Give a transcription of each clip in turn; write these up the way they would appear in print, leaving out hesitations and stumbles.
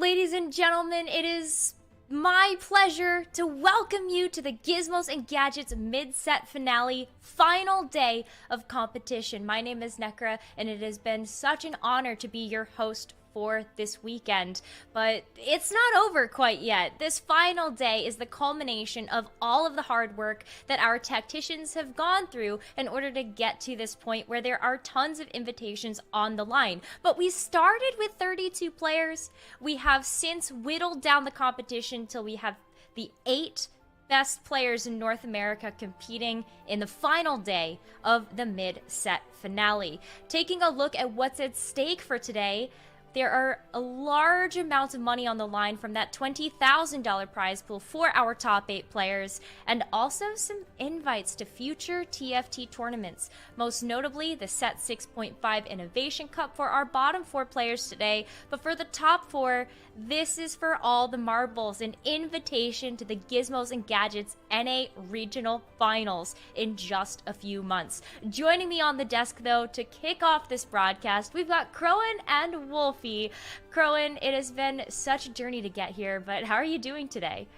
Ladies and gentlemen, it is my pleasure to welcome you to the Gizmos and Gadgets mid-set finale, final day of competition. My name is Nekkra, and it has been such an honor to be your host for this weekend. But it's not over quite yet. This final day is the culmination of all of the hard work that our tacticians have gone through in order to get to this point where there are tons of invitations on the line. But we started with 32 players. We have since whittled down the competition till we have the 8 best players in North America competing in the final day of the mid-set finale. Taking a look at what's at stake for today, there are a large amounts of money on the line from that $20,000 prize pool for our top 8 players, and also some invites to future TFT tournaments, most notably the Set 6.5 Innovation Cup for our bottom 4 players today. But for the top 4, this is for all the marbles, an invitation to the Gizmos and Gadgets NA Regional Finals in just a few months. Joining me on the desk, though, to kick off this broadcast, we've got Khroen and Wolfey. Khroen, it has been such a journey to get here, but how are you doing today?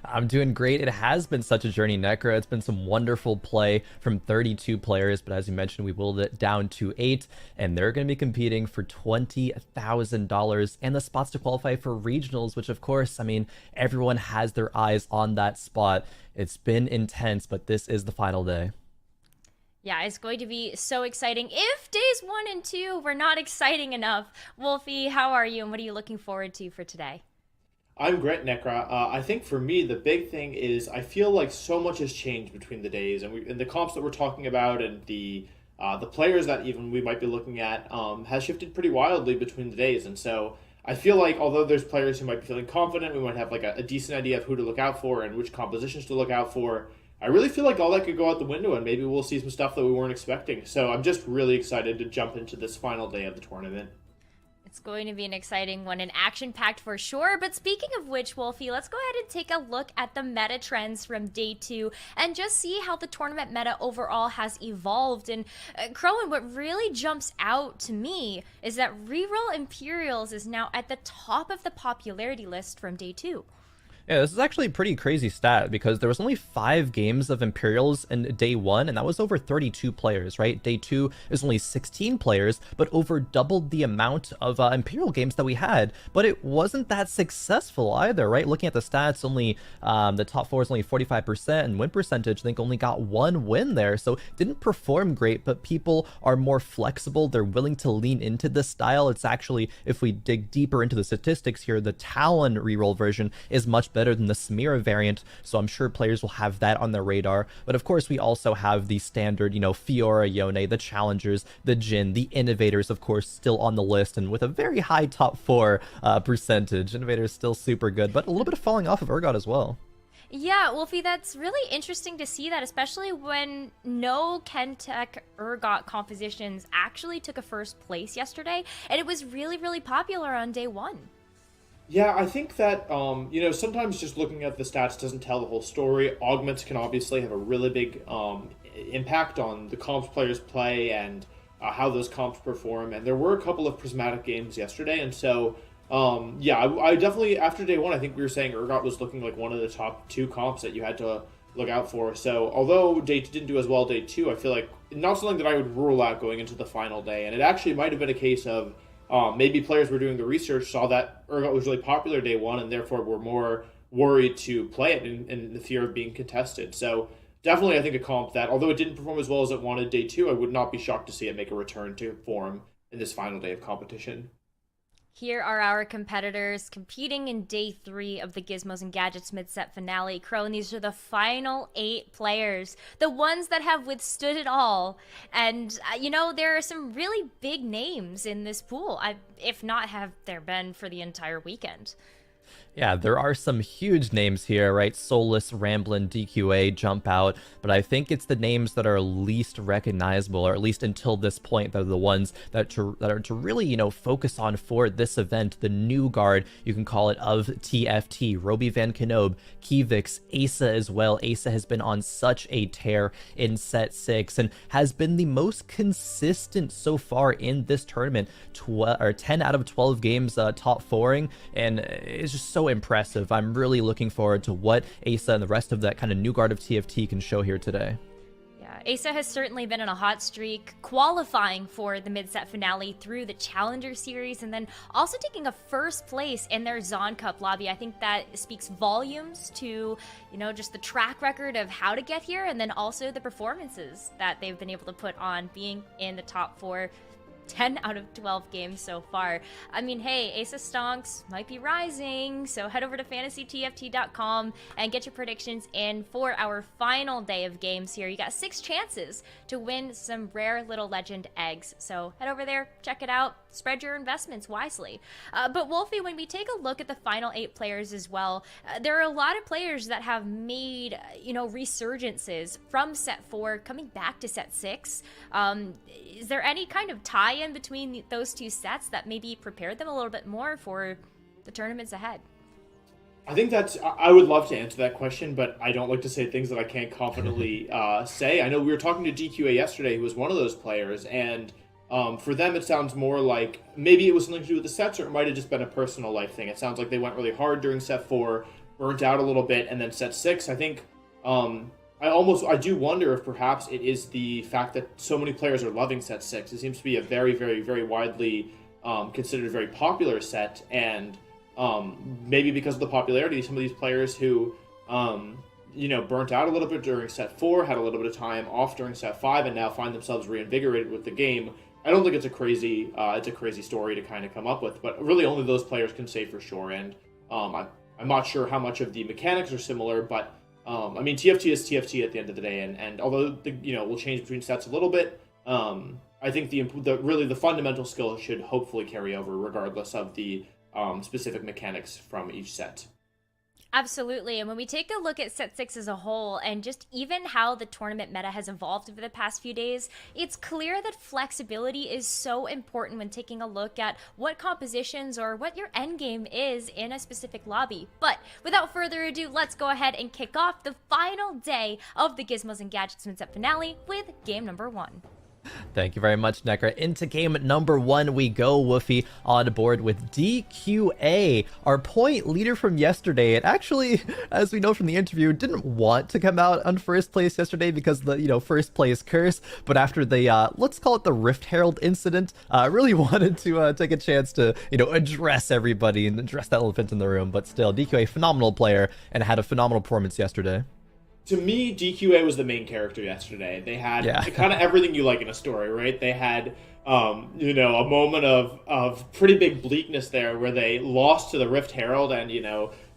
I'm doing great. It has been such a journey, Nekkra. It's been some wonderful play from 32 players, but as you mentioned, we whittled it down to 8, and they're going to be competing for $20,000 and the spots to qualify for regionals, which of course, I mean, everyone has their eyes on that spot. It's been intense, but this is the final day. Yeah, it's going to be so exciting. If days 1 and 2 were not exciting enough, Wolfey, how are you and what are you looking forward to for today? I'm great, Nekkra. I think for me, the big thing is I feel like so much has changed between the days, and the comps that we're talking about, and the players that even we might be looking at has shifted pretty wildly between the days. And so I feel like although there's players who might be feeling confident, we might have like a decent idea of who to look out for and which compositions to look out for. I really feel like all that could go out the window, and maybe we'll see some stuff that we weren't expecting. So I'm just really excited to jump into this final day of the tournament. It's going to be an exciting one, and action-packed for sure. But speaking of which, Wolfey, let's go ahead and take a look at the meta trends from day 2 and just see how the tournament meta overall has evolved. And Khroen, what really jumps out to me is that reroll Imperials is now at the top of the popularity list from day 2. Yeah, this is actually a pretty crazy stat because there was only 5 games of Imperials in day 1, and that was over 32 players, right? Day 2 is only 16 players, but over doubled the amount of Imperial games that we had. But it wasn't that successful either, right? Looking at the stats, only the top 4 is only 45%, and win percentage, I think, only got 1 win there. So didn't perform great, but people are more flexible. They're willing to lean into this style. It's actually, if we dig deeper into the statistics here, the Talon reroll version is much better than the Samira variant, so I'm sure players will have that on their radar. But of course, we also have the standard, Fiora, Yone, the Challengers, the Jhin, the Innovators, of course, still on the list, and with a very high top 4 percentage. Innovators still super good, but a little bit of falling off of Urgot as well. Yeah, Wolfey, that's really interesting to see that, especially when no Kentech Urgot compositions actually took a first place yesterday, and it was really, really popular on day 1. Yeah, I think that, sometimes just looking at the stats doesn't tell the whole story. Augments can obviously have a really big impact on the comps players play and how those comps perform. And there were a couple of prismatic games yesterday. And so, I definitely, after day 1, I think we were saying Urgot was looking like one of the top 2 comps that you had to look out for. So although day 2 didn't do as well day 2, I feel like not something that I would rule out going into the final day. And it actually might have been a case of maybe players were doing the research, saw that Urgot was really popular day 1, and therefore were more worried to play it in the fear of being contested. So definitely, I think a comp that, although it didn't perform as well as it wanted day 2, I would not be shocked to see it make a return to form in this final day of competition. Here are our competitors competing in day 3 of the Gizmos and Gadgets mid-set finale. Khroen, these are the final 8 players, the ones that have withstood it all. And, there are some really big names in this pool, if not have there been for the entire weekend. Yeah, there are some huge names here, right? Solus, Ramblin', DQA jump out, but I think it's the names that are least recognizable, or at least until this point, that are the ones that are to really, focus on for this event. The new guard, you can call it, of TFT, Roby Van Knob, Kivix, Asa as well. Asa has been on such a tear in set 6 and has been the most consistent so far in this tournament. 10 out of 12 games top 4ing, and it's just so impressive. I'm really looking forward to what Asa and the rest of that kind of new guard of TFT can show here today. Yeah, Asa has certainly been in a hot streak, qualifying for the mid-set finale through the Challenger Series, and then also taking a first place in their Zon Cup lobby. I think that speaks volumes to, just the track record of how to get here, and then also the performances that they've been able to put on, being in the top 4 10 out of 12 games so far. I mean, hey, Asa Stonks might be rising, so head over to fantasytft.com and get your predictions in for our final day of games here. You got 6 chances to win some rare little legend eggs, so head over there, check it out, spread your investments wisely. But Wolfey, when we take a look at the final 8 players as well, there are a lot of players that have made, resurgences from set 4 coming back to set 6. Is there any kind of tie-in between those 2 sets that maybe prepared them a little bit more for the tournaments ahead? I think I would love to answer that question, but I don't like to say things that I can't confidently say. I know we were talking to DQA yesterday, who was one of those players, and for them it sounds more like maybe it was something to do with the sets, or it might have just been a personal life thing. It sounds like they went really hard during set 4, burnt out a little bit, and then set 6, I think, I do wonder if perhaps it is the fact that so many players are loving set 6. It seems to be a very, very, very widely considered a very popular set, and maybe because of the popularity, some of these players who, burnt out a little bit during set 4, had a little bit of time off during set 5, and now find themselves reinvigorated with the game. I don't think it's a crazy story to kind of come up with, but really only those players can say for sure. And I'm not sure how much of the mechanics are similar, but TFT is TFT at the end of the day, and although will change between sets a little bit, I think the fundamental skill should hopefully carry over regardless of the specific mechanics from each set. Absolutely. And when we take a look at set 6 as a whole, and just even how the tournament meta has evolved over the past few days, it's clear that flexibility is so important when taking a look at what compositions or what your end game is in a specific lobby. But without further ado, let's go ahead and kick off the final day of the Gizmos and Gadgets mid-set finale with game number 1. Thank you very much, Nekkra. Into game number 1 we go, Wolfey, on board with DQA, our point leader from yesterday. And actually, as we know from the interview, didn't want to come out on first place yesterday because the, first place curse. But after the, let's call it the Rift Herald incident, really wanted to take a chance to, address everybody and address that elephant in the room. But still, DQA, phenomenal player, and had a phenomenal performance yesterday. To me, DQA was the main character yesterday. They had kind of everything you like in a story, right? They had, a moment of pretty big bleakness there where they lost to the Rift Herald and,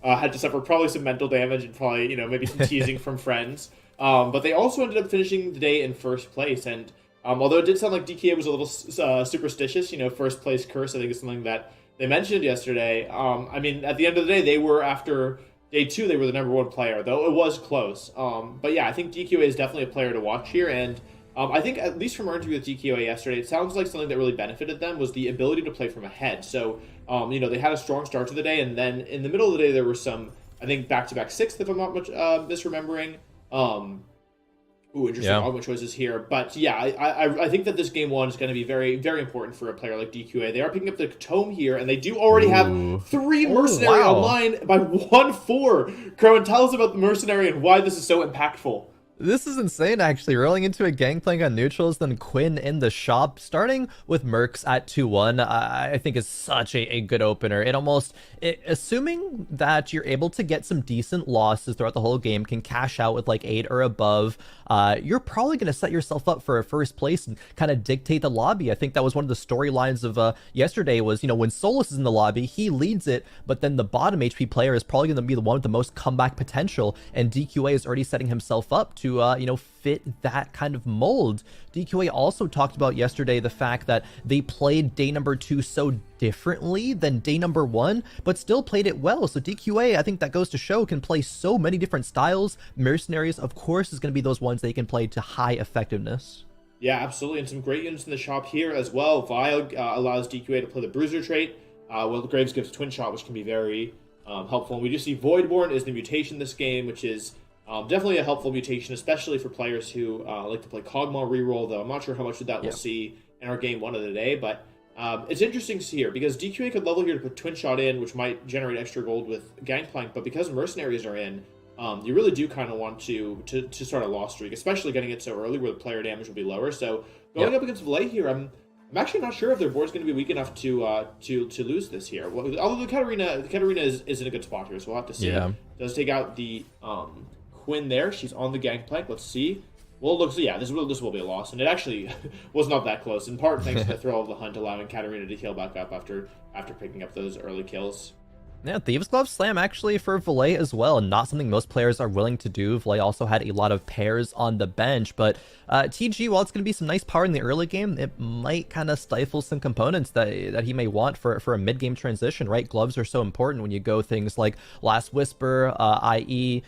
had to suffer probably some mental damage and probably, maybe some teasing from friends. But they also ended up finishing the day in first place. And although it did sound like DQA was a little superstitious, first place curse, I think is something that they mentioned yesterday. At the end of the day, they were after Day 2, they were the number 1 player, though it was close. But yeah, I think DQA is definitely a player to watch here, and I think, at least from our interview with DQA yesterday, it sounds like something that really benefited them was the ability to play from ahead. So, they had a strong start to the day, and then in the middle of the day, there were some, I think, back-to-back 6th, if I'm not misremembering. Interesting argument choices here. But yeah, I think that this game 1 is going to be very, very important for a player like DQA. They are picking up the tome here, and they do already have 3 Mercenary online by 1-4. Khroen, tell us about the Mercenary and why this is so impactful. This is insane, actually. Rolling into a gangplank on neutrals, then Quinn in the shop, starting with Mercs at 2-1, I think is such a good opener. Assuming that you're able to get some decent losses throughout the whole game, can cash out with like 8 or above, you're probably going to set yourself up for a first place and kind of dictate the lobby. I think that was one of the storylines of yesterday was, when Solus is in the lobby, he leads it, but then the bottom HP player is probably going to be the one with the most comeback potential, and DQA is already setting himself up to to, fit that kind of mold. DQA also talked about yesterday the fact that they played day number 2 so differently than day number 1, but still played it well. So DQA, I think that goes to show, can play so many different styles. Mercenaries, of course, is going to be those ones they can play to high effectiveness. Yeah, absolutely, and some great units in the shop here as well. Vile allows DQA to play the Bruiser trait, while Graves gives Twin Shot, which can be very helpful. And we do see Voidborn is the mutation this game, which is definitely a helpful mutation, especially for players who like to play Kog'Maw reroll, though I'm not sure how much of that we'll see in our game 1 of the day. But it's interesting to see here, because DQA could level here to put Twin Shot in, which might generate extra gold with Gangplank, but because Mercenaries are in, you really do kind of want to start a loss streak, especially getting it so early where the player damage will be lower. So going up against Wolfey here, I'm actually not sure if their board's going to be weak enough to lose this here. Well, although the Katarina is in a good spot here, so we'll have to see. Yeah. Does take out the Quinn there. She's on the Gangplank. Let's see. Well, it looks, yeah, this will be a loss, and it actually was not that close, in part thanks to the throw of the Hunt, allowing Katarina to heal back up after picking up those early kills. Yeah, Thieves Glove Slam actually for Wolfey as well, not something most players are willing to do. Wolfey also had a lot of pairs on the bench, but TG, while it's going to be some nice power in the early game, it might kind of stifle some components that he may want for a mid-game transition, right? Gloves are so important when you go things like Last Whisper, IE,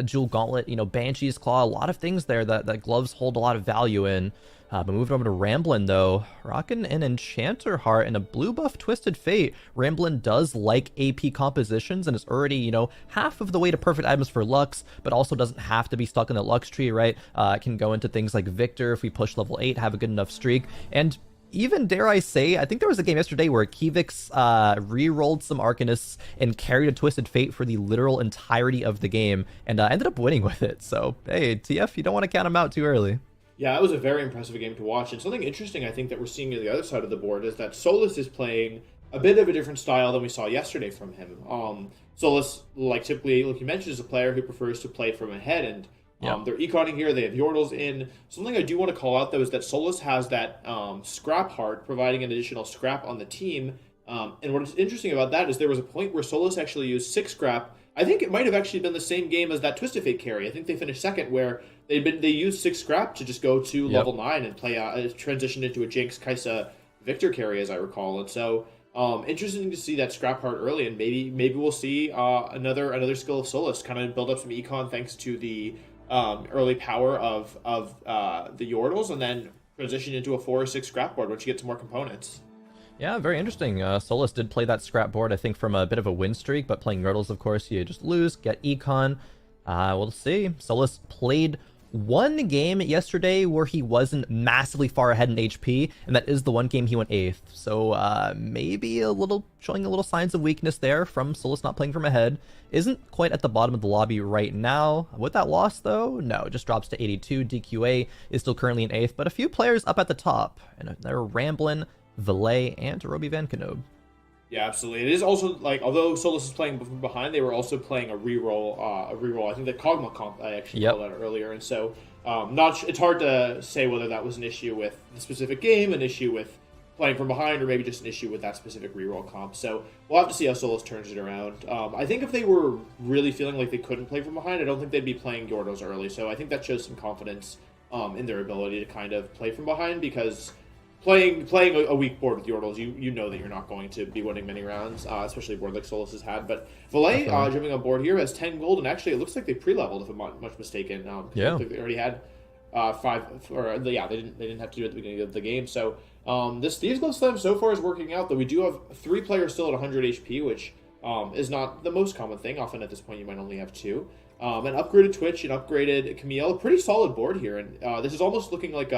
Jewel Gauntlet, Banshee's Claw, a lot of things there that gloves hold a lot of value in. But moving over to Ramblin, though, rocking an Enchanter Heart and a blue buff Twisted Fate. Ramblin does like AP compositions and is already, half of the way to perfect items for Lux, but also doesn't have to be stuck in the Lux tree, right? Can go into things like Victor if we push level 8, have a good enough streak. And even, dare I say, I think there was a game yesterday where Kivix re-rolled some Arcanists and carried a Twisted Fate for the literal entirety of the game and ended up winning with it. So, hey, TF, you don't want to count him out too early. Yeah, that was a very impressive game to watch. And something interesting I think that we're seeing on the other side of the board is that Solus is playing a bit of a different style than we saw yesterday from him. Solus, typically, like you mentioned, is a player who prefers to play from ahead, and they're econing here. They have Yordles in. Something I do want to call out, though, is that Solus has that scrap heart, providing an additional scrap on the team. And what's interesting about that is there was a point where Solus actually used 6 scrap. I think it might have actually been the same game as that Twisted Fate carry. I think they finished second, where they used 6 scrap to just go to level 9 and play transition into a Jinx Kaisa Victor carry, as I recall. And so interesting to see that scrap heart early, and maybe we'll see another skill of Solus kind of build up some econ thanks to the early power of the Yordles, and then transition into a 4 or 6 scrap board once you get some more components. Yeah, very interesting. Solus did play that scrap board, I think, from a bit of a win streak, but playing Yordles, of course, you just lose, get econ. We'll see. Solus played one game yesterday where he wasn't massively far ahead in HP, and that is the one game he went 8th. So maybe showing a little signs of weakness there from Solus not playing from ahead. Isn't quite at the bottom of the lobby right now. With that loss, though, no, just drops to 82. DQA is still currently in 8th, but a few players up at the top, and they're Ramblin', Wolfey, and Roby Van Knob. Yeah, absolutely. It is also, although Solus is playing from behind, they were also playing a reroll. I think the Kog'Maw comp I actually called out earlier, and so it's hard to say whether that was an issue with the specific game, an issue with playing from behind, or maybe just an issue with that specific reroll comp. So we'll have to see how Solus turns it around. I think if they were really feeling like they couldn't play from behind, I don't think they'd be playing Yordles early. So I think that shows some confidence in their ability to kind of play from behind, because playing a weak board with Yordles, you know that you're not going to be winning many rounds, especially a board like Solus has had. But Wolfey jumping on board here has 10 gold, and actually it looks like they pre-leveled, if I'm not much mistaken. They already had 5, they didn't have to do it at the beginning of the game. So this Thieves Glove Slam so far is working out, though we do have 3 players still at 100 HP, which is not the most common thing. Often at this point you might only have 2. An upgraded Twitch, an upgraded Camille, a pretty solid board here, and this is almost looking like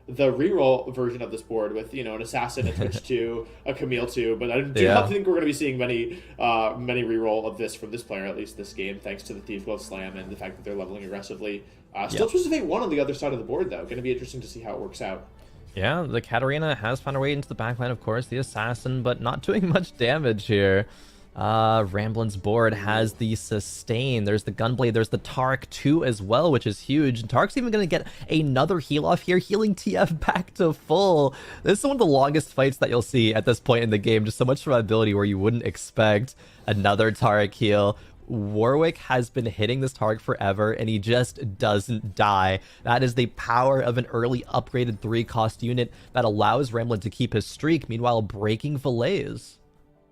the reroll version of this board with an assassin, a Twitch 2, a Camille 2, but I do not think we're going to be seeing many reroll of this from this player, at least this game, thanks to the Thieves Glove Slam and the fact that they're leveling aggressively. Still Twisted Fate 1 on the other side of the board, though. Going to be interesting to see how it works out. Yeah, the Katarina has found her way into the backline, of course, the assassin, but not doing much damage here. Ramblin's board has the sustain. There's the Gunblade. There's the Tark 2 as well, which is huge. And Tark's even going to get another heal off here, healing TF back to full. This is one of the longest fights that you'll see at this point in the game. Just so much survivability where you wouldn't expect another Tark heal. Warwick has been hitting this target forever, and he just doesn't die. That is the power of an early upgraded 3-cost unit that allows Ramblin to keep his streak, meanwhile breaking Fillets.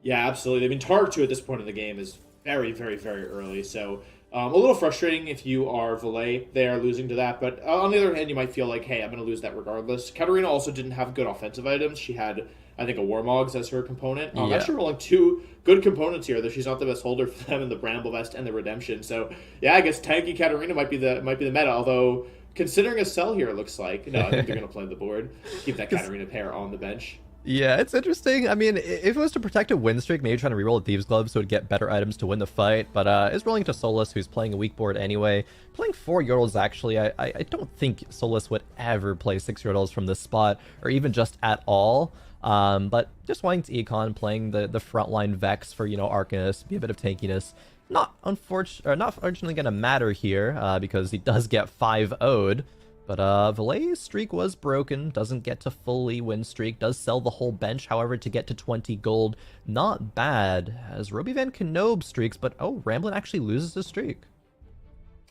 Yeah, absolutely. I mean, Tark 2 at this point in the game is very, very, very early, so a little frustrating if you are Valet there losing to that, but on the other hand, you might feel like, hey, I'm going to lose that regardless. Katarina also didn't have good offensive items. She had, I think, a Warmogs as her component. Actually rolling 2 good components here, though she's not the best holder for them in the Bramble Vest and the Redemption. So, yeah, I guess tanky Katarina might be the meta, although considering a sell here, it looks like. No, I think they're going to play the board, keep that Katarina pair on the bench. Yeah, it's interesting. I mean, if it was to protect a win streak, maybe trying to reroll a Thieves' Glove so it'd get better items to win the fight, but is rolling to Solus, who's playing a weak board anyway. Playing 4 Yordles, actually, I don't think Solus would ever play 6 Yordles from this spot, or even just at all. But just wanting to econ, playing the frontline Vex for, Arcanist, be a bit of tankiness. Not unfortunately going to matter here, because he does get 5-0'd. But Valet's streak was broken, doesn't get to fully win streak, does sell the whole bench, however, to get to 20 gold. Not bad, as Roby Van Knob streaks, but Ramblin actually loses his streak.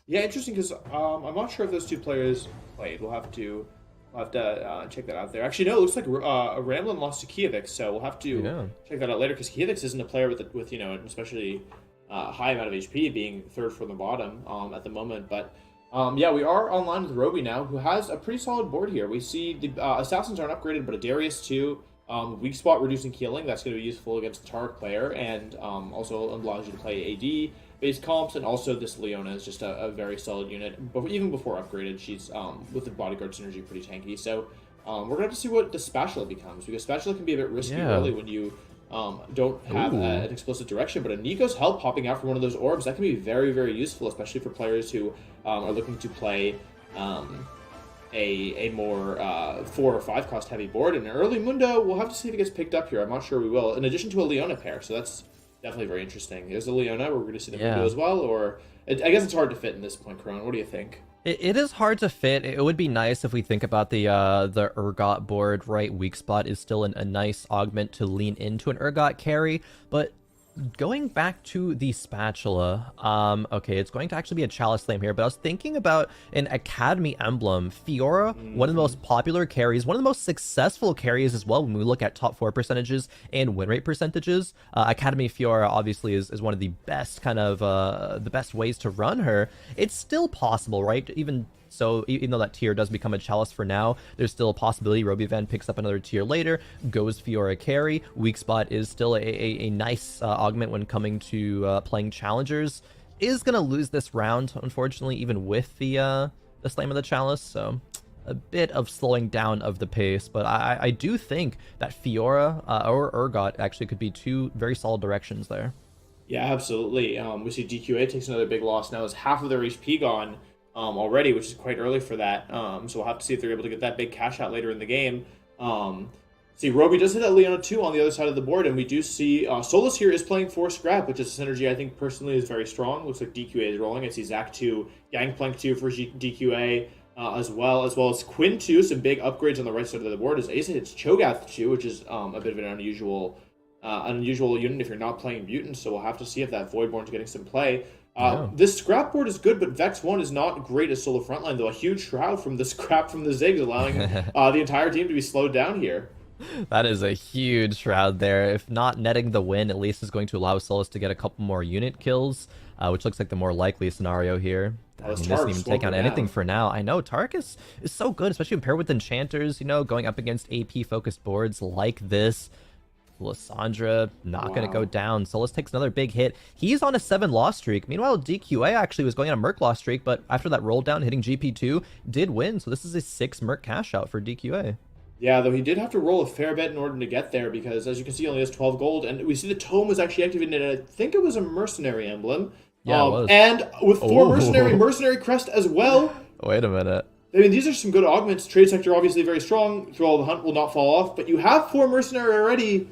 Yeah, interesting, because I'm not sure if those 2 players played. We'll have to check that out there. Actually, no, it looks like Ramblin lost to Kievix, so we'll have to check that out later, because Kievix isn't a player with an especially high amount of HP, being 3rd from the bottom at the moment, but... yeah, we are online with Roby now, who has a pretty solid board here. We see the Assassins aren't upgraded, but a Darius too. Weak spot reducing healing, that's going to be useful against the Tark player, and also allows you to play AD-based comps, and also this Leona is just a very solid unit. But even before upgraded, she's, with the bodyguard synergy, pretty tanky. So we're going to have to see what the Spatula becomes, because Spatula can be a bit risky early when you don't have an explicit direction, but a Nico's help popping out from one of those orbs, that can be very, very useful, especially for players who are looking to play a more 4 or 5 cost heavy board. And early Mundo, we'll have to see if it gets picked up here. I'm not sure we will, in addition to a Leona pair, so that's definitely very interesting. There's a Leona, we're going to see the Mundo as well, or I guess it's hard to fit in this point, Khroen. What do you think? It is hard to fit. It would be nice if we think about the Urgot board, right? Weak spot is still a nice augment to lean into an Urgot carry, but going back to the Spatula, okay, it's going to actually be a Chalice Flame here, but I was thinking about an Academy emblem. Fiora, one of the most popular carries, one of the most successful carries as well when we look at top 4 percentages and win rate percentages. Academy Fiora obviously is one of the best the best ways to run her. It's still possible, right? So even though that tier does become a Chalice for now, there's still a possibility Roby Van picks up another tier later, goes Fiora carry. Weak spot is still a nice augment when coming to playing challengers. Is going to lose this round, unfortunately, even with the Slam of the Chalice, so a bit of slowing down of the pace. But I do think that Fiora or Urgot actually could be 2 very solid directions there. Yeah, absolutely. We see DQA takes another big loss now, as half of their HP gone. Already, which is quite early for that. So we'll have to see if they're able to get that big cash out later in the game. See, Roby does hit that Leona 2 on the other side of the board, and we do see Solus here is playing 4 Scrap, which is a synergy I think personally is very strong. Looks like DQA is rolling. I see Zac 2, Gangplank 2 for DQA as well as Quinn 2. Some big upgrades on the right side of the board. As Asa hits Cho'Gath 2, which is a bit of an unusual unit if you're not playing Mutants, so we'll have to see if that Voidborn's getting some play. This scrap board is good, but Vex 1 is not great as solo frontline, though. A huge shroud from the scrap from the Ziggs, allowing the entire team to be slowed down here. That is a huge shroud there. If not netting the win, at least is going to allow Solus to get a couple more unit kills, which looks like the more likely scenario here. I mean, doesn't even take on anything for now. I know, Tark is so good, especially when paired with Enchanters, going up against AP-focused boards like this. Lysandra not going to go down. Solus takes another big hit. He's on a 7 loss streak. Meanwhile, DQA actually was going on a Merc loss streak, but after that roll down, hitting GP2, did win. So this is a 6 Merc cash out for DQA. Yeah, though he did have to roll a fair bit in order to get there, because as you can see, he only has 12 gold. And we see the tome was actually activated, and I think it was a mercenary emblem. Yeah, it was. And with 4 mercenary crest as well. Wait a minute. I mean, these are some good augments. Trade sector obviously very strong. Through all the hunt will not fall off, but you have 4 mercenary already.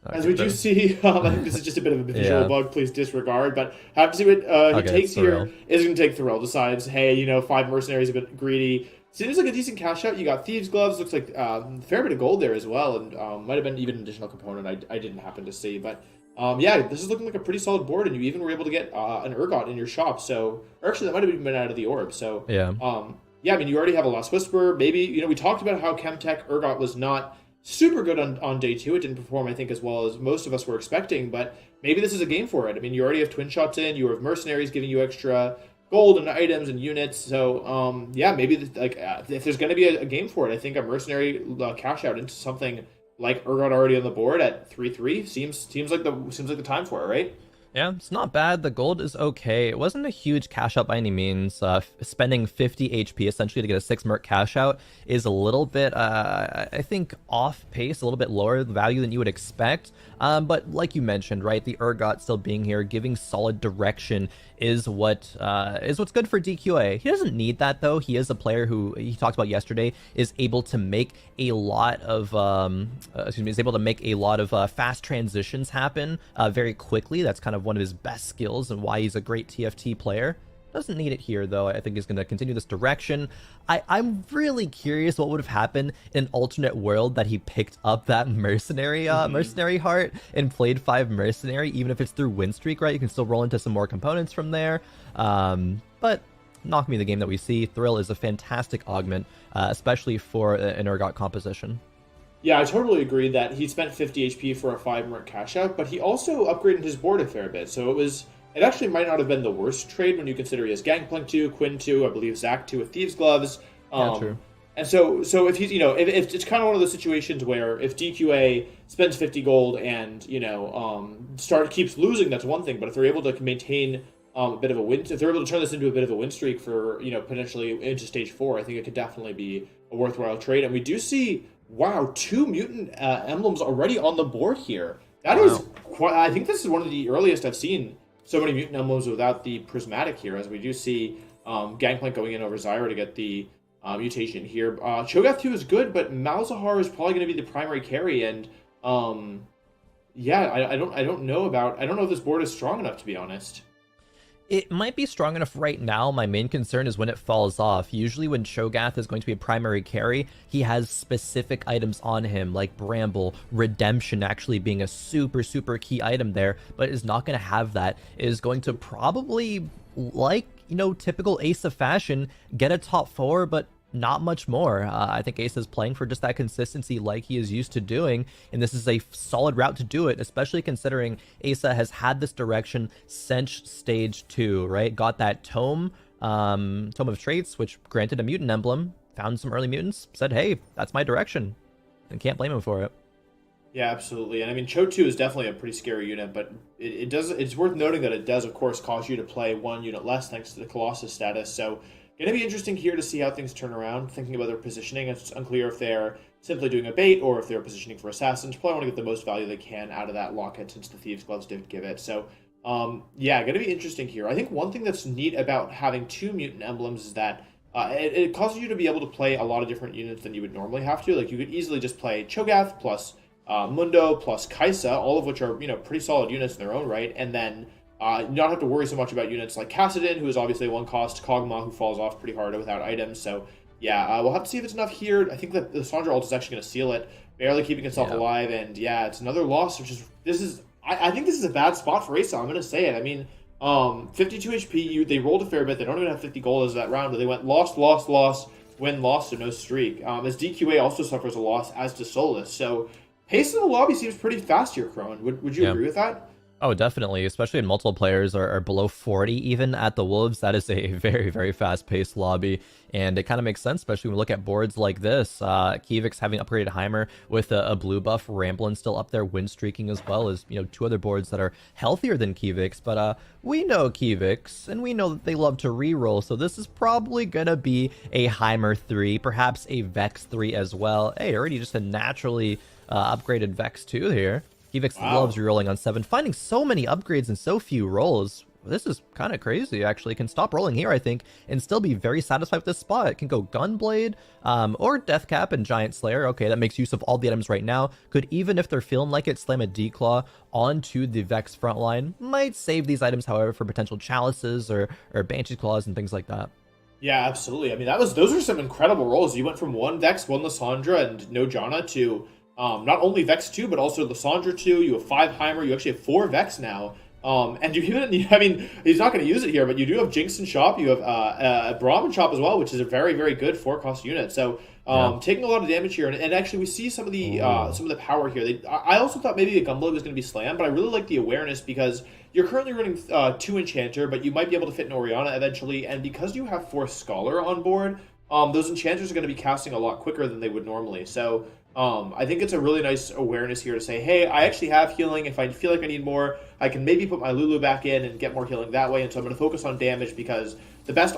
As we do see, I think this is just a bit of a visual bug, please disregard, but have to see what he takes here. Is going to take Thrill. Decides, hey, 5 mercenaries a bit greedy. Seems like a decent cash out. You got Thieves' Gloves, looks like a fair bit of gold there as well, and might have been even an additional component I didn't happen to see. But Yeah, this is looking like a pretty solid board, and you even were able to get an Urgot in your shop. So, or actually, that might have even been out of the orb. So, Yeah. Yeah, I mean, you already have a Last Whisper. Maybe, we talked about how Chemtech Urgot was not super good on day two. It didn't perform, I think, as well as most of us were expecting, but maybe this is a game for it. I mean, you already have Twin Shots in, you have Mercenaries giving you extra gold and items and units. So, yeah, maybe if there's going to be a game for it, I think a Mercenary cash out into something like Urgot already on the board at 3-3 seems like the time for it, right? Yeah, it's not bad. The gold is okay. It wasn't a huge cash out by any means. Spending 50 HP essentially to get a 6 merc cash out is a little bit, I think, off pace, a little bit lower value than you would expect. But like you mentioned, right, the Urgot still being here, giving solid direction is what's good for DQA. He doesn't need that though. He is a player who he talked about yesterday is able to make a lot of fast transitions happen very quickly. That's kind of one of his best skills and why he's a great TFT player. Doesn't need it here though. I think he's going to continue this direction. I'm really curious what would have happened in an alternate world that he picked up that mercenary heart and played 5 mercenary, even if it's through win streak, right? You can still roll into some more components from there. But not me the game that we see. Thrill is a fantastic augment, especially for an Urgot composition. Yeah, I totally agree that he spent 50 HP for a 5 merc cash out, but he also upgraded his board a fair bit. So it actually might not have been the worst trade when you consider he has Gangplank 2, Quinn 2, I believe Zac 2 with Thieves Gloves. Yeah, true. And so if he's, if it's kind of one of those situations where if DQA spends 50 gold and, keeps losing, that's one thing. But if they're able to maintain a bit of a win, if they're able to turn this into a bit of a win streak for, potentially into stage 4, I think it could definitely be a worthwhile trade. And we do see, wow, 2 mutant emblems already on the board here. That is quite, I think this is one of the earliest I've seen so many mutant emblems without the prismatic here, as we do see Gangplank going in over Zyra to get the mutation here. Cho'Gath 2 is good, but Malzahar is probably going to be the primary carry, and yeah, I don't know if this board is strong enough, to be honest. It might be strong enough right now. My main concern is when it falls off. Usually when Cho'Gath is going to be a primary carry, he has specific items on him, like Bramble, Redemption actually being a super, super key item there, but is not going to have that. Is going to probably, like, typical Ace of fashion, get a top 4, but not much more. I think Ace is playing for just that consistency like he is used to doing, and this is a solid route to do it, especially considering Asa has had this direction since stage 2, right? Got that Tome of Traits, which granted a mutant emblem, found some early mutants, said, hey, that's my direction, and can't blame him for it. Yeah, absolutely. And I mean, Cho 2 is definitely a pretty scary unit, but it's worth noting that it does, of course, cause you to play 1 unit less thanks to the Colossus status, so going to be interesting here to see how things turn around. Thinking about their positioning, it's unclear if they're simply doing a bait or if they're positioning for Assassins. Probably want to get the most value they can out of that locket since the Thieves Gloves did give it. So, yeah, going to be interesting here. I think one thing that's neat about having 2 mutant emblems is that it causes you to be able to play a lot of different units than you would normally have to. Like, you could easily just play Cho'Gath plus Mundo plus Kaisa, all of which are, pretty solid units in their own right, and then not have to worry so much about units like Kassadin, who is obviously 1 cost, Kog'Maw, who falls off pretty hard without items. So, yeah, we'll have to see if it's enough here. I think that the Sandra ult is actually going to seal it, barely keeping itself alive. And, yeah, it's another loss, which is, I think this is a bad spot for Asa. I'm going to say it. I mean, 52 HP, they rolled a fair bit. They don't even have 50 gold as that round, but they went lost, win, lost, so no streak. As DQA also suffers a loss, as does Solus. So, pace in the lobby seems pretty fast here, Khroen. Would you agree with that? Oh, definitely, especially when multiple players are below 40 even at the Wolves. That is a very, very fast-paced lobby, and it kind of makes sense, especially when we look at boards like this. Kivix having upgraded Heimer with a blue buff, Ramblin still up there, win streaking as well as, 2 other boards that are healthier than Kivix, but we know Kivix, and we know that they love to reroll, so this is probably gonna be a Heimer 3, perhaps a Vex 3 as well. Hey, already just a naturally upgraded Vex 2 here. Kivix loves rerolling on 7, finding so many upgrades and so few rolls. This is kind of crazy, actually. Can stop rolling here, I think, and still be very satisfied with this spot. It can go Gunblade, or Deathcap and Giant Slayer. Okay, that makes use of all the items right now. Could, even if they're feeling like it, slam a D-Claw onto the Vex frontline. Might save these items, however, for potential Chalices or Banshee Claws and things like that. Yeah, absolutely. I mean, those are some incredible rolls. You went from 1 Vex, 1 Lissandra, and no Janna to not only Vex 2, but also Lysandra 2. You have 5 Heimer. You actually have 4 Vex now. And you even, I mean, he's not going to use it here, but you do have Jinx and Chop. You have Braum and Chop as well, which is a very, very good 4-cost unit. So taking a lot of damage here, and actually we see some of the power here. I also thought maybe a Gunblade was going to be slammed, but I really like the awareness because you're currently running 2 Enchanter, but you might be able to fit an Orianna eventually, and because you have 4 Scholar on board, those Enchanters are going to be casting a lot quicker than they would normally. So I think it's a really nice awareness here to say, hey, I actually have healing. If I feel like I need more, I can maybe put my Lulu back in and get more healing that way. And so I'm going to focus on damage because the best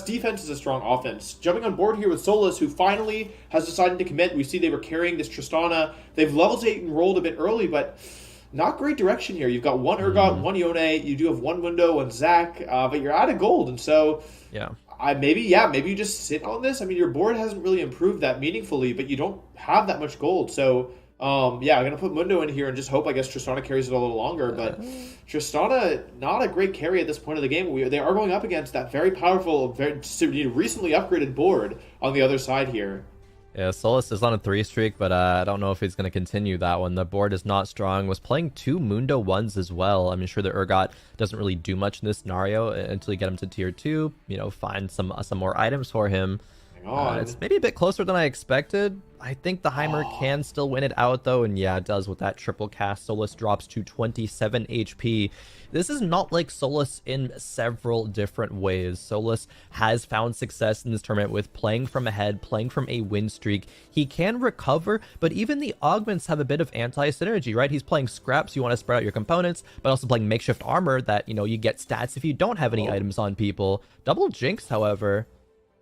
defense is a strong offense. Jumping on board here with Solus, who finally has decided to commit. We see they were carrying this Tristana. They've level 8 and rolled a bit early, but not great direction here. You've got 1 Urgot, 1 Yone. You do have 1 Window, 1 Zac, but you're out of gold. And so yeah. Maybe you just sit on this. I mean, your board hasn't really improved that meaningfully, but you don't have that much gold. So, I'm going to put Mundo in here and just hope, I guess, Tristana carries it a little longer. But Tristana, not a great carry at this point of the game. They are going up against that very powerful, very recently upgraded board on the other side here. Yeah, Solus is on a 3 streak, but I don't know if he's going to continue that one. The board is not strong. Was playing 2 Mundo 1s as well. I'm sure the Urgot doesn't really do much in this scenario until you get him to tier 2. Find some more items for him. It's maybe a bit closer than I expected. I think the Heimer can still win it out, though, and yeah, it does with that triple cast. Solus drops to 27 HP. This is not like Solus in several different ways. Solus has found success in this tournament with playing from ahead, playing from a win streak. He can recover, but even the augments have a bit of anti-synergy, right? He's playing scraps, you want to spread out your components, but also playing makeshift armor that, you get stats if you don't have any items on people. Double Jinx, however,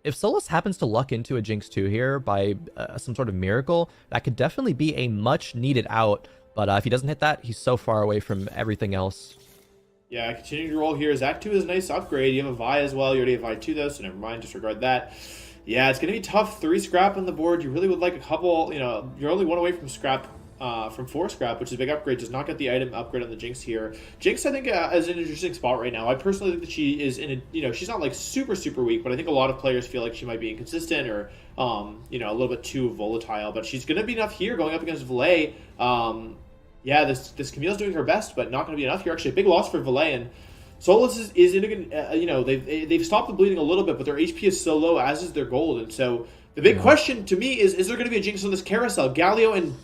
if Solus happens to luck into a Jinx 2 here by some sort of miracle, that could definitely be a much needed out. But if he doesn't hit that, he's so far away from everything else. Yeah, continuing to roll here. Zac 2 is a nice upgrade. You have a Vi as well. You already have Vi 2 though, so never mind. Disregard that. Yeah, it's going to be tough. 3 scrap on the board. You really would like a couple, you're only 1 away from scrap. From 4 scrap, which is a big upgrade. Does not get the item upgrade on the Jinx here. Jinx, I think, is an interesting spot right now. I personally think that she is in a, she's not like super weak, but I think a lot of players feel like she might be inconsistent or, a little bit too volatile. But she's going to be enough here going up against Valet. Yeah, this Camille's doing her best, but not going to be enough here. Actually, a big loss for Valet, and Solus is in a, they've stopped the bleeding a little bit, but their HP is so low, as is their gold. And so the big question to me is there going to be a Jinx on this carousel? Galio and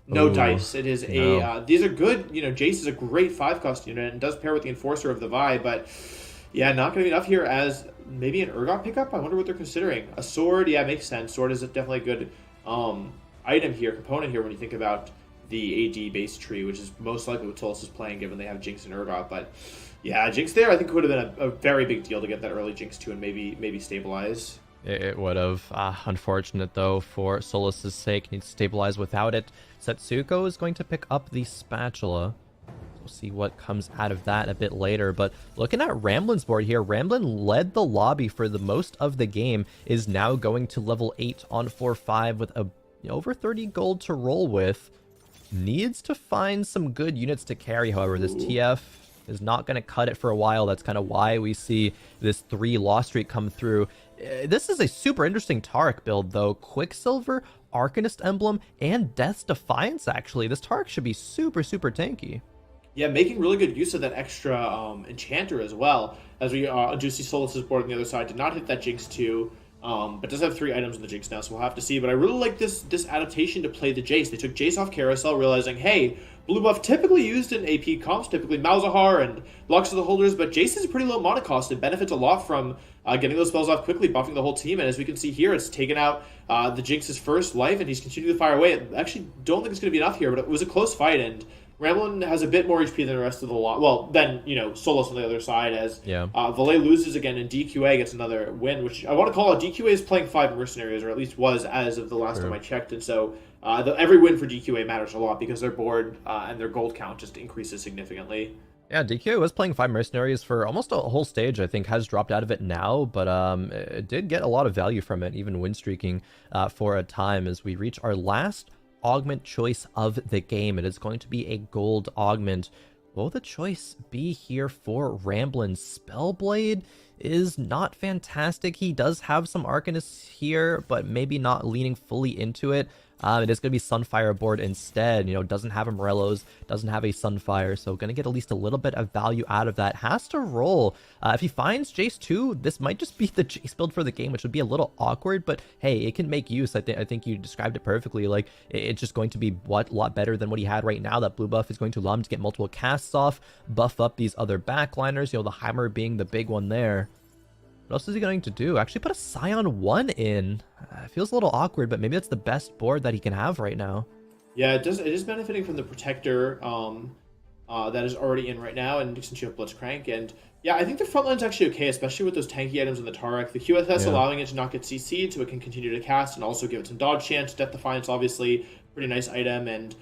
no dice. It is these are good. Jace is a great 5-cost unit and does pair with the Enforcer of the Vi, but yeah, not going to be enough here as maybe an Urgot pickup. I wonder what they're considering. A sword, yeah, makes sense. Sword is definitely a good item here, component here when you think about the AD base tree, which is most likely what Solus is playing given they have Jinx and Urgot. But yeah, Jinx there I think would have been a very big deal to get that early Jinx 2 and maybe stabilize. It would have. Unfortunate, though, for Solus's sake. Needs to stabilize without it. Setsuko is going to pick up the spatula. We'll see what comes out of that a bit later. But looking at Ramblin's board here, Ramblin led the lobby for the most of the game. Is now going to level 8 on 4-5 with over 30 gold to roll with. Needs to find some good units to carry, however. This TF is not going to cut it for a while. That's kind of why we see this 3 loss streak come through. This is a super interesting Taric build, though. Quicksilver, Arcanist Emblem, and Death's Defiance, actually. This Taric should be super tanky. Yeah, making really good use of that extra Enchanter as well. As we do see Solus's board on the other side. Did not hit that Jinx 2, but does have 3 items in the Jinx now, so we'll have to see. But I really like this adaptation to play the Jace. They took Jace off Carousel, realizing, hey, blue buff typically used in AP comps, typically Malzahar and Lux of the Holders, but Jace is a pretty low mana cost and benefits a lot from getting those spells off quickly, buffing the whole team. And as we can see here, it's taken out the Jinx's first life, and he's continuing to fire away. I actually don't think it's going to be enough here, but it was a close fight, and Ramblin has a bit more HP than the rest of the lot. Well, then, Solus on the other side as Valet loses again, and DQA gets another win, which I want to call it. DQA is playing 5 mercenaries, or at least was as of the last time I checked. And so every win for DQA matters a lot because their board and their gold count just increases significantly. Yeah, DQA was playing 5 mercenaries for almost a whole stage. I think has dropped out of it now, but it did get a lot of value from it, even win streaking for a time. As we reach our last augment choice of the game, it is going to be a gold augment. Will the choice be here for Ramblin? Spellblade is not fantastic. He does have some Arcanists here, but maybe not leaning fully into it. It is going to be Sunfire board instead. You know, doesn't have a Morello's, doesn't have a Sunfire, so going to get at least a little bit of value out of that. Has to roll. If he finds Jace 2, this might just be the Jace build for the game, which would be a little awkward, but hey, it can make use. I think you described it perfectly. Like, it's just going to be a lot better than what he had right now. That blue buff is going to allow him to get multiple casts off, buff up these other backliners, you know, the Heimer being the big one there. What else is he going to do? Actually put a Scion 1 in. Feels a little awkward, but maybe that's the best board that he can have right now. Yeah, it is benefiting from the Protector that is already in right now, and since you have Blitzcrank. And yeah, I think the front line's actually okay, especially with those tanky items in the Taric. The QSS allowing it to not get CC'd, so it can continue to cast and also give it some dodge chance. Death Defiance, obviously, pretty nice item. And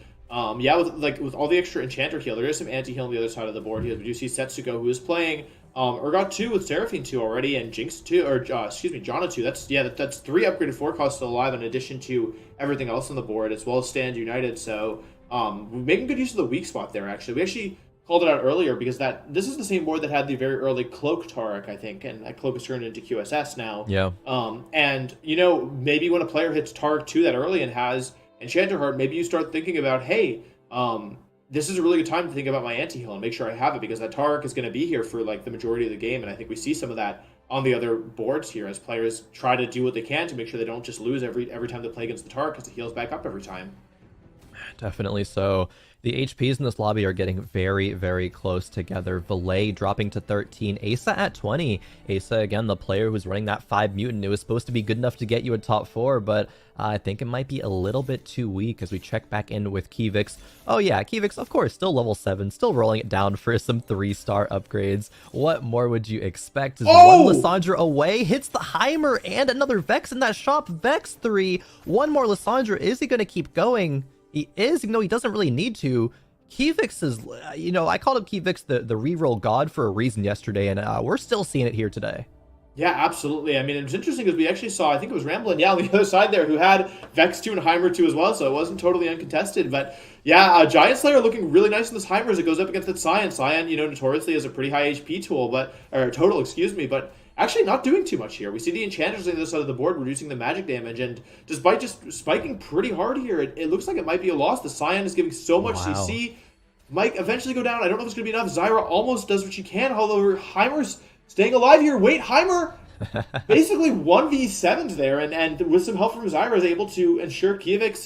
yeah, with all the extra Enchanter heal, there is some anti-heal on the other side of the board here. We do see Setsuko, who is playing Urgot 2 with Seraphine 2 already, and Jinx 2, or excuse me, Janna 2. That's 3 upgraded 4 costs still alive in addition to everything else on the board, as well as Stand United. So we're making good use of the weak spot there, actually. We actually called it out earlier because this is the same board that had the very early Cloak Taric, I think, and that Cloak is turned into QSS now. Yeah. And, you know, maybe when a player hits Taric 2 that early and has Enchanter Heart, maybe you start thinking about, hey, this is a really good time to think about my anti-heal and make sure I have it, because that Taric is going to be here for like the majority of the game, and I think we see some of that on the other boards here as players try to do what they can to make sure they don't just lose every time they play against the Taric, because it heals back up every time. Definitely so. The HPs in this lobby are getting very, very close together. Valet dropping to 13. Asa at 20. Asa, again, the player who's running that 5 mutant. It was supposed to be good enough to get you a top 4, but I think it might be a little bit too weak as we check back in with Kivix. Oh yeah, Kivix, of course, still level 7, still rolling it down for some 3-star upgrades. What more would you expect? Is one Lissandra away, hits the Heimer and another Vex in that shop. Vex 3. One more Lissandra. Is he going to keep going? He is, even though he doesn't really need to. Kivix is, you know, I called him Kivix the reroll god for a reason yesterday, and we're still seeing it here today. Yeah, absolutely. I mean, it was interesting because we actually saw, I think it was Ramblin', yeah, on the other side there, who had Vex 2 and Heimer 2 as well, so it wasn't totally uncontested. But yeah, Giant Slayer looking really nice in this Heimer as it goes up against that Scion. Scion, you know, notoriously is a pretty high HP total, excuse me, but actually not doing too much here. We see the Enchanters on the other side of the board reducing the magic damage, and despite just spiking pretty hard here, it looks like it might be a loss. The Scion is giving so much CC. Might eventually go down. I don't know if it's going to be enough. Zyra almost does what she can, although Heimer's staying alive here. Wait, Heimer basically 1v7s there, and with some help from Zyra is able to ensure Kivix,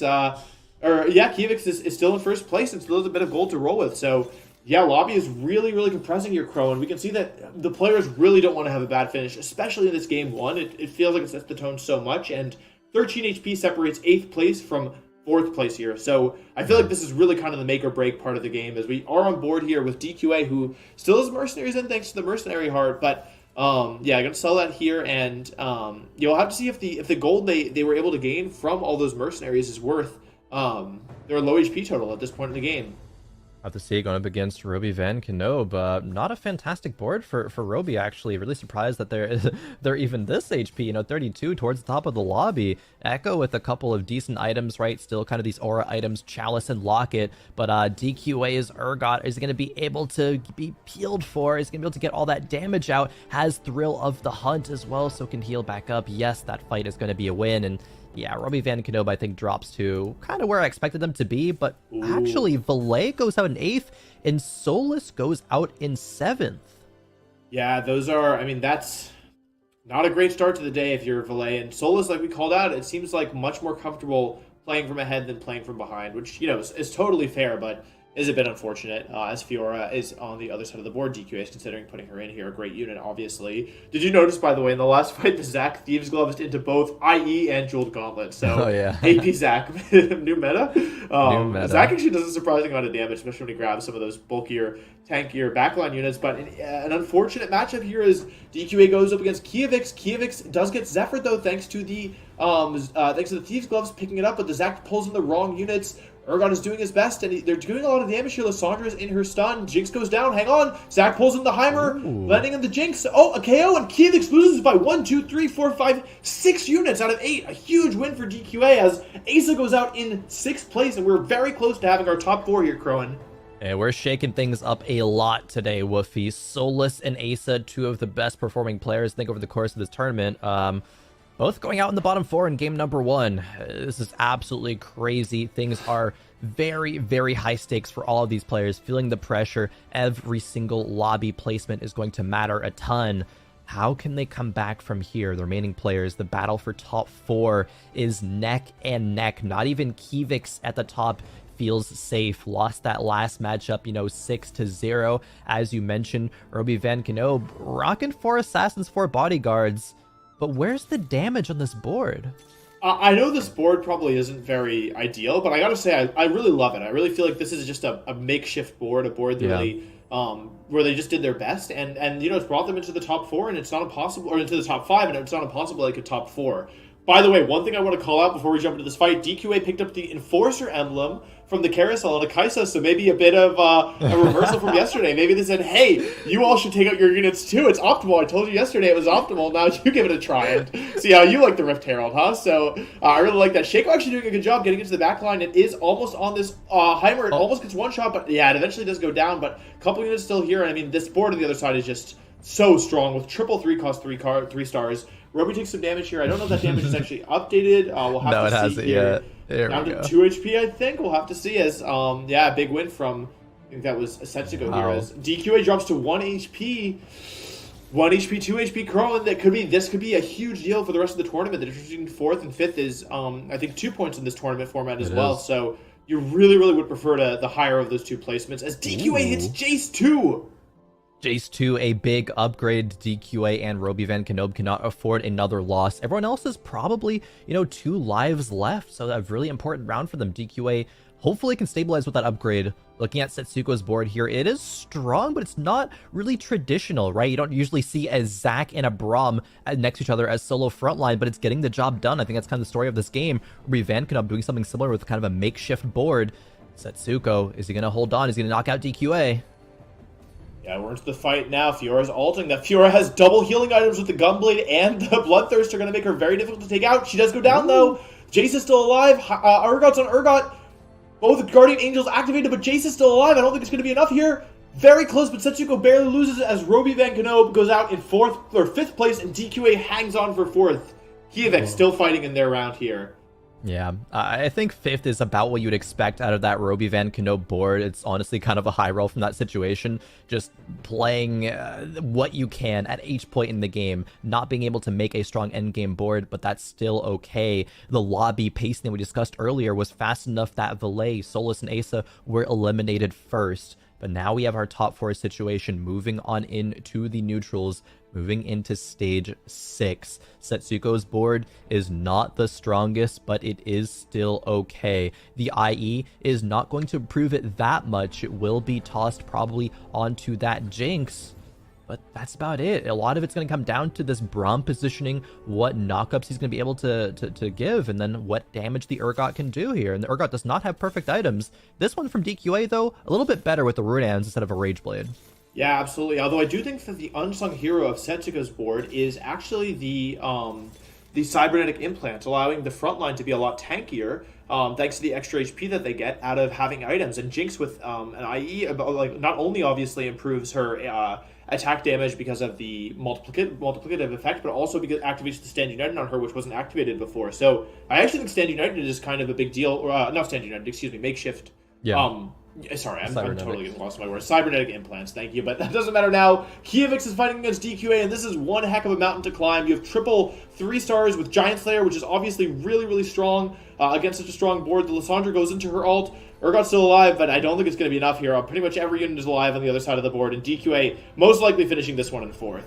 Kivix is still in first place and still has a bit of gold to roll with. So yeah, lobby is really, really compressing here, Khroen. We can see that the players really don't want to have a bad finish, especially in this game 1. It feels like it sets the tone so much, and 13 HP separates 8th place from 4th place here. So I feel like this is really kind of the make or break part of the game, as we are on board here with DQA, who still has mercenaries in thanks to the mercenary heart, but yeah, I'm gonna sell that here, and you'll have to see if the gold they were able to gain from all those mercenaries is worth their low HP total at this point in the game. Have to see going up against Roby Van Knob. Not a fantastic board for Roby, actually. Really surprised that they're even this HP, you know, 32 towards the top of the lobby. Echo with a couple of decent items, right? Still kind of these aura items, Chalice and Locket. But DQA's Urgot is going to be able to be peeled for. Is going to be able to get all that damage out. Has Thrill of the Hunt as well, so can heal back up. Yes, that fight is going to be a win, and yeah, Roby Van Knob, I think, drops to kind of where I expected them to be, but actually, Valet goes out in 8th, and Solus goes out in 7th. Yeah, those are, I mean, that's not a great start to the day if you're Valet. And Solus, like we called out, it seems like much more comfortable playing from ahead than playing from behind, which, you know, is totally fair, but is a bit unfortunate, as Fiora is on the other side of the board. DQA is considering putting her in here. A great unit, obviously. Did you notice, by the way, in the last fight, the Zac Thieves Gloves into both IE and Jeweled Gauntlet? So, AP Zac, new meta. New meta. Zac actually does a surprising amount of damage, especially when he grabs some of those bulkier, tankier backline units. But an unfortunate matchup here is DQA goes up against Kivix. Kivix does get Zephyr, though, thanks to the Thieves Gloves picking it up, but the Zac pulls in the wrong units. Urgot is doing his best, and they're doing a lot of damage here. Lissandra is in her stun. Jinx goes down. Hang on. Zac pulls in the Heimer, landing in the Jinx. Oh, a KO, and Kivix loses by 1, 2, 3, 4, 5, 6 units out of 8. A huge win for DQA as Asa goes out in 6th place, and we're very close to having our top 4 here, Khroen. And we're shaking things up a lot today, Wolfey. Solus and Asa, two of the best performing players, I think, over the course of this tournament. Both going out in the bottom 4 in game number 1. This is absolutely crazy. Things are very, very high stakes for all of these players, feeling the pressure. Every single lobby placement is going to matter a ton. How can they come back from here? The remaining players, the battle for top 4 is neck and neck. Not even Kivix at the top feels safe. Lost that last matchup, 6-0. As you mentioned, wolfeyvgc rocking 4 assassins, 4 bodyguards. But where's the damage on this board? I know this board probably isn't very ideal, but I gotta say, I really love it. I really feel like this is just a makeshift board, a board that really, where they just did their best, and it's brought them into the top 4, and it's not impossible, or into the top 5, and it's not impossible like a top 4. By the way, one thing I want to call out before we jump into this fight, DQA picked up the Enforcer emblem from the carousel on a Kaisa, so maybe a bit of a reversal from yesterday. Maybe they said, hey, you all should take out your units too. It's optimal. I told you yesterday it was optimal. Now you give it a try and see how you like the Rift Herald, huh? So I really like that. Shaco actually doing a good job getting into the back line. It is almost on this Heimer. It almost gets one shot, but yeah, it eventually does go down. But a couple units still here. And I mean, this board on the other side is just so strong with triple 3 cost 3 stars. Roby takes some damage here. I don't know if that damage is actually updated. We'll have to see. No, it hasn't yet. There down we go. to 2 HP, I think. We'll have to see as, big win from, I think that was Setsuko here. As DQA drops to 1 HP. 1 HP, 2 HP Khroen. This could be a huge deal for the rest of the tournament. The difference between 4th and 5th is, I think, 2 points in this tournament format as well. So you really, really would prefer the higher of those 2 placements. As DQA hits Jace 2. Jace 2, a big upgrade. DQA and wolfeyvgc cannot afford another loss. Everyone else is probably, 2 lives left, so a really important round for them. DQA hopefully can stabilize with that upgrade. Looking at Setsuko's board here, it is strong, but it's not really traditional, right? You don't usually see a Zac and a Braum next to each other as solo frontline, but it's getting the job done. I think that's kind of the story of this game. wolfeyvgc doing something similar with kind of a makeshift board. Setsuko, is he going to hold on? Is he going to knock out DQA? Yeah, we're into the fight now. Fiora's ulting. That Fiora has double healing items with the Gunblade and the Bloodthirst are going to make her very difficult to take out. She does go down, though. Jace is still alive. Urgot's on Urgot. Both Guardian Angels activated, but Jace is still alive. I don't think it's going to be enough here. Very close, but Setsuko barely loses as wolfeyvgc goes out in 4th or 5th place, and DQA hangs on for 4th. Kivix still fighting in their round here. Yeah, I think 5th is about what you'd expect out of that wolfeyvgc board. It's honestly kind of a high roll from that situation. Just playing what you can at each point in the game, not being able to make a strong endgame board, but that's still okay. The lobby pacing that we discussed earlier was fast enough that Valet, Solus, and Asa were eliminated first. But now we have our top 4 situation moving on into the neutrals, moving into stage 6. Setsuko's board is not the strongest, but it is still okay. The IE is not going to improve it that much. It will be tossed probably onto that Jinx, but that's about it. A lot of it's going to come down to this Braum positioning, what knockups he's going to be able to give, and then what damage the Urgot can do here. And the Urgot does not have perfect items. This one from DQA, though, a little bit better with the Runans instead of a Rage Blade. Yeah, absolutely. Although I do think that the unsung hero of Setsuko's board is actually the cybernetic implants, allowing the front line to be a lot tankier, thanks to the extra HP that they get out of having items. And Jinx with an IE, not only obviously improves her attack damage because of the multiplicative effect, but also because it activates the Stand United on her, which wasn't activated before. So I actually think Stand United is kind of a big deal. Or not Stand United, excuse me, makeshift. Yeah. Sorry, I'm totally getting lost in my words. Cybernetic implants, thank you, but that doesn't matter now. Kivix is fighting against DQA, and this is one heck of a mountain to climb. You have triple 3 stars with Giant Slayer, which is obviously really, really strong against such a strong board. The Lissandra goes into her ult. Urgot's still alive, but I don't think it's going to be enough here. Pretty much every unit is alive on the other side of the board, and DQA most likely finishing this one in 4th.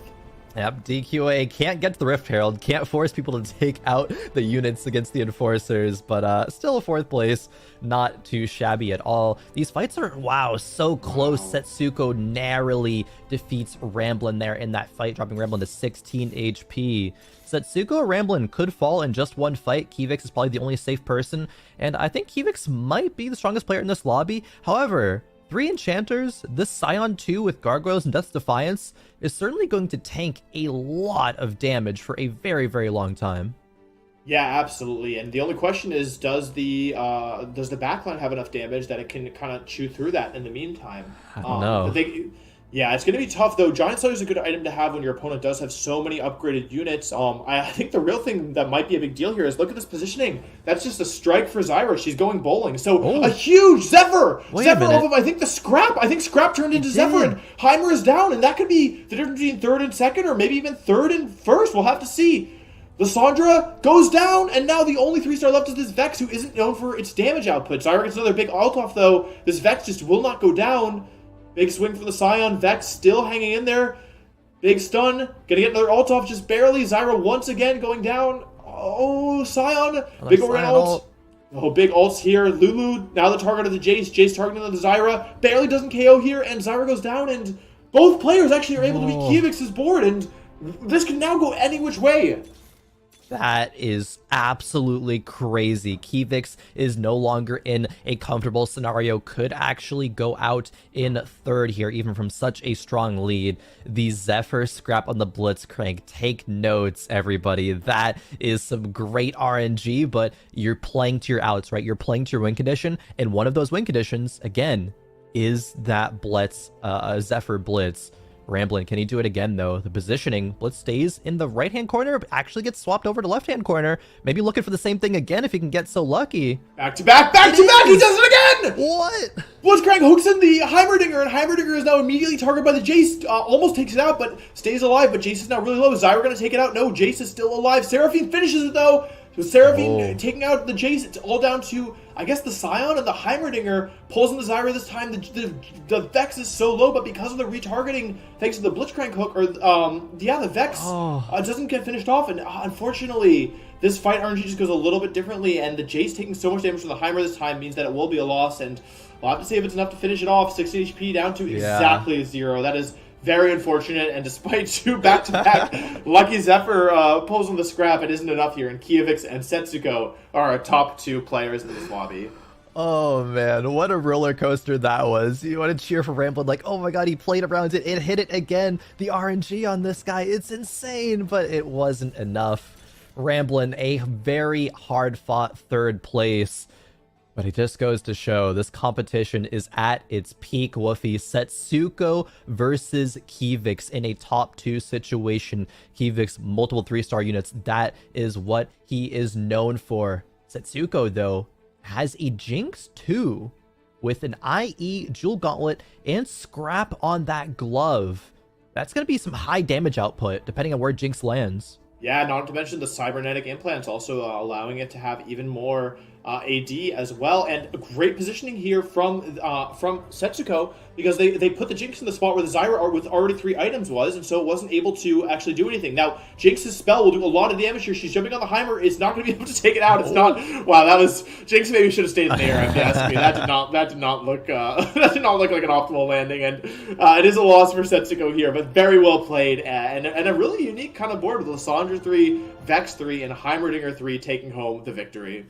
Yep, DQA can't get to the Rift Herald, can't force people to take out the units against the Enforcers, but still a 4th place, not too shabby at all. These fights are, wow, so close. Wow. Setsuko narrowly defeats Ramblin there in that fight, dropping Ramblin to 16 HP. Setsuko or Ramblin could fall in just one fight. Kivix is probably the only safe person, and I think Kivix might be the strongest player in this lobby. However, 3 enchanters, this Scion 2 with Gargoyles and Death's Defiance is certainly going to tank a lot of damage for a very, very long time. Yeah, absolutely. And the only question is, does the backline have enough damage that it can kind of chew through that in the meantime? I don't know. Yeah, it's going to be tough though. Giant Slayer is a good item to have when your opponent does have so many upgraded units. I think the real thing that might be a big deal here is look at this positioning. That's just a strike for Zyra. She's going bowling. So a huge Zephyr. Zephyr off of, I think, the Scrap. I think Scrap turned into Zephyr, and Heimer is down, and that could be the difference between third and second, or maybe even third and first. We'll have to see. Lissandra goes down, and now the only 3-star left is this Vex, who isn't known for its damage output. Zyra gets another big ult off, though. This Vex just will not go down. Big swing for the Scion. Vex still hanging in there. Big stun. Gonna get another ult off just barely. Zyra once again going down. Oh, Scion. Big overhead ult. Oh, big ults here. Lulu, now the target of the Jace. Jace targeting the Zyra. Barely doesn't KO here, and Zyra goes down, and both players actually are able to beat Kivix's board, and this can now go any which way. That is absolutely crazy. Kivix is no longer in a comfortable scenario, could actually go out in third here, even from such a strong lead. The Zephyr Scrap on the Blitzcrank. Take notes, everybody. That is some great RNG, but you're playing to your outs, right? You're playing to your win condition, and one of those win conditions, again, is that Blitz, Zephyr Blitz. Ramblin', can he do it again, though? The positioning, Blitz stays in the right-hand corner, but actually gets swapped over to left-hand corner. Maybe looking for the same thing again if he can get so lucky. Back to back, he does it again! What? Blitzcrank hooks in the Heimerdinger, and Heimerdinger is now immediately targeted by the Jace. Almost takes it out, but stays alive, but Jace is now really low. Is Zyra going to take it out? No, Jace is still alive. Seraphine finishes it, though. So Seraphine taking out the Jace. It's all down to, I guess, the Scion, and the Heimerdinger pulls in the Zyra this time. The Vex is so low, but because of the retargeting, thanks to the Blitzcrank hook, the Vex doesn't get finished off. And unfortunately, this fight RNG just goes a little bit differently, and the Jace taking so much damage from the Heimer this time means that it will be a loss, and we'll have to see if it's enough to finish it off. 60 HP down to exactly 0. That is very unfortunate, and despite two back-to-back Lucky Zephyr pulls on the Scrap, it isn't enough here, and Kivix and Setsuko are our top 2 players in this lobby. Oh man, what a roller coaster that was. You want to cheer for Ramblin', like, oh my god, he played around it, it hit it again. The RNG on this guy, it's insane, but it wasn't enough. Ramblin', a very hard-fought third place. But it just goes to show this competition is at its peak. Wolfey, Setsuko versus Kivix in a top 2 situation. Kivix, multiple 3-star units. That is what he is known for. Setsuko, though, has a Jinx too, with an IE, Jewel Gauntlet, and Scrap on that glove. That's going to be some high damage output, depending on where Jinx lands. Yeah, not to mention the cybernetic implants also allowing it to have even more AD as well, and a great positioning here from Setsuko, because they put the Jinx in the spot where the Zyra with already 3 items was, and so it wasn't able to actually do anything. Now, Jinx's spell will do a lot of damage here. She's jumping on the Heimer. It's not going to be able to take it out. It's not. Wow, that was Jinx. Maybe should have stayed in the air. If you ask me, that did not look that did not look like an optimal landing, and it is a loss for Setsuko here, but very well played, and a really unique kind of board with Lissandra 3, Vex 3, and Heimerdinger 3 taking home the victory.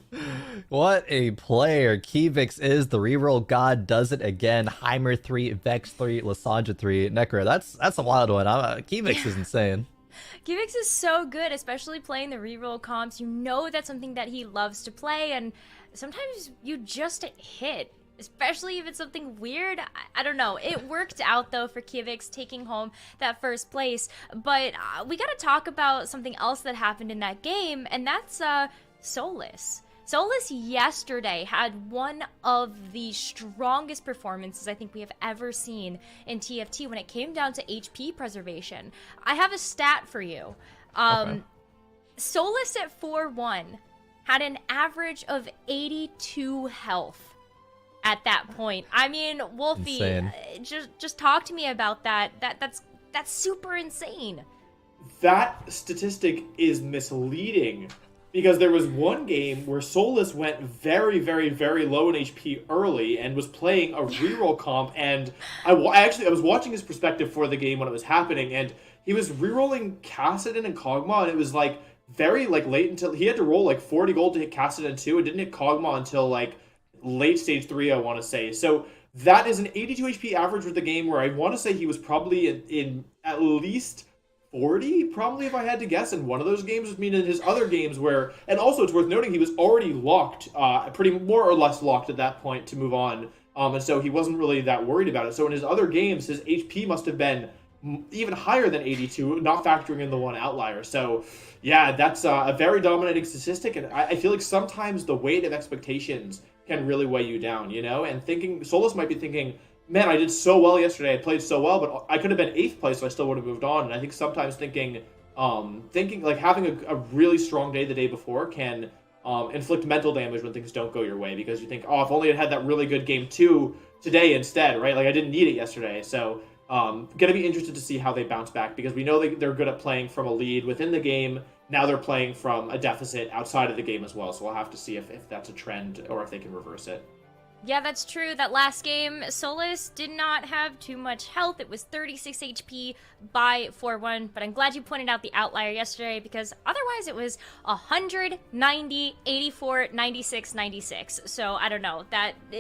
What a player. Kivix is the reroll god, does it again. Heimer 3, Vex 3, Lissandra 3. Nekkra, that's a wild one. Kivix is insane. Kivix is so good, especially playing the reroll comps. You know that's something that he loves to play, and sometimes you just hit. Especially if it's something weird. I don't know. It worked out, though, for Kivix taking home that first place. But we got to talk about something else that happened in that game, and that's Solis. Solis yesterday had one of the strongest performances I think we have ever seen in TFT when it came down to HP preservation. I have a stat for you. Okay. Solis at 4-1 had an average of 82 health at that point. I mean, Wolfey, just talk to me about that. That's super insane. That statistic is misleading, because there was one game where Solis went very, very, very low in HP early and was playing a reroll comp, and I was watching his perspective for the game when it was happening, and he was rerolling Kassadin and Kog'Maw, and it was like very late until he had to roll like 40 gold to hit Kassadin 2, and didn't hit Kog'Maw until like late stage 3, I want to say. So that is an 82 HP average with the game where I want to say he was probably in at least 40, probably, if I had to guess, in one of those games. I mean, in his other games where, and also it's worth noting, he was already locked, pretty more or less locked at that point to move on, and so he wasn't really that worried about it. So in his other games, his HP must have been even higher than 82, not factoring in the one outlier. So yeah, that's a very dominating statistic, and I feel like sometimes the weight of expectations can really weigh you down, you know? And thinking, Solus might be thinking, man, I did so well yesterday, I played so well, but I could have been 8th place, so I still would have moved on. And I think sometimes thinking like having a really strong day the day before can inflict mental damage when things don't go your way, because you think, oh, if only I had that really good game 2 today instead, right? Like, I didn't need it yesterday. So gonna be interested to see how they bounce back, because we know they're good at playing from a lead within the game. Now they're playing from a deficit outside of the game as well, so we'll have to see if that's a trend or if they can reverse it. Yeah, that's true. That last game, Solus did not have too much health. It was 36 HP by 4-1, but I'm glad you pointed out the outlier yesterday, because otherwise it was 100, 90, 84, 96, 96. So I don't know.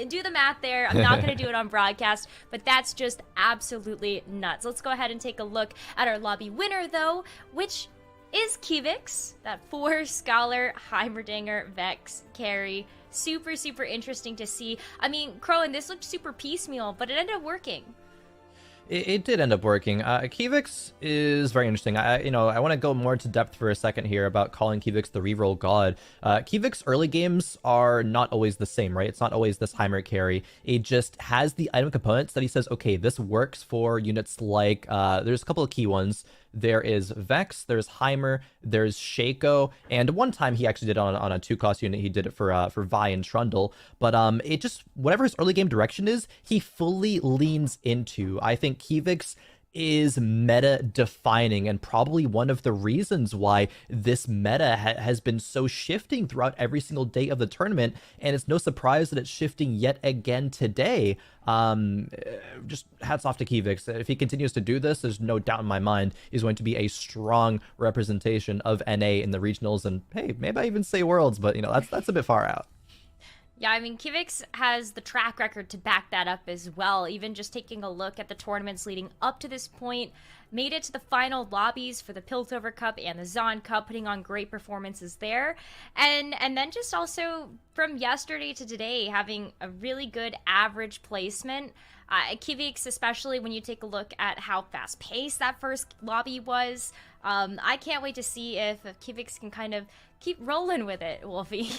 Do the math there. I'm not going to do it on broadcast, but that's just absolutely nuts. Let's go ahead and take a look at our lobby winner, though, which is Kivix, that 4 Scholar, Heimerdinger, Vex, carry. Super, super interesting to see. I mean, Khroen, this looked super piecemeal, but it ended up working. It did end up working. Kivix is very interesting. I want to go more into depth for a second here about calling Kivix the reroll god. Kivix early games are not always the same, right? It's not always this Heimer carry. It just has the item components that he says, okay, this works for units like, there's a couple of key ones. There is Vex, there's Heimer, there's Shaco, and one time he actually did on a 2-cost unit, he did it for Vi and Trundle, but it just, whatever his early game direction is, he fully leans into. I think Kivix is meta defining, and probably one of the reasons why this meta has been so shifting throughout every single day of the tournament, and it's no surprise that it's shifting yet again today. Just hats off to Kivix. If he continues to do this, there's no doubt in my mind he's going to be a strong representation of NA in the regionals, and hey, maybe I even say worlds, but that's a bit far out. Yeah, I mean, Kivix has the track record to back that up as well. Even just taking a look at the tournaments leading up to this point, made it to the final lobbies for the Piltover Cup and the Zon Cup, putting on great performances there. And then just also from yesterday to today, having a really good average placement. Kivix, especially when you take a look at how fast-paced that first lobby was. I can't wait to see if Kivix can kind of keep rolling with it, Wolfey.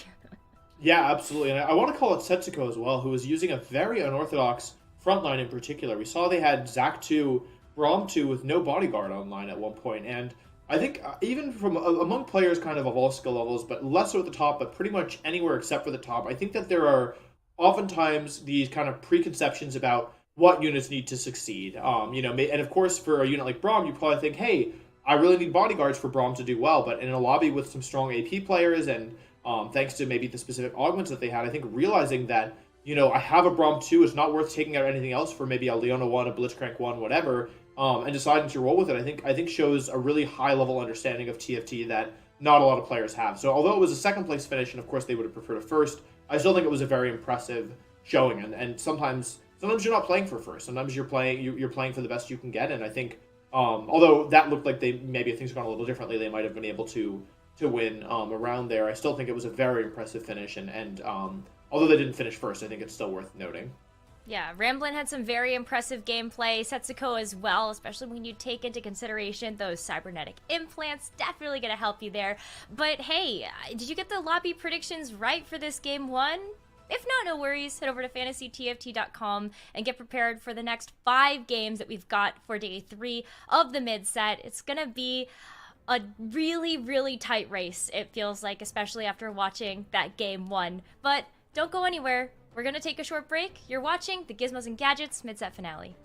Yeah, absolutely. And I want to call it Setsuko as well, who was using a very unorthodox frontline in particular. We saw they had Zac 2, Braum 2 with no bodyguard online at one point. And I think even from among players kind of all skill levels, but less so at the top, but pretty much anywhere except for the top, I think that there are oftentimes these kind of preconceptions about what units need to succeed. And of course, for a unit like Braum, you probably think, hey, I really need bodyguards for Braum to do well. But in a lobby with some strong AP players and thanks to maybe the specific augments that they had, I think realizing that, I have a Braum 2, it's not worth taking out anything else for maybe a Leona 1, a Blitzcrank 1, whatever, and deciding to roll with it, I think shows a really high-level understanding of TFT that not a lot of players have. So although it was a second-place finish, and of course they would have preferred a first, I still think it was a very impressive showing, and sometimes you're not playing for first. Sometimes you're playing for the best you can get, and I think, although that looked like maybe if things had gone a little differently, they might have been able to win around there. I still think it was a very impressive finish, and although they didn't finish first, I think it's still worth noting. Yeah, Ramblin had some very impressive gameplay, Setsuko as well, especially when you take into consideration those cybernetic implants. Definitely going to help you there. But hey, did you get the lobby predictions right for this game 1? If not, no worries. Head over to fantasytft.com and get prepared for the next 5 games that we've got for day 3 of the mid-set. It's going to be a really, really tight race, it feels like, especially after watching that game 1. But don't go anywhere. We're going to take a short break. You're watching the Gizmos and Gadgets mid-set finale.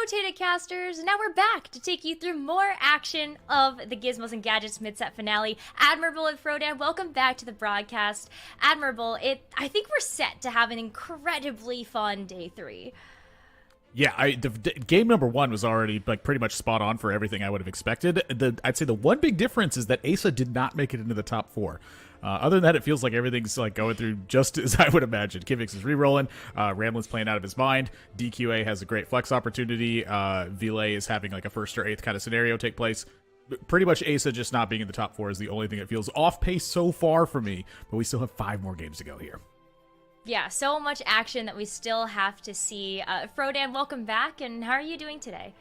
rotated casters, and now we're back to take you through more action of the Gizmos and Gadgets mid-set finale. Admirable and Khroen, welcome back to the broadcast. Admirable, I think we're set to have an incredibly fun day 3. Yeah, game number 1 was already like pretty much spot on for everything I would have expected. I'd say the one big difference is that Asa did not make it into the top 4. Other than that, it feels like everything's like going through just as I would imagine. Kivix is re-rolling, Ramlin's playing out of his mind, DQA has a great flex opportunity, Vile is having like a 1st or 8th kind of scenario take place. Pretty much Asa just not being in the top 4 is the only thing that feels off pace so far for me, but we still have 5 more games to go here. Yeah, so much action that we still have to see. Khroen, welcome back, and how are you doing today?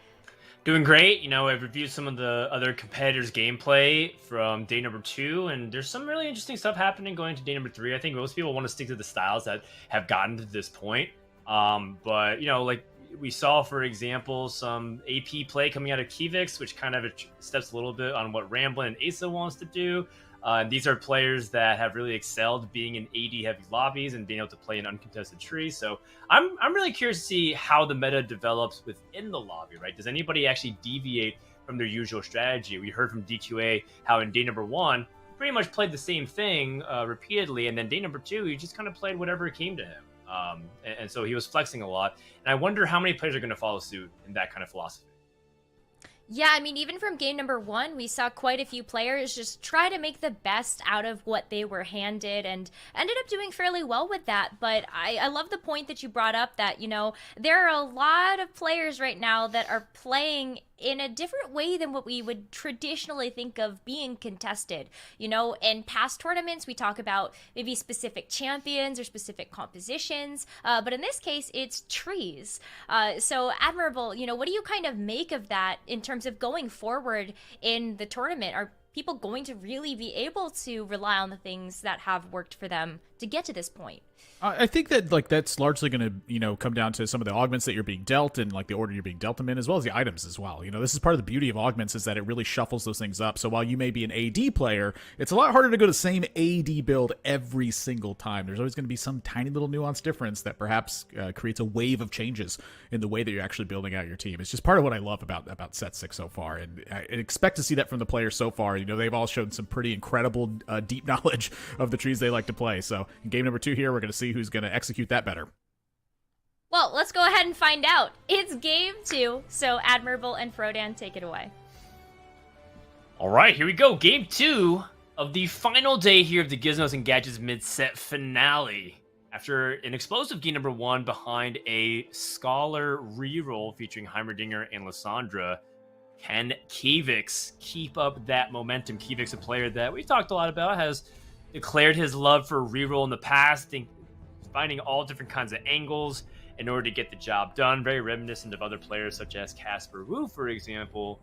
Doing great. You know, I've reviewed some of the other competitors' gameplay from day number 2, and there's some really interesting stuff happening going to day number 3. I think most people want to stick to the styles that have gotten to this point. But, you know, like we saw, for example, some AP play coming out of Kivix, which kind of steps a little bit on what Ramblin and Asa wants to do. These are players that have really excelled being in AD-heavy lobbies and being able to play in uncontested trees. So I'm really curious to see how the meta develops within the lobby, right? Does anybody actually deviate from their usual strategy? We heard from DQA how in day number 1, he pretty much played the same thing repeatedly, and then day number 2, he just kind of played whatever came to him. And so he was flexing a lot. And I wonder how many players are going to follow suit in that kind of philosophy. Yeah, I mean, even from game number 1, we saw quite a few players just try to make the best out of what they were handed and ended up doing fairly well with that. But I love the point that you brought up that, you know, there are a lot of players right now that are playing in a different way than what we would traditionally think of being contested. You know, in past tournaments, we talk about maybe specific champions or specific compositions, but in this case, it's trees. So Admirable, you know, what do you kind of make of that in terms of going forward in the tournament? Are people going to really be able to rely on the things that have worked for them to get to this point? I think that like that's largely going to, you know, come down to some of the augments that you're being dealt and like the order you're being dealt them in, as well as the items as well. You know, this is part of the beauty of augments is that it really shuffles those things up. So while you may be an AD player, it's a lot harder to go to the same AD build every single time. There's always going to be some tiny little nuance difference that perhaps creates a wave of changes in the way that you're actually building out your team. It's just part of what I love about set 6 so far, and I expect to see that from the players so far. You know, they've all shown some pretty incredible deep knowledge of the trees they like to play. So in game number 2 here, we're going to see who's going to execute that better. Well, let's go ahead and find out. It's game 2, so Admirable and Khroen, take it away. All right, here we go. Game 2 of the final day here of the Gizmos and Gadgets mid-set finale. After an explosive game number 1 behind a Scholar reroll featuring Heimerdinger and Lysandra, can Kivix keep up that momentum? Kivix, a player that we've talked a lot about, has declared his love for reroll in the past, finding all different kinds of angles in order to get the job done. Very reminiscent of other players such as Casper Wu, for example,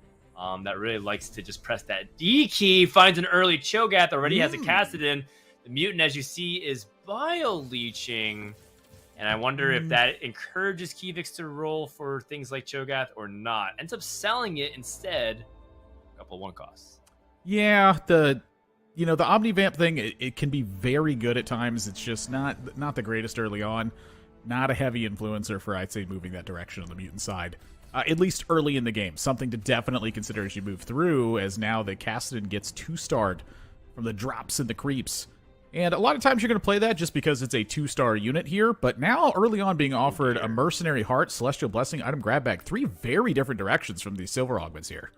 that really likes to just press that D key, finds an early Cho'Gath, already has a casted in. The mutant, as you see, is bio-leeching, and I wonder if that encourages Kivix to roll for things like Cho'Gath or not. Ends up selling it instead, a couple of 1 costs. Yeah, the Omnivamp thing, it can be very good at times. It's just not the greatest early on. Not a heavy influencer for, I'd say, moving that direction on the mutant side. At least early in the game. Something to definitely consider as you move through, as now the Cassidy gets 2-starred from the drops and the creeps. And a lot of times you're going to play that just because it's a 2-star unit here, but now early on being offered a Mercenary Heart, Celestial Blessing, Item Grab Bag, 3 very different directions from these silver augments here.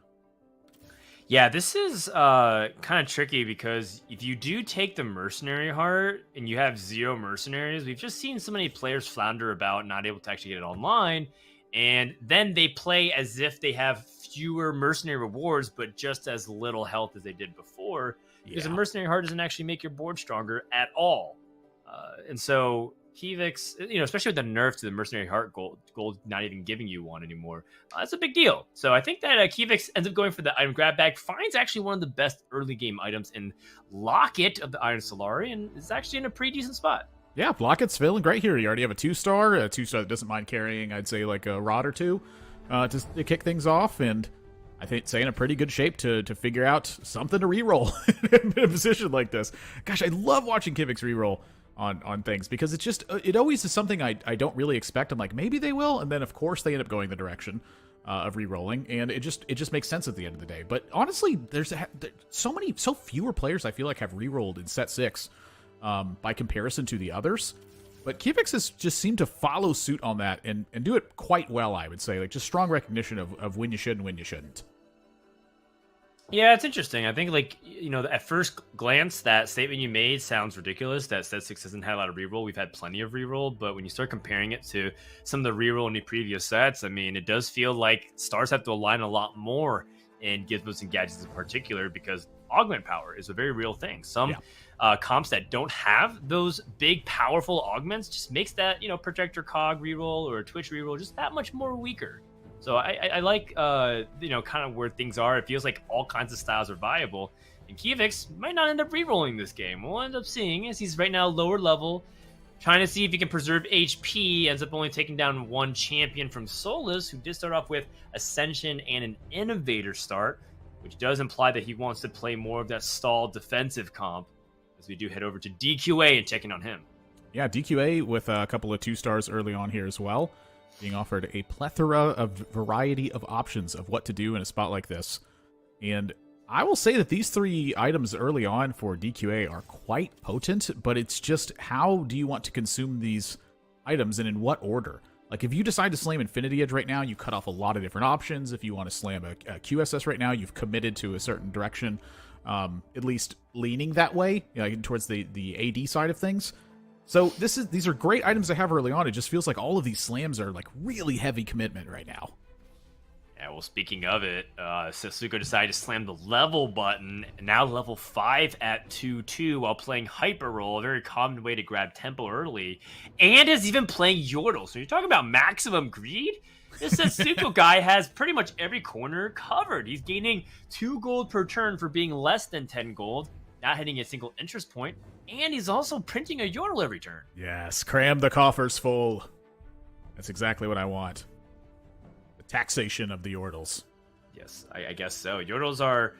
Yeah, this is kind of tricky because if you do take the Mercenary Heart and you have 0 mercenaries, we've just seen so many players flounder about not able to actually get it online, and then they play as if they have fewer mercenary rewards but just as little health as they did before, because a Mercenary Heart doesn't actually make your board stronger at all. And so Kivix, you know, especially with the nerf to the Mercenary Heart gold not even giving you one anymore, that's a big deal. So I think that Kivix ends up going for the Item Grab Bag, finds actually one of the best early game items in Locket of the Iron Solari, and is actually in a pretty decent spot. Yeah, Locket's feeling great here. You already have a 2-star, that doesn't mind carrying, I'd say, like a rod or 2 to kick things off, and I think it's in a pretty good shape to figure out something to reroll in a position like this. Gosh, I love watching Kivix reroll on things, because it always is something I don't really expect. I'm like, maybe they will, and then of course they end up going the direction of re-rolling, and it just makes sense at the end of the day. But honestly, there's so fewer players I feel like have re-rolled in set 6 by comparison to the others. But Kivix has just seemed to follow suit on that and do it quite well, I would say. Like, just strong recognition of when you should and when you shouldn't. Yeah, it's interesting. I think, like, at first glance, that statement you made sounds ridiculous, that set 6 hasn't had a lot of reroll. We've had plenty of reroll, but when you start comparing it to some of the reroll in the previous sets, I mean, it does feel like stars have to align a lot more in Gizmos and Gadgets in particular, because augment power is a very real thing. Some comps that don't have those big, powerful augments just makes that, projector cog reroll or Twitch reroll just that much more weaker. So I like, kind of where things are. It feels like all kinds of styles are viable. And Kivix might not end up rerolling this game. We'll end up seeing, as he's right now lower level, trying to see if he can preserve HP, ends up only taking down one champion from Solus, who did start off with Ascension and an Innovator start, which does imply that he wants to play more of that stalled defensive comp, as we do head over to DQA and checking on him. Yeah, DQA with a couple of 2-stars early on here as well, being offered a plethora of variety of options of what to do in a spot like this. And I will say that these 3 items early on for DQA are quite potent, but it's just how do you want to consume these items and in what order? Like, if you decide to slam Infinity Edge right now, you cut off a lot of different options. If you want to slam a QSS right now, you've committed to a certain direction, at least leaning that way, towards the AD side of things. So these are great items to have early on. It just feels like all of these slams are like really heavy commitment right now. Yeah, well, speaking of it, Sasuke decided to slam the level button, now level 5 at 2-2 while playing Hyper Roll, a very common way to grab tempo early, and is even playing Yordle. So you're talking about maximum greed? This Sasuke guy has pretty much every corner covered. He's gaining 2 gold per turn for being less than 10 gold, not hitting a single interest point, and he's also printing a Yordle every turn. Yes, cram the coffers full. That's exactly what I want. The taxation of the Yordles. Yes, I guess so. Yordles are,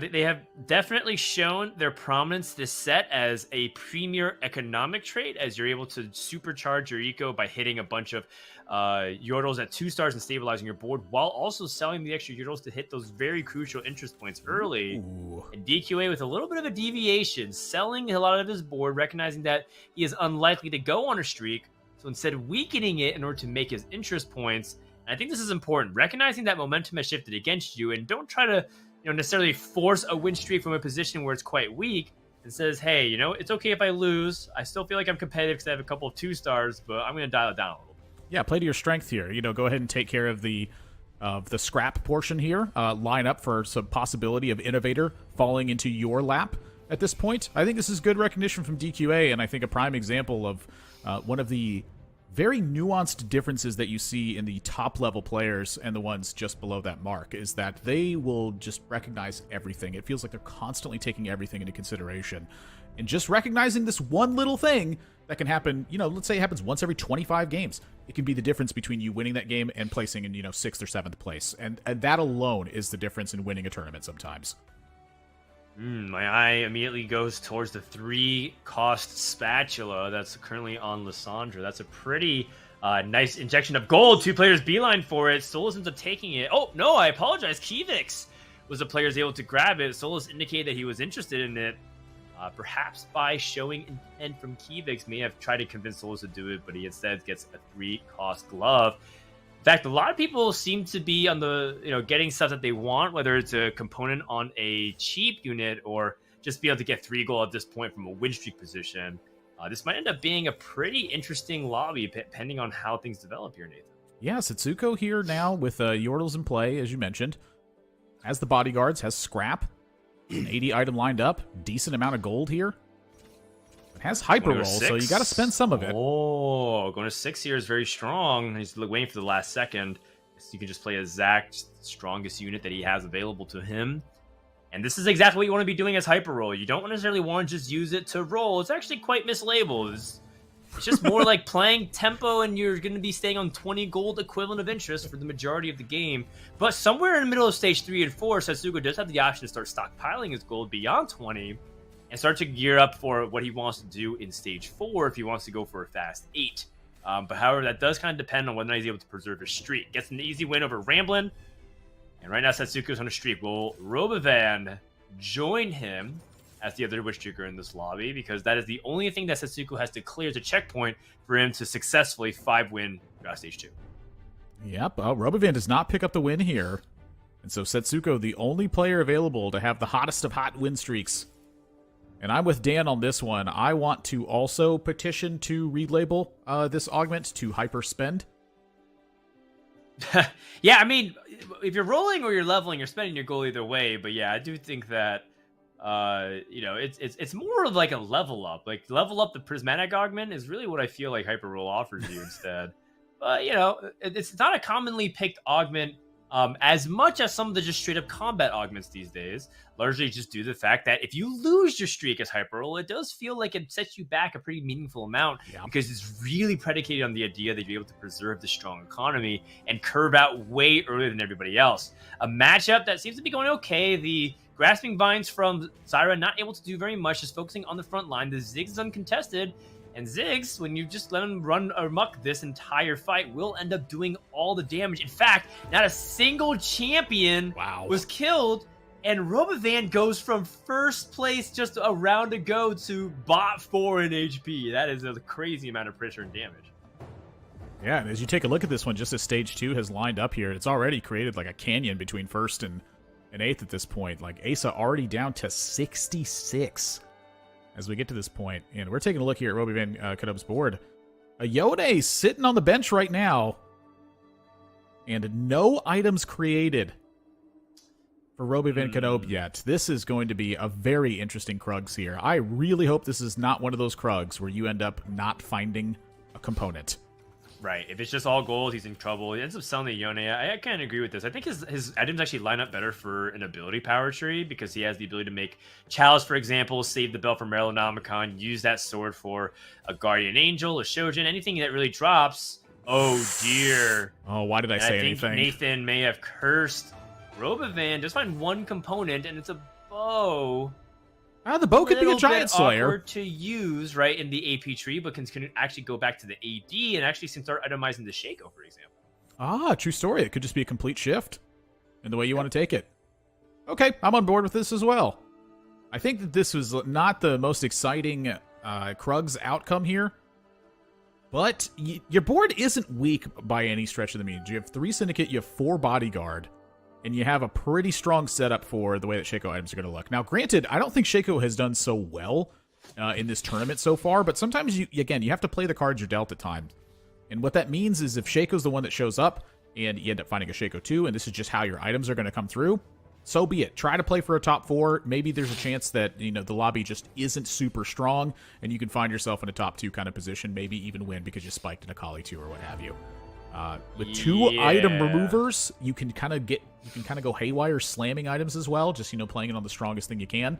they have definitely shown their prominence this set as a premier economic trait, as you're able to supercharge your eco by hitting a bunch of Yordles at 2 stars and stabilizing your board, while also selling the extra Yordles to hit those very crucial interest points early. Ooh. And DQA with a little bit of a deviation, selling a lot of his board, recognizing that he is unlikely to go on a streak, so instead weakening it in order to make his interest points. And I think this is important, recognizing that momentum has shifted against you, and don't try to necessarily force a win streak from a position where it's quite weak, and says, hey, it's okay if I lose. I still feel like I'm competitive because I have a couple of 2 stars, but I'm going to dial it down a little bit. Yeah, play to your strength here. Go ahead and take care of the scrap portion here. Line up for some possibility of Innovator falling into your lap at this point. I think this is good recognition from DQA, and I think a prime example of one of the very nuanced differences that you see in the top level players and the ones just below that mark is that they will just recognize everything. It feels like they're constantly taking everything into consideration. And just recognizing this one little thing that can happen, let's say it happens once every 25 games. It can be the difference between you winning that game and placing in, 6th or 7th place. And that alone is the difference in winning a tournament sometimes. My eye immediately goes towards the 3-cost spatula that's currently on Lissandra. That's a pretty nice injection of gold. 2 players beeline for it. Solus ends up taking it. Oh, no, I apologize. Kivix was the player able to grab it. Solus indicated that he was interested in it. Perhaps by showing intent from Kivix, may have tried to convince Solus to do it, but he instead gets a 3-cost glove. In fact, a lot of people seem to be on the, getting stuff that they want, whether it's a component on a cheap unit or just be able to get 3 gold at this point from a win streak position. This might end up being a pretty interesting lobby, depending on how things develop here, Nathan. Yeah, Setsuko here now with Yordles in play, as you mentioned. Has the bodyguards, has scrap, an 80 item lined up, decent amount of gold here. Has Hyper Roll, so you got to spend some of it. Oh, going to 6 here is very strong. He's waiting for the last second. So you can just play a Zac, strongest unit that he has available to him. And this is exactly what you want to be doing as Hyper Roll. You don't necessarily want to just use it to roll. It's actually quite mislabeled. It's just more like playing tempo, and you're going to be staying on 20 gold equivalent of interest for the majority of the game. But somewhere in the middle of stage 3 and 4, Sasuke does have the option to start stockpiling his gold beyond 20. And start to gear up for what he wants to do in stage 4 if he wants to go for a fast 8 But however, that does kind of depend on whether or not he's able to preserve his streak. Gets an easy win over Ramblin'. And right now, Setsuko's on a streak. Will Robovan join him as the other witch streaker in this lobby? Because that is the only thing that Setsuko has to clear as a checkpoint for him to successfully 5-win Draft Stage 2. Yep, Robovan does not pick up the win here. And so Setsuko, the only player available to have the hottest of hot win streaks. And I'm with Dan on this one. I want to also petition to relabel this augment to hyperspend. Yeah, I mean, if you're rolling or you're leveling, you're spending your goal either way. But yeah, I do think that it's more of like a level up. Like level up the prismatic augment is really what I feel like hyper roll offers you instead. But it's not a commonly picked augment as much as some of the just straight up combat augments these days. Largely just due to the fact that if you lose your streak as hyper roll, it does feel like it sets you back a pretty meaningful amount because it's really predicated on the idea that you're able to preserve the strong economy and curve out way earlier than everybody else. A matchup that seems to be going okay. The Grasping Vines from Zyra not able to do very much, just focusing on the front line. The Ziggs is uncontested. And Ziggs, when you just let him run amok this entire fight, will end up doing all the damage. In fact, not a single champion was killed. And Robovan goes from first place just a round to go to bot 4 in HP. That is a crazy amount of pressure and damage. Yeah, and as you take a look at this one, just as Stage 2 has lined up here, it's already created like a canyon between first and 8th at this point. Like Asa already down to 66 as we get to this point. And we're taking a look here at Robovan Kadub's board. Yone sitting on the bench right now. And no items created for Robovan Kadub yet. This is going to be a very interesting Krugs here. I really hope this is not one of those Krugs where you end up not finding a component. Right. If it's just all gold, he's in trouble. He ends up selling the Yone. I kind of agree with this. I think his items actually line up better for an ability power tree because he has the ability to make Chalice, for example, save the bell for Merlinomicon, use that sword for a Guardian Angel, a Shojin, anything that really drops. Oh, dear. Oh, why did I say anything? Nathan may have cursed Robovan. Just find one component, and it's a bow. The bow could be a Giant Slayer. Awkward to use, right, in the AP tree, but can actually go back to the AD and actually start itemizing the Shaco, for example. True story. It could just be a complete shift in the way you want to take it. Okay, I'm on board with this as well. I think that this was not the most exciting Krugs outcome here, but your board isn't weak by any stretch of the means. You have 3 Syndicate, you have 4 Bodyguard, and you have a pretty strong setup for the way that Shaco items are going to look. Now, granted, I don't think Shaco has done so well in this tournament so far, but sometimes, you have to play the cards you're dealt at times. And what that means is if Shaco's the one that shows up, and you end up finding a Shaco 2, and this is just how your items are going to come through, so be it. Try to play for a top 4. Maybe there's a chance that, the lobby just isn't super strong, and you can find yourself in a top 2 kind of position, maybe even win because you spiked in a Kali 2 or what have you. With 2 item removers, you can kind of go haywire slamming items as well, just playing it on the strongest thing you can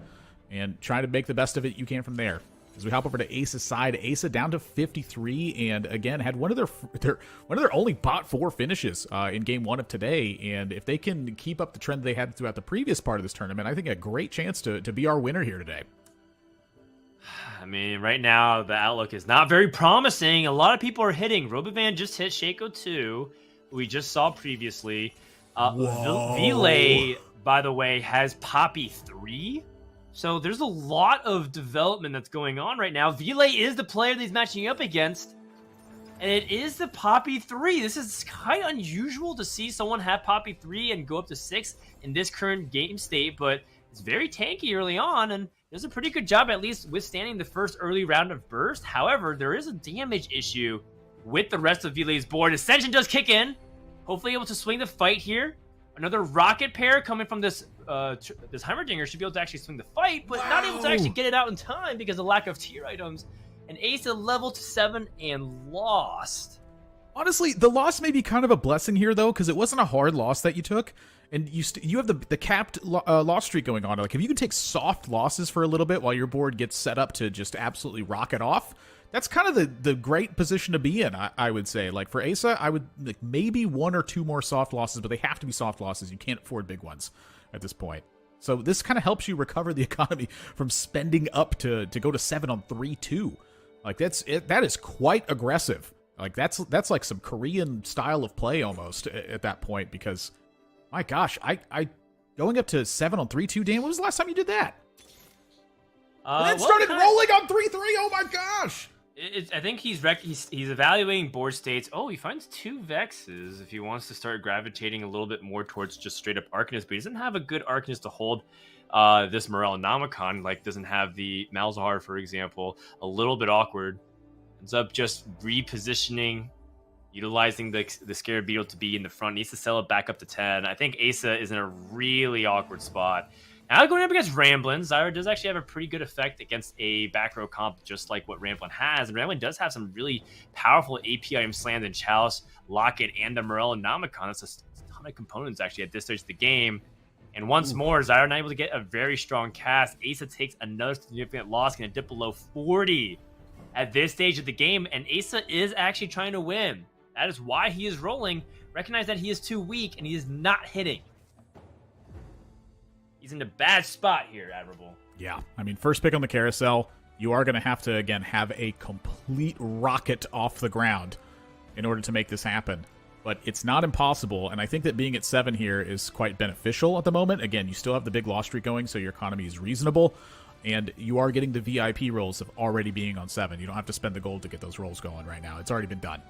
and try to make the best of it you can from there. As we hop over to Asa's side, Asa down to 53 and again had one of their only bot 4 finishes in game 1 of today, and if they can keep up the trend they had throughout the previous part of this tournament, I think a great chance to be our winner here today. I mean, right now, the outlook is not very promising. A lot of people are hitting. Robovan just hit Shaco 2, who we just saw previously. Vile, by the way, has Poppy 3. So there's a lot of development that's going on right now. Vile is the player that he's matching up against. And it is the Poppy 3. This is quite unusual to see someone have Poppy 3 and go up to 6 in this current game state. But it's very tanky early on, and does a pretty good job at least withstanding the first early round of burst. However, there is a damage issue with the rest of Vile's board. Ascension does kick in. Hopefully able to swing the fight here. Another rocket pair coming from this Heimerdinger should be able to actually swing the fight, but not able to actually get it out in time because of lack of tier items. And Asa leveled to 7 and lost. Honestly, the loss may be kind of a blessing here, though, because it wasn't a hard loss that you took. And you have the capped loss streak going on. Like, if you can take soft losses for a little bit while your board gets set up to just absolutely rocket off, that's kind of the great position to be in, I would say. Like, for Asa, I would maybe 1 or 2 more soft losses, but they have to be soft losses. You can't afford big ones at this point. So this kind of helps you recover the economy from spending up to go to 7 on 3-2. Like, that is quite aggressive Like that's like some Korean style of play almost at that point, because my gosh, I going up to 7 on 3-2, Dan, when was the last time you did that? And then started rolling on 3-3. Oh my gosh! I think he's evaluating board states. Oh, he finds 2 Vexes if he wants to start gravitating a little bit more towards just straight up Arcanist, but he doesn't have a good Arcanist to hold this Morellonomicon. Like, doesn't have the Malzahar, for example. A little bit awkward. Ends up just repositioning, utilizing the Scarab Beetle to be in the front. Needs to sell it back up to 10. I think Asa is in a really awkward spot. Now going up against Ramblin, Zyra does actually have a pretty good effect against a back row comp, just like what Ramblin has. And Ramblin does have some really powerful AP items, Slammed and Chalice, Locket, and the Morellonomicon. That's a ton of components actually at this stage of the game. And once more, Zyra not able to get a very strong cast. Asa takes another significant loss, going to dip below 40 at this stage of the game. And Asa is actually trying to win. That is why he is rolling. Recognize that he is too weak and he is not hitting. He's in a bad spot here, Admirable. Yeah, I mean, first pick on the carousel, you are going to have to, again, have a complete rocket off the ground in order to make this happen. But it's not impossible, and I think that being at 7 here is quite beneficial at the moment. Again, you still have the big loss streak going, so your economy is reasonable, and you are getting the VIP rolls of already being on 7. You don't have to spend the gold to get those rolls going right now. It's already been done.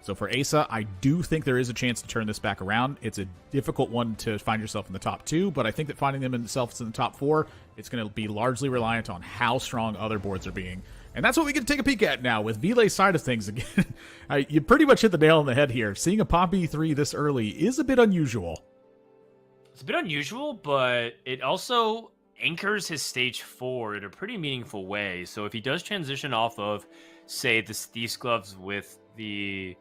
So for Asa, I do think there is a chance to turn this back around. It's a difficult one to find yourself in the top 2, but I think that finding themselves in the top 4, it's going to be largely reliant on how strong other boards are being. And that's what we get to take a peek at now with Vilay's side of things again. You pretty much hit the nail on the head here. Seeing a Poppy 3 this early is a bit unusual. It's a bit unusual, but it also anchors his stage 4 in a pretty meaningful way. So if he does transition off of, say, the Thief's Gloves with the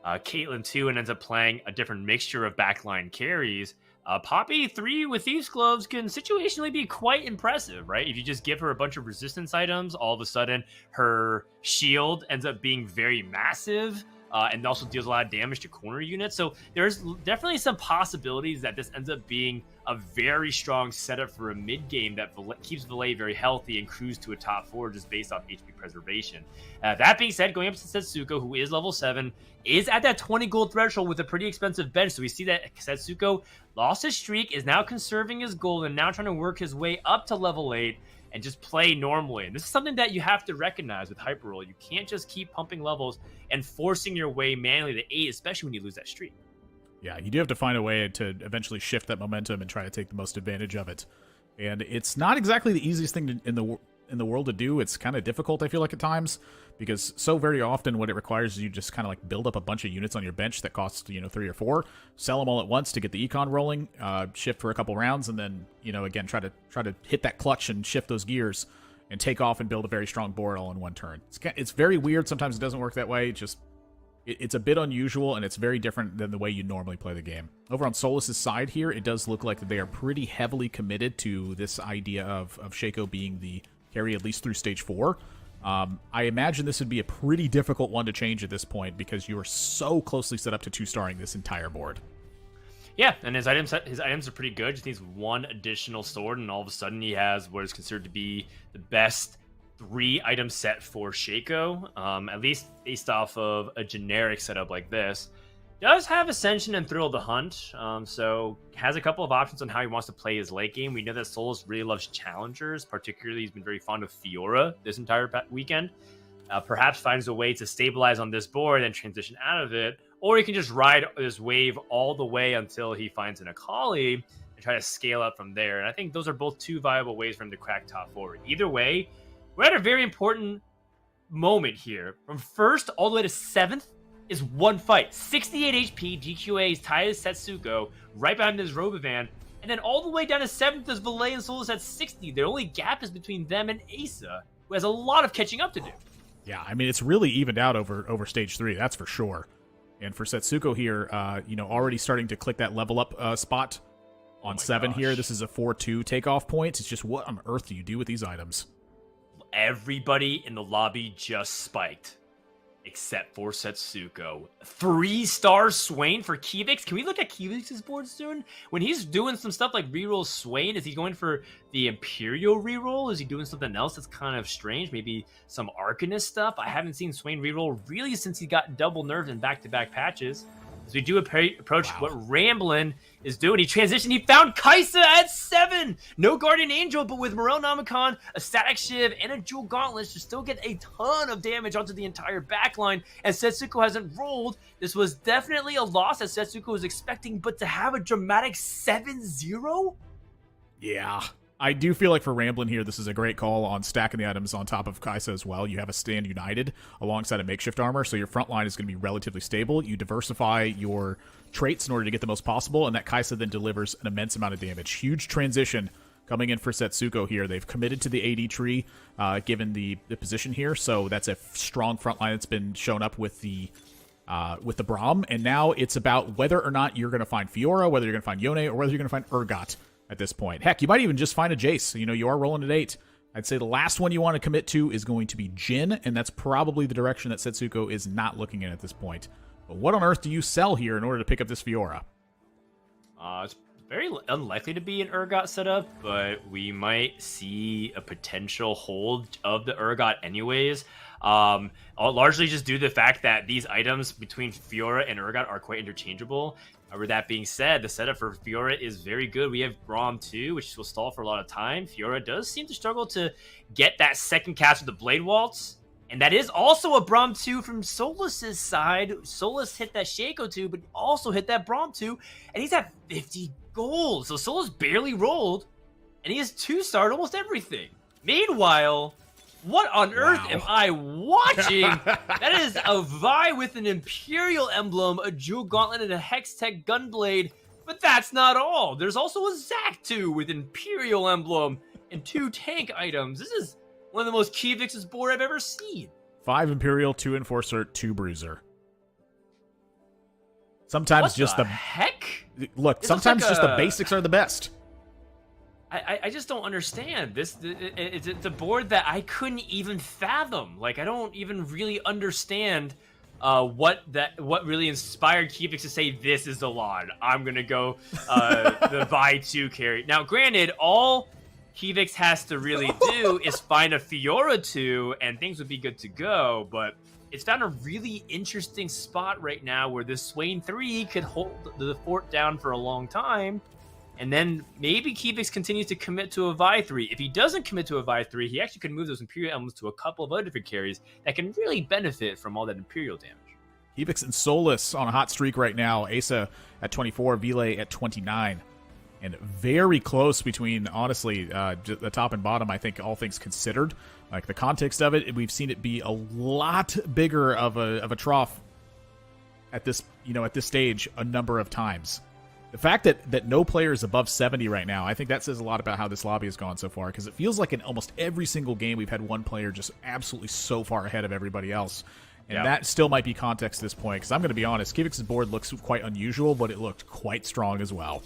Caitlyn 2 and ends up playing a different mixture of backline carries, Poppy 3 with Thief's Gloves can situationally be quite impressive, right? If you just give her a bunch of resistance items, all of a sudden her shield ends up being very massive and also deals a lot of damage to corner units. So there's definitely some possibilities that this ends up being a very strong setup for a mid game that keeps Valet very healthy and cruise to a top 4 just based off HP preservation. That being said, going up to Setsuko, who is level 7, is at that 20 gold threshold with a pretty expensive bench. So we see that Setsuko lost his streak, is now conserving his gold, and now trying to work his way up to level 8 and just play normally. And this is something that you have to recognize with Hyperroll. You can't just keep pumping levels and forcing your way manually to 8, especially when you lose that streak. Yeah, you do have to find a way to eventually shift that momentum and try to take the most advantage of it. And it's not exactly the easiest thing in the world to do. It's kind of difficult, I feel like, at times, because so very often what it requires is you just kind of like build up a bunch of units on your bench that cost, 3 or 4, sell them all at once to get the econ rolling, shift for a couple rounds, and then, again, try to hit that clutch and shift those gears and take off and build a very strong board all in one turn. It's very weird. Sometimes it doesn't work that way. It's a bit unusual, and it's very different than the way you normally play the game. Over on Solus's side here, it does look like they are pretty heavily committed to this idea of Shaco being the carry at least through stage 4. I imagine this would be a pretty difficult one to change at this point because you are so closely set up to 2-starring this entire board. Yeah, and his items are pretty good. Just needs one additional sword, and all of a sudden he has what is considered to be the best 3-item set for Shaco, at least based off of a generic setup like this. Does have Ascension and Thrill of the Hunt, so has a couple of options on how he wants to play his late game. We know that Solus really loves challengers, particularly he's been very fond of Fiora this entire weekend. Perhaps finds a way to stabilize on this board and transition out of it, or he can just ride this wave all the way until he finds an Akali and try to scale up from there. And I think those are both 2 viable ways for him to crack top 4. Either way, we're at a very important moment here. From 1st all the way to 7th is one fight. 68 HP, GQA is tied as Setsuko, right behind his Robovan. And then all the way down to 7th is Valet and Solus at 60. The only gap is between them and Asa, who has a lot of catching up to do. Yeah, I mean, it's really evened out over stage 3, that's for sure. And for Setsuko here, already starting to click that level up spot on 7 here. This is a 4-2 takeoff point. It's just, what on earth do you do with these items? Everybody in the lobby just spiked. except for Setsuko. 3-star Swain for Kivix. Can we look at Kivix's board soon? When he's doing some stuff like reroll Swain, is he going for the Imperial reroll? Is he doing something else that's kind of strange? Maybe some Arcanist stuff? I haven't seen Swain reroll really since he got double nerfed in back-to-back patches. As we do approach what Ramblin is doing, he transitioned. He found Kaisa at 7. No Guardian Angel, but with Morel Namicon, a Static Shiv, and a Jewel Gauntlet to still get a ton of damage onto the entire backline. And Setsuko hasn't rolled. This was definitely a loss that Setsuko was expecting, but to have a dramatic 7-0? Yeah. I do feel like for Ramblin here, this is a great call on stacking the items on top of Kaisa as well. You have a Stand United alongside a Makeshift Armor, so your front line is going to be relatively stable. You diversify your traits in order to get the most possible, and that Kaisa then delivers an immense amount of damage. Huge transition coming in for Setsuko here. They've committed to the AD tree, given the position here, so that's a strong front line that's been shown up with the Braum, and now it's about whether or not you're going to find Fiora, whether you're going to find Yone, or whether you're going to find Urgot at this point. Heck, you might even just find a Jace. You know, you are rolling at 8. I'd say the last one you want to commit to is going to be Jhin, and that's probably the direction that Setsuko is not looking in at this point. But what on earth do you sell here in order to pick up this Fiora? It's very unlikely to be an Urgot setup, but we might see a potential hold of the Urgot anyways. Largely just due to the fact that these items between Fiora and Urgot are quite interchangeable. With that being said, the setup for Fiora is very good. We have Braum 2, which will stall for a lot of time. Fiora does seem to struggle to get that second cast with the Blade Waltz. And that is also a Braum 2 from Solus's side. Solus hit that Shaco 2, but also hit that Braum 2. And he's at 50 gold. So Solus barely rolled. And he has 2-starred almost everything. Meanwhile, what on earth am I watching? That is a Vi with an Imperial emblem, a Jewel Gauntlet, and a Hextech Gunblade. But that's not all. There's also a Zac 2 with Imperial emblem and 2 tank items. This is one of the most Kivix's board I've ever seen. 5 Imperial, 2 Enforcer, 2 Bruiser. Sometimes what just the heck? Look, sometimes just the basics are the best. I just don't understand this. It's a board that I couldn't even fathom. Like, I don't even really understand what really inspired Kivix to say this is the lot. I'm gonna go the Vi 2 carry. Now, granted, all Kivix has to really do is find a Fiora 2, and things would be good to go. But it's found a really interesting spot right now where this Swain 3 could hold the fort down for a long time. And then maybe Kivix continues to commit to a Vi 3. If he doesn't commit to a Vi 3, he actually could move those Imperial emblems to a couple of other different carries that can really benefit from all that Imperial damage. Kivix and Solus on a hot streak right now. Asa at 24, Vile at 29. And very close between, honestly, the top and bottom, I think, all things considered. Like, the context of it, we've seen it be a lot bigger of a trough at this, at this stage a number of times. The fact that no player is above 70 right now, I think that says a lot about how this lobby has gone so far, because it feels like in almost every single game we've had one player just absolutely so far ahead of everybody else. And that still might be context at this point, because I'm going to be honest, Kivix's board looks quite unusual, but it looked quite strong as well.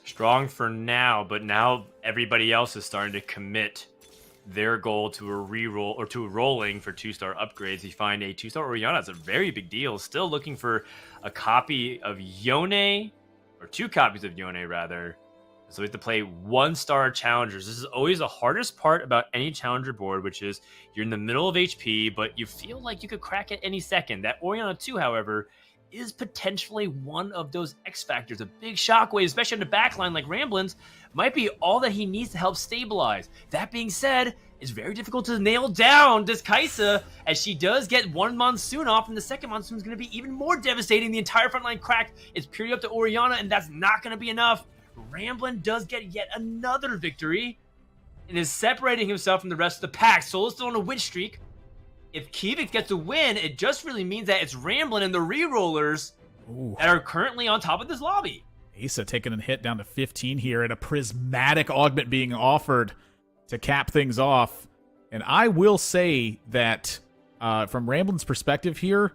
Strong for now, but now everybody else is starting to commit their goal to a reroll or to a rolling for 2-star upgrades. You find a 2-star Orianna. It's a very big deal. Still looking for a copy of Yone, or 2 copies of Yone rather. So we have to play 1-star challengers. This is always the hardest part about any challenger board, which is you're in the middle of HP, but you feel like you could crack it any second. That Orianna 2, however, is potentially one of those X factors. A big shockwave, especially on the backline like Ramblin's, might be all that he needs to help stabilize. That being said, it's very difficult to nail down this Kaisa, as she does get one Monsoon off, and the second Monsoon is going to be even more devastating. The entire front line cracked. It's period up to Orianna, and that's not going to be enough. Ramblin does get yet another victory and is separating himself from the rest of the pack. Solo's still on a win streak. If Kivix gets a win, it just really means that it's Ramblin and the rerollers that are currently on top of this lobby. Asa taking a hit down to 15 here, and a prismatic augment being offered to cap things off. And I will say that from Ramblin's perspective here,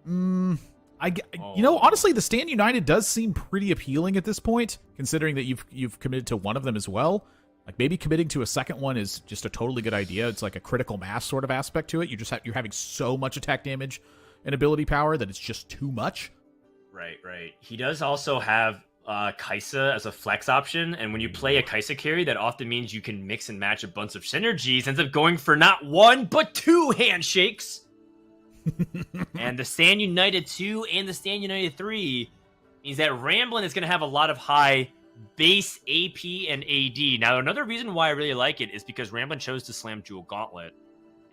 honestly, the Stand United does seem pretty appealing at this point, considering that you've committed to one of them as well. Like maybe committing to a second one is just a totally good idea. It's like a critical mass sort of aspect to it. You're having so much attack damage and ability power that it's just too much. Right. He does also have Kai'Sa as a flex option, and when you play a Kai'Sa carry, that often means you can mix and match a bunch of synergies. Ends up going for not one but two handshakes. And the Stand United 2 and the Stand United 3 means that Ramblin is going to have a lot of high base AP and AD. Now, another reason why I really like it is because Ramblin chose to slam Jewel Gauntlet.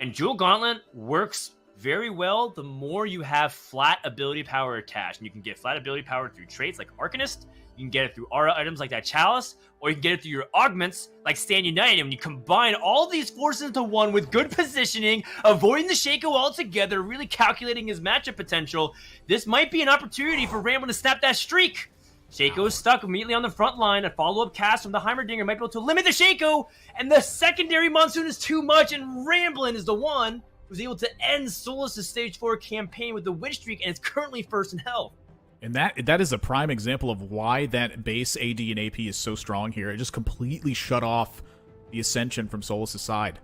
And Jewel Gauntlet works very well the more you have flat ability power attached. And you can get flat ability power through traits like Arcanist, you can get it through aura items like that Chalice, or you can get it through your augments like Stand United. And when you combine all these forces into one with good positioning, avoiding the Shaco altogether, really calculating his matchup potential, this might be an opportunity for Ramblin to snap that streak. Shaco is stuck immediately on the front line. A follow-up cast from the Heimerdinger might be able to limit the Shaco, and the secondary Monsoon is too much, and Ramblin is the one who's able to end Solus' Stage 4 campaign with the win streak, and it's currently first in health. And that is a prime example of why that base AD and AP is so strong here. It just completely shut off the Ascension from Solus' side.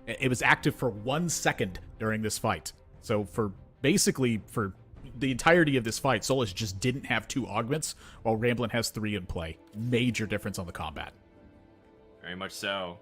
It was active for 1 second during this fight. So for the entirety of this fight, Solus just didn't have 2 augments, while Ramblin has 3 in play. Major difference on the combat. Very much so.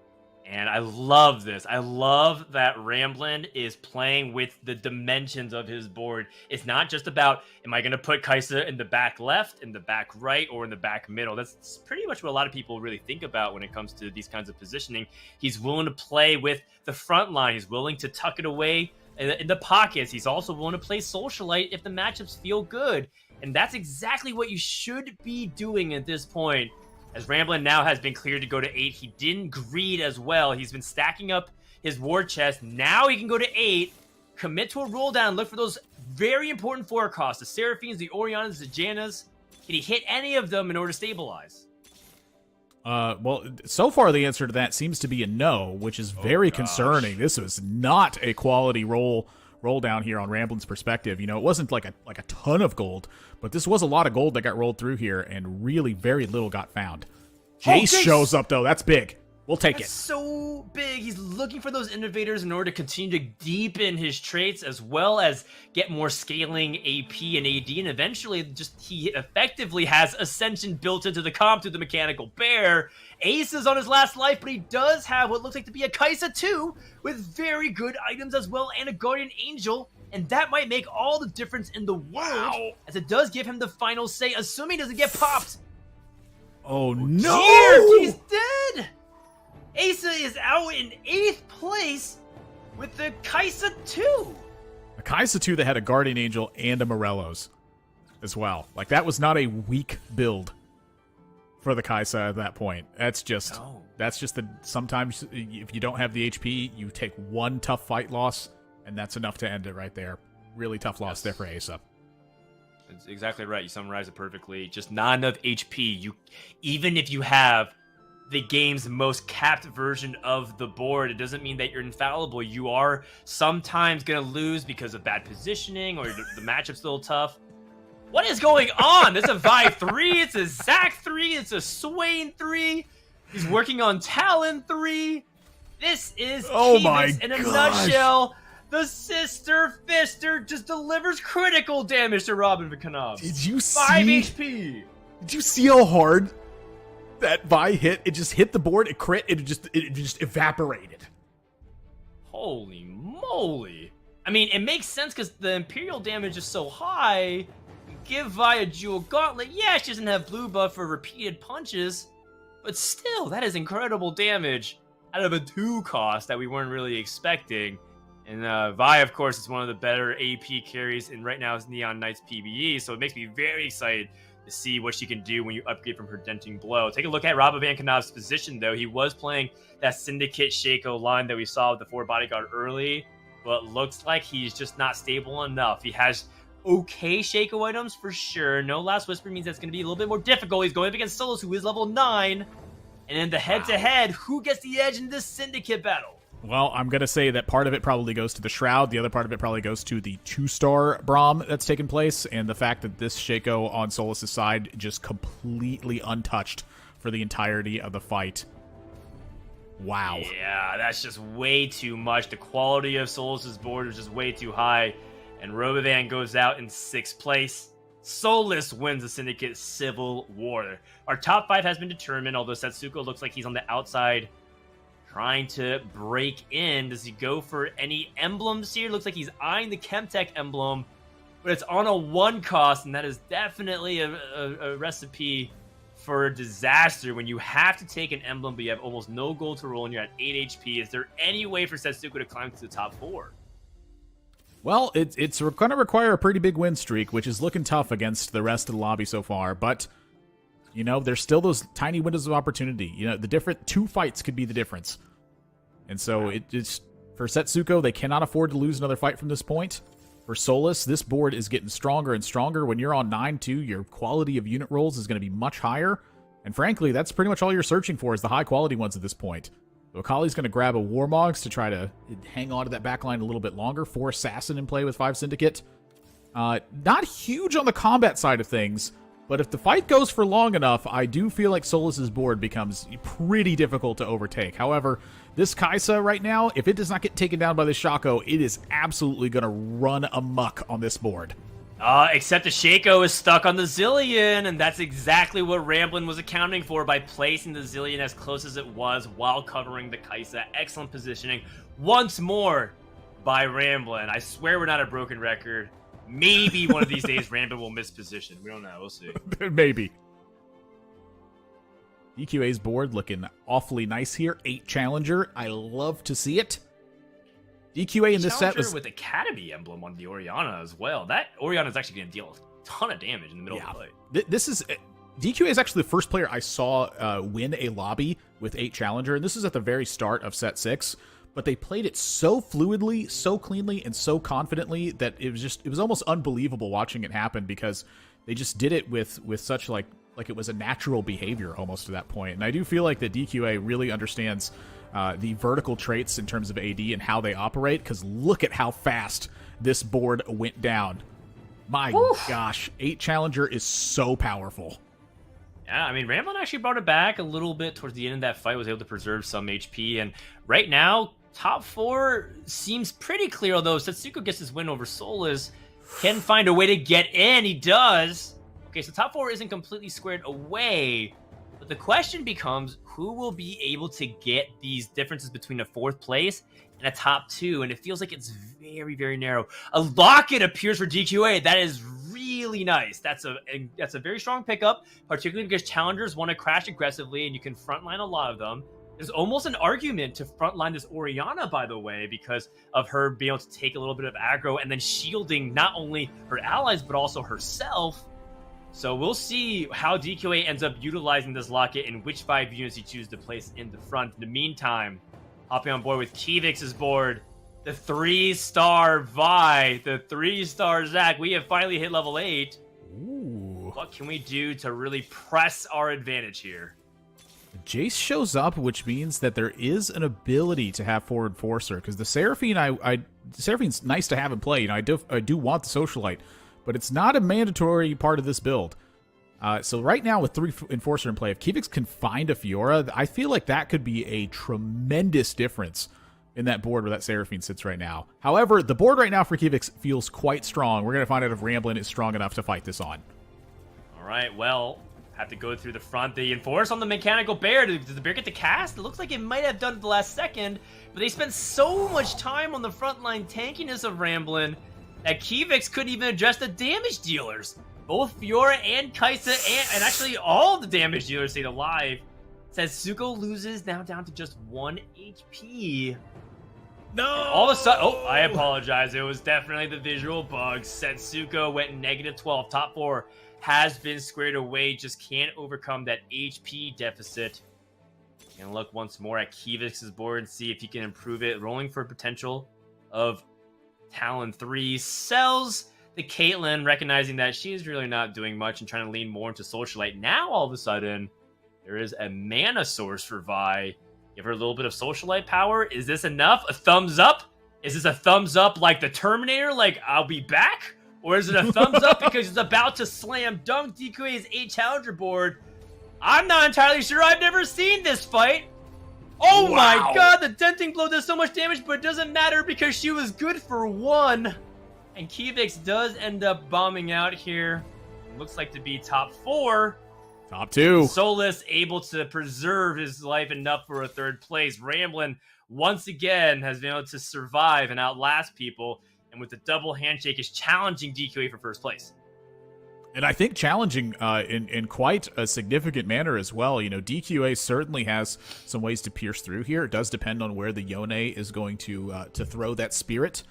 And I love this. I love that Ramblin is playing with the dimensions of his board. It's not just about, am I going to put Kai'Sa in the back left, in the back right, or in the back middle? That's pretty much what a lot of people really think about when it comes to these kinds of positioning. He's willing to play with the front line. He's willing to tuck it away in the pockets. He's also willing to play Socialite if the matchups feel good. And that's exactly what you should be doing at this point. As Ramblin now has been cleared to go to 8, he didn't greed as well. He's been stacking up his war chest. Now he can go to 8, commit to a roll down, look for those very important forecasts. The Seraphines, the Orianas, the Jannas. Can he hit any of them in order to stabilize? Well, so far the answer to that seems to be a no, which is very concerning. This was not a quality roll down here on Ramblin's perspective. You know, it wasn't like a ton of gold, but this was a lot of gold that got rolled through here, and really very little got found. Jace shows up though. That's big. We'll take it. So big. He's looking for those innovators in order to continue to deepen his traits, as well as get more scaling AP and AD, and eventually just he effectively has Ascension built into the comp through the Mechanical Bear. Ace is on his last life, but he does have what looks like to be a Kai'Sa 2 with very good items as well, and a Guardian Angel, and that might make all the difference in the world, as it does give him the final say, assuming he doesn't get popped. Oh no! Dear, he's dead! Asa is out in 8th place with the Kai'Sa 2. A Kai'Sa 2 that had a Guardian Angel and a Morelos as well. Like, that was not a weak build for the Kai'Sa at that point. That's just sometimes if you don't have the HP, you take one tough fight loss, and that's enough to end it right there. Really tough loss there for Asa. That's exactly right. You summarized it perfectly. Just not enough HP. Even if you have the game's most capped version of the board, it doesn't mean that you're infallible. You are sometimes going to lose because of bad positioning, or the matchup's a little tough. What is going on? It's a Vi 3, it's a Zac 3, it's a Swain 3. He's working on Talon 3. This is Kevis in a nutshell. The Sister Fister just delivers critical damage to Robin Vikanov. Did you see? 5 HP. Did you see how hard that Vi hit? It just hit the board, it crit, it just evaporated. Holy moly. I mean, it makes sense because the Imperial damage is so high. You give Vi a Jewel Gauntlet. Yeah, she doesn't have blue buff for repeated punches, but still, that is incredible damage out of a 2 cost that we weren't really expecting. And Vi, of course, is one of the better AP carries, and right now is Neon Knight's PBE, so it makes me very excited to see what she can do when you upgrade from her Denting Blow. Take a look at Robin Van Kanov's position, though. He was playing that Syndicate Shaco line that we saw with the 4 Bodyguard early, but looks like he's just not stable enough. He has okay Shaco items for sure. No Last Whisper means that's going to be a little bit more difficult. He's going up against Solus, who is level 9. And in the head-to-head, who gets the edge in this Syndicate battle? Well, I'm going to say that part of it probably goes to the Shroud. The other part of it probably goes to the 2-star Braum that's taken place, and the fact that this Shaco on Solus' side just completely untouched for the entirety of the fight. Wow. Yeah, that's just way too much. The quality of Solus' board is just way too high. And Robovan goes out in 6th place. Solus wins the Syndicate Civil War. Our top 5 has been determined, although Setsuko looks like he's on the outside trying to break in. Does he go for any emblems here? Looks like he's eyeing the Chemtech emblem, but it's on a 1 cost, and that is definitely a recipe for disaster when you have to take an emblem, but you have almost no gold to roll, and you're at 8 HP. Is there any way for Setsuko to climb to the top 4? Well, it's going to require a pretty big win streak, which is looking tough against the rest of the lobby so far, but you know, there's still those tiny windows of opportunity. You know, the different 2 fights could be the difference. And so it's for Setsuko, they cannot afford to lose another fight from this point. For Solus, this board is getting stronger and stronger. When you're on 9-2, your quality of unit rolls is going to be much higher. And frankly, that's pretty much all you're searching for is the high quality ones at this point. So Akali's going to grab a Warmogs to try to hang on to that backline a little bit longer. 4 Assassin in play with 5 Syndicate. Not huge on the combat side of things, but if the fight goes for long enough, I do feel like Solus's board becomes pretty difficult to overtake. However, this Kaisa right now, if it does not get taken down by the Shaco, it is absolutely going to run amok on this board. Except the Shaco is stuck on the Zillion, and that's exactly what Ramblin was accounting for by placing the Zillion as close as it was while covering the Kaisa. Excellent positioning once more by Ramblin. I swear we're not a broken record. Maybe one of these days Ramblin will miss position. We don't know. We'll see. Maybe. DQA's board looking awfully nice here. 8 Challenger. I love to see it. DQA in this set was with Academy emblem on the Orianna as well. That Orianna is actually going to deal a ton of damage in the middle of the play. This is DQA is actually the first player I saw win a lobby with 8 Challenger, and this is at the very start of set 6. But they played it so fluidly, so cleanly, and so confidently that it was almost unbelievable watching it happen because they just did it with such like it was a natural behavior almost to that point. And I do feel like that DQA really understands the vertical traits in terms of AD and how they operate, because look at how fast this board went down. My gosh, 8 Challenger is so powerful. Yeah, I mean, Ramblin actually brought it back a little bit towards the end of that fight, was able to preserve some HP, and right now, top 4 seems pretty clear, although Setsuko gets his win over Solus, can find a way to get in, he does. Okay, so top 4 isn't completely squared away, but the question becomes, who will be able to get these differences between a 4th place and a top 2? And it feels like it's very, very narrow. A Locket appears for DQA. That is really nice. That's a very strong pickup, particularly because challengers want to crash aggressively, and you can frontline a lot of them. There's almost an argument to frontline this Orianna, by the way, because of her being able to take a little bit of aggro and then shielding not only her allies, but also herself. So we'll see how DQA ends up utilizing this Locket and which 5 units he chooses to place in the front. In the meantime, hopping on board with Kivix's board, the 3-star Vi, the 3-star Zac. We have finally hit level 8. Ooh. What can we do to really press our advantage here? Jace shows up, which means that there is an ability to have forward Forcer, because the Seraphine, Seraphine's nice to have in play. You know, I do want the Socialite, but it's not a mandatory part of this build. So right now with 3 Enforcer in play, if Kivix can find a Fiora, I feel like that could be a tremendous difference in that board where that Seraphine sits right now. However, the board right now for Kivix feels quite strong. We're going to find out if Ramblin is strong enough to fight this on. All right, well, have to go through the front. They enforce on the Mechanical Bear. Does the Bear get the cast? It looks like it might have done it the last second, but they spent so much time on the frontline tankiness of Ramblin that Kivix couldn't even address the damage dealers. Both Fiora and Kaisa and actually all the damage dealers stayed alive. Setsuko loses now down to just 1 HP. No! And all of a sudden, oh, I apologize. It was definitely the visual bug. Setsuko went -12. Top 4 has been squared away. Just can't overcome that HP deficit. And look once more at Kivix's board and see if he can improve it. Rolling for potential of Talon 3. Sells the Caitlyn, recognizing that she's really not doing much and trying to lean more into Socialite. Now, all of a sudden, there is a mana source for Vi. Give her a little bit of Socialite power. Is this enough? A thumbs up? Is this a thumbs up like the Terminator, like I'll be back? Or is it a thumbs up because it's about to slam dunk DQA's 8 Challenger board? I'm not entirely sure. I've never seen this fight. Oh my Wow. god, the denting blow does so much damage, but it doesn't matter because she was good for 1. And Kivix does end up bombing out here. Looks like to be top 4. Top 2. Solus able to preserve his life enough for a 3rd place. Ramblin once again has been able to survive and outlast people, and with the double handshake is challenging DQA for 1st place. And I think challenging in quite a significant manner as well. You know, DQA certainly has some ways to pierce through here. It does depend on where the Yone is going to throw that spirit.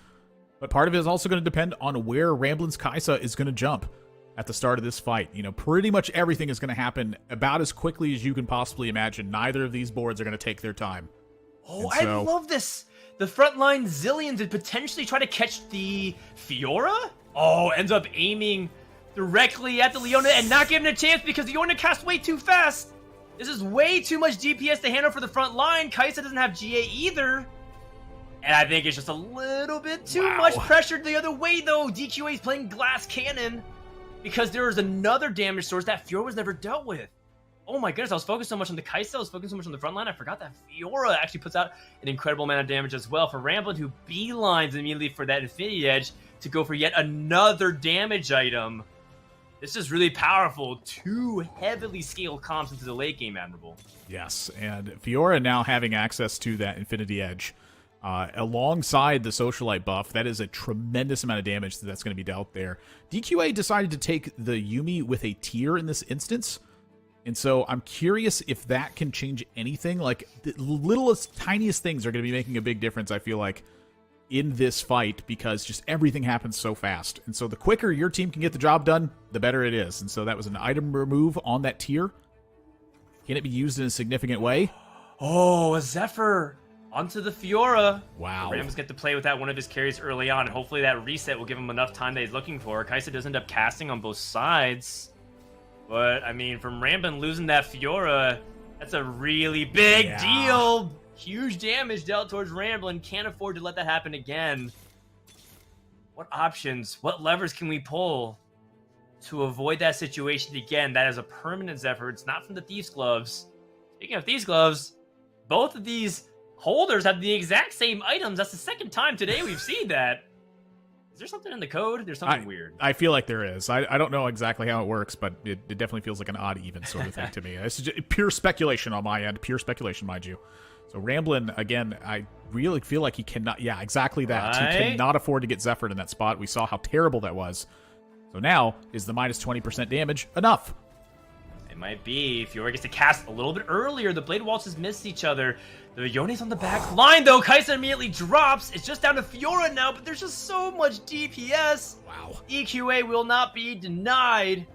But part of it is also going to depend on where Ramblin's Kaisa is going to jump at the start of this fight. You know, pretty much everything is going to happen about as quickly as you can possibly imagine. Neither of these boards are going to take their time. Oh, I love this. The frontline Zillion did potentially try to catch the Fiora. Oh, ends up aiming directly at the Leona and not giving it a chance because the Leona cast way too fast. This is way too much DPS to handle for the front line. Kaisa doesn't have GA either. And I think it's just a little bit too much pressure the other way, though. DQA is playing Glass Cannon because there is another damage source that Fiora was never dealt with. Oh my goodness, I was focused so much on the Kaisa, I was focused so much on the front line, I forgot that Fiora actually puts out an incredible amount of damage as well for Ramblin, who beelines immediately for that Infinity Edge to go for yet another damage item. This is really powerful. 2 heavily scaled comps into the late game, Admirable. Yes, and Fiora now having access to that Infinity Edge alongside the Socialite buff, that is a tremendous amount of damage that's going to be dealt there. DQA decided to take the Yuumi with a tier in this instance, and so I'm curious if that can change anything. Like, the littlest, tiniest things are going to be making a big difference, I feel like, in this fight, because just everything happens so fast. And so the quicker your team can get the job done, the better it is. And so that was an item remove on that tier. Can it be used in a significant way? Oh, a Zephyr onto the Fiora. Wow. Rams get to play with that one of his carries early on, and hopefully that reset will give him enough time that he's looking for. Kaisa does end up casting on both sides. But, I mean, from Ramblin losing that Fiora, that's a really big deal. Huge damage dealt towards Ramblin. Can't afford to let that happen again. What options, what levers can we pull to avoid that situation again? That is a permanent Zephyr. It's not from the Thief's Gloves. Speaking of Thief's Gloves, both of these holders have the exact same items. That's the 2nd time today we've seen that. Is there something in the code? There's something weird. I feel like there is. I don't know exactly how it works, but it definitely feels like an odd even sort of thing to me. This is just pure speculation on my end. Pure speculation, mind you. So Ramblin, again, I really feel like he cannot... Yeah, exactly that. Right? He cannot afford to get Zephyred in that spot. We saw how terrible that was. So now, is the minus 20% damage enough? It might be. Fiora gets to cast a little bit earlier. The Blade Waltzes miss each other. The Yone's on the back line, though. Kaisa immediately drops. It's just down to Fiora now, but there's just so much DPS. Wow. EQA will not be denied.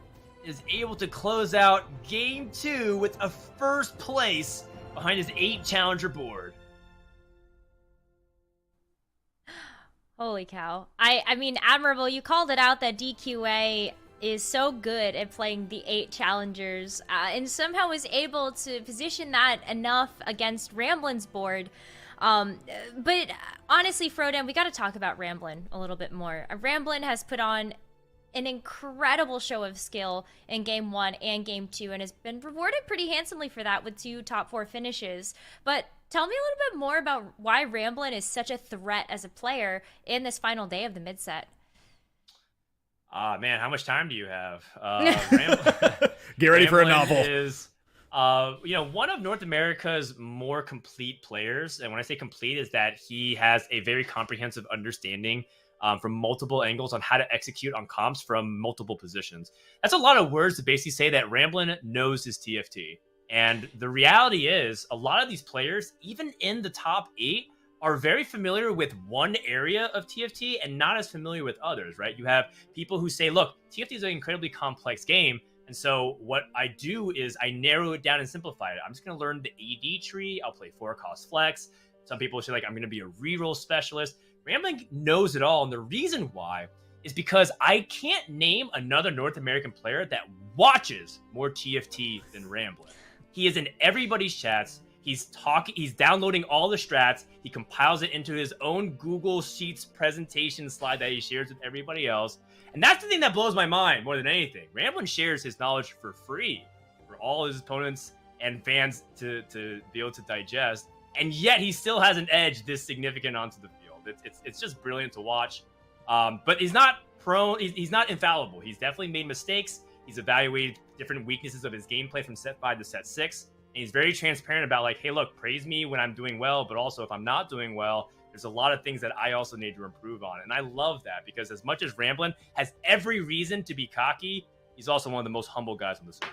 Is able to close out Game 2 with a 1st place behind his 8 challenger board. Holy cow. I mean, Admirable, you called it out that DQA is so good at playing the 8 challengers and somehow is able to position that enough against Ramblin's board. But honestly, Khroen, we got to talk about Ramblin a little bit more. Ramblin has put on an incredible show of skill in Game 1 and Game 2 and has been rewarded pretty handsomely for that with 2 top 4 finishes. But tell me a little bit more about why Ramblin is such a threat as a player in this final day of the mid-set. Man, how much time do you have? Get ready for a novel. Is, one of North America's more complete players. And when I say complete, is that he has a very comprehensive understanding from multiple angles on how to execute on comps from multiple positions. That's a lot of words to basically say that Ramblin knows his TFT. And the reality is, a lot of these players, even in the top 8, are very familiar with one area of TFT and not as familiar with others, right? You have people who say, look, TFT is an incredibly complex game, and so what I do is I narrow it down and simplify it. I'm just going to learn the AD tree. I'll play 4-cost flex. Some people say, like, I'm going to be a reroll specialist. Ramblin knows it all, and the reason why is because I can't name another North American player that watches more TFT than Ramblin. He is in everybody's chats. He's talking. He's downloading all the strats. He compiles it into his own Google Sheets presentation slide that he shares with everybody else. And that's the thing that blows my mind more than anything. Ramblin shares his knowledge for free for all his opponents and fans to be able to digest. and yet he still has an edge this significant onto the field. It's just brilliant to watch. But he's not prone. He's not infallible. He's definitely made mistakes. He's evaluated different weaknesses of his gameplay from set 5 to set 6. And he's very transparent about like, hey, look, praise me when I'm doing well, but also if I'm not doing well, there's a lot of things that I also need to improve on. And I love that because as much as Ramblin has every reason to be cocky, he's also one of the most humble guys on the server.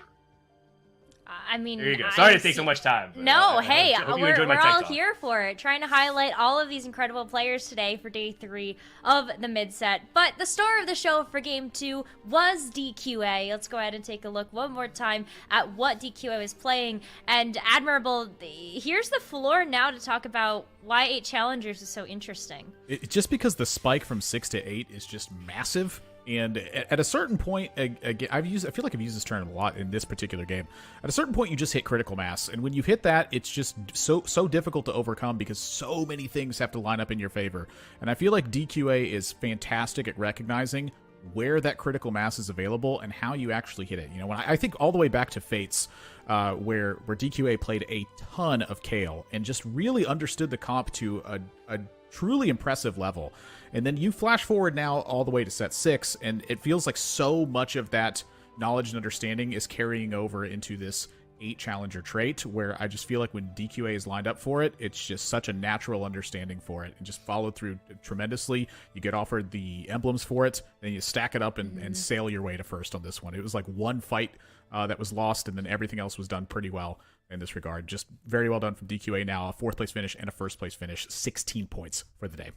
I mean, there you go. Sorry to take so much time. No, hey, we're all talk. here for it. Trying to highlight all of these incredible players today for day 3 of the mid set. But the star of the show for game 2 was DQA. Let's go ahead and take a look one more time at what DQA was playing. And Admirable, here's the floor now to talk about why 8 challengers is so interesting. Just because the spike from 6 to 8 is just massive. And at a certain point, again, I feel like I've used this term a lot in this particular game. At a certain point, you just hit critical mass. And when you hit that, it's just so difficult to overcome because so many things have to line up in your favor. And I feel like DQA is fantastic at recognizing where that critical mass is available and how you actually hit it. You know, when I think all the way back to Fates, where DQA played a ton of Kale and just really understood the comp to a truly impressive level. And then you flash forward now all the way to set 6, and it feels like so much of that knowledge and understanding is carrying over into this 8 challenger trait, where I just feel like when DQA is lined up for it, it's just such a natural understanding for it and just followed through tremendously. You get offered the emblems for it, then you stack it up and sail your way to first on this one. It was like one fight that was lost, and then everything else was done pretty well in this regard. Just very well done from DQA now. A 4th place finish and a 1st place finish. 16 points for the day.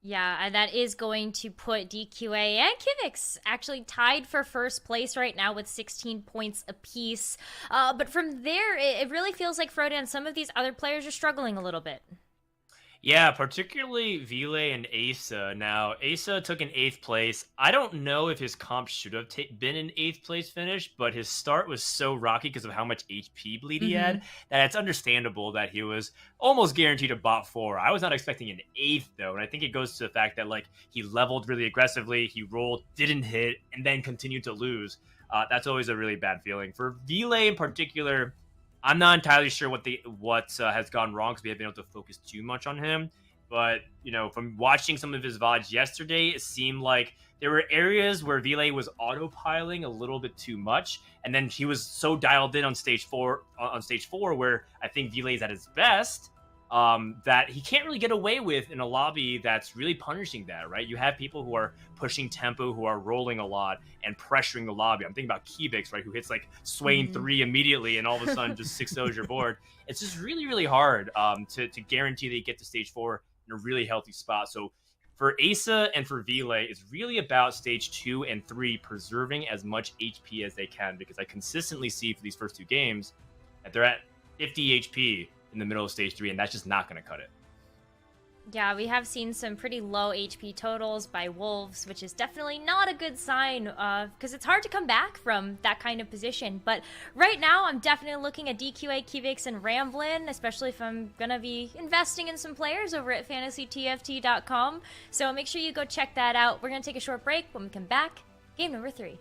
Yeah, and that is going to put DQA and Kivix actually tied for 1st place right now with 16 points apiece. But from there, it really feels like Khroen and some of these other players are struggling a little bit. Yeah, particularly Vile and Asa. Now, Asa took an 8th place. I don't know if his comp should have been an 8th place finish, but his start was so rocky because of how much HP bleed he had that it's understandable that he was almost guaranteed a bot 4. I was not expecting an 8th, though, and I think it goes to the fact that like he leveled really aggressively, he rolled, didn't hit, and then continued to lose. That's always a really bad feeling. For Vile in particular, I'm not entirely sure what has gone wrong because we haven't been able to focus too much on him. But, you know, from watching some of his VODs yesterday, it seemed like there were areas where Vile was autopiling a little bit too much. And then he was so dialed in on stage 4, where I think Vile is at his best, that he can't really get away with in a lobby that's really punishing that, right? You have people who are pushing tempo, who are rolling a lot and pressuring the lobby. I'm thinking about Kivix, right, who hits like Swain 3 immediately and all of a sudden just 6-0s your board. It's just really, really hard to guarantee that you get to stage 4 in a really healthy spot. So for Asa and for Vile, it's really about stage 2 and 3 preserving as much HP as they can, because I consistently see for these first 2 games that they're at 50 HP in the middle of stage 3, and that's just not going to cut it. Yeah, we have seen some pretty low HP totals by Wolves, which is definitely not a good sign, because it's hard to come back from that kind of position. But right now, I'm definitely looking at DQA, Kivix, and Ramblin', especially if I'm going to be investing in some players over at fantasytft.com. So make sure you go check that out. We're going to take a short break. When we come back, game number 3.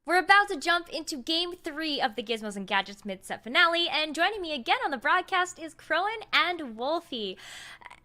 We're about to jump into Game 3 of the Gizmos and Gadgets mid-set finale, and joining me again on the broadcast is Khroen and Wolfey.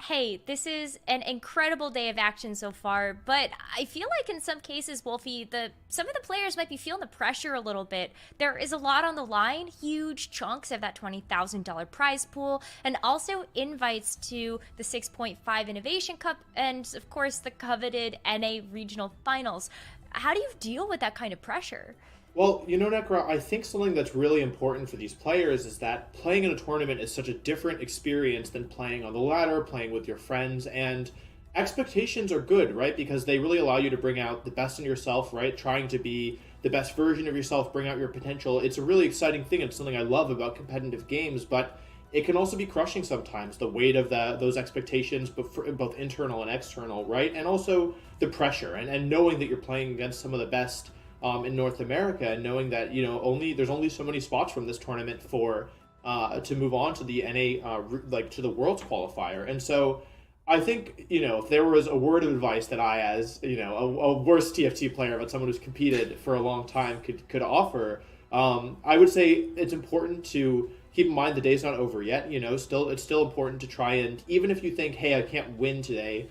Hey, this is an incredible day of action so far, but I feel like in some cases, Wolfey, some of the players might be feeling the pressure a little bit. There is a lot on the line, huge chunks of that $20,000 prize pool, and also invites to the 6.5 Innovation Cup, and of course the coveted NA Regional Finals. How do you deal with that kind of pressure? Well, Nekkra, I think something that's really important for these players is that playing in a tournament is such a different experience than playing on the ladder, playing with your friends, and expectations are good, right? Because they really allow you to bring out the best in yourself, right? Trying to be the best version of yourself, bring out your potential. It's a really exciting thing. It's something I love about competitive games, but it can also be crushing sometimes, the weight of those expectations, both internal and external, right? And also the pressure and knowing that you're playing against some of the best in North America, and knowing that there's only so many spots from this tournament for to move on to the NA to the Worlds qualifier. And so I think if there was a word of advice that I, as a worse TFT player but someone who's competed for a long time could offer, I would say it's important to keep in mind the day's not over yet. It's still important to try, and even if you think, hey, I can't win today,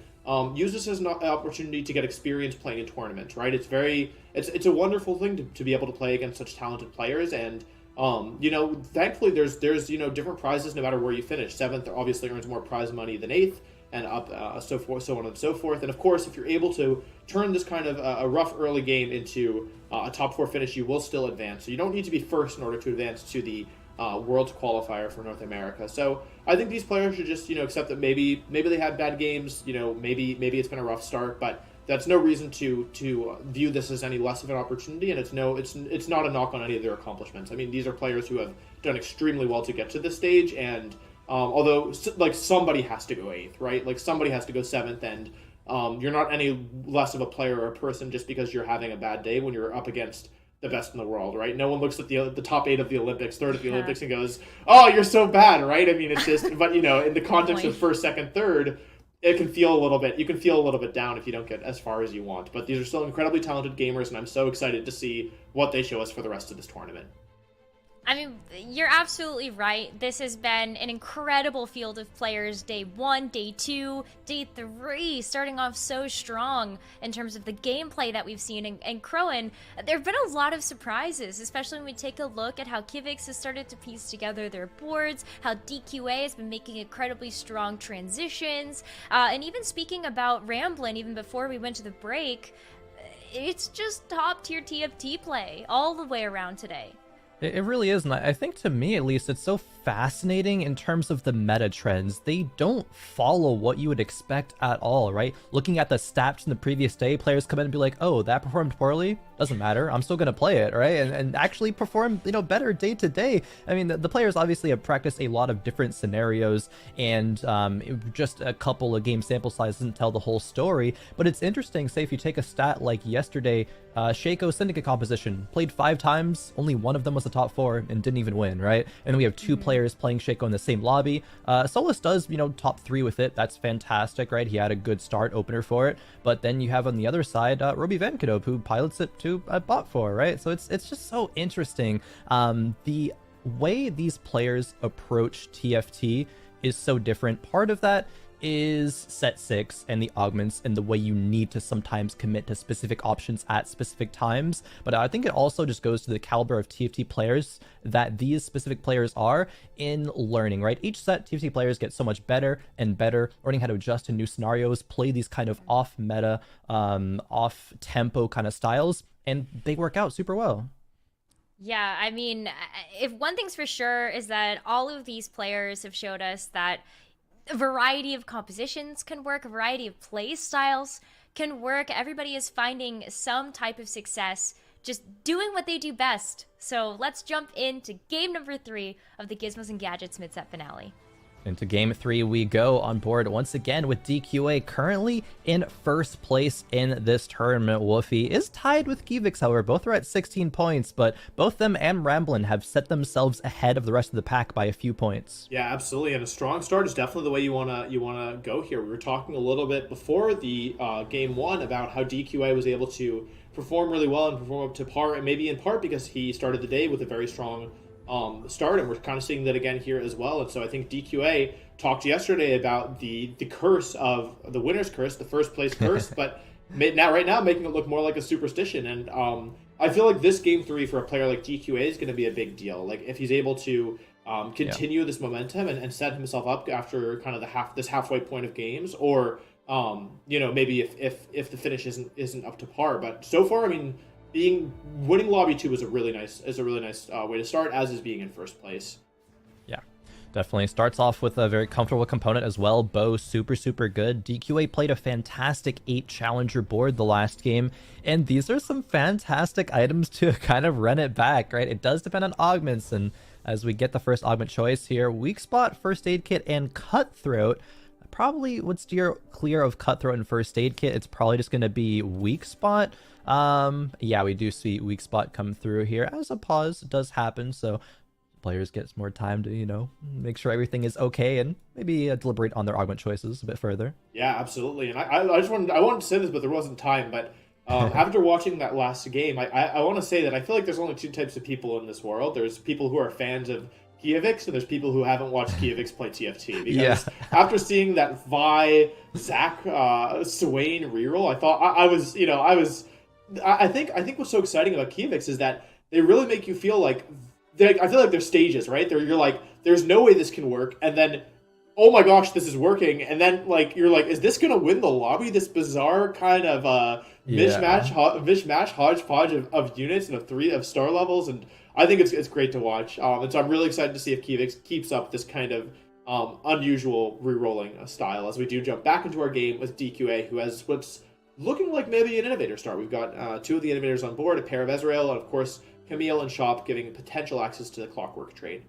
use this as an opportunity to get experience playing in tournaments, right? It's a wonderful thing to be able to play against such talented players, and thankfully there's different prizes no matter where you finish. 7th obviously earns more prize money than 8th, and up so on and so forth. And of course, if you're able to turn this kind of a rough early game into a top 4 finish, you will still advance. So you don't need to be first in order to advance to the Worlds qualifier for North America. So I think these players should just accept that maybe they had bad games, maybe it's been a rough start, but that's no reason to view this as any less of an opportunity, and it's not a knock on any of their accomplishments. I mean, these are players who have done extremely well to get to this stage, and although somebody has to go 8th, right? Somebody has to go 7th, and you're not any less of a player or a person just because you're having a bad day when you're up against the best in the world, right? No one looks at the top 8 of the Olympics, 3rd of the Olympics, and goes, "Oh, you're so bad," right? I mean, it's just, but in the context of 1st, 2nd, 3rd, it can feel a little bit. You can feel a little bit down if you don't get as far as you want. But these are still incredibly talented gamers, and I'm so excited to see what they show us for the rest of this tournament. I mean, you're absolutely right. This has been an incredible field of players. Day 1, Day 2, Day 3, starting off so strong in terms of the gameplay that we've seen. And Khroen, there have been a lot of surprises, especially when we take a look at how Kivix has started to piece together their boards, how DQA has been making incredibly strong transitions, and even speaking about Ramblin', even before we went to the break, it's just top-tier TFT play all the way around today. It really is, and I think to me at least, it's so fascinating in terms of the meta trends. They don't follow what you would expect at all, right? Looking at the stats in the previous day, players come in and be like, oh, that performed poorly? Doesn't matter, I'm still going to play it, right? And actually perform, better day to day. I mean, the players obviously have practiced a lot of different scenarios, and just a couple of game sample size doesn't tell the whole story, but it's interesting, say if you take a stat like yesterday, Shaco Syndicate composition, played 5 times, only one of them was the top 4 and didn't even win, right? And we have 2 players playing Shaco in the same lobby. Solus does, top 3 with it. That's fantastic, right? He had a good start opener for it. But then you have on the other side, Roby Van Cadope, who pilots it to bot 4, right? So it's just so interesting. The way these players approach TFT is so different. Part of that is set 6 and the augments and the way you need to sometimes commit to specific options at specific times, but I think it also just goes to the caliber of TFT players that these specific players are in learning, right? Each set, TFT players get so much better and better, learning how to adjust to new scenarios, play these kind of off meta, off tempo kind of styles, and they work out super well. Yeah, I mean, if one thing's for sure is that all of these players have showed us that a variety of compositions can work, a variety of play styles can work. Everybody is finding some type of success just doing what they do best. So let's jump into game number 3 of the Gizmos and Gadgets mid-set finale. Into game 3 we go, on board once again with DQA currently in first place in this tournament. Wolfey is tied with Kivix, however. Both are at 16 points, but both them and Ramblin' have set themselves ahead of the rest of the pack by a few points. Yeah, absolutely, and a strong start is definitely the way you wanna go here. We were talking a little bit before the game 1 about how DQA was able to perform really well and perform up to par, and maybe in part because he started the day with a very strong start, and we're kind of seeing that again here as well. And so I think DQA talked yesterday about the curse of the winner's curse, the first place curse, but right now making it look more like a superstition. And I feel like this game 3 for a player like DQA is going to be a big deal. Like if he's able to continue this momentum and set himself up after kind of this halfway point of games, or maybe if the finish isn't up to par. But so far, I mean, winning lobby 2 is a really nice way to start, as is being in first place. Yeah, definitely starts off with a very comfortable component as well. Bow super good. DQA played a fantastic 8 challenger board the last game, and these are some fantastic items to kind of run it back, right? It does depend on augments, and as we get the first augment choice here, weak spot, first aid kit, and cutthroat. Probably would steer clear of cutthroat and first aid kit. It's probably just going to be weak spot. Yeah, we do see weak spot come through here as a pause does happen, so players get more time to make sure everything is okay and maybe deliberate on their augment choices a bit further. Yeah, absolutely. And I wanted to say this, but there wasn't time. But after watching that last game, I want to say that I feel like there's only 2 types of people in this world. There's people who are fans of Kivix, and there's people who haven't watched Kivix play TFT. Because after seeing that Vi Zach Swain reroll, I thought I think what's so exciting about Kivix is that they really make you feel like I feel like they're stages, right? You're like, there's no way this can work, and then, oh my gosh, this is working, and then you're like, is this gonna win the lobby? This bizarre kind of mishmash hodgepodge of units and of star levels, and I think it's great to watch. And so I'm really excited to see if Kivix keeps up this kind of unusual re-rolling style as we do jump back into our game with DQA, who has what's looking like maybe an innovator start. We've got 2 of the innovators on board, a pair of Ezreal, and of course Camille and Shop giving potential access to the Clockwork trade.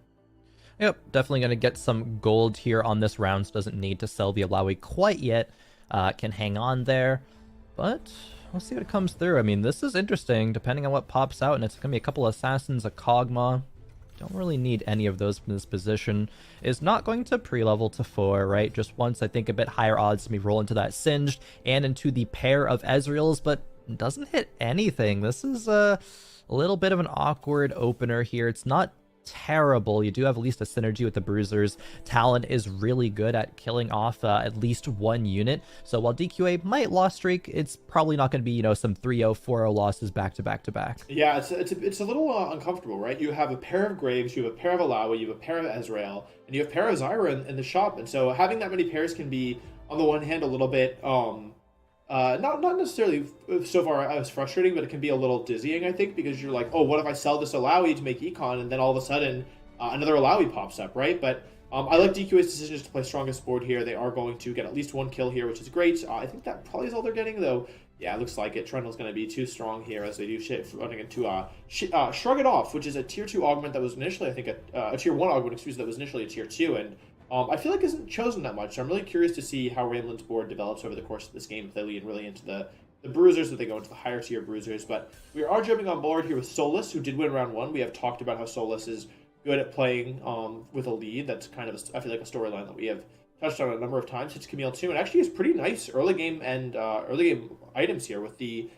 Yep, definitely going to get some gold here on this round, so doesn't need to sell the Alawi quite yet. Can hang on there, but we'll see what comes through. I mean, this is interesting, depending on what pops out, and it's going to be a couple assassins, a Kog'Maw. don't really need any of those in this position. Is not going to pre-level to 4, right? Just once, I think a bit higher odds to me roll into that Singed and into the pair of Ezreals, but doesn't hit anything. This is a little bit of an awkward opener here. It's not terrible. You do have at least a synergy with the Bruisers. Talon is really good at killing off at least one unit. So while DQA might loss streak, it's probably not going to be, you know, some 3-0, 4-0 losses back to back to back. Yeah, it's a little uncomfortable, right? You have a pair of Graves, you have a pair of Alawi, you have a pair of Ezreal, and you have a pair of Zyra in the shop. And so having that many pairs can be, on the one hand, a little bit not necessarily so far as frustrating, but it can be a little dizzying, I think, because you're like, oh, what if I sell this Alawi to make Econ, and then all of a sudden another Alawi pops up, right? But I like DQA's decisions to play strongest board here. They are going to get at least one kill here, which is great. I think that probably is all they're getting, though. Yeah, it looks like it. Trundle's going to be too strong here as they do running into Shrug It Off, which is a tier 2 augment that was initially, I think, a tier 1 augment, excuse me, that was initially a tier 2, and I feel like isn't chosen that much, so I'm really curious to see how Rambling's board develops over the course of this game, if they lean really into the Bruisers, if they go into the higher tier Bruisers. But we are jumping on board here with Solus, who did win round 1. We have talked about how Solus is good at playing with a lead. That's kind of, I feel like, a storyline that we have touched on a number of times. Hits Camille too, and actually has pretty nice early game items here with the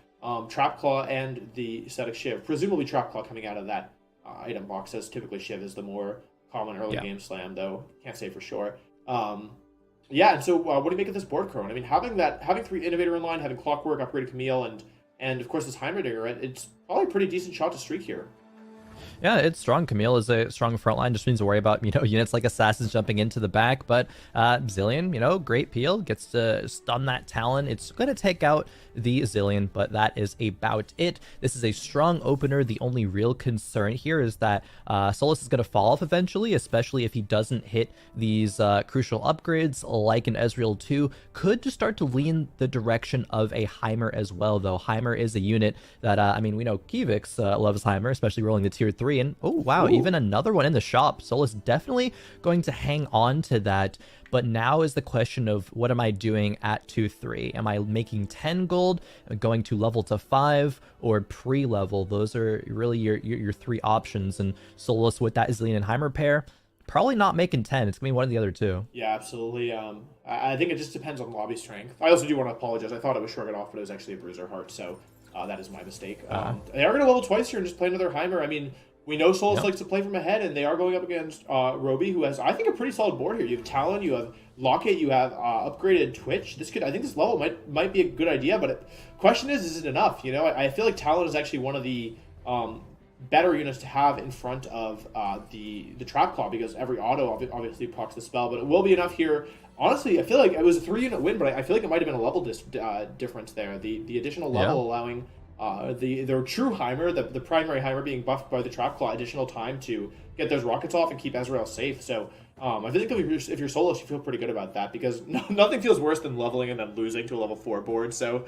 Trap Claw and the Static Shiv. Presumably Trap Claw coming out of that item box, as typically Shiv is the more common early game slam, though can't say for sure. Yeah, and so what do you make of this board, Khroen? I mean, having 3 Innovator in line, having Clockwork, upgraded Camille, and of course this Heimerdinger, it's probably a pretty decent shot to streak here. Yeah, it's strong. Camille is a strong front line. Just means to worry about, you know, units like Assassins jumping into the back. But Zilean, you know, great peel. Gets to stun that Talon. It's going to take out the Zilean, but that is about it. This is a strong opener. The only real concern here is that Solus is going to fall off eventually, especially if he doesn't hit these crucial upgrades like an Ezreal 2. Could just start to lean the direction of a Heimer as well, though. Heimer is a unit that, I mean, we know Kivix loves Heimer, especially rolling the tier 3. And oh, wow, even another one in the shop. Solus definitely going to hang on to that. But now is the question of what am I doing at 2-3? Am I making 10 gold, going to level to 5, or pre-level? Those are really your 3 options. And Solus with that Zilean and Heimer pair, probably not making 10. It's going to be one of the other 2. Yeah, absolutely. I think it just depends on lobby strength. I also do want to apologize. I thought it was Shrug It Off, but it was actually a Bruiser Heart, so that is my mistake. They are going to level twice here and just play another Heimer. I mean, we know Solus likes to play from ahead, and they are going up against Roby, who has, I think, a pretty solid board here. You have Talon, you have Locket, you have upgraded Twitch. I think this level might be a good idea, but question is it enough? You know, I feel like Talon is actually one of the better units to have in front of the Trap Claw, because every auto obviously procs the spell, but it will be enough here. Honestly, I feel like it was a 3-unit win, but I feel like it might have been a level difference there. The additional level allowing their true Heimer, the primary Heimer being buffed by the Trap Claw, additional time to get those rockets off and keep Ezreal safe. So I think if you're Solus, you feel pretty good about that, because nothing feels worse than leveling and then losing to a level 4 board. So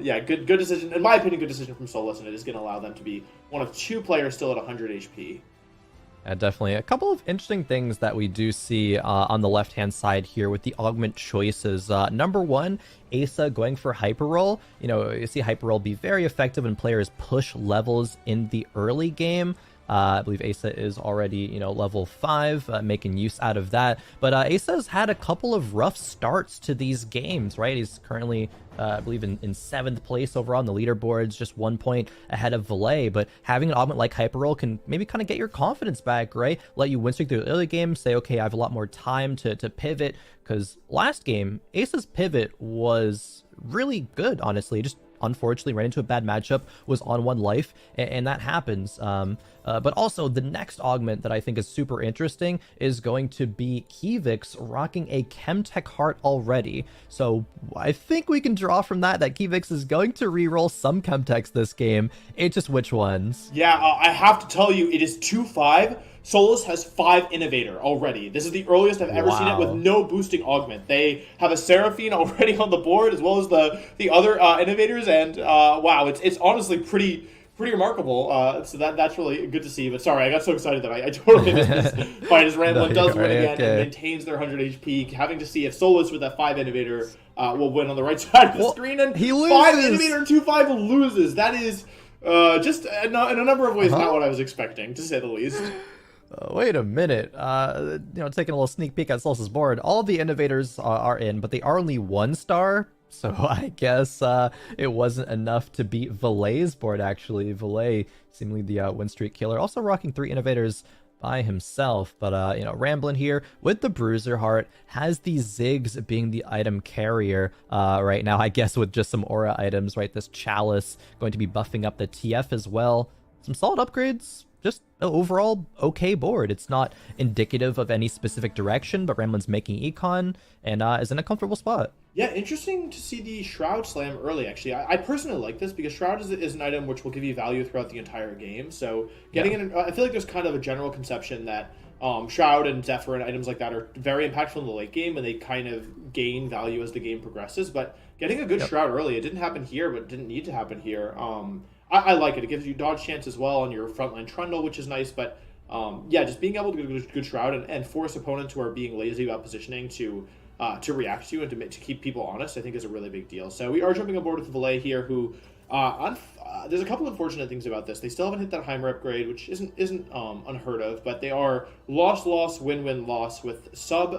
yeah, good decision. In my opinion, good decision from Solus, and it is going to allow them to be one of 2 players still at 100 HP. Definitely. A couple of interesting things that we do see on the left-hand side here with the augment choices. Number 1, Asa going for Hyper Roll. You know, you see Hyper Roll be very effective when players push levels in the early game. I believe Asa is already, you know, level 5, making use out of that. But Asa's had a couple of rough starts to these games, right? He's currently, I believe, in 7th place overall on the leaderboards, just 1 point ahead of Valet. But having an augment like Hyper Roll can maybe kind of get your confidence back, right? Let you win streak through the early game, say, okay, I have a lot more time to pivot. Because last game, Asa's pivot was really good, honestly. Just unfortunately ran into a bad matchup, was on 1 life, and that happens. But also the next augment that I think is super interesting is going to be Kivix rocking a Chemtech Heart already. So I think we can draw from that Kivix is going to reroll some Chemtechs this game. It's just which ones. Yeah, I have to tell you, it is 2-5. Solus has 5 Innovator already. This is the earliest I've ever seen it with no boosting augment. They have a Seraphine already on the board, as well as the other Innovators, and wow, it's honestly pretty remarkable. So that's really good to see. But sorry, I got so excited that I totally missed this fight as Rambling does win again and maintains their 100 HP. Having to see if Solus with that 5 Innovator will win on the right side of the screen, and he loses. 5 Innovator 2-5 loses. That is just in a number of ways not what I was expecting, to say the least. Wait a minute. Taking a little sneak peek at Solstice's board, all of the innovators are in, but they are only 1-star. So I guess it wasn't enough to beat Valet's board, actually. Valet, seemingly the win streak killer, also rocking 3 innovators by himself. But, Ramblin' here with the Bruiser Heart, has the Ziggs being the item carrier right now, I guess, with just some aura items, right? This Chalice going to be buffing up the TF as well. Some solid upgrades. Just an overall okay board. It's not indicative of any specific direction, but Ramblin's making econ and is in a comfortable spot. Yeah, interesting to see the Shroud slam early, actually. I personally like this because Shroud is an item which will give you value throughout the entire game. So getting I feel like there's kind of a general conception that Shroud and Zephyr and items like that are very impactful in the late game, and they kind of gain value as the game progresses. But getting a good Shroud early, it didn't happen here, but it didn't need to happen here. I like it. It gives you dodge chance as well on your frontline Trundle, which is nice. But just being able to get a good Shroud and force opponents who are being lazy about positioning to react to you and to keep people honest, I think is a really big deal. So we are jumping aboard with Valet here, who there's a couple unfortunate things about this. They still haven't hit that Heimer upgrade, which isn't unheard of, but they are loss, win, loss with sub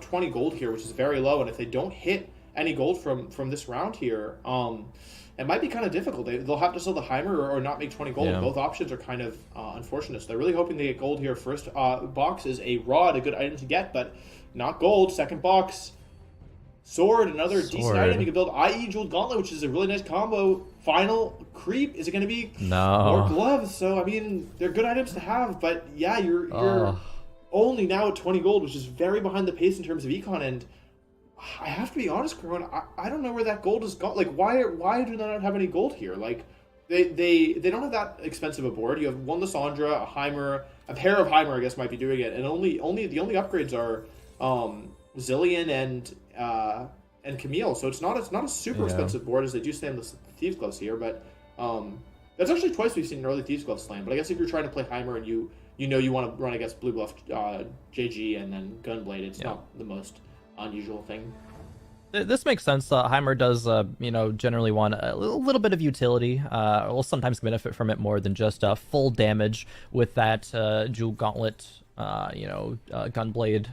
20 gold here, which is very low. And if they don't hit any gold from this round here, it might be kind of difficult. They'll have to sell the Heimer or not make 20 gold. Yeah. Both options are kind of unfortunate. So they're really hoping they get gold here. First box is a Rod, a good item to get, but not gold. Second box, Sword, another decent item. You can build IE Jeweled Gauntlet, which is a really nice combo. Final Creep, is it going to be more gloves? So, I mean, they're good items to have, but yeah, you're only now at 20 gold, which is very behind the pace in terms of econ, and I have to be honest, Khroen, I don't know where that gold has gone. Like, why do they not have any gold here? Like, they don't have that expensive a board. You have one Lissandra, a Heimer, a pair of Heimer, I guess, might be doing it, and the only upgrades are Zillion and Camille. So it's not a super expensive board, as they do slam the Thieves Gloves here, but that's actually twice we've seen an early Thieves Glove slam. But I guess if you're trying to play Heimer and you want to run against Blue Buff JG and then Gunblade, it's not the most unusual thing. This makes sense. Heimer does, generally want a little bit of utility. Will sometimes benefit from it more than just full damage with that Jewel Gauntlet, Gunblade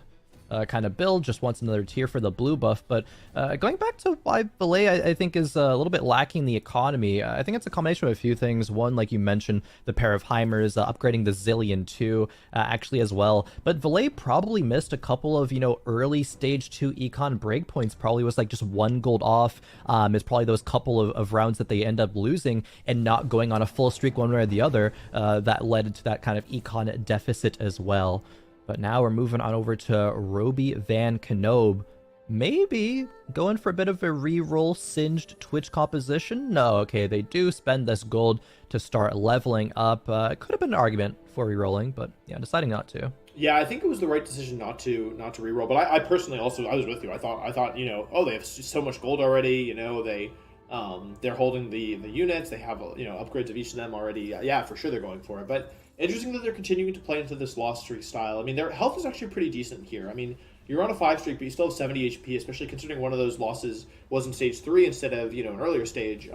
kind of build. Just wants another tier for the blue buff. But going back to why Valet, I think, is a little bit lacking the economy. I think it's a combination of a few things. One, like you mentioned, the pair of Heimers, upgrading the Zillion too, actually as well. But Valet probably missed a couple of, early stage 2 econ breakpoints. Probably was like just 1 gold off. It's probably those couple of rounds that they end up losing and not going on a full streak one way or the other that led to that kind of econ deficit as well. But now we're moving on over to Roby Van Knob. Maybe going for a bit of a reroll singed Twitch composition? No, okay, they do spend this gold to start leveling up. Could have been an argument for rerolling, but yeah, deciding not to. Yeah, I think it was the right decision not to reroll. But I personally also, I was with you. I thought they have so much gold already. They're holding the units. They have upgrades of each of them already. Yeah, for sure they're going for it. But interesting that they're continuing to play into this loss streak style. I mean, their health is actually pretty decent here. I mean, you're on a 5 streak, but you still have 70 HP, especially considering one of those losses was in stage 3 instead of, an earlier stage.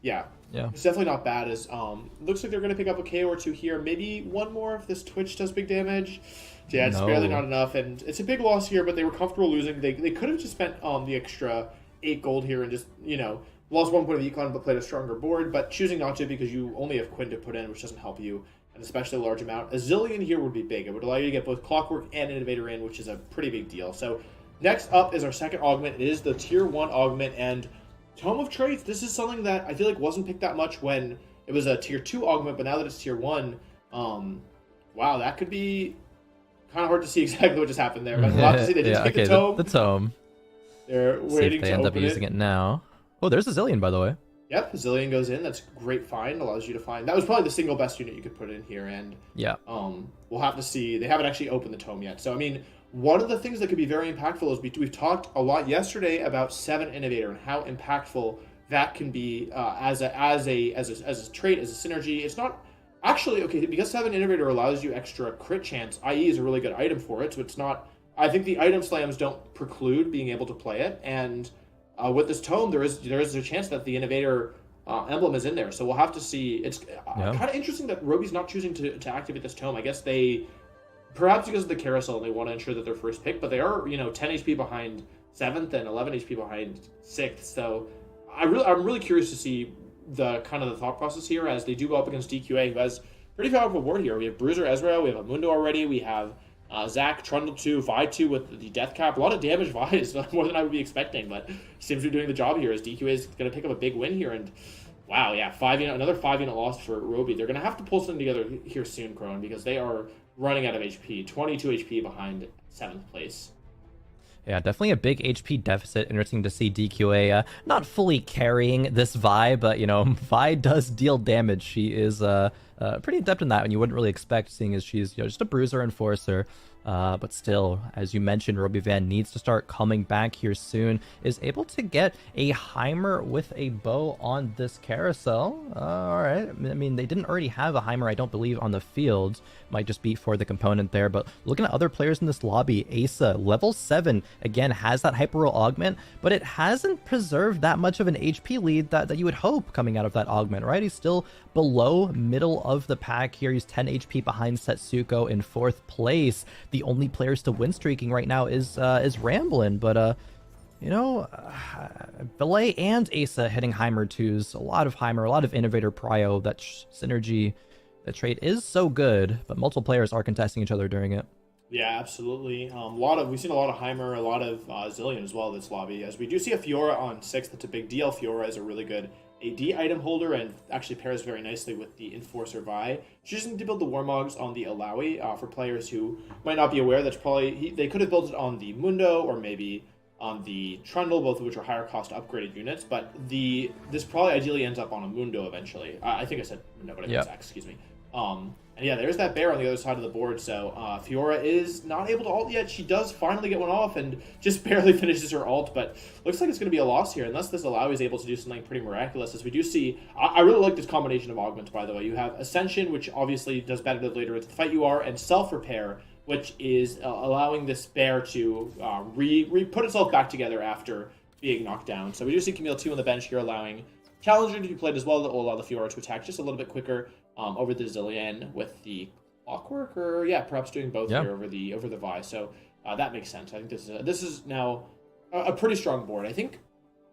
Yeah. It's definitely not bad. Looks like they're going to pick up a KO or 2 here. Maybe one more if this Twitch does big damage. Yeah, it's barely not enough, and it's a big loss here, but they were comfortable losing. They could have just spent the extra 8 gold here and just, lost 1 point of econ but played a stronger board, but choosing not to because you only have Quinn to put in, which doesn't help you, and especially a large amount. A Zillion here would be big. It would allow you to get both Clockwork and Innovator in, which is a pretty big deal. So next up is our second augment. It is the Tier 1 augment, and Tome of Traits. This is something that I feel like wasn't picked that much when it was a Tier 2 augment, but now that it's Tier 1, wow, that could be kind of hard to see exactly what just happened there. But we'll have to see. They did pick the Tome. The Tome. They're waiting to end up using it now. Oh, there's a Zillion, by the way. Yep, Zillion goes in. That's a great find. Allows you to find. That was probably the single best unit you could put in here. And we'll have to see. They haven't actually opened the Tome yet. So I mean, one of the things that could be very impactful is we've talked a lot yesterday about 7 Innovator and how impactful that can be as a trait, as a synergy. It's not actually okay because 7 Innovator allows you extra crit chance. IE is a really good item for it. So it's not. I think the item slams don't preclude being able to play it, and with this Tome, there is a chance that the Innovator emblem is in there. So we'll have to see. It's kind of interesting that Roby's not choosing to activate this tome. I guess perhaps because of the carousel, they want to ensure that they're first pick, but they are 10 HP behind 7th and 11 HP behind 6th. So I'm really curious to see the kind of the thought process here as they do go up against DQA, who has pretty powerful board here. We have Bruiser Ezreal, we have Amundo already, we have Zach, Trundle 2, Vi 2 with the death cap. A lot of damage Vi's, more than I would be expecting, but seems to be doing the job here as DQA is going to pick up a big win here. And wow, yeah, another 5-unit loss for Roby. They're going to have to pull something together here soon, Khroen, because they are running out of HP, 22 HP behind 7th place. Yeah, definitely a big HP deficit. Interesting to see DQA not fully carrying this Vi, but, Vi does deal damage. She is pretty adept in that, and you wouldn't really expect, seeing as she's just a bruiser enforcer. But still, as you mentioned, Robyvan needs to start coming back here soon. Is able to get a Heimer with a bow on this carousel. All right. I mean, they didn't already have a Heimer, I don't believe, on the field. Might just be for the component there. But looking at other players in this lobby, Asa, level 7, again, has that hyper roll augment, but it hasn't preserved that much of an HP lead that you would hope coming out of that augment, right? He's still below middle of the pack here. He's 10 HP behind Setsuko in 4th place. The only players to win streaking right now is Ramblin', but Belay and Asa hitting Heimer 2s. A lot of Heimer, a lot of Innovator Prio. That synergy, that trait is so good, but multiple players are contesting each other during it. Yeah, absolutely. We've seen a lot of Heimer, a lot of Zillion as well this lobby, as we do see a Fiora on 6th. That's a big deal. Fiora is a really good AD item holder and actually pairs very nicely with the Enforcer Vi. She's using to build the Warmogs on the Alawi. For players who might not be aware, that's probably they could have built it on the Mundo or maybe on the Trundle, both of which are higher cost upgraded units. But this probably ideally ends up on a Mundo eventually. I think I said Mundo, but I meant Zach, excuse me. And yeah, there's that bear on the other side of the board. So Fiora is not able to ult yet. She does finally get one off and just barely finishes her ult, but looks like it's going to be a loss here unless this Alawi is able to do something pretty miraculous. As we do see, I really like this combination of augments, by the way. You have Ascension, which obviously does better later with the fight you are, and Self-Repair, which is allowing this bear to put itself back together after being knocked down. So we do see Camille 2 on the bench here, allowing Challenger to be played as well. That will allow the Fiora to attack just a little bit quicker over the Zillion with the Clockwork, or perhaps doing both here over the Vi. So that makes sense. I think this is now a pretty strong board. I think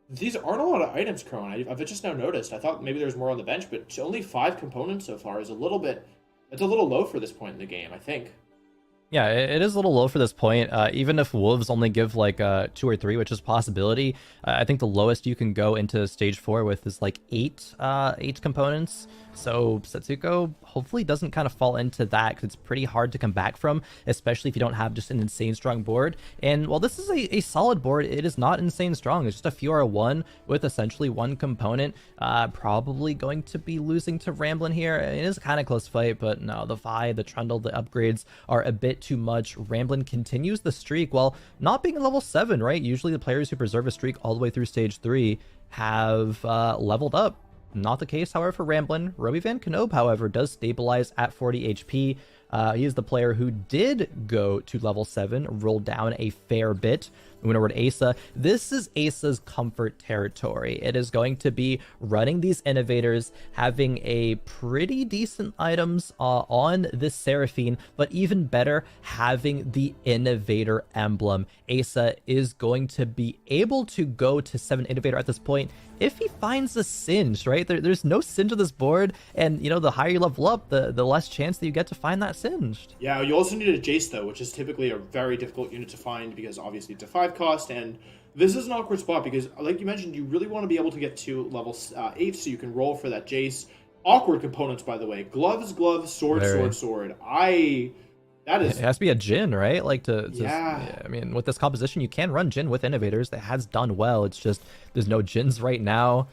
these aren't a lot of items, Khroen. I've just now noticed. I thought maybe there's more on the bench, but only 5 components so far is a little low for this point in the game, I think. Yeah, it is a little low for this point. Even if Wolves only give like 2 or 3, which is a possibility, I think the lowest you can go into stage 4 with is like 8 components. So Setsuko hopefully doesn't kind of fall into that, because it's pretty hard to come back from, especially if you don't have just an insane strong board. And while this is a solid board, it is not insane strong. It's just a Fiora 1 with essentially 1 component. Probably going to be losing to Ramblin' here. It is a kind of close fight, but no, the Vi, the Trundle, the upgrades are a bit too much. Ramblin' continues the streak while not being a level 7, right? Usually the players who preserve a streak all the way through stage 3 have leveled up. Not the case, however, for Ramblin'. Robyvan Knob, however, does stabilize at 40 HP. He is the player who did go to level 7, rolled down a fair bit. Moving over to Asa. This is Asa's comfort territory. It is going to be running these innovators, having a pretty decent items on this Seraphine, but even better, having the innovator emblem. Asa is going to be able to go to 7 innovator at this point if he finds a Singe, right? There's no Singe on this board, and the higher you level up, the less chance that you get to find that Singed. Yeah, you also need a Jace, though, which is typically a very difficult unit to find because obviously it's a 5 cost, and this is an awkward spot because, like you mentioned, you really want to be able to get to level 8 so you can roll for that Jace. Awkward components, by the way. Gloves, sword, sword. It has to be a Jhin, right? Yeah. I mean, with this composition, you can run Jhin with innovators. That has done well. It's just there's no Jhins right now.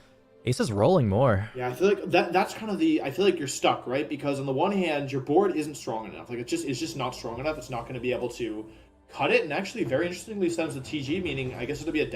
Ace is rolling more. Yeah, I feel like that's kind of I feel like you're stuck, right? Because on the one hand, your board isn't strong enough. Like it's just not strong enough. It's not going to be able to cut it. And actually, very interestingly, sends the TG, meaning I guess it'll be a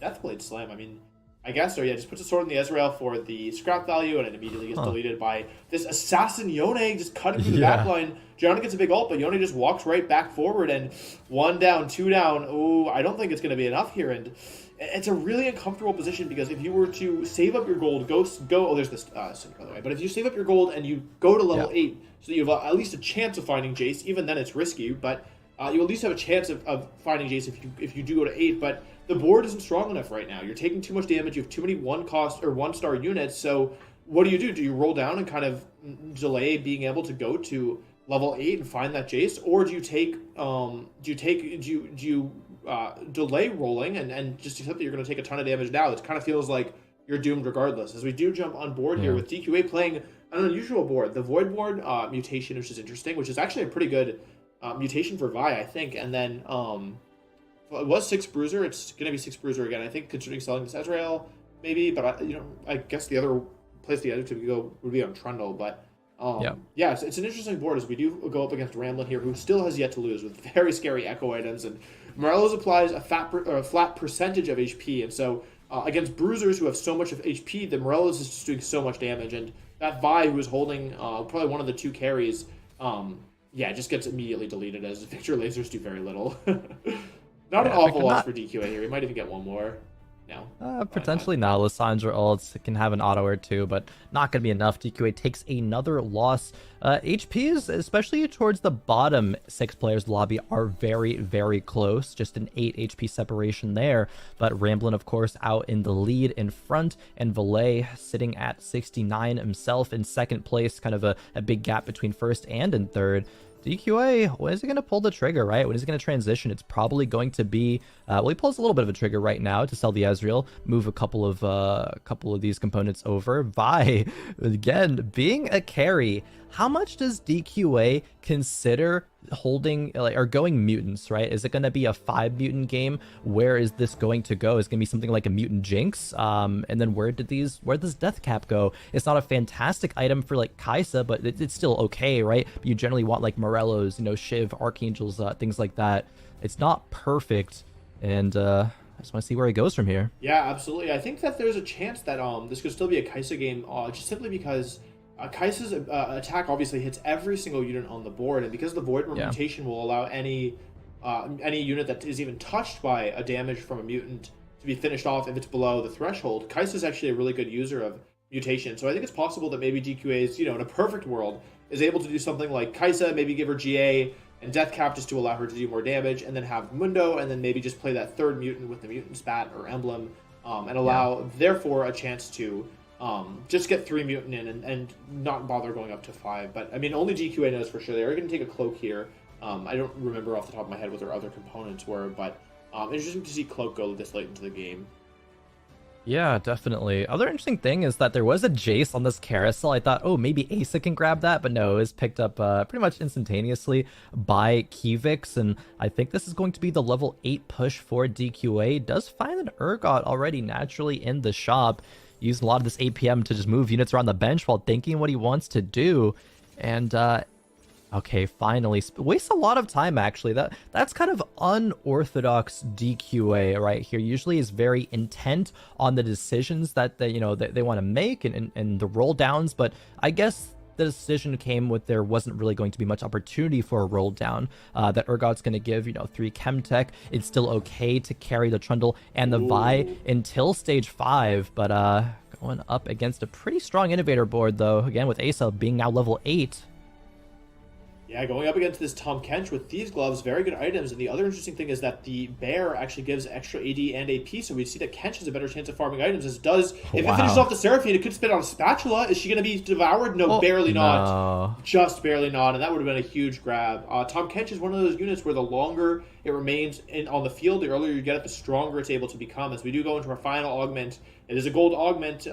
Deathblade Slam. I mean, I guess. So yeah, just puts a sword in the Ezreal for the scrap value, and it immediately gets deleted by this assassin Yone just cutting through the backline. Gianna gets a big ult, but Yone just walks right back forward, and 1 down, 2 down. Oh, I don't think it's going to be enough here, and it's a really uncomfortable position because if you were to save up your gold, go. Oh, there's this Cinder, by the way. But if you save up your gold and you go to level 8, so that you have at least a chance of finding Jace, even then it's risky, but you at least have a chance of finding Jace if you do go to 8, but the board isn't strong enough right now. You're taking too much damage. You have too many 1-star units. So what do? Do you roll down and kind of delay being able to go to level 8 and find that Jace, or do you delay rolling and just accept that you're going to take a ton of damage now? It kind of feels like you're doomed regardless. As we do jump on board here with DQA playing an unusual board, the Void board mutation, which is interesting, which is actually a pretty good mutation for Vi, I think, and then. Well, it was 6 Bruiser. It's going to be 6 Bruiser again. I think considering selling this Ezreal, maybe, but I guess the other place the editor could go would be on Trundle. But yeah, it's an interesting board as we do go up against Ramblin here, who still has yet to lose with very scary Echo items, and Morello's applies a flat percentage of HP, and so against Bruisers who have so much of HP, the Morello's is just doing so much damage, and that Vi who is holding probably one of the 2 carries, just gets immediately deleted as Victor lasers do very little. Not an awful loss for DQA here. We might even get one more. No. Potentially not. Lissandra ults can have an auto or 2, but not going to be enough. DQA takes another loss. HPs, especially towards the bottom 6 players of the lobby, are very, very close. Just an 8 HP separation there. But Ramblin, of course, out in the lead in front, and Valet sitting at 69 himself in second place. Kind of a big gap between first and in third. DQA, when is he going to pull the trigger, right? When is he going to transition? It's probably going to be, he pulls a little bit of a trigger right now to sell the Ezreal, move a couple of these components over. Vi, again, being a carry, how much does DQA consider holding or going mutants, right? Is it going to be a 5 mutant game? Where is this going to go? Is it going to be something like a mutant Jinx? And then where does Death Cap go? It's not a fantastic item for like Kaisa, but it's still okay, right? But you generally want like Morellos, Shiv, Archangels, things like that. It's not perfect, and I just want to see where he goes from here. Yeah, absolutely. I think that there's a chance that this could still be a Kaisa game, just simply because Kaisa's attack obviously hits every single unit on the board, and because the Void mutation will allow any unit that is even touched by a damage from a mutant to be finished off if it's below the threshold. Kaisa's actually a really good user of mutation, so I think it's possible that maybe DQA is, in a perfect world, is able to do something like Kaisa, maybe give her GA and Death Cap just to allow her to do more damage, and then have Mundo, and then maybe just play that 3rd mutant with the mutant spat or emblem, and allow, therefore, a chance to just get 3 mutant in and not bother going up to 5. But, I mean, only DQA knows for sure. They are going to take a cloak here. I don't remember off the top of my head what their other components were, but interesting to see cloak go this late into the game. Yeah, definitely. Other interesting thing is that there was a Jace on this carousel. I thought, Maybe Asa can grab that, but no, it was picked up pretty much instantaneously by Kivix, and I think this is going to be the level 8 push for DQA. Does find an Urgot already naturally in the shop, using a lot of this APM to just move units around the bench while thinking what he wants to do, and okay, finally. Wastes a lot of time, actually. That's kind of unorthodox DQA right here. Usually is very intent on the decisions that they want to make and the roll downs, but I guess the decision came with there wasn't really going to be much opportunity for a roll down. That Urgot's going to give, 3 Chemtech. It's still okay to carry the Trundle and the Vi until stage 5, but going up against a pretty strong Innovator board, though, again, with Asa being now level 8. Yeah, going up against this Tom Kench with these gloves, very good items. And the other interesting thing is that the Bear actually gives extra AD and AP, so we see that Kench has a better chance of farming items, as does. If it finishes off the Seraphine, it could spit on a Spatula. Is she going to be devoured? No, barely not. Just barely not, and that would have been a huge grab. Tom Kench is one of those units where the longer it remains on the field, the earlier you get it, the stronger it's able to become. As we do go into our final augment, it is a gold augment,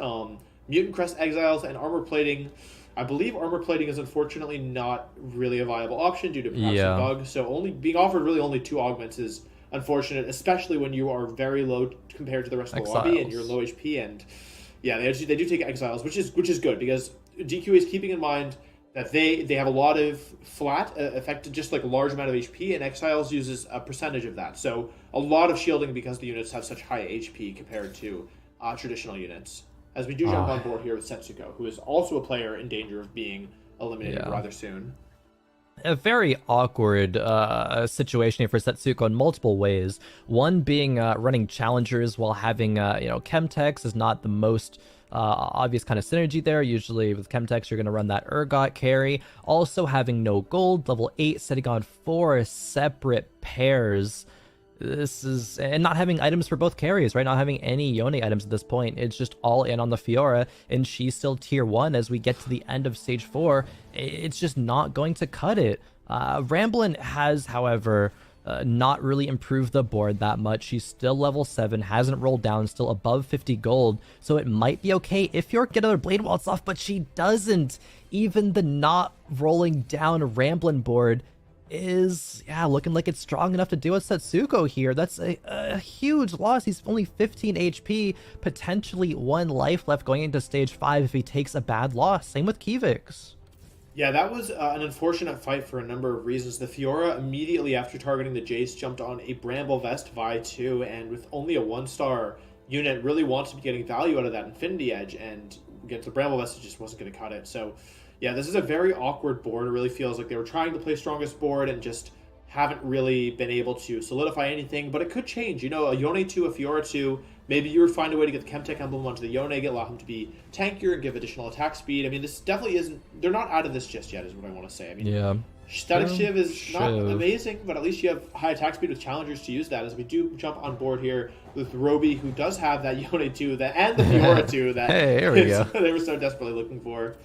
Mutant Crest Exiles, and armor plating. I believe armor plating is unfortunately not really a viable option due to perhaps a bug. So only being offered really only 2 augments is unfortunate, especially when you are very low compared to the rest of the lobby and you're low HP. And yeah, they do take exiles, which is good because DQ is keeping in mind that they have a lot of flat affected, just like a large amount of HP, and exiles uses a percentage of that. So a lot of shielding because the units have such high HP compared to traditional units. As we do jump on board here with Setsuko, who is also a player in danger of being eliminated rather soon. A very awkward situation here for Setsuko in multiple ways. One being running challengers while having, Chemtex is not the most obvious kind of synergy there. Usually with Chemtex, you're going to run that Urgot carry. Also having no gold, level 8, sitting on 4 separate pairs. And not having items for both carries, right? Not having any Yone items at this point. It's just all in on the Fiora, and she's still tier 1 as we get to the end of stage 4. It's just not going to cut it. Ramblin has, however, not really improved the board that much. She's still level 7, hasn't rolled down, still above 50 gold, so it might be okay if Fiora get another Blade Waltz off, but she doesn't. Even the not rolling down Ramblin board is looking like it's strong enough to deal with Setsuko here. That's a huge loss. He's only 15 HP, potentially 1 life left going into stage 5 if he takes a bad loss. Same with Kivix. Yeah, that was an unfortunate fight for a number of reasons. The Fiora immediately after targeting the Jace jumped on a Bramble Vest Vi 2, and with only a 1-star unit really wants to be getting value out of that Infinity Edge, and against the Bramble Vest it just wasn't going to cut it. So yeah, this is a very awkward board. It really feels like they were trying to play strongest board and just haven't really been able to solidify anything, but it could change. You know, a Yone 2, a Fiora 2, maybe you would find a way to get the Chemtech emblem onto the Yone, allow him to be tankier and give additional attack speed. I mean, this definitely isn't, they're not out of this just yet, is what I want to say. I mean, Static Shiv is not amazing, but at least you have high attack speed with challengers to use that, as we do jump on board here with Roby, who does have that Yone 2 and the Fiora 2 that hey, here we go. They were so desperately looking for.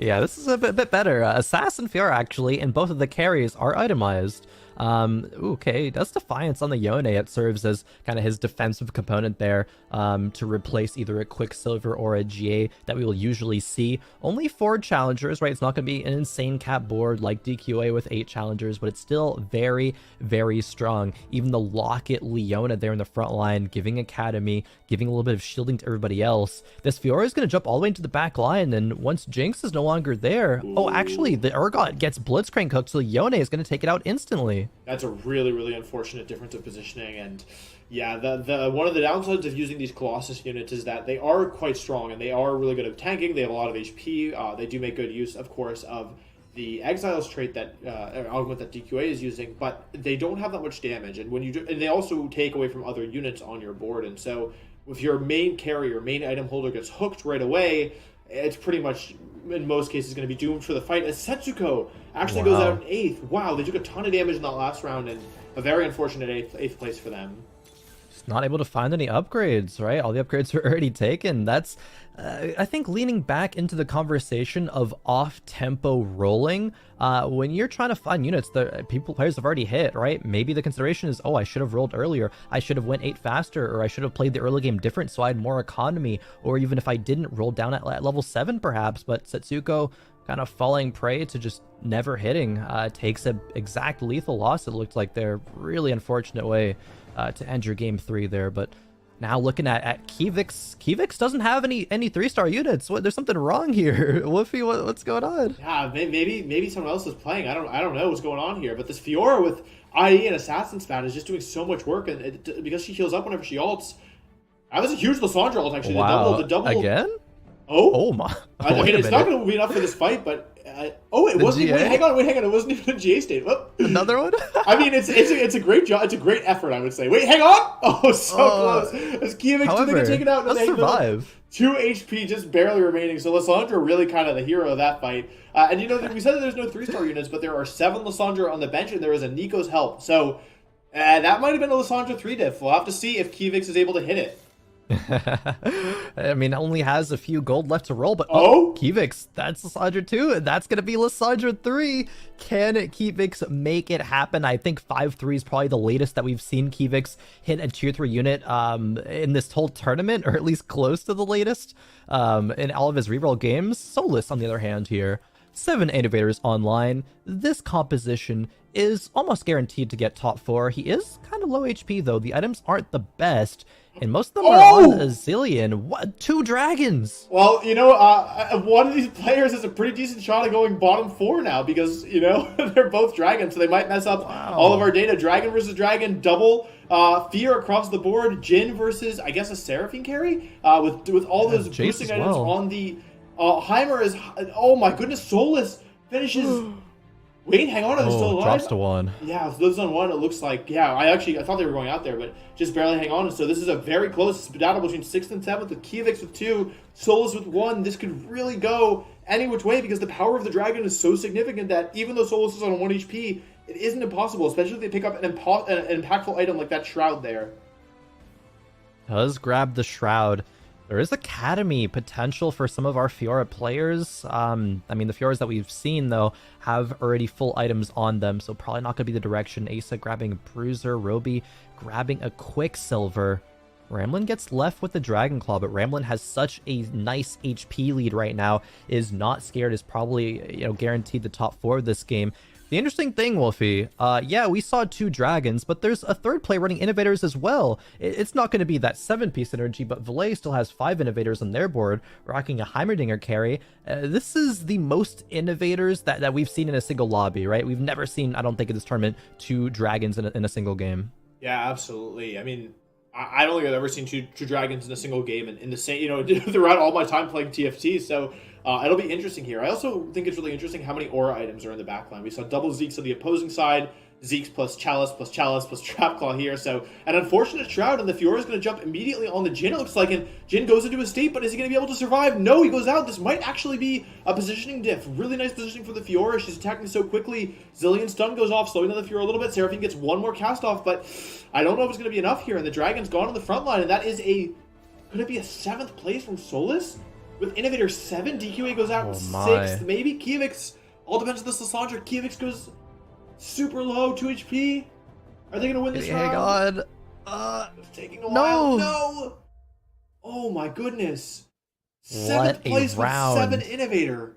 Yeah, this is a bit better. Assassin Fiora, actually, and both of the carries are itemized. Okay, does Defiance on the Yone. It serves as kind of his defensive component there to replace either a Quicksilver or a GA that we will usually see. Only 4 challengers, right? It's not going to be an insane cap board like DQA with 8 challengers, but it's still very, very strong. Even the Locket Leona there in the front line, giving Academy, giving a little bit of shielding to everybody else. This Fiora is going to jump all the way into the back line, and once Jinx is no longer there, actually, the Urgot gets Blitzcrank hooked, so the Yone is going to take it out instantly. That's a really, really unfortunate difference of positioning, and yeah, the one of the downsides of using these Colossus units is that they are quite strong and they are really good at tanking. They have a lot of HP. They do make good use, of course, of the Exiles trait that augment that DQA is using, but they don't have that much damage. And when you do, and they also take away from other units on your board. And so, if your main carrier, main item holder gets hooked right away, it's pretty much, in most cases, going to be doomed for the fight. As Setsuko actually goes out in 8th. Wow, they took a ton of damage in that last round, and a very unfortunate 8th place for them. Just not able to find any upgrades, right? All the upgrades are already taken. That's, I think, leaning back into the conversation of off-tempo rolling. When you're trying to find units that players have already hit, right? Maybe the consideration is, oh, I should have rolled earlier. I should have went 8 faster, or I should have played the early game different so I had more economy, or even if I didn't roll down at level 7 perhaps. But Setsuko kind of falling prey to just never hitting, takes an exact lethal loss, it looked like there. Really unfortunate way to end your game 3 there. But now looking at Kivix, Kivix doesn't have any 3-star units. There's something wrong here. Wolfey, what's going on? Yeah, maybe someone else is playing. I don't know what's going on here. But this Fiora with IE and Assassin Spat is just doing so much work, and because she heals up whenever she ults. That was a huge Lissandra ult, actually. Wow. The double again? Oh my! I mean, it's not going to be enough for this fight, but it wasn't. Wait, hang on. It wasn't even a GA state. Whoop. Another one? I mean, it's a great job. It's a great effort, I would say. Wait, hang on. Oh, so close. As Kivix, they can take it out. Let's survive. 2 HP just barely remaining. So Lissandra really kind of the hero of that fight. And we said that there's no 3-star units, but there are 7 Lissandra on the bench, and there is a Nico's help. So that might have been a Lissandra 3 diff. We'll have to see if Kivix is able to hit it. I mean, only has a few gold left to roll, but Kivix, that's Lissandra 2, and that's going to be Lissandra 3. Can Kivix make it happen? I think 5-3 is probably the latest that we've seen Kivix hit a tier 3 unit in this whole tournament, or at least close to the latest in all of his reroll games. Solus, on the other hand, here. 7 Innovators online. This composition is almost guaranteed to get top 4. He is kind of low HP, though. The items aren't the best, and most of them are on a zillion. What? 2 dragons! Well, one of these players has a pretty decent shot at going bottom 4 now, because, they're both dragons, so they might mess up all of our data. Dragon versus dragon, double Fear across the board. Jhin versus, I guess, a Seraphine carry with all those Jace boosting as items well. on the Heimer is. Oh my goodness, Solus finishes. Wait, hang on, are they still alive? Drops to 1. Yeah, so lives on 1. It looks like, yeah. I thought they were going out there, but just barely hang on. And so this is a very close battle between 6th and 7th with Kivix with 2, Solus with 1. This could really go any which way because the power of the dragon is so significant that even though Solus is on 1 HP, it isn't impossible, especially if they pick up an impactful item like that Shroud there. Does grab the Shroud. There is Academy potential for some of our Fiora players. I mean, the Fioras that we've seen, though, have already full items on them, so probably not going to be the direction. Asa grabbing a Bruiser, Roby grabbing a Quicksilver. Ramblin gets left with the Dragon Claw, but Ramblin has such a nice HP lead right now, is not scared, is probably, guaranteed the top 4 of this game. The interesting thing, Wolfey, yeah, we saw 2 dragons, but there's a third play running innovators as well. It's not going to be that 7-piece synergy, but Valet still has 5 innovators on their board, rocking a Heimerdinger carry. This is the most innovators that we've seen in a single lobby, right? We've never seen, I don't think, in this tournament, 2 dragons in a single game. Yeah, absolutely. I mean, I don't think I've ever seen two dragons in a single game, and in the same, throughout all my time playing TFT. So it'll be interesting here. I also think it's really interesting how many aura items are in the backline. We saw double Zeeks on the opposing side, Zeeks plus Chalice plus Trapclaw here. So an unfortunate Shroud, and the Fiora is going to jump immediately on the Jhin, it looks like, and Jhin goes into his state, but is he going to be able to survive? No, he goes out. This might actually be a positioning diff. Really nice positioning for the Fiora. She's attacking so quickly. Zillion stun goes off, slowing down the Fiora a little bit. Seraphine gets one more cast off, but I don't know if it's going to be enough here, and the Dragon's gone on the front line, and that is could it be a 7th place from Solus? With Innovator 7, DQA goes out 6th, maybe Kivix. All depends on this Lissandra. Kivix goes super low, 2 HP. Are they going to win this round? God. It's taking a while. No! Oh my goodness. 7th place with 7 Innovator.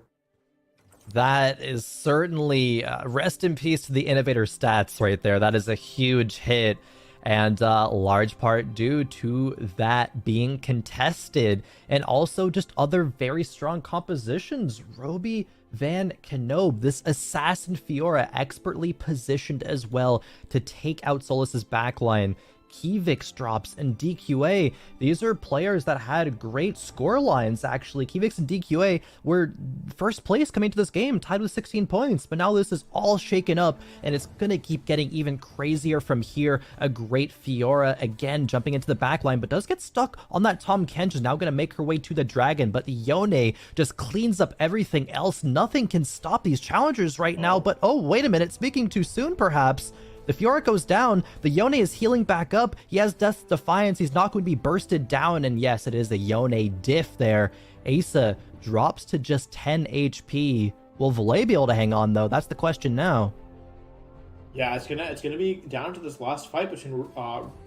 That is certainly, rest in peace to the Innovator stats right there. That is a huge hit. And large part due to that being contested, and also just other very strong compositions. Roby Van Knob, this Assassin Fiora, expertly positioned as well to take out Solus's backline. Kivix drops and DQA. These are players that had great score lines, actually. Kivix and DQA were first place coming to this game, tied with 16 points. But now this is all shaken up, and it's going to keep getting even crazier from here. A great Fiora, again, jumping into the backline, but does get stuck on that Tahm Kench. Is now going to make her way to the Dragon, but Yone just cleans up everything else. Nothing can stop these challengers right now, but oh, wait a minute. Speaking too soon, perhaps. The Fiora goes down, the Yone is healing back up, he has Death's Defiance, he's not going to be bursted down, and yes, it is a Yone diff there. Asa drops to just 10 HP. Will Valet be able to hang on, though? That's the question now. Yeah, it's gonna be down to this last fight between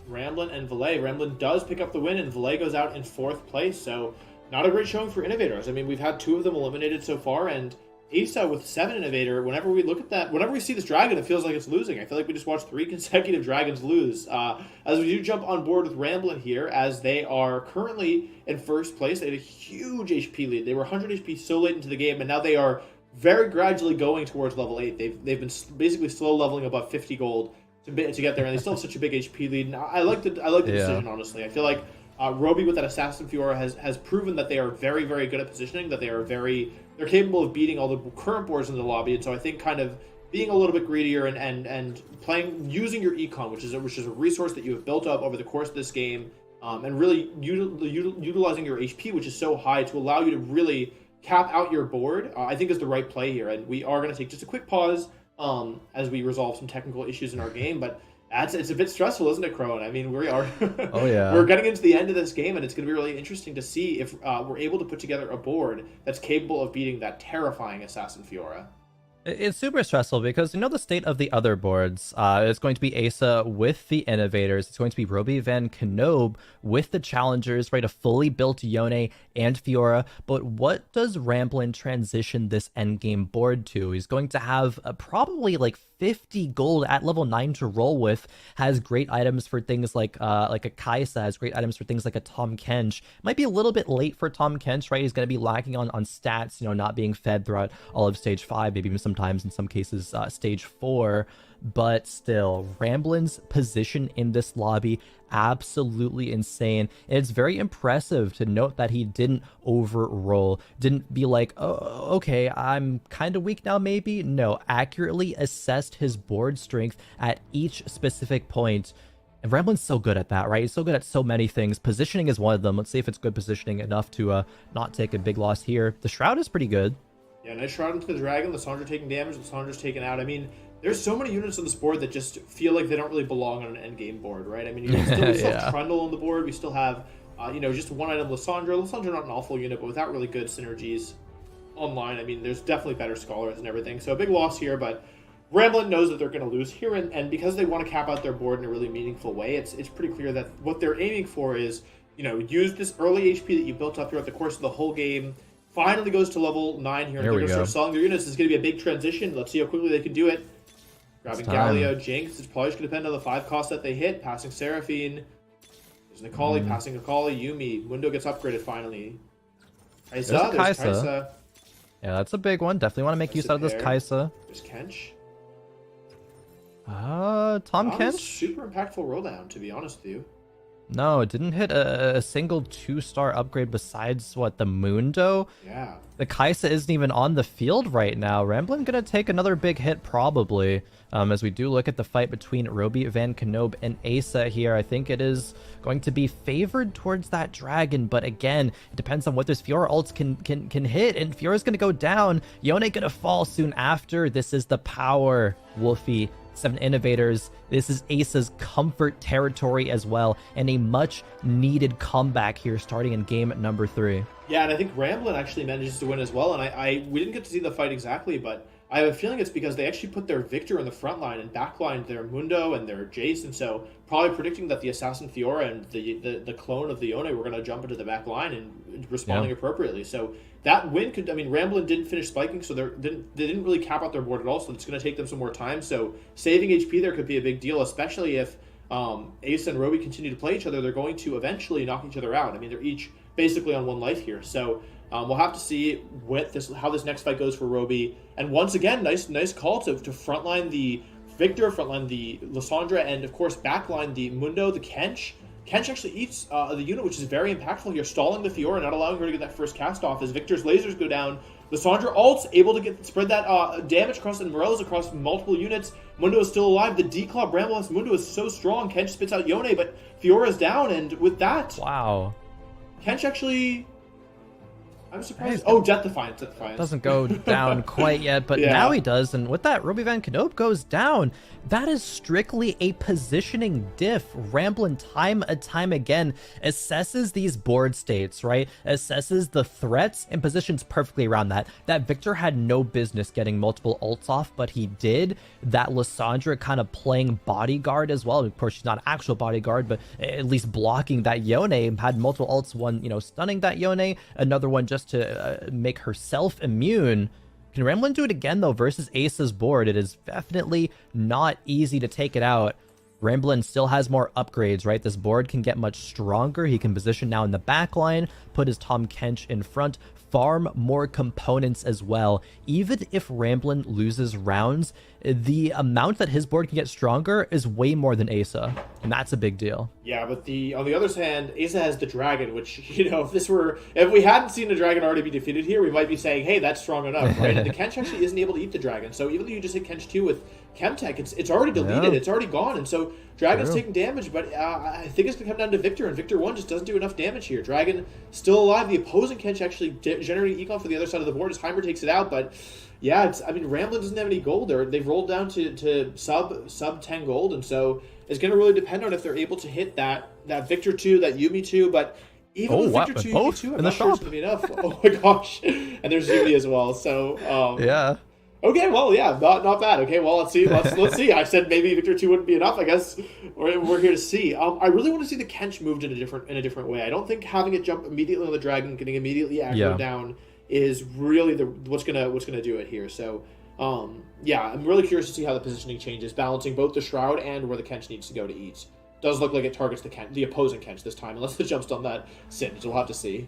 Ramblin and Valet. Ramblin does pick up the win, and Valet goes out in 4th place, so not a great showing for Innovators. I mean, we've had 2 of them eliminated so far, and Asa with 7 Innovator, whenever we look at that, whenever we see this dragon, it feels like it's losing. I feel like we just watched 3 consecutive dragons lose. As we do jump on board with Ramblin here, as they are currently in 1st place. They had a huge HP lead. They were 100 HP so late into the game, and now they are very gradually going towards level 8. They've been basically slow leveling above 50 gold to get there, and they still have such a big HP lead. And I like the decision, honestly. I feel like Roby with that Assassin Fiora has proven that they are very, very good at positioning, that they're capable of beating all the current boards in the lobby, and so I think kind of being a little bit greedier and using your econ, which is a resource that you have built up over the course of this game, and really utilizing your HP, which is so high, to allow you to really cap out your board, I think is the right play here. And we are going to take just a quick pause as we resolve some technical issues in our game, but it's a bit stressful, isn't it, Khroen? I mean, we are. Oh yeah. We're getting into the end of this game, and it's going to be really interesting to see if we're able to put together a board that's capable of beating that terrifying Assassin Fiora. It's super stressful because the state of the other boards. It's going to be Asa with the Innovators. It's going to be Roby Van Knob with the Challengers, right? A fully built Yone and Fiora. But what does Ramblin transition this endgame board to? He's going to have probably like 50 gold at level 9 to roll with. Has great items for things like a Kaisa. Has great items for things like a Tahm Kench. Might be a little bit late for Tahm Kench, right? He's going to be lacking on stats, not being fed throughout all of stage 5, maybe even sometimes in some cases stage 4. but still, Ramblin's position in this lobby, absolutely insane. And it's very impressive to note that he didn't overroll, didn't be like, oh, okay, I'm kind of weak now, maybe. No, accurately assessed his board strength at each specific point. And Ramblin's so good at that, right? He's so good at so many things. Positioning is one of them. Let's see if it's good positioning enough to not take a big loss here. The Shroud is pretty good. Yeah, nice Shroud into the Dragon. Lissandra taking damage. Lissandra's taken out. I mean, there's so many units on this board that just feel like they don't really belong on an endgame board, right? I mean, we still have Trundle on the board. We still have, just one item Lissandra. Lissandra not an awful unit, but without really good synergies online, I mean, there's definitely better Scholars and everything. So a big loss here, but Ramblin knows that they're going to lose here, and because they want to cap out their board in a really meaningful way, it's pretty clear that what they're aiming for is, use this early HP that you built up throughout the course of the whole game. Finally goes to level 9 here, and they're going to start selling their units. This is going to be a big transition. Let's see how quickly they can do it. Grabbing Galio, Jinx. It's probably just going to depend on the 5 cost that they hit. Passing Seraphine. There's Nikali, passing Nikali. Yumi. Mundo gets upgraded finally. Kaisa. There's Kaisa. Yeah, that's a big one. Definitely want to make use out of this Kaisa. There's Kench. Tom Kench? Super impactful roll down, to be honest with you. No, it didn't hit a single 2-star upgrade besides, the Mundo? Yeah. The Kaisa isn't even on the field right now. Ramblin gonna take another big hit probably. As we do look at the fight between Roby, Van Knob, and Asa here, I think it is going to be favored towards that dragon, but again, it depends on what those Fiora ults can hit, and Fiora's gonna go down. Yone gonna fall soon after. This is the power, Wolfey. 7 Innovators. This is Asa's comfort territory as well, and a much needed comeback here starting in game number 3. Yeah, and I think Ramblin actually manages to win as well, and we didn't get to see the fight exactly, but I have a feeling it's because they actually put their Victor in the front line and backlined their Mundo and their Jace, and so probably predicting that the Assassin Fiora and the clone of the Yone were going to jump into the back line and responding appropriately. So that win could, Ramblin didn't finish spiking, so they didn't really cap out their board at all, so it's going to take them some more time. So saving HP there could be a big deal, especially if Ace and Roby continue to play each other. They're going to eventually knock each other out. I mean, they're each basically on 1 life here, so we'll have to see how this next fight goes for Roby. And once again, nice call to frontline the Victor, frontline the Lissandra, and of course backline the Mundo, the Kench. Kench actually eats the unit, which is very impactful here, stalling the Fiora, not allowing her to get that first cast off as Victor's lasers go down. Lissandra ults, able to spread that damage across, and Morello's across multiple units. Mundo is still alive. The D-Claw Brambles Mundo is so strong. Kench spits out Yone, but Fiora's down, and with that... Wow. Kench actually... I'm surprised. Oh, Death Defiance. Doesn't go down quite yet, but now he does. And with that, Roby Van Knob goes down. That is strictly a positioning diff. Ramblin time and time again assesses these board states, right? Assesses the threats and positions perfectly around that. That Victor had no business getting multiple ults off, but he did. That Lissandra kind of playing bodyguard as well. Of course, she's not an actual bodyguard, but at least blocking that Yone. Had multiple ults, one, stunning that Yone, another one just to make herself immune. Can Ramblin do it again, though, versus Asa's board? It is definitely not easy to take it out. Ramblin still has more upgrades, right? This board can get much stronger. He can position now in the back line, put his Tom Kench in front, farm more components as well. Even if Ramblin loses rounds, the amount that his board can get stronger is way more than Asa, and that's a big deal. Yeah, but on the other hand, Asa has the dragon, which, if we hadn't seen the dragon already be defeated here, we might be saying, hey, that's strong enough, right? And the Kench actually isn't able to eat the dragon, so even though you just hit Kench 2 with Chemtech, it's already deleted, it's already gone, and so Dragon's taking damage, but I think it's going to come down to Victor, and Victor 1 just doesn't do enough damage here. Dragon still alive. The opposing Kench actually generating econ for the other side of the board as Heimer takes it out, but yeah, Ramblin doesn't have any gold. They've rolled down to sub 10 gold, and so it's going to really depend on if they're able to hit that Victor 2, that Yumi 2, but even with Victor 2, Yumi 2, I'm not sure it's going to be enough. Oh my gosh. And there's Yumi as well, so... yeah. Okay, well, yeah, not bad. Okay, well, let's see. Let's see. I said maybe Victor 2 wouldn't be enough. I guess we're here to see. I really want to see the Kench moved in a different way. I don't think having it jump immediately on the dragon, getting immediately aggro down, is really what's gonna do it here. So, I'm really curious to see how the positioning changes, balancing both the Shroud and where the Kench needs to go to eat. Does look like it targets the opposing Kench this time, unless it jumps on that Sin. So we'll have to see.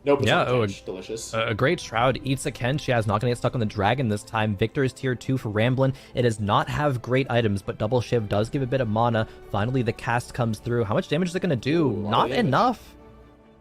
Nope, it's Yeah, not oh, Kench. Delicious. A great Shroud eats a Kench. Yeah, is not going to get stuck on the Dragon this time. Victor is tier 2 for Ramblin'. It does not have great items, but Double Shiv does give a bit of mana. Finally, the cast comes through. How much damage is it going to do? Ooh, not enough.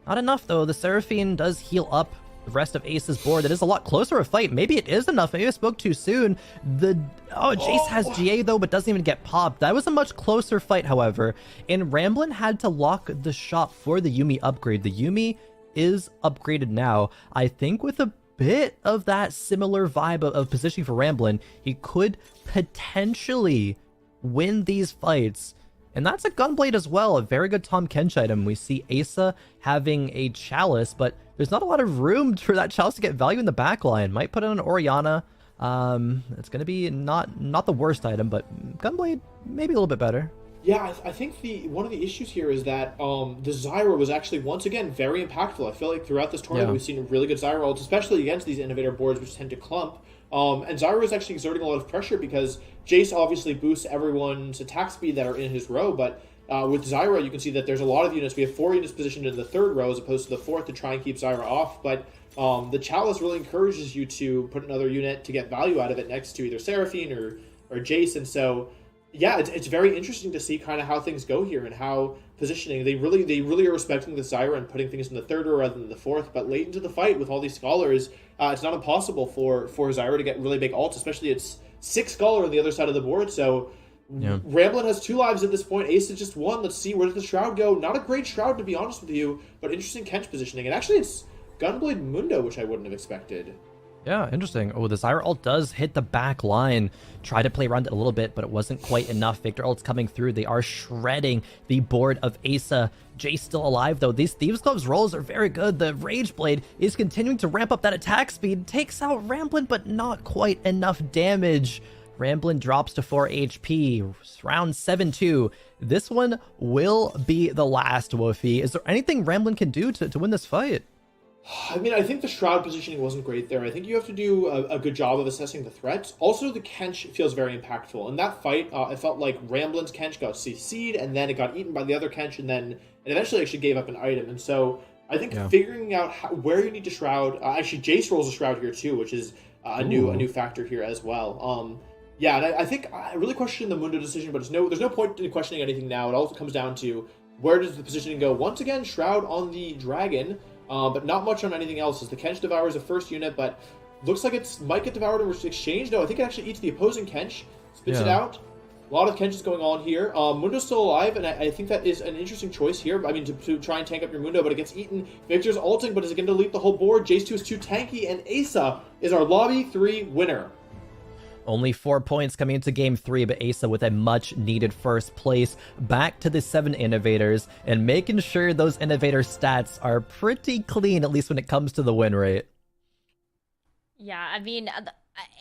Not enough, though. The Seraphine does heal up the rest of Ace's board. It is a lot closer a fight. Maybe it is enough. Maybe I spoke too soon. Jace has GA, though, but doesn't even get popped. That was a much closer fight, however. And Ramblin' had to lock the shop for the Yuumi upgrade. The Yuumi is upgraded now. I think with a bit of that similar vibe of positioning for Ramblin', he could potentially win these fights. And that's a Gunblade as well, a very good Tahm Kench item. We see Asa having a Chalice, but there's not a lot of room for that Chalice to get value in the backline. Might put it on Orianna. It's going to be not the worst item, but Gunblade maybe a little bit better. Yeah, I think one of the issues here is that the Zyra was actually, once again, very impactful. I feel like throughout this tournament, we've seen really good Zyra ults, especially against these innovator boards, which tend to clump. And Zyra is actually exerting a lot of pressure because Jace obviously boosts everyone's attack speed that are in his row, but with Zyra, you can see that there's a lot of units. We have 4 units positioned in the 3rd row as opposed to the 4th to try and keep Zyra off, but the Chalice really encourages you to put another unit to get value out of it next to either Seraphine or Jace, and so yeah, it's very interesting to see kind of how things go here and how positioning. They really are respecting the Zyra and putting things in the 3rd row rather than the 4th. But late into the fight with all these scholars, it's not impossible for Zyra to get really big ults, especially it's 6 scholar on the other side of the board. So Ramblin' has 2 lives at this point. Ace is just 1. Let's see, where does the Shroud go? Not a great Shroud, to be honest with you, but interesting Kench positioning. And actually, it's Gunblade Mundo, which I wouldn't have expected. Yeah, interesting. Oh, the Zyra ult does hit the back line. Try to play around it a little bit, but it wasn't quite enough. Victor ult's coming through. They are shredding the board of Asa. Jace still alive, though. These Thieves' Gloves rolls are very good. The Rage Blade is continuing to ramp up that attack speed. Takes out Ramblin', but not quite enough damage. Ramblin' drops to 4 HP. Round 7-2. This one will be the last, Wolfey. Is there anything Ramblin' can do to win this fight? I mean, I think the Shroud positioning wasn't great there. I think you have to do a good job of assessing the threats. Also, the Kench feels very impactful. In that fight, it felt like Ramblin's Kench got CC'd, and then it got eaten by the other Kench, and then it eventually actually gave up an item. And so I think figuring out where you need to Shroud... actually, Jace rolls a Shroud here too, which is a new factor here as well. Yeah, and I think I really question the Mundo decision, but there's no point in questioning anything now. It all comes down to where does the positioning go. Once again, Shroud on the Dragon... but not much on anything else, as the Kench devours the first unit, but looks like it might get devoured in exchange. No, I think it actually eats the opposing Kench, spits it out. A lot of Kenches going on here. Mundo's still alive, and I think that is an interesting choice here. I mean, to try and tank up your Mundo, but it gets eaten. Victor's ulting, but is it going to delete the whole board? Jace 2 is too tanky, and Asa is our Lobby 3 winner. Only 4 points coming into game 3, but Asa with a much needed first place. Back to the 7 innovators and making sure those innovator stats are pretty clean, at least when it comes to the win rate. Yeah, I mean,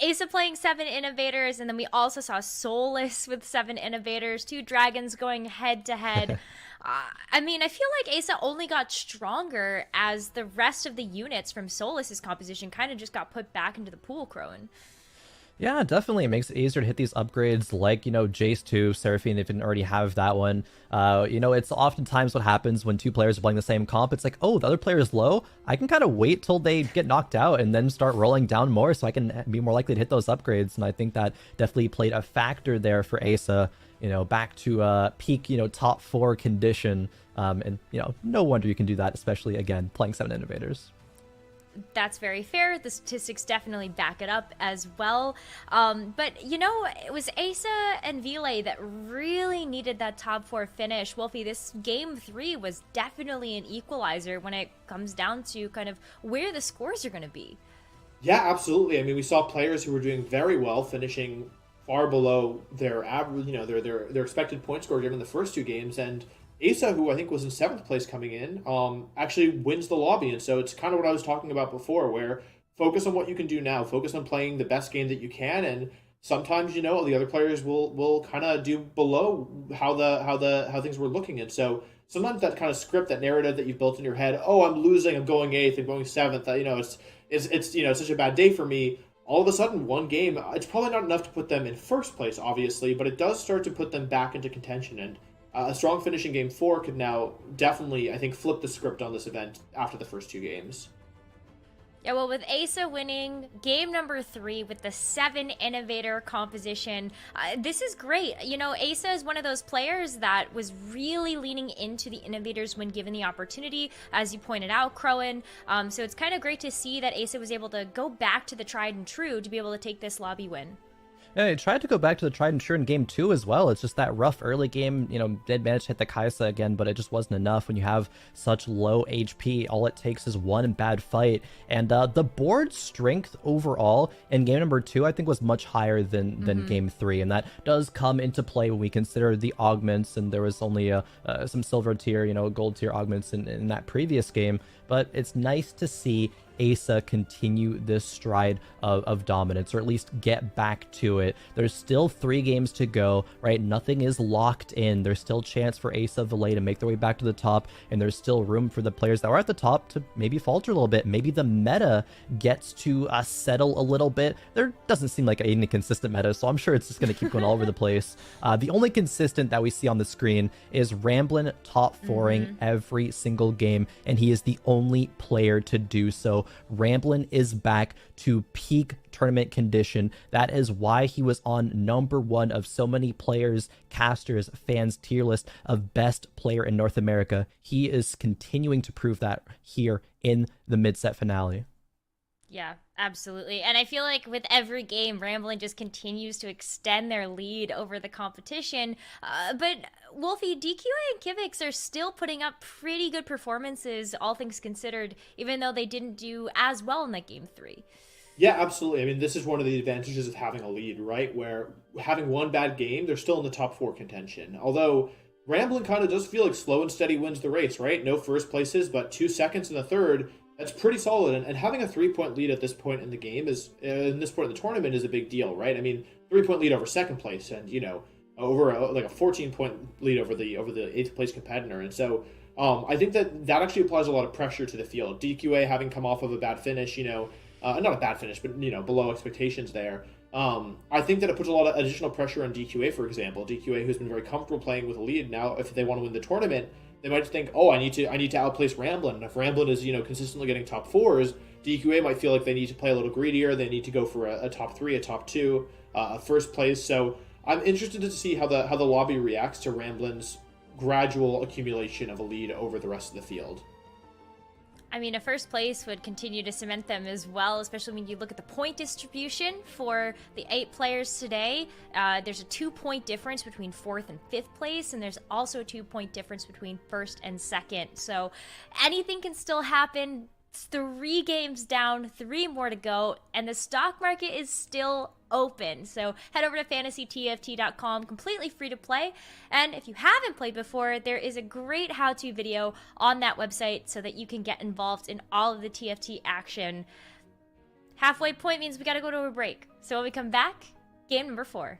Asa playing 7 innovators, and then we also saw Solus with 7 innovators, 2 dragons going head to head. I mean, I feel like Asa only got stronger as the rest of the units from Solus's composition kind of just got put back into the pool, Khroen. Yeah, definitely. It makes it easier to hit these upgrades like, Jace 2, Seraphine, if you didn't already have that one. It's oftentimes what happens when 2 players are playing the same comp. It's like, oh, the other player is low. I can kind of wait till they get knocked out and then start rolling down more so I can be more likely to hit those upgrades. And I think that definitely played a factor there for Asa, back to peak, top 4 condition. And no wonder you can do that, especially, again, playing 7 innovators. That's very fair. The statistics definitely back it up as well. But, it was Asa and Vile that really needed that top 4 finish. Wolfey, this game 3 was definitely an equalizer when it comes down to kind of where the scores are going to be. Yeah, absolutely. I mean, we saw players who were doing very well, finishing far below their average, their expected point score given the first 2 games, and Asa, who I think was in 7th place coming in, actually wins the lobby. And so it's kind of what I was talking about before, where focus on what you can do now. Focus on playing the best game that you can. And sometimes, the other players will kind of do below how things were looking. And so sometimes that kind of script, that narrative that you've built in your head, oh, I'm losing, I'm going 8th, I'm going 7th, it's such a bad day for me. All of a sudden, one game, it's probably not enough to put them in first place, obviously, but it does start to put them back into contention. And a strong finish in game 4 could now definitely, I think, flip the script on this event after the first 2 games. Yeah, well, with Asa winning game number 3 with the 7 innovator composition, this is great. You know, Asa is one of those players that was really leaning into the innovators when given the opportunity, as you pointed out, Khroen. So it's kind of great to see that Asa was able to go back to the tried and true to be able to take this lobby win. Yeah, he tried to go back to the tried and true in game 2 as well. It's just that rough early game, you know, did manage to hit the Kaisa again, but it just wasn't enough when you have such low HP. All it takes is one bad fight. And the board strength overall in game number 2, I think, was much higher than game 3. And that does come into play when we consider the augments, and there was only some silver tier, you know, gold tier augments in that previous game. But it's nice to see Asa continue this stride of dominance, or at least get back to it. There's still 3 games to go, right? Nothing is locked in. There's still chance for Asa Valet to make their way back to the top, and there's still room for the players that are at the top to maybe falter a little bit. Maybe the meta gets to settle a little bit. There doesn't seem like any consistent meta, so I'm sure it's just going to keep going all over the place. The only consistent that we see on the screen is Ramblin top 4ing every single game, and he is the only player to do so. Ramblin is back to peak tournament condition. That is why he was on number 1 of so many players, casters, fans tier list of best player in North America. He is continuing to prove that here in the mid-set finale. Yeah, absolutely. And I feel like with every game, Ramblin just continues to extend their lead over the competition. But Wolfey, DQA and Kivix are still putting up pretty good performances, all things considered, even though they didn't do as well in that game 3. Yeah, absolutely. I mean, this is one of the advantages of having a lead, right? Where having one bad game, they're still in the top 4 contention. Although Ramblin kind of does feel like slow and steady wins the race, right? No first places, but 2 seconds in the third. That's pretty solid, and having a 3-point lead at this point in the game is, in this point in the tournament, is a big deal, right? I mean, 3-point lead over second place, and you know, over a 14-point lead over the 8th place competitor, and so I think that actually applies a lot of pressure to the field. DQA having come off of a bad finish, you know, not a bad finish, but you know, below expectations there. I think that it puts a lot of additional pressure on DQA, for example. DQA, who's been very comfortable playing with a lead, now if they want to win the tournament, they might think, oh, I need to outplace Ramblin. And if Ramblin is, you know, consistently getting top 4s, DQA might feel like they need to play a little greedier. They need to go for a top 3, a top 2, a first place. So I'm interested to see how the lobby reacts to Ramblin's gradual accumulation of a lead over the rest of the field. I mean, a first place would continue to cement them as well, especially when you look at the point distribution for the 8 players today. There's a 2-point difference between 4th and 5th place, and there's also a 2-point difference between 1st and 2nd. So anything can still happen. 3 games down, 3 more to go, and the stock market is still open. So head over to fantasytft.com, completely free to play. And if you haven't played before, there is a great how-to video on that website so that you can get involved in all of the TFT action. Halfway point means we got to go to a break. So when we come back, game number 4.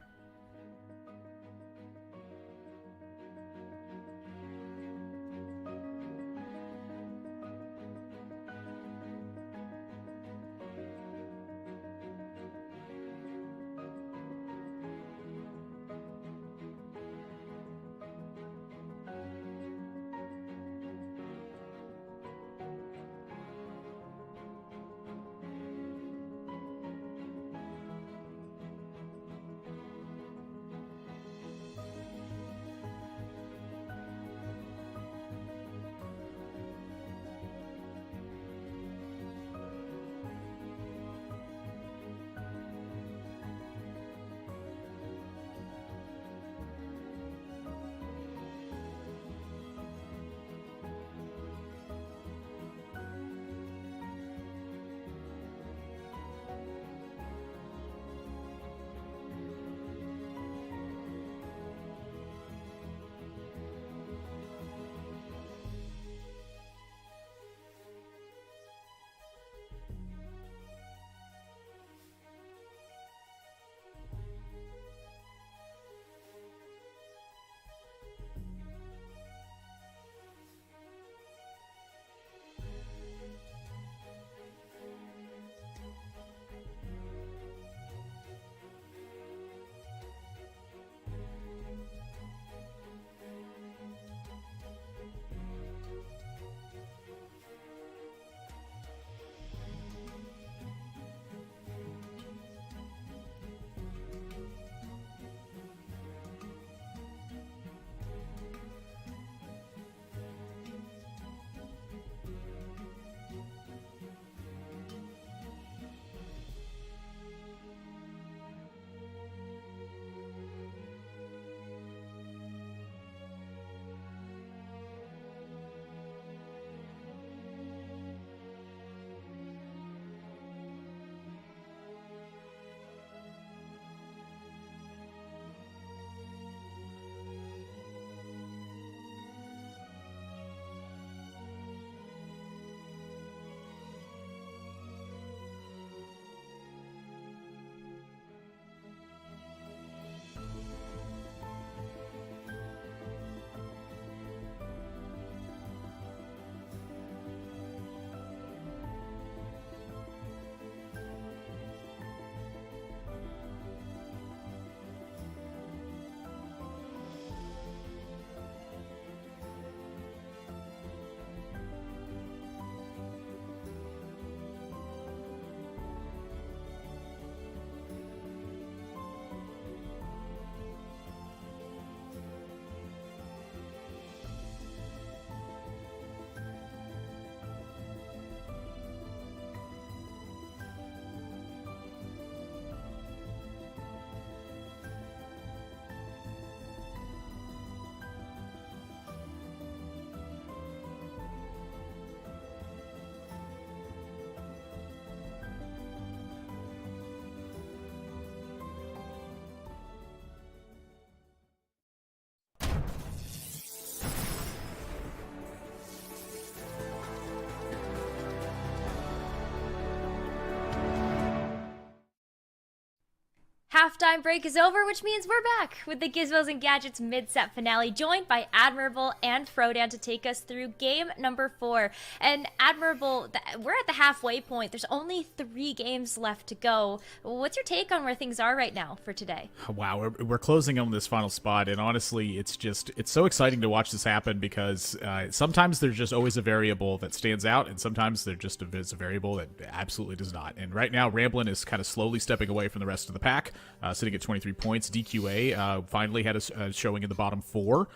halftime break is over, which means we're back with the Gizmos and Gadgets mid-set finale, joined by Admirable and Khroen to take us through game number 4. And Admirable, we're at the halfway point. There's only 3 games left to go. What's your take on where things are right now for today? Wow, we're closing on this final spot, and honestly, it's so exciting to watch this happen because sometimes there's just always a variable that stands out, and sometimes there just is a variable that absolutely does not. And right now, Ramblin is kind of slowly stepping away from the rest of the pack, sitting at 23 points. DQA finally had a showing in the bottom 4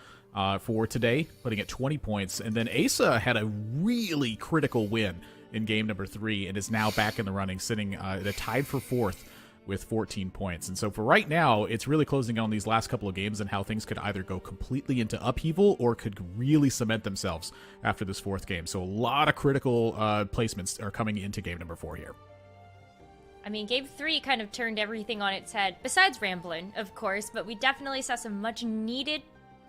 for today, putting at 20 points. And then Asa had a really critical win in game number 3 and is now back in the running, sitting at a tied for 4th with 14 points. And so for right now, it's really closing on these last couple of games and how things could either go completely into upheaval or could really cement themselves after this 4th game. So a lot of critical placements are coming into game number 4 here. I mean, game 3 kind of turned everything on its head, besides Ramblin', of course, but we definitely saw some much-needed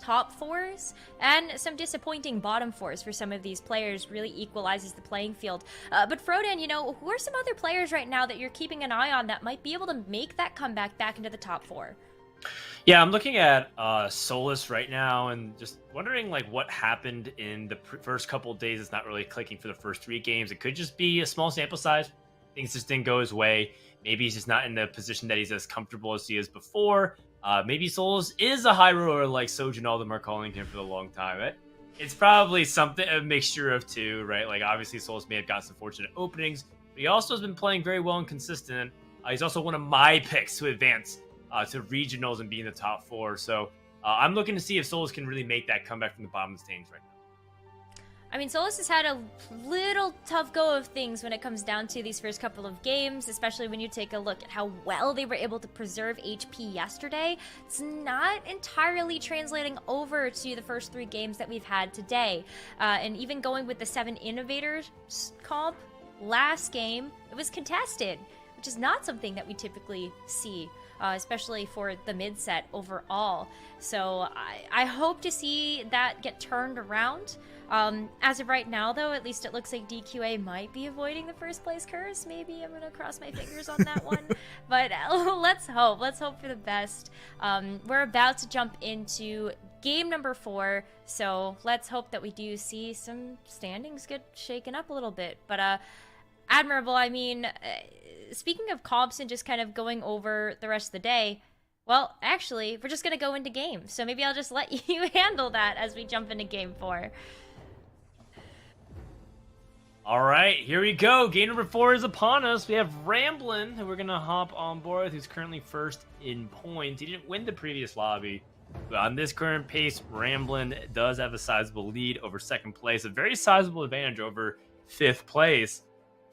top 4s and some disappointing bottom 4s for some of these players. Really equalizes the playing field. But Khroen, you know, who are some other players right now that you're keeping an eye on that might be able to make that comeback back into the top 4? Yeah, I'm looking at Solus right now and just wondering like what happened in the first couple of days. It's not really clicking for the first 3 games. It could just be a small sample size. Things just didn't go his way. Maybe he's just not in the position that he's as comfortable as he is before. Maybe Solus is a high roller like Sojin and all them are calling him for a long time. It's probably something, a mixture of 2, right? Like obviously Solus may have gotten some fortunate openings, but he also has been playing very well and consistent. He's also one of my picks to advance to regionals and be in the top 4. So I'm looking to see if Solus can really make that comeback from the bottom of the standings right now. I mean, Solus has had a little tough go of things when it comes down to these first couple of games, especially when you take a look at how well they were able to preserve HP yesterday. It's not entirely translating over to the first 3 games that we've had today. And even going with the 7 Innovators comp, last game, it was contested, which is not something that we typically see, especially for the mid-set overall. So I hope to see that get turned around. As of right now, though, at least it looks like DQA might be avoiding the first place curse. Maybe I'm going to cross my fingers on that one. But let's hope. Let's hope for the best. We're about to jump into game number 4. So let's hope that we do see some standings get shaken up a little bit. But Admirable, I mean, speaking of comps and just kind of going over the rest of the day, well, actually, we're just going to go into game. So maybe I'll just let you handle that as we jump into game 4. All right, here we go. Game number 4 is upon us. We have Ramblin', who we're going to hop on board with, who's currently first in points. He didn't win the previous lobby, but on this current pace, Ramblin' does have a sizable lead over second place, a very sizable advantage over 5th place.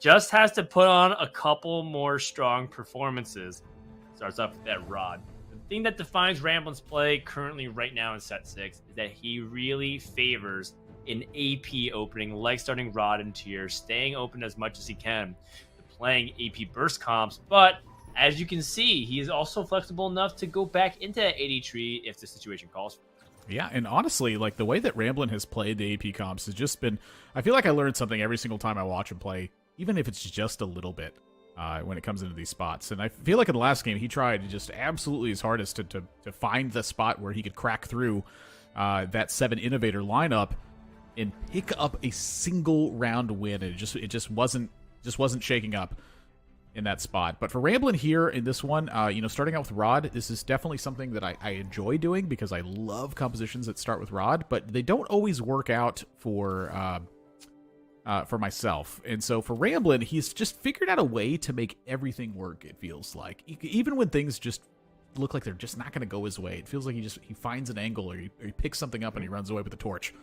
Just has to put on a couple more strong performances. Starts off with that rod. The thing that defines Ramblin's play currently right now in set 6 is that he really favors an AP opening, like starting rod and tier, staying open as much as he can, playing AP burst comps. But as you can see, he is also flexible enough to go back into that AD tree if the situation calls for it. Yeah, and honestly, like the way that Ramblin has played the AP comps has just been, I feel like I learned something every single time I watch him play, even if it's just a little bit when it comes into these spots. And I feel like in the last game, he tried just absolutely his hardest to find the spot where he could crack through that 7 Innovator lineup and pick up a single round win. And it just wasn't shaking up in that spot. But for Ramblin here in this one, starting out with Rod, this is definitely something that I enjoy doing because I love compositions that start with Rod, but they don't always work out for myself. And so for Ramblin, he's just figured out a way to make everything work, it feels like. Even when things just look like they're just not going to go his way, it feels like he finds an angle or he picks something up and he runs away with the torch.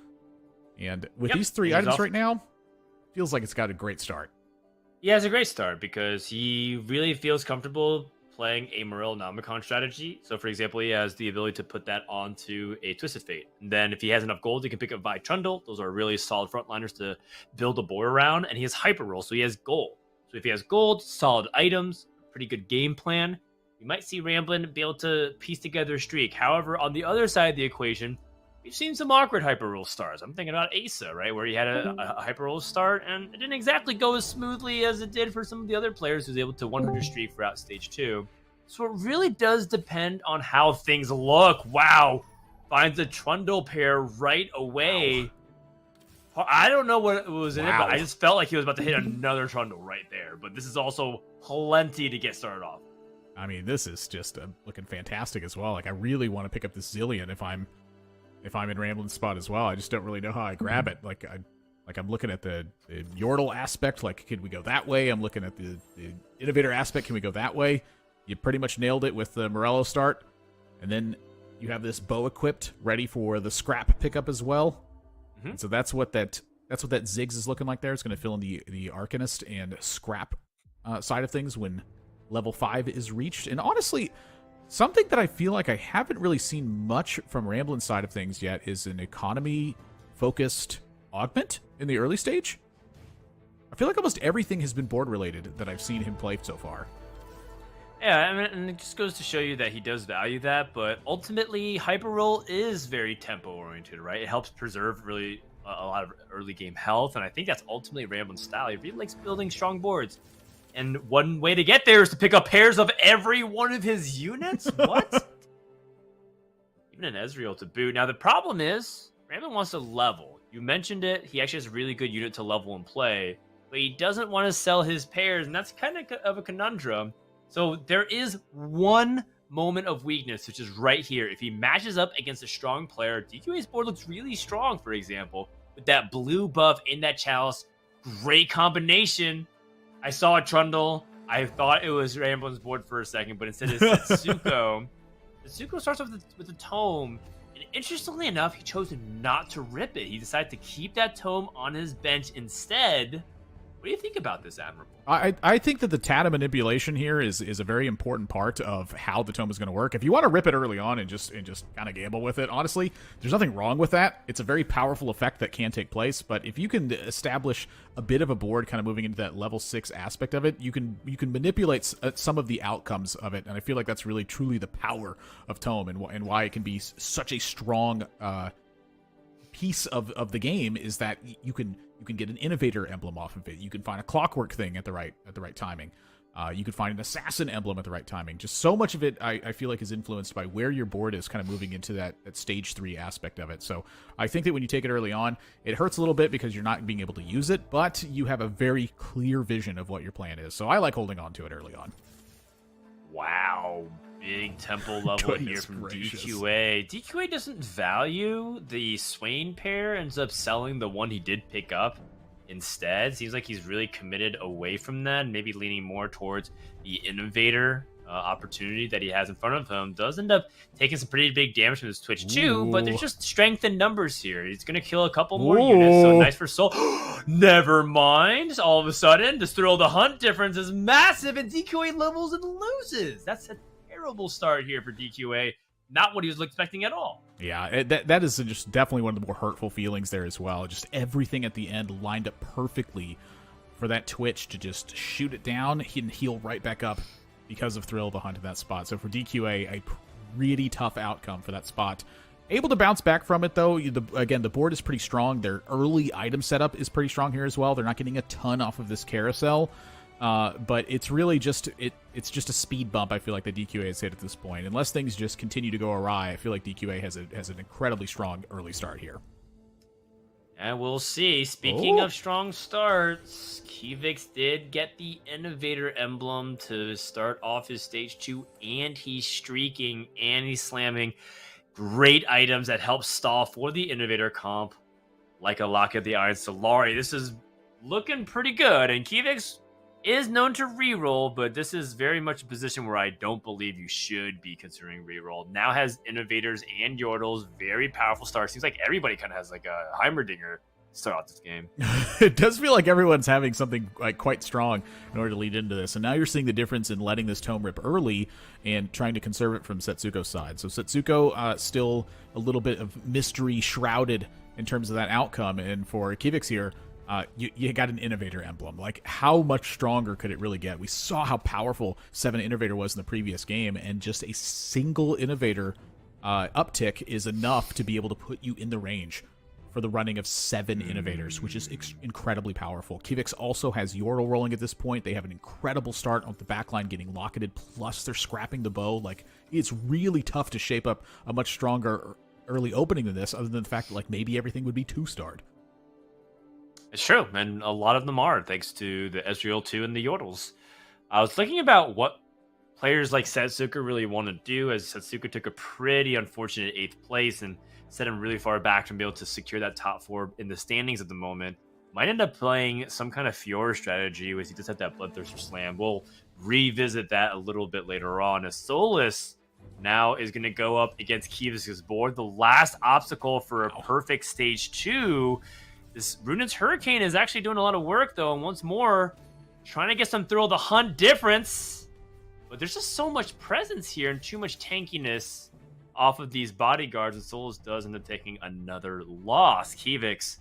And with these 3 items right now, feels like it's got a great start. Yeah, it's a great start because he really feels comfortable playing a Morel Nomicon strategy. So, for example, he has the ability to put that onto a Twisted Fate. And then if he has enough gold, he can pick up Vi Trundle. Those are really solid frontliners to build a board around. And he has Hyper Roll, so he has gold. So if he has gold, solid items, pretty good game plan, you might see Ramblin' be able to piece together a streak. However, on the other side of the equation, we've seen some awkward hyper roll starts. I'm thinking about Asa, right, where he had a hyper roll start, and it didn't exactly go as smoothly as it did for some of the other players who was able to 100 streak throughout stage 2. So it really does depend on how things look. Wow. Finds a Trundle pair right away. Wow. I don't know what was in it, but I just felt like he was about to hit another Trundle right there. But this is also plenty to get started off. I mean, this is just looking fantastic as well. Like, I really want to pick up this Zillion if I'm in Ramblin's spot as well. I just don't really know how I grab it. Like, I'm looking at the Yordle aspect. Like, can we go that way? I'm looking at the Innovator aspect. Can we go that way? You pretty much nailed it with the Morello start. And then you have this bow equipped, ready for the scrap pickup as well. And so that's what that Ziggs is looking like there. It's going to fill in the Arcanist and scrap side of things when level 5 is reached. And honestly, something that I feel like I haven't really seen much from Ramblin's side of things yet is an economy-focused augment in the early stage. I feel like almost everything has been board-related that I've seen him play so far. Yeah, I mean, and it just goes to show you that he does value that, but ultimately, Hyper Roll is very tempo-oriented, right? It helps preserve really a lot of early game health, and I think that's ultimately Ramblin's style. He really likes building strong boards. And one way to get there is to pick up pairs of every one of his units? What? Even an Ezreal to boot. Now, the problem is, Ramblin wants to level. You mentioned it. He actually has a really good unit to level and play, but he doesn't want to sell his pairs, and that's kind of a conundrum. So there is one moment of weakness, which is right here. If he matches up against a strong player, DQA's board looks really strong, for example, with that blue buff in that chalice. Great combination. I saw a Trundle. I thought it was Ramblin's board for a second, but instead it's Setsuko. Setsuko starts off with a tome, and interestingly enough, he chose not to rip it. He decided to keep that tome on his bench instead. What do you think about this, Admirable? I think that the Tata manipulation here is a very important part of how the tome is going to work. If you want to rip it early on and just kind of gamble with it, honestly, there's nothing wrong with that. It's a very powerful effect that can take place, but if you can establish a bit of a board kind of moving into that level 6 aspect of it, you can manipulate some of the outcomes of it, and I feel like that's really truly the power of tome and why it can be such a strong piece of the game is that you can get an innovator emblem off of it. You can find a clockwork thing at the right timing. You could find an assassin emblem at the right timing. Just so much of it, I feel like, is influenced by where your board is kind of moving into that stage 3 aspect of it. So I think that when you take it early on, it hurts a little bit because you're not being able to use it, but you have a very clear vision of what your plan is. So I like holding on to it early on. Wow. Big tempo level here from gracious. DQA. DQA doesn't value the Swain pair, ends up selling the one he did pick up instead. Seems like he's really committed away from that, maybe leaning more towards the Innovator opportunity that he has in front of him. Does end up taking some pretty big damage from his Twitch too, but there's just strength in numbers here. He's going to kill a couple more units, so nice for Soul. Never mind. All of a sudden, the thrill of the hunt difference is massive, and DQA levels and loses. That's a terrible start here for DQA. Not what he was expecting at all. Yeah, that is just definitely one of the more hurtful feelings there as well. Just everything at the end lined up perfectly for that Twitch to just shoot it down and heal right back up because of Thrill of the Hunt in that spot. So for DQA, a pretty tough outcome for that spot. Able to bounce back from it, though. Again, the board is pretty strong. Their early item setup is pretty strong here as well. They're not getting a ton off of this carousel. But it's really just it's just a speed bump. I feel like the DQA has hit at this point. Unless things just continue to go awry, I feel like DQA has an incredibly strong early start here. And we'll see. Speaking of strong starts, Kivix did get the Innovator emblem to start off his stage 2, and he's streaking and he's slamming great items that help stall for the Innovator comp, like a Lock of the Iron Solari. This is looking pretty good, and Kivix is known to reroll, but this is very much a position where I don't believe you should be considering reroll. Now has Innovators and Yordles, very powerful start. Seems like everybody kind of has like a Heimerdinger start out this game. It does feel like everyone's having something like quite strong in order to lead into this. And now you're seeing the difference in letting this tome rip early and trying to conserve it from Setsuko's side. So Setsuko still a little bit of mystery shrouded in terms of that outcome. And for Kivix here, you got an Innovator emblem. Like, how much stronger could it really get? We saw how powerful 7 Innovator was in the previous game, and just a single Innovator uptick is enough to be able to put you in the range for the running of 7 innovators, which is incredibly powerful. Kivix also has Yordle rolling at this point. They have an incredible start on the backline getting locketed, plus they're scrapping the bow. Like, it's really tough to shape up a much stronger early opening than this, other than the fact that, like, maybe everything would be 2-starred. It's true, and a lot of them are, thanks to the Ezreal 2 and the Yordles. I was thinking about what players like Setsuka really want to do, as Setsuka took a pretty unfortunate 8th place and set him really far back from being able to secure that top 4 in the standings at the moment. Might end up playing some kind of Fiora strategy, where he does have that Bloodthirster Slam. We'll revisit that a little bit later on, as Solus now is going to go up against Kivix's board. The last obstacle for a perfect stage 2. This Runaan's Hurricane is actually doing a lot of work, though, and once more, trying to get some Thrill of the Hunt difference. But there's just so much presence here and too much tankiness off of these bodyguards, and Solus does end up taking another loss. Kivix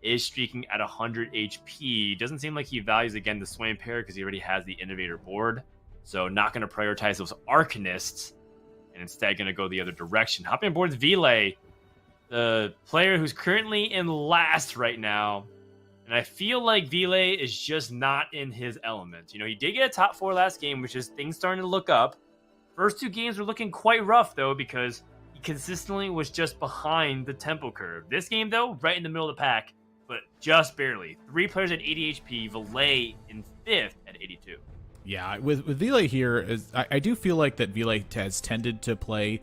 is streaking at 100 HP. Doesn't seem like he values, again, the Swain pair because he already has the Innovator board. So not going to prioritize those Arcanists, and instead going to go the other direction. Hopping on board is Vile, the player who's currently in last right now. And I feel like Vile is just not in his element. You know, he did get a top 4 last game, which is things starting to look up. First 2 games were looking quite rough, though, because he consistently was just behind the tempo curve. This game, though, right in the middle of the pack, but just barely. 3 players at 80 HP, Vile in 5th at 82. Yeah, with Vile here, I do feel like that Vile has tended to play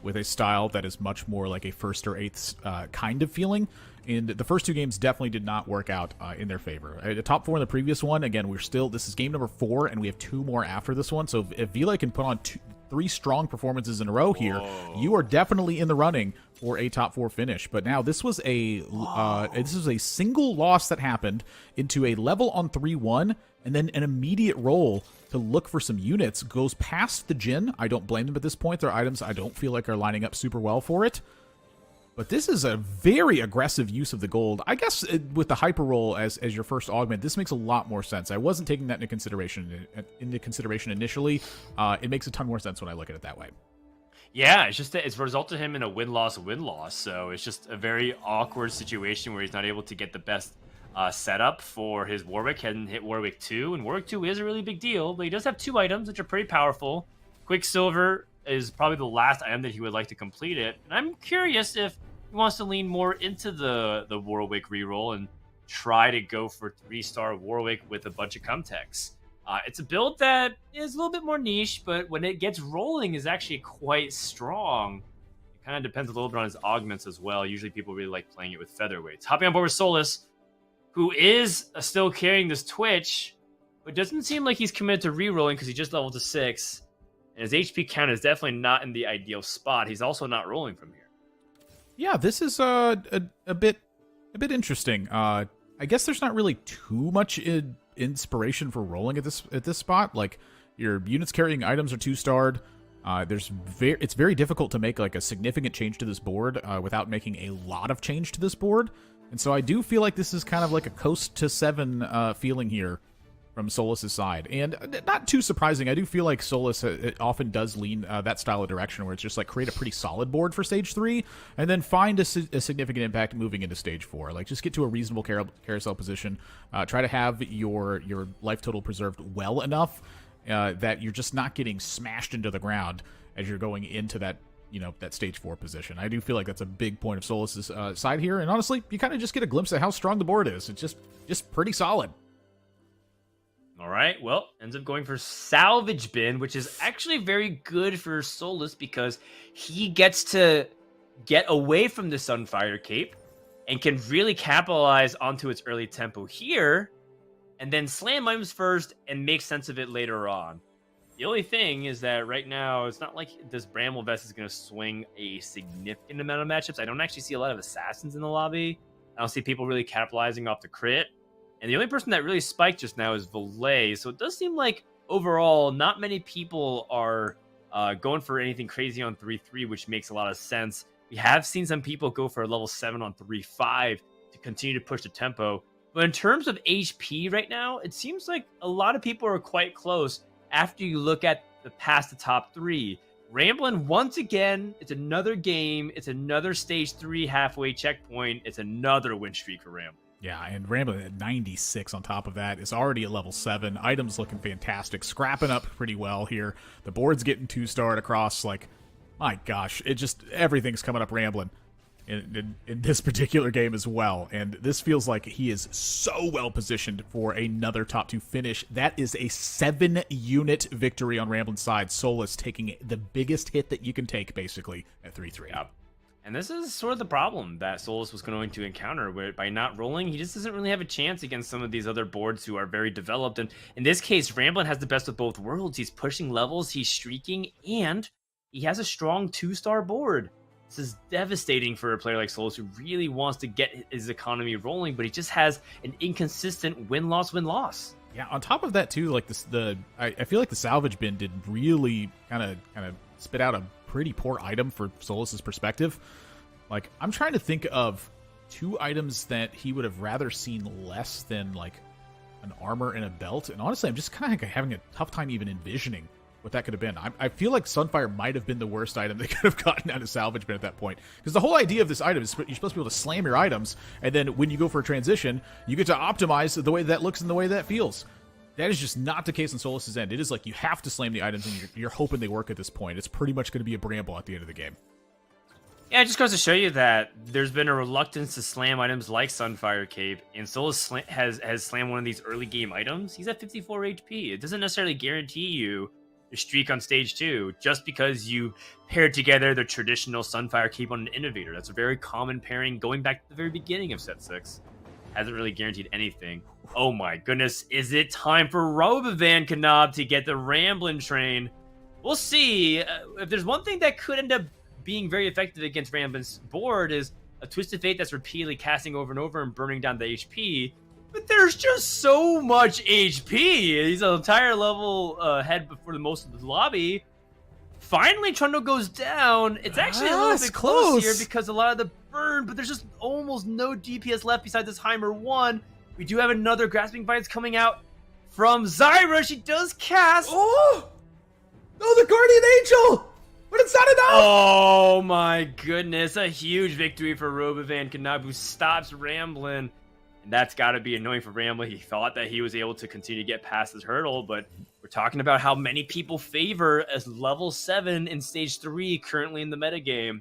with a style that is much more like a 1st or 8th kind of feeling. And the first 2 games definitely did not work out in their favor. The top 4 in the previous one, again, this is game number 4, and we have 2 more after this one. So if Vile can put on 3 strong performances in a row here, you are definitely in the running for a top 4 finish. But now this was a single loss that happened into a level on 3-1, and then an immediate roll to look for some units. Goes past the Jhin. I don't blame them at this point. Their items I don't feel like are lining up super well for it. But this is a very aggressive use of the gold. I guess with the hyper roll as your first augment, this makes a lot more sense. I wasn't taking that into consideration initially. It makes a ton more sense when I look at it that way. Yeah, it's just that it's resulted him in a win-loss. So it's just a very awkward situation where he's not able to get the best setup for his Warwick. Hadn't hit Warwick 2, and Warwick 2 is a really big deal, but he does have 2 items, which are pretty powerful. Quicksilver is probably the last item that he would like to complete it, and I'm curious if he wants to lean more into the Warwick reroll and try to go for 3-star Warwick with a bunch of Cumtex. It's a build that is a little bit more niche, but when it gets rolling is actually quite strong. It kind of depends a little bit on his augments as well. Usually people really like playing it with featherweights. Hopping on board with Solus, who is still carrying this Twitch, but doesn't seem like he's committed to rerolling because he just leveled to 6. And his HP count is definitely not in the ideal spot. He's also not rolling from here. Yeah, this is a bit interesting. I guess there's not really too much inspiration for rolling at this spot. Like, your units carrying items are 2-starred. It's very difficult to make like a significant change to this board without making a lot of change to this board. And so I do feel like this is kind of like a coast to 7 feeling here from Solus's side. And not too surprising, I do feel like Solus it often does lean that style of direction, where it's just like create a pretty solid board for stage 3 and then find a significant impact moving into stage 4. Like, just get to a reasonable carousel position, try to have your life total preserved well enough that you're just not getting smashed into the ground as you're going into that stage 4 position. I do feel like that's a big point of Solus's side here, and honestly, you kind of just get a glimpse of how strong the board is. It's just pretty solid. All right, well, ends up going for Salvage Bin, which is actually very good for Solus because he gets to get away from the Sunfire Cape and can really capitalize onto its early tempo here, and then slam items first and make sense of it later on. The only thing is that right now, it's not like this Bramble Vest is going to swing a significant amount of matchups. I don't actually see a lot of Assassins in the lobby. I don't see people really capitalizing off the crit. And the only person that really spiked just now is Vile. So it does seem like, overall, not many people are going for anything crazy on 3-3, which makes a lot of sense. We have seen some people go for a level 7 on 3-5 to continue to push the tempo. But in terms of HP right now, it seems like a lot of people are quite close after you look at past the top 3. Ramblin', once again, it's another game. It's another stage 3 halfway checkpoint. It's another win streak for Ramblin'. Yeah, and Ramblin' at 96 on top of that is already at level 7. Items looking fantastic. Scrapping up pretty well here. The board's getting 2-starred across. Like, my gosh, it just, everything's coming up Ramblin' in this particular game as well. And this feels like he is so well positioned for another top 2 finish. That is a 7-unit victory on Ramblin's side. Solus taking the biggest hit that you can take, basically, at 3-3. Yep. And this is sort of the problem that Solus was going to encounter, where by not rolling, he just doesn't really have a chance against some of these other boards who are very developed. And in this case, Ramblin' has the best of both worlds. He's pushing levels, he's streaking, and he has a strong 2-star board. This is devastating for a player like Solus who really wants to get his economy rolling, but he just has an inconsistent win-loss, win-loss. Yeah, on top of that, too, like I feel like the salvage bin did really kind of spit out a pretty poor item for Solus's perspective. Like, I'm trying to think of 2 items that he would have rather seen less than, like, an armor and a belt. And honestly, I'm just kind of having a tough time even envisioning what that could have been. I feel like Sunfire might have been the worst item they could have gotten out of salvage bin at that point. Because the whole idea of this item is you're supposed to be able to slam your items, and then when you go for a transition, you get to optimize the way that looks and the way that feels. That is just not the case on Solus's end. It is like you have to slam the items, and you're hoping they work at this point. It's pretty much going to be a bramble at the end of the game. Yeah, it just goes to show you that there's been a reluctance to slam items like Sunfire Cape, and Solus has slammed one of these early game items. He's at 54 HP. It doesn't necessarily guarantee you the streak on stage 2 just because you paired together the traditional Sunfire Cape on an Innovator. That's a very common pairing going back to the very beginning of set 6. Hasn't really guaranteed anything. Oh my goodness, is it time for Robovan Kanab to get the Ramblin' train? We'll see. If there's one thing that could end up being very effective against Ramblin's board is a Twisted Fate that's repeatedly casting over and over and burning down the HP. But there's just so much HP. He's an entire level ahead for the most of the lobby. Finally, Trundle goes down. It's actually a little bit close here because a lot of the burn, but there's just almost no DPS left besides this Heimer 1. We do have another Grasping Bites coming out from Zyra. She does cast. Oh! No, the Guardian Angel! But it's not enough! Oh my goodness. A huge victory for Robovan Kanab, who stops Ramblin'. And that's got to be annoying for Ramblin'. He thought that he was able to continue to get past his hurdle, but we're talking about how many people favor as level 7 in stage 3 currently in the metagame.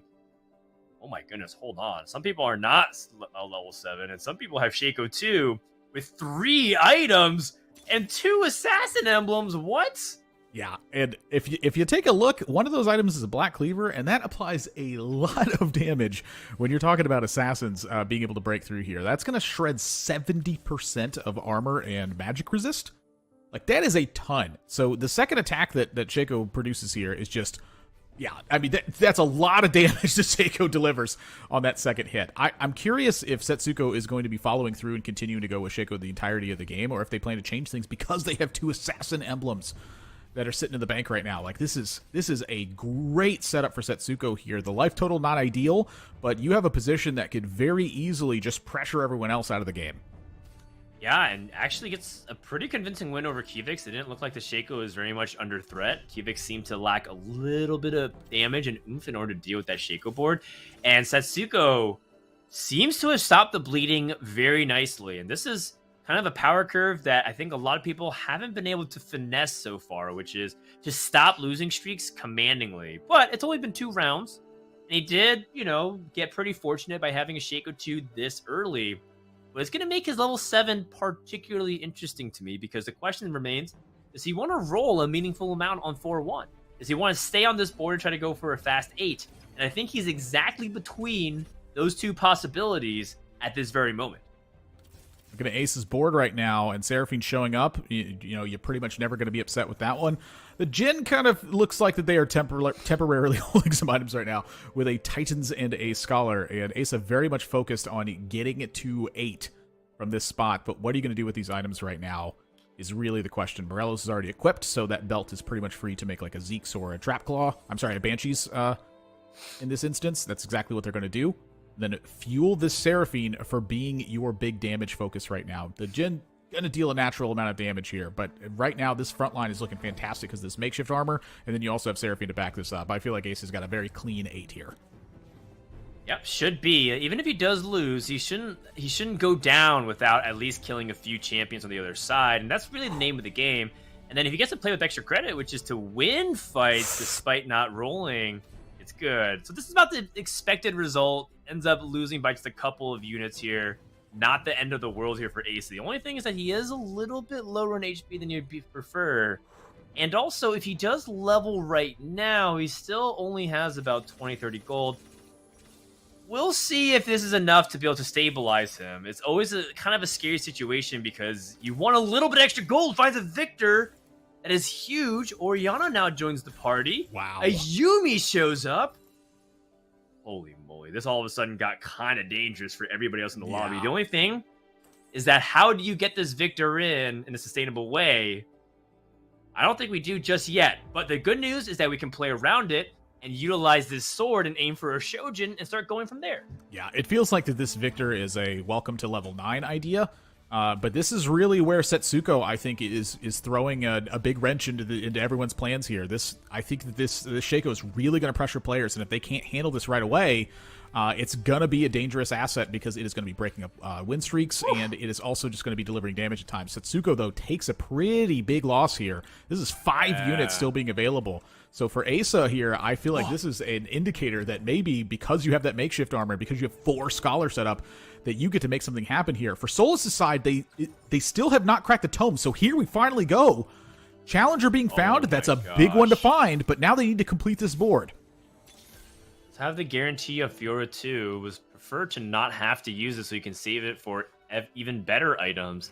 Oh my goodness, hold on. Some people are not level 7, and some people have Shaco 2 with 3 items and 2 assassin emblems. What? Yeah, and if you take a look, one of those items is a Black Cleaver, and that applies a lot of damage when you're talking about assassins being able to break through here. That's going to shred 70% of armor and magic resist. Like, that is a ton. So the second attack that Shaco produces here is just, yeah, I mean, that's a lot of damage that Shaco delivers on that second hit. I'm curious if Setsuko is going to be following through and continuing to go with Shaco the entirety of the game, or if they plan to change things because they have 2 assassin emblems that are sitting in the bank right now. Like, this is a great setup for Setsuko here. The life total not ideal, but you have a position that could very easily just pressure everyone else out of the game. Yeah, and actually gets a pretty convincing win over Kivix. It didn't look like the Shaco was very much under threat. Kivix seemed to lack a little bit of damage and oomph in order to deal with that Shaco board. And Setsuko seems to have stopped the bleeding very nicely. And this is kind of a power curve that I think a lot of people haven't been able to finesse so far, which is to stop losing streaks commandingly. But it's only been 2 rounds, and he did, get pretty fortunate by having a Shaco 2 this early. But it's going to make his level 7 particularly interesting to me, because the question remains, does he want to roll a meaningful amount on 4-1? Does he want to stay on this board and try to go for a fast 8? And I think he's exactly between those 2 possibilities at this very moment. Going to ace his board right now, and Seraphine showing up. You're pretty much never going to be upset with that one. The Jin kind of looks like that they are temporarily holding some items right now with a Titans and a Scholar, and Asa very much focused on getting it to 8 from this spot. But what are you going to do with these items right now is really the question. Morelos is already equipped, so that belt is pretty much free to make like a Zeke's or a Trapclaw. I'm sorry, a Banshee's in this instance. That's exactly what they're going to do. Then fuel this Seraphine for being your big damage focus right now. The Jin going to deal a natural amount of damage here. But right now, this front line is looking fantastic because this makeshift armor, and then you also have Seraphine to back this up. I feel like Ace has got a very clean 8 here. Yep, should be. Even if he does lose, he shouldn't go down without at least killing a few champions on the other side, and that's really the name of the game. And then if he gets to play with extra credit, which is to win fights despite not rolling, it's good. So this is about the expected result. Ends up losing by just a couple of units here. Not the end of the world here for Ace. The only thing is that he is a little bit lower in HP than you'd prefer. And also, if he does level right now, he still only has about 20, 30 gold. We'll see if this is enough to be able to stabilize him. It's always a kind of a scary situation because you want a little bit extra gold, finds a victor that is huge. Oriana now joins the party. Wow. A Yumi shows up. Holy moly, this all of a sudden got kind of dangerous for everybody else in the lobby. The only thing is that how do you get this victor in a sustainable way? I don't think we do just yet. But the good news is that we can play around it and utilize this sword and aim for a Shojin and start going from there. Yeah, it feels like that this victor is a welcome to level 9 idea. But this is really where Setsuko, I think, is throwing a big wrench into everyone's plans here. I think that this Shaco is really going to pressure players, and if they can't handle this right away, it's going to be a dangerous asset because it is going to be breaking up win streaks, and it is also just going to be delivering damage at times. Setsuko, though, takes a pretty big loss here. This is 5 units still being available. So for Asa here, I feel like this is an indicator that maybe because you have that makeshift armor, because you have 4 Scholar set up, that you get to make something happen here. For Solis' side, they still have not cracked the tome, so here we finally go. Challenger being found, that's a big one to find, but now they need to complete this board. To have the guarantee of Fiora 2 was preferred to not have to use it so you can save it for even better items.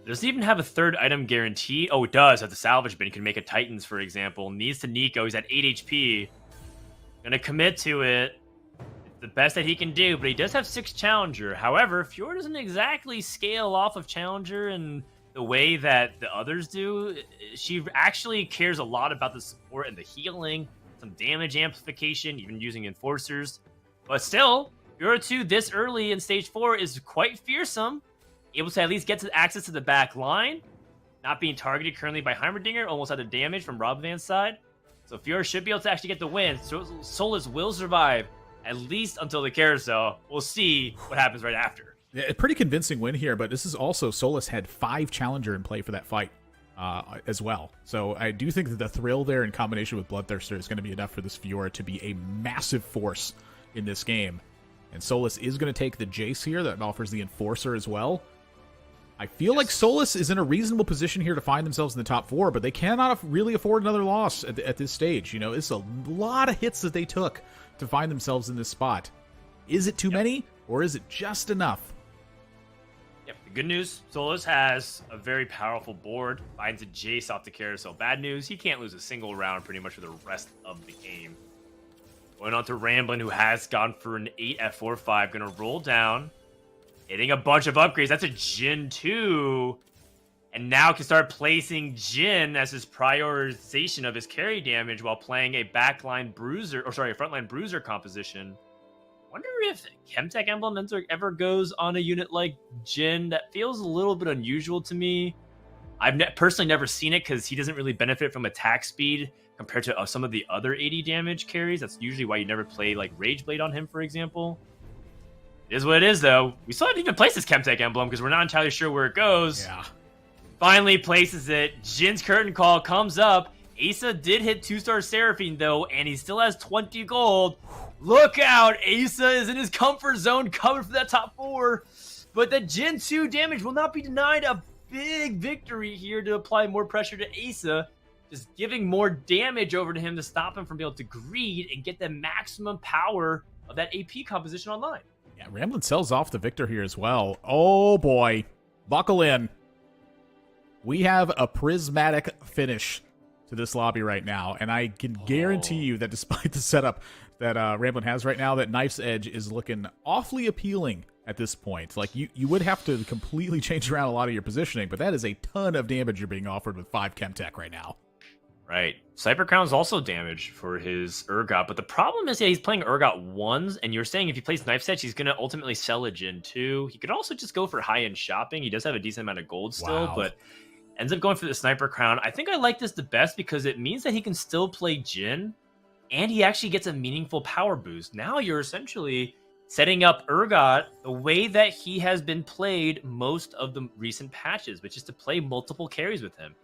It doesn't even have a 3rd item guarantee. Oh, it does at the salvage bin. You can make a Titans, for example. Needs to Nico. He's at 8 HP. Gonna commit to it. It's the best that he can do, but he does have 6 Challenger. However, Fiora doesn't exactly scale off of Challenger in the way that the others do. She actually cares a lot about the support and the healing, some damage amplification, even using Enforcers. But still, Fiora 2 this early in Stage 4 is quite fearsome. Able to at least get to access to the back line. Not being targeted currently by Heimerdinger. Almost had the damage from Robvan's side. So Fiora should be able to actually get the win. So Solus will survive at least until the carousel. We'll see what happens right after. Yeah, a pretty convincing win here, but this is also Solus had 5 Challenger in play for that fight as well. So I do think that the thrill there in combination with Bloodthirster is going to be enough for this Fiora to be a massive force in this game. And Solus is going to take the Jace here that offers the Enforcer as well. I feel like Solus is in a reasonable position here to find themselves in the top 4, but they cannot really afford another loss at this stage. You know, it's a lot of hits that they took to find themselves in this spot. Is it too many, or is it just enough? Yep, the good news, Solus has a very powerful board, finds a Jace off the carousel. Bad news, he can't lose a single round pretty much for the rest of the game. Going on to Ramblin', who has gone for an 8 at 4-5, gonna roll down. Hitting a bunch of upgrades. That's a Jhin 2. And now can start placing Jhin as his prioritization of his carry damage while playing a backline bruiser, or sorry, a frontline bruiser composition. Wonder if Chemtech Emblem ever goes on a unit like Jhin. That feels a little bit unusual to me. I've personally never seen it because he doesn't really benefit from attack speed compared to some of the other 80 damage carries. That's usually why you never play like Rage Blade on him, for example. It is what it is, though. We still haven't even placed this Chemtech Emblem because we're not entirely sure where it goes. Yeah. Finally places it. Jin's Curtain Call comes up. Asa did hit 2-star Seraphine, though, and he still has 20 gold. Look out! Asa is in his comfort zone coming for that top 4. But the Jhin 2 damage will not be denied. A big victory here to apply more pressure to Asa. Just giving more damage over to him to stop him from being able to greed and get the maximum power of that AP composition online. Yeah, Ramblin' sells off the victor here as well. Oh boy. Buckle in. We have a prismatic finish to this lobby right now, and I can guarantee you that despite the setup that Ramblin' has right now, that Knife's Edge is looking awfully appealing at this point. Like, you would have to completely change around a lot of your positioning, but that is a ton of damage you're being offered with 5 Chemtech right now. Right. Cyber Crown's also damaged for his Urgot, but the problem is he's playing Urgot ones, and you're saying if he plays Knife Edge, he's going to ultimately sell a Jin 2. He could also just go for high-end shopping. He does have a decent amount of gold still, but ends up going for the Sniper Crown. I think I like this the best because it means that he can still play Jin, and he actually gets a meaningful power boost. Now you're essentially setting up Urgot the way that he has been played most of the recent patches, which is to play multiple carries with him.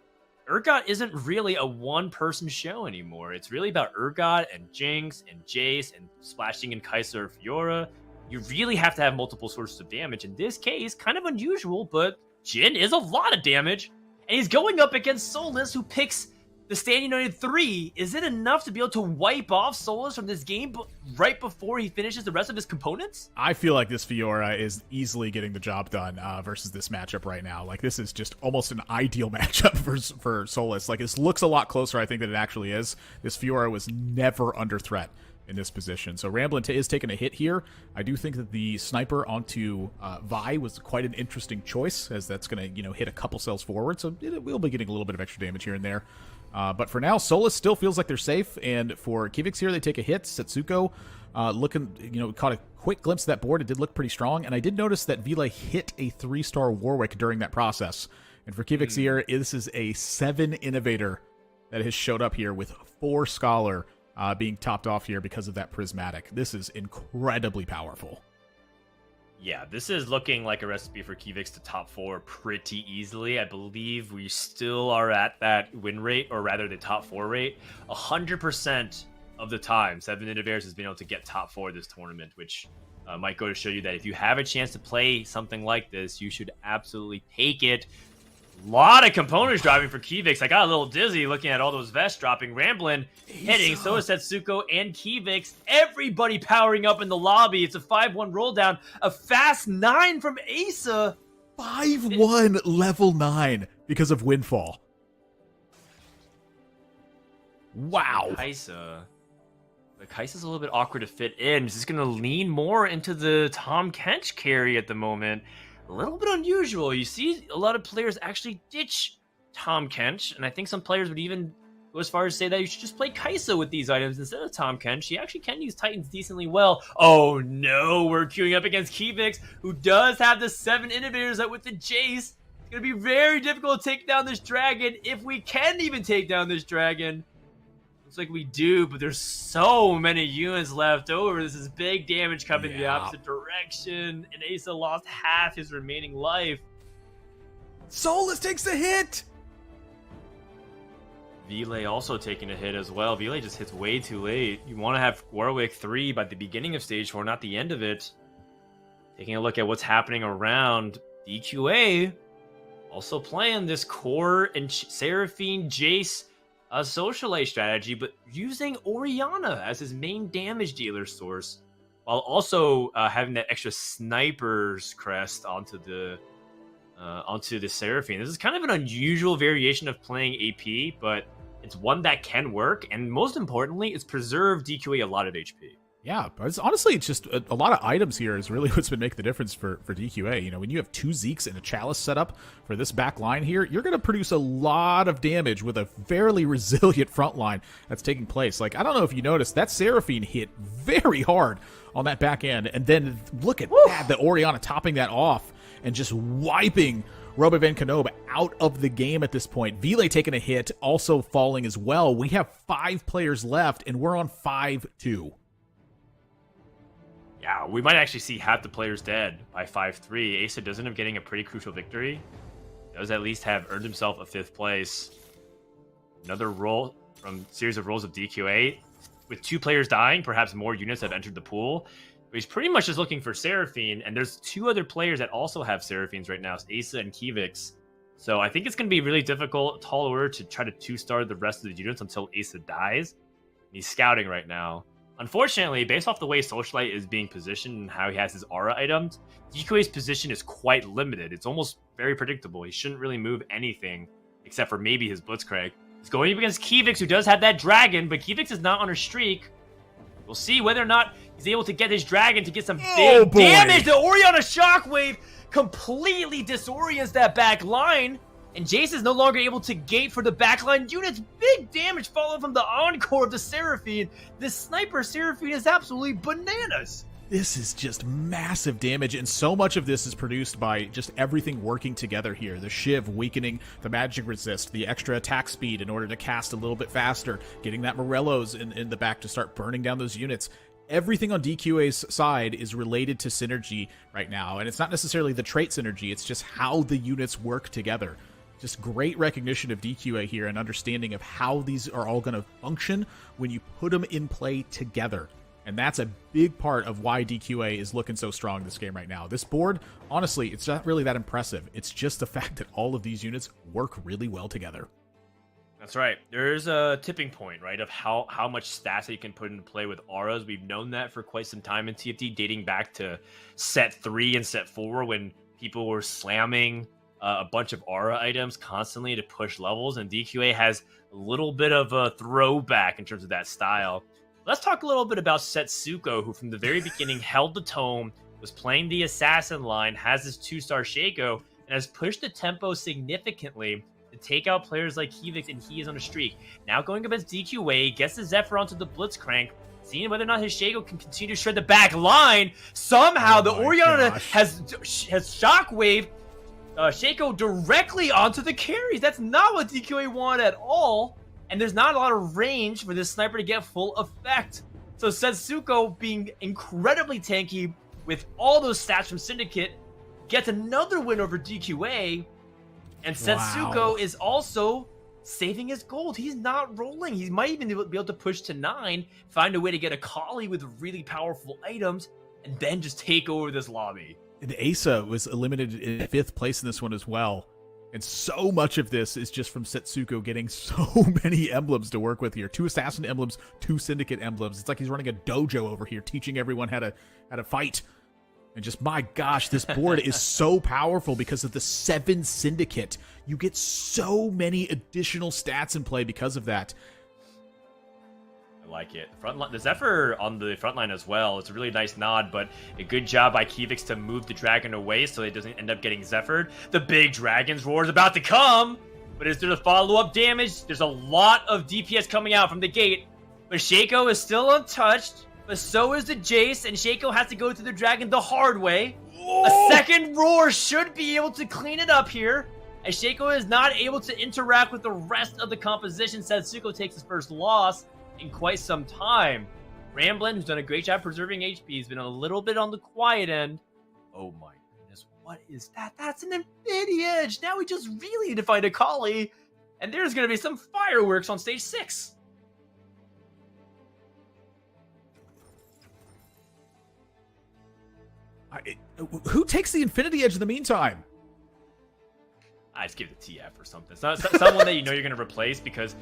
Urgot isn't really a one-person show anymore. It's really about Urgot and Jinx and Jace and splashing in Kai'Sa or Fiora. You really have to have multiple sources of damage. In this case, kind of unusual, but Jin is a lot of damage. And he's going up against Solus, who picks the Stand United 3. Is it enough to be able to wipe off Solus from this game right before he finishes the rest of his components? I feel like this Fiora is easily getting the job done versus this matchup right now. Like, this is just almost an ideal matchup for Solus. Like, this looks a lot closer, I think, than it actually is. This Fiora was never under threat in this position. So Ramblin' is taking a hit here. I do think that the sniper onto Vi was quite an interesting choice, as that's going to, hit a couple cells forward. So we'll be getting a little bit of extra damage here and there. But for now, Solus still feels like they're safe, and for Kivix here, they take a hit. Setsuko looking, caught a quick glimpse of that board. It did look pretty strong, and I did notice that Vila hit a 3-star Warwick during that process. And for Kivix here, this is a 7 Innovator that has showed up here with 4 Scholar being topped off here because of that Prismatic. This is incredibly powerful. Yeah, this is looking like a recipe for Kivix to top 4 pretty easily. I believe we still are at that win rate, or rather the top 4 rate. 100% of the time, 7 Innovators has been able to get top 4 this tournament, which might go to show you that if you have a chance to play something like this, you should absolutely take it. A lot of components dropping for Kivix. I got a little dizzy looking at all those vests dropping. Ramblin' hitting, so is Setsuko and Kivix. Everybody powering up in the lobby. It's a 5-1 roll down. A fast 9 from Asa. 5-1 level 9 because of Windfall. Wow. Kai'Sa. But Kai'Sa's a little bit awkward to fit in. He's just going to lean more into the Tahm Kench carry at the moment. A little bit unusual. You see a lot of players actually ditch Tahm Kench, and I think some players would even go as far as say that you should just play Kai'Sa with these items instead of Tahm Kench. He actually can use Titans decently well. Oh no, we're queuing up against Kivix, who does have the 7 Innovators out with the Jace. It's going to be very difficult to take down this dragon, if we can even take down this dragon. Looks like we do, but there's so many units left over. This is big damage coming in the opposite direction, and Asa lost half his remaining life. Solus takes a hit! Vile also taking a hit as well. Vile just hits way too late. You want to have Warwick 3 by the beginning of stage 4, not the end of it. Taking a look at what's happening around, DQA also playing this core and Seraphine Jace Socialite strategy, but using Orianna as his main damage dealer source, while also having that extra sniper's crest onto the Seraphine. This is kind of an unusual variation of playing AP, but it's one that can work, and most importantly, it's preserved DQA a lot of HP. Yeah, but honestly, it's just a lot of items here is really what's been making the difference for DQA. When you have 2 Zeeks and a Chalice set up for this back line here, you're going to produce a lot of damage with a fairly resilient front line that's taking place. Like, I don't know if you noticed, that Seraphine hit very hard on that back end, and then look at that, the Orianna topping that off and just wiping Robo Van Knob out of the game at this point. Vile taking a hit, also falling as well. We have 5 players left, and we're on 5-2. Yeah, we might actually see half the players dead by 5-3. Asa does end up getting a pretty crucial victory. Does at least have earned himself a 5th place. Another roll from series of rolls of DQA. With 2 players dying, perhaps more units have entered the pool. But he's pretty much just looking for Seraphine, and there's 2 other players that also have Seraphines right now, Asa and Kivix. So I think it's going to be really difficult, tall order, to try to 2-star the rest of the units until Asa dies. He's scouting right now. Unfortunately, based off the way Socialite is being positioned and how he has his aura items, DQA's position is quite limited. It's almost very predictable. He shouldn't really move anything except for maybe his Blitzcrank. He's going up against Kivix, who does have that dragon, but Kivix is not on a streak. We'll see whether or not he's able to get his dragon to get some big damage. The Orianna Shockwave completely disorients that back line. And Jace is no longer able to gate for the backline units. Big damage followed from the encore of the Seraphine. This sniper Seraphine is absolutely bananas. This is just massive damage, and so much of this is produced by just everything working together here. The Shiv weakening the magic resist, the extra attack speed in order to cast a little bit faster, getting that Morello's in the back to start burning down those units. Everything on DQA's side is related to synergy right now, and it's not necessarily the trait synergy, it's just how the units work together. Just great recognition of DQA here and understanding of how these are all going to function when you put them in play together. And that's a big part of why DQA is looking so strong this game right now. This board, honestly, it's not really that impressive. It's just the fact that all of these units work really well together. That's right. There's a tipping point, right, of how much stats that you can put into play with auras. We've known that for quite some time in TFT, dating back to set 3 and set 4 when people were slamming a bunch of aura items constantly to push levels, and DQA has a little bit of a throwback in terms of that style. Let's talk a little bit about Setsuko, who from the very beginning held the tone, was playing the assassin line, has this 2-star Shaco, and has pushed the tempo significantly to take out players like Khivix, and he is on a streak. Now going against DQA, gets the Zephyr onto the Blitzcrank, seeing whether or not his Shaco can continue to shred the back line. Somehow the Orianna has shockwave Shaco directly onto the carries. That's not what DQA wanted at all. And there's not a lot of range for this sniper to get full effect. So Setsuko, being incredibly tanky with all those stats from Syndicate, gets another win over DQA. And Setsuko is also saving his gold. He's not rolling. He might even be able to push to 9, find a way to get a Kali with really powerful items, and then just take over this lobby. And Asa was eliminated in 5th place in this one as well. And so much of this is just from Setsuko getting so many emblems to work with here. 2 assassin emblems, 2 syndicate emblems. It's like he's running a dojo over here, teaching everyone how to fight. And just, my gosh, this board is so powerful because of the 7 syndicate. You get so many additional stats in play because of that. I like it. The Zephyr on the front line as well. It's a really nice nod, but a good job by Khivix to move the dragon away so it doesn't end up getting Zephyr'd. The big dragon's roar is about to come, but is there the follow-up damage? There's a lot of DPS coming out from the gate, but Shaco is still untouched, but so is the Jace, and Shaco has to go to the dragon the hard way. A second roar should be able to clean it up here, as Shaco is not able to interact with the rest of the composition. Setsuko takes his first loss in quite some time. Ramblin', who's done a great job preserving HP, has been a little bit on the quiet end. Oh my goodness, what is that? That's an Infinity Edge! Now we just really need to find a Kali, and there's gonna be some fireworks on stage 6. Who takes the Infinity Edge in the meantime? I just give it to TF or something. Someone that you know you're gonna replace because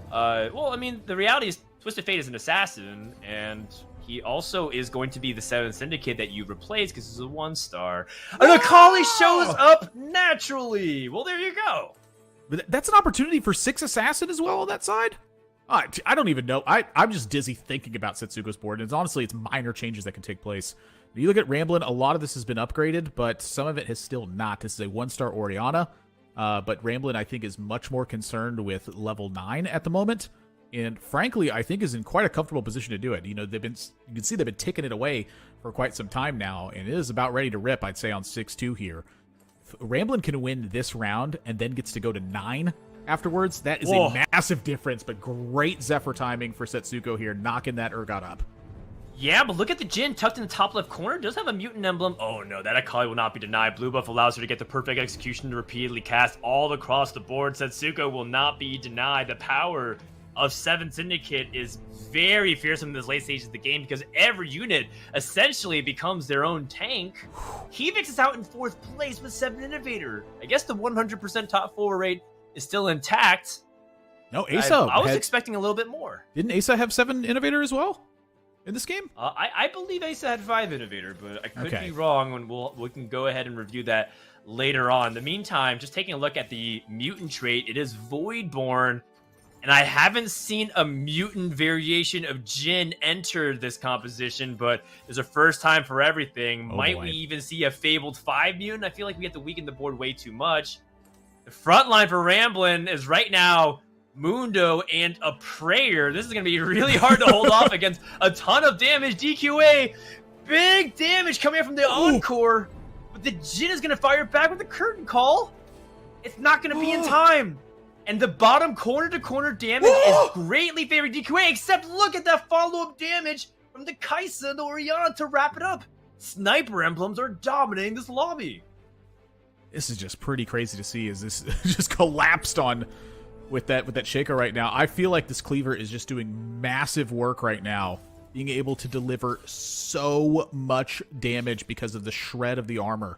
well, I mean, the reality is Twisted Fate is an assassin, and he also is going to be the 7th Syndicate that you replace because he's a 1-star. And the Kali shows up naturally. Well, there you go. But that's an opportunity for 6 assassin as well on that side? I don't even know. I'm just dizzy thinking about Setsuko's board, and honestly, it's minor changes that can take place. If you look at Ramblin', a lot of this has been upgraded, but some of it has still not. This is a 1-star Orianna. But Ramblin', I think, is much more concerned with level 9 at the moment, and frankly, I think is in quite a comfortable position to do it. You know, you can see they've been ticking it away for quite some time now, and it is about ready to rip, I'd say, on 6-2 here. If Ramblin' can win this round and then gets to go to 9 afterwards, that is a massive difference, but great Zephyr timing for Setsuko here, knocking that Urgot up. Yeah, but look at the Jhin tucked in the top left corner. It does have a mutant emblem. Oh no, that Akali will not be denied. Blue buff allows her to get the perfect execution to repeatedly cast all across the board. Setsuko will not be denied. The power of 7 Syndicate is very fearsome in this late stages of the game because every unit essentially becomes their own tank. Khivix is out in 4th place with 7 Innovator. I guess the 100% top 4 rate is still intact. No, Asa. I was expecting a little bit more. Didn't Asa have 7 Innovator as well in this game? I believe Asa had 5 Innovator, but I could be wrong, and we can go ahead and review that later on. In the meantime, just taking a look at the mutant trait, it is Voidborn, and I haven't seen a mutant variation of Jhin enter this composition, but there's a first time for everything. Might we even see a Fabled 5 mutant? I feel like we have to weaken the board way too much. The front line for Ramblin is right now Mundo and a Prayer. This is going to be really hard to hold off against a ton of damage. DQA, big damage coming in from the Encore. But the Jin is going to fire back with the Curtain Call. It's not going to be in time. And the bottom corner-to-corner damage is greatly favoring DQA, except look at that follow-up damage from the Kaisa and the Orianna to wrap it up. Sniper emblems are dominating this lobby. This is just pretty crazy to see as this just collapsed on with that Shaco right now. I feel like this Cleaver is just doing massive work right now, being able to deliver so much damage because of the shred of the armor.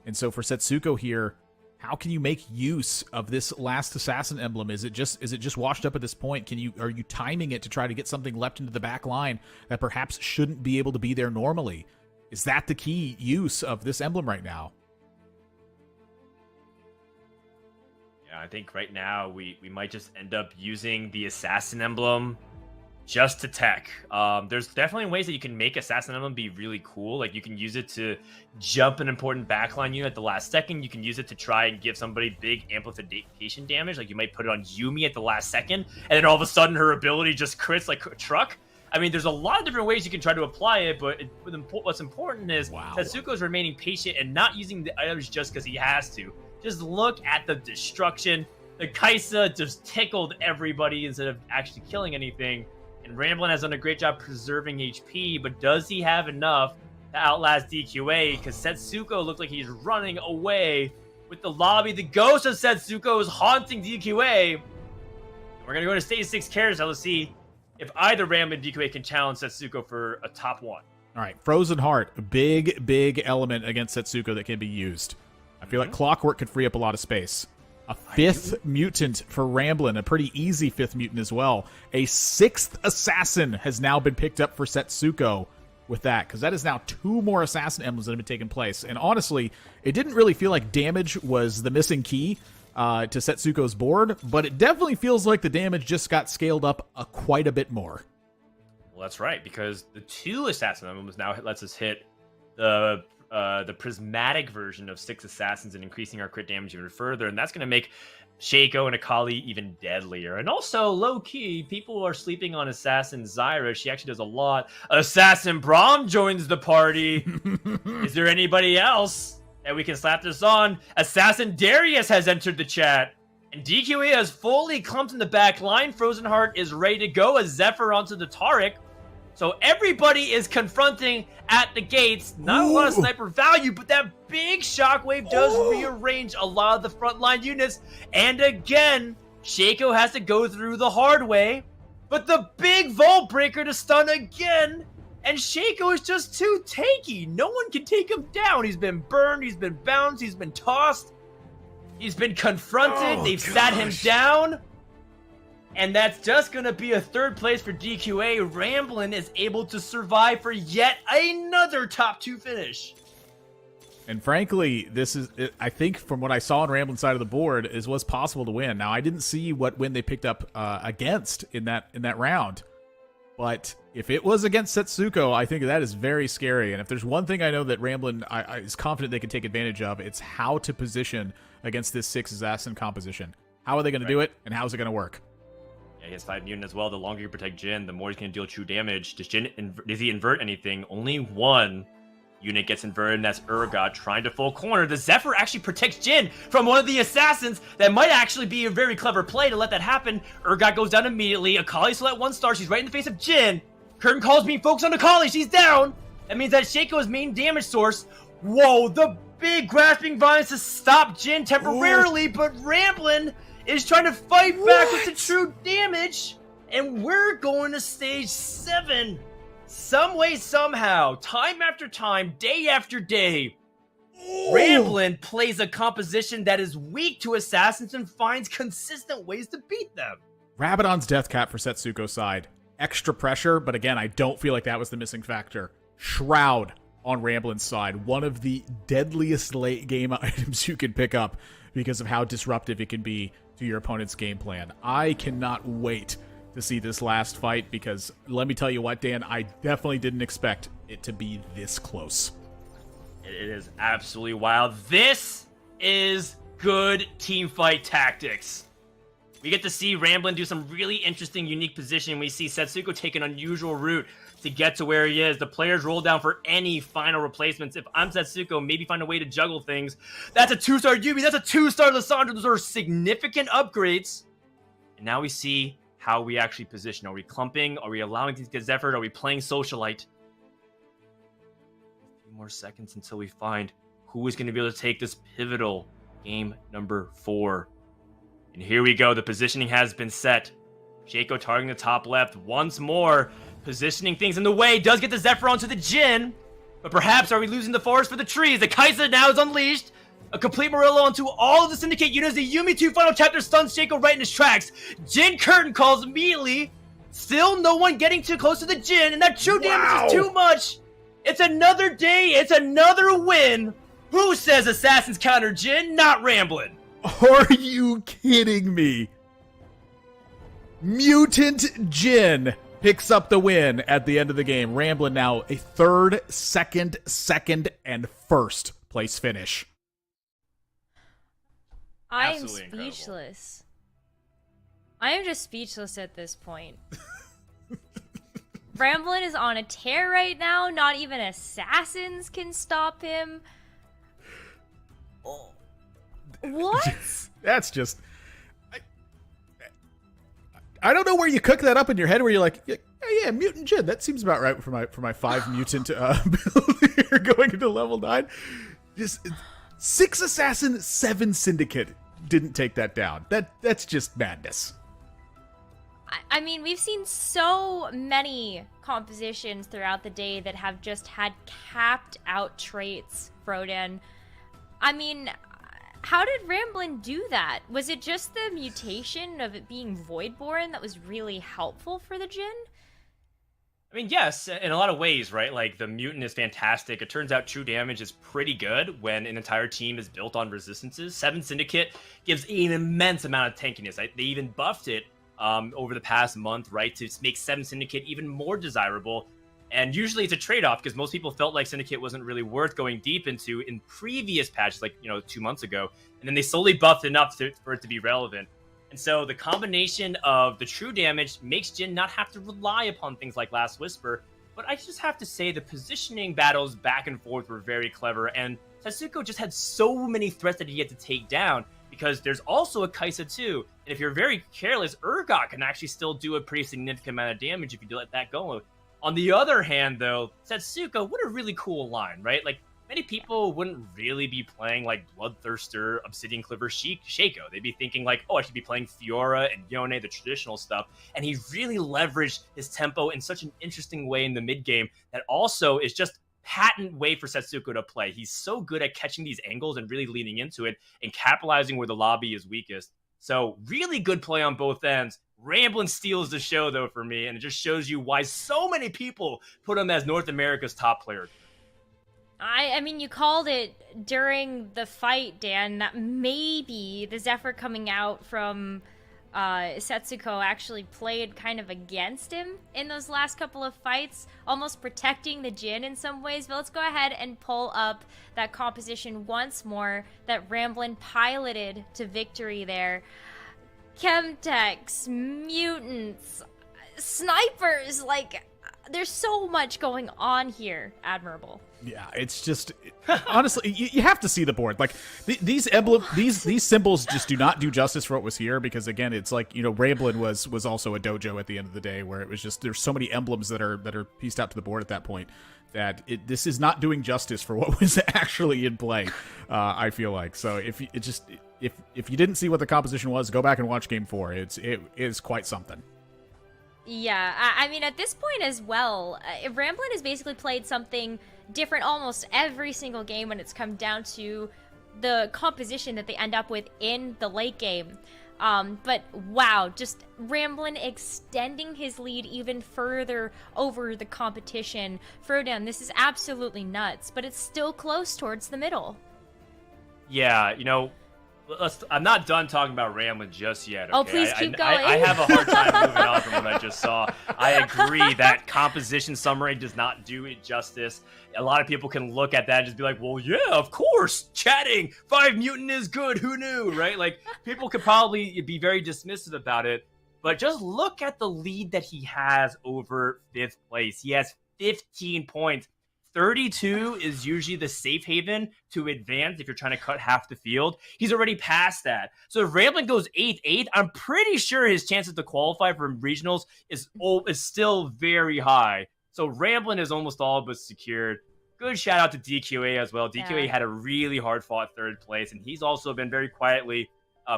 And so for Setsuko here, how can you make use of this last assassin emblem? Is it just washed up at this point? Are you timing it to try to get something left into the back line that perhaps shouldn't be able to be there normally? Is that the key use of this emblem right now? Yeah, I think right now we might just end up using the assassin emblem just to tech. There's definitely ways that you can make assassin emblem be really cool. Like you can use it to jump an important backline unit at the last second. You can use it to try and give somebody big amplification damage. Like you might put it on Yumi at the last second, and then all of a sudden her ability just crits like a truck. I mean, there's a lot of different ways you can try to apply it, but what's important is Tetsuko's remaining patient and not using the items just because he has to. Just look at the destruction. The Kaisa just tickled everybody instead of actually killing anything. And Ramblin has done a great job preserving HP, but does he have enough to outlast DQA? Because Setsuko looked like he's running away with the lobby. The ghost of Setsuko is haunting DQA. We're going to go to stage 6 carousel to see if either Ramblin and DQA can challenge Setsuko for a top 1. All right, Frozen Heart, a big element against Setsuko that can be used. I feel like Clockwork could free up a lot of space. A 5th mutant for Ramblin, a pretty easy 5th mutant as well. A 6th assassin has now been picked up for Setsuko with that, because that is now 2 more assassin emblems that have been taking place. And honestly, it didn't really feel like damage was the missing key to Setsuko's board, but it definitely feels like the damage just got scaled up quite a bit more. Well, that's right, because the 2 assassin emblems now lets us hit the prismatic version of 6 assassins and increasing our crit damage even further, and that's going to make Shaco and Akali even deadlier. And also, low-key, people are sleeping on Assassin Zyra. She actually does a lot. Assassin Braum joins the party. Is there anybody else that we can slap this on? Assassin Darius has entered the chat. And DQA has fully clumped in the back line. Frozen Heart is ready to go as Zephyr onto the Taric. So everybody is confronting at the gates. Not a lot of sniper value, but that big shockwave does rearrange a lot of the frontline units. And again, Shaco has to go through the hard way. But the big Vault Breaker to stun again. And Shaco is just too tanky. No one can take him down. He's been burned, he's been bounced, he's been tossed. He's been confronted, they've sat him down. And that's just going to be a 3rd place for DQA. Ramblin is able to survive for yet another top 2 finish. And frankly, this is, I think from what I saw on Ramblin's side of the board, is what's possible to win. Now, I didn't see what win they picked up against in that round. But if it was against Setsuko, I think that is very scary. And if there's one thing I know that Ramblin is confident they can take advantage of, it's how to position against this 6 assassin composition. How are they going to do it, and how is it going to work? He has 5 mutant as well. The longer you protect Jin, the more he's going to deal true damage. Does he invert anything? Only 1 unit gets inverted, and that's Urgot trying to full corner. The Zephyr actually protects Jin from one of the assassins. That might actually be a very clever play to let that happen. Urgot goes down immediately. Akali's still at 1 star. She's right in the face of Jin. Curtain Call's being focused on Akali. She's down. That means that Shaco's main damage source. Whoa, the big grasping vines to stop Jin temporarily, but Ramblin is trying to fight back with the true damage, and we're going to stage 7. Some way, somehow, time after time, day after day, Ramblin plays a composition that is weak to assassins and finds consistent ways to beat them. Rabadon's Death Cap for Setsuko's side. Extra pressure, but again, I don't feel like that was the missing factor. Shroud on Ramblin's side. One of the deadliest late game items you can pick up because of how disruptive it can be to your opponent's game plan. I cannot wait to see this last fight, because let me tell you what, Dan, I definitely didn't expect it to be this close. It is absolutely wild. This is good team fight tactics. We get to see Ramblin do some really interesting, unique positioning. We see Setsuko take an unusual route to get to where he is. The players roll down for any final replacements. If I'm Setsuko, maybe find a way to juggle things. That's a 2-star Yubi. That's a 2-star Lissandra. Those are significant upgrades. And now we see how we actually position. Are we clumping? Are we allowing things to get Zephyr? Are we playing Socialite? A few more seconds until we find who is going to be able to take this pivotal game number 4. And here we go. The positioning has been set. Shaco targeting the top left once more. Positioning things in the way. Does get the Zephyr onto the Jhin. But perhaps are we losing the forest for the trees? The Kai'Sa now is unleashed. A complete Murillo onto all of the Syndicate units. The Yumi 2 final chapter stuns Shaco right in his tracks. Jhin curtain calls immediately. Still no one getting too close to the Jhin. And that true damage is too much. It's another day. It's another win. Who says Assassins counter Jhin? Not Ramblin'. Are you kidding me? Mutant Jhin picks up the win at the end of the game. Ramblin' now a 3rd, 2nd, and 1st place finish. I'm Absolutely speechless. I am just speechless at this point. Ramblin' is on a tear right now. Not even Assassins can stop him. Oh. What? That's just... I don't know where you cook that up in your head where you're like, yeah, Mutant Jhin. That seems about right for my 5 mutant build here going into level 9. Just 6 Assassin, 7 Syndicate didn't take that down. That's just madness. I mean, we've seen so many compositions throughout the day that have just had capped out traits, Khroen. I mean, how did Ramblin' do that? Was it just the mutation of it being Voidborn that was really helpful for the Jhin? I mean, yes, in a lot of ways, right? Like, the mutant is fantastic. It turns out true damage is pretty good when an entire team is built on resistances. 7 Syndicate gives an immense amount of tankiness. They even buffed it over the past month, right, to make 7 Syndicate even more desirable. And usually it's a trade-off because most people felt like Syndicate wasn't really worth going deep into in previous patches, like, 2 months ago. And then they slowly buffed enough for it to be relevant. And so the combination of the true damage makes Jhin not have to rely upon things like Last Whisper. But I just have to say the positioning battles back and forth were very clever. And Setsuko just had so many threats that he had to take down because there's also a Kai'Sa too. And if you're very careless, Urgot can actually still do a pretty significant amount of damage if you let that go. On the other hand, though, Setsuko, what a really cool line, right? Like, many people wouldn't really be playing, like, Bloodthirster, Obsidian Cliver, Shaco. They'd be thinking, like, oh, I should be playing Fiora and Yone, the traditional stuff. And he really leveraged his tempo in such an interesting way in the mid-game that also is just patent way for Setsuko to play. He's so good at catching these angles and really leaning into it and capitalizing where the lobby is weakest. So, really good play on both ends. Ramblin' steals the show, though, for me, and it just shows you why so many people put him as North America's top player. I mean, you called it during the fight, Dan, that maybe the Zephyr coming out from Setsuko actually played kind of against him in those last couple of fights, almost protecting the Jhin in some ways. But let's go ahead and pull up that composition once more that Ramblin' piloted to victory there. Chemtechs, mutants, snipers, like, there's so much going on here. Admirable. Yeah, it's just honestly, you have to see the board. Like these symbols just do not do justice for what was here because again, it's like Ramblin' was also a dojo at the end of the day where it was just there's so many emblems that are pieced out to the board at that point that this is not doing justice for what was actually in play. I feel like so if you didn't see what the composition was, go back and watch Game 4. It is quite something. Yeah, I mean, at this point as well, Ramblin' has basically played something different almost every single game when it's come down to the composition that they end up with in the late game. But wow, just Ramblin' extending his lead even further over the competition. Khroen, this is absolutely nuts, but it's still close towards the middle. Yeah, I'm not done talking about Ramblin' just yet. Okay? Oh, please keep going. I have a hard time moving on from what I just saw. I agree that composition summary does not do it justice. A lot of people can look at that and just be like, well, yeah, of course, chatting 5 mutant is good. Who knew, right? Like, people could probably be very dismissive about it. But just look at the lead that he has over 5th place. He has 15 points. 32 is usually the safe haven to advance if you're trying to cut half the field. He's already past that. So if Ramblin' goes 8th, I'm pretty sure his chances to qualify for regionals is still very high. So Ramblin' is almost all but secured. Good shout out to DQA as well. DQA had a really hard fought 3rd place, and he's also been very quietly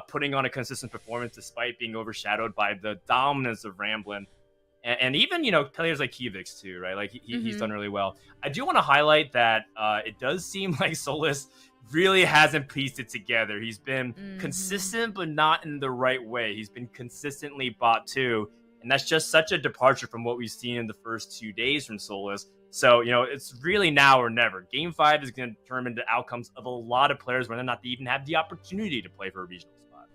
putting on a consistent performance despite being overshadowed by the dominance of Ramblin'. And even, players like Kivix too, right? Like he's done really well. I do want to highlight that it does seem like Solus really hasn't pieced it together. He's been consistent, but not in the right way. He's been consistently bot 2. And that's just such a departure from what we've seen in the first 2 days from Solus. So, it's really now or never. Game 5 is going to determine the outcomes of a lot of players whether or not they even have the opportunity to play for a regional spot.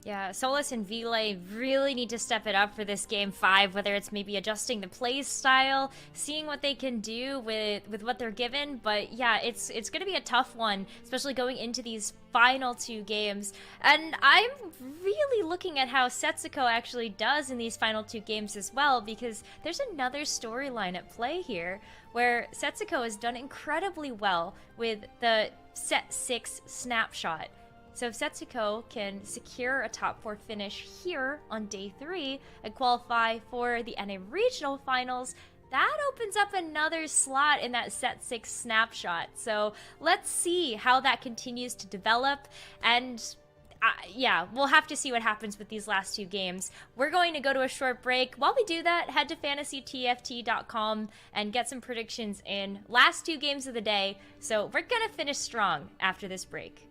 Yeah, Solus and Vile really need to step it up for this Game 5, whether it's maybe adjusting the play style, seeing what they can do with what they're given. But yeah, it's going to be a tough one, especially going into these final 2 games. And I'm really looking at how Setsuko actually does in these final 2 games as well, because there's another storyline at play here, where Setsuko has done incredibly well with the Set 6 snapshot. So if Setsuko can secure a top 4 finish here on day 3 and qualify for the NA Regional Finals, that opens up another slot in that Set 6 snapshot. So let's see how that continues to develop. And yeah, we'll have to see what happens with these last 2 games. We're going to go to a short break. While we do that, head to fantasytft.com and get some predictions in. Last 2 games of the day. So we're going to finish strong after this break.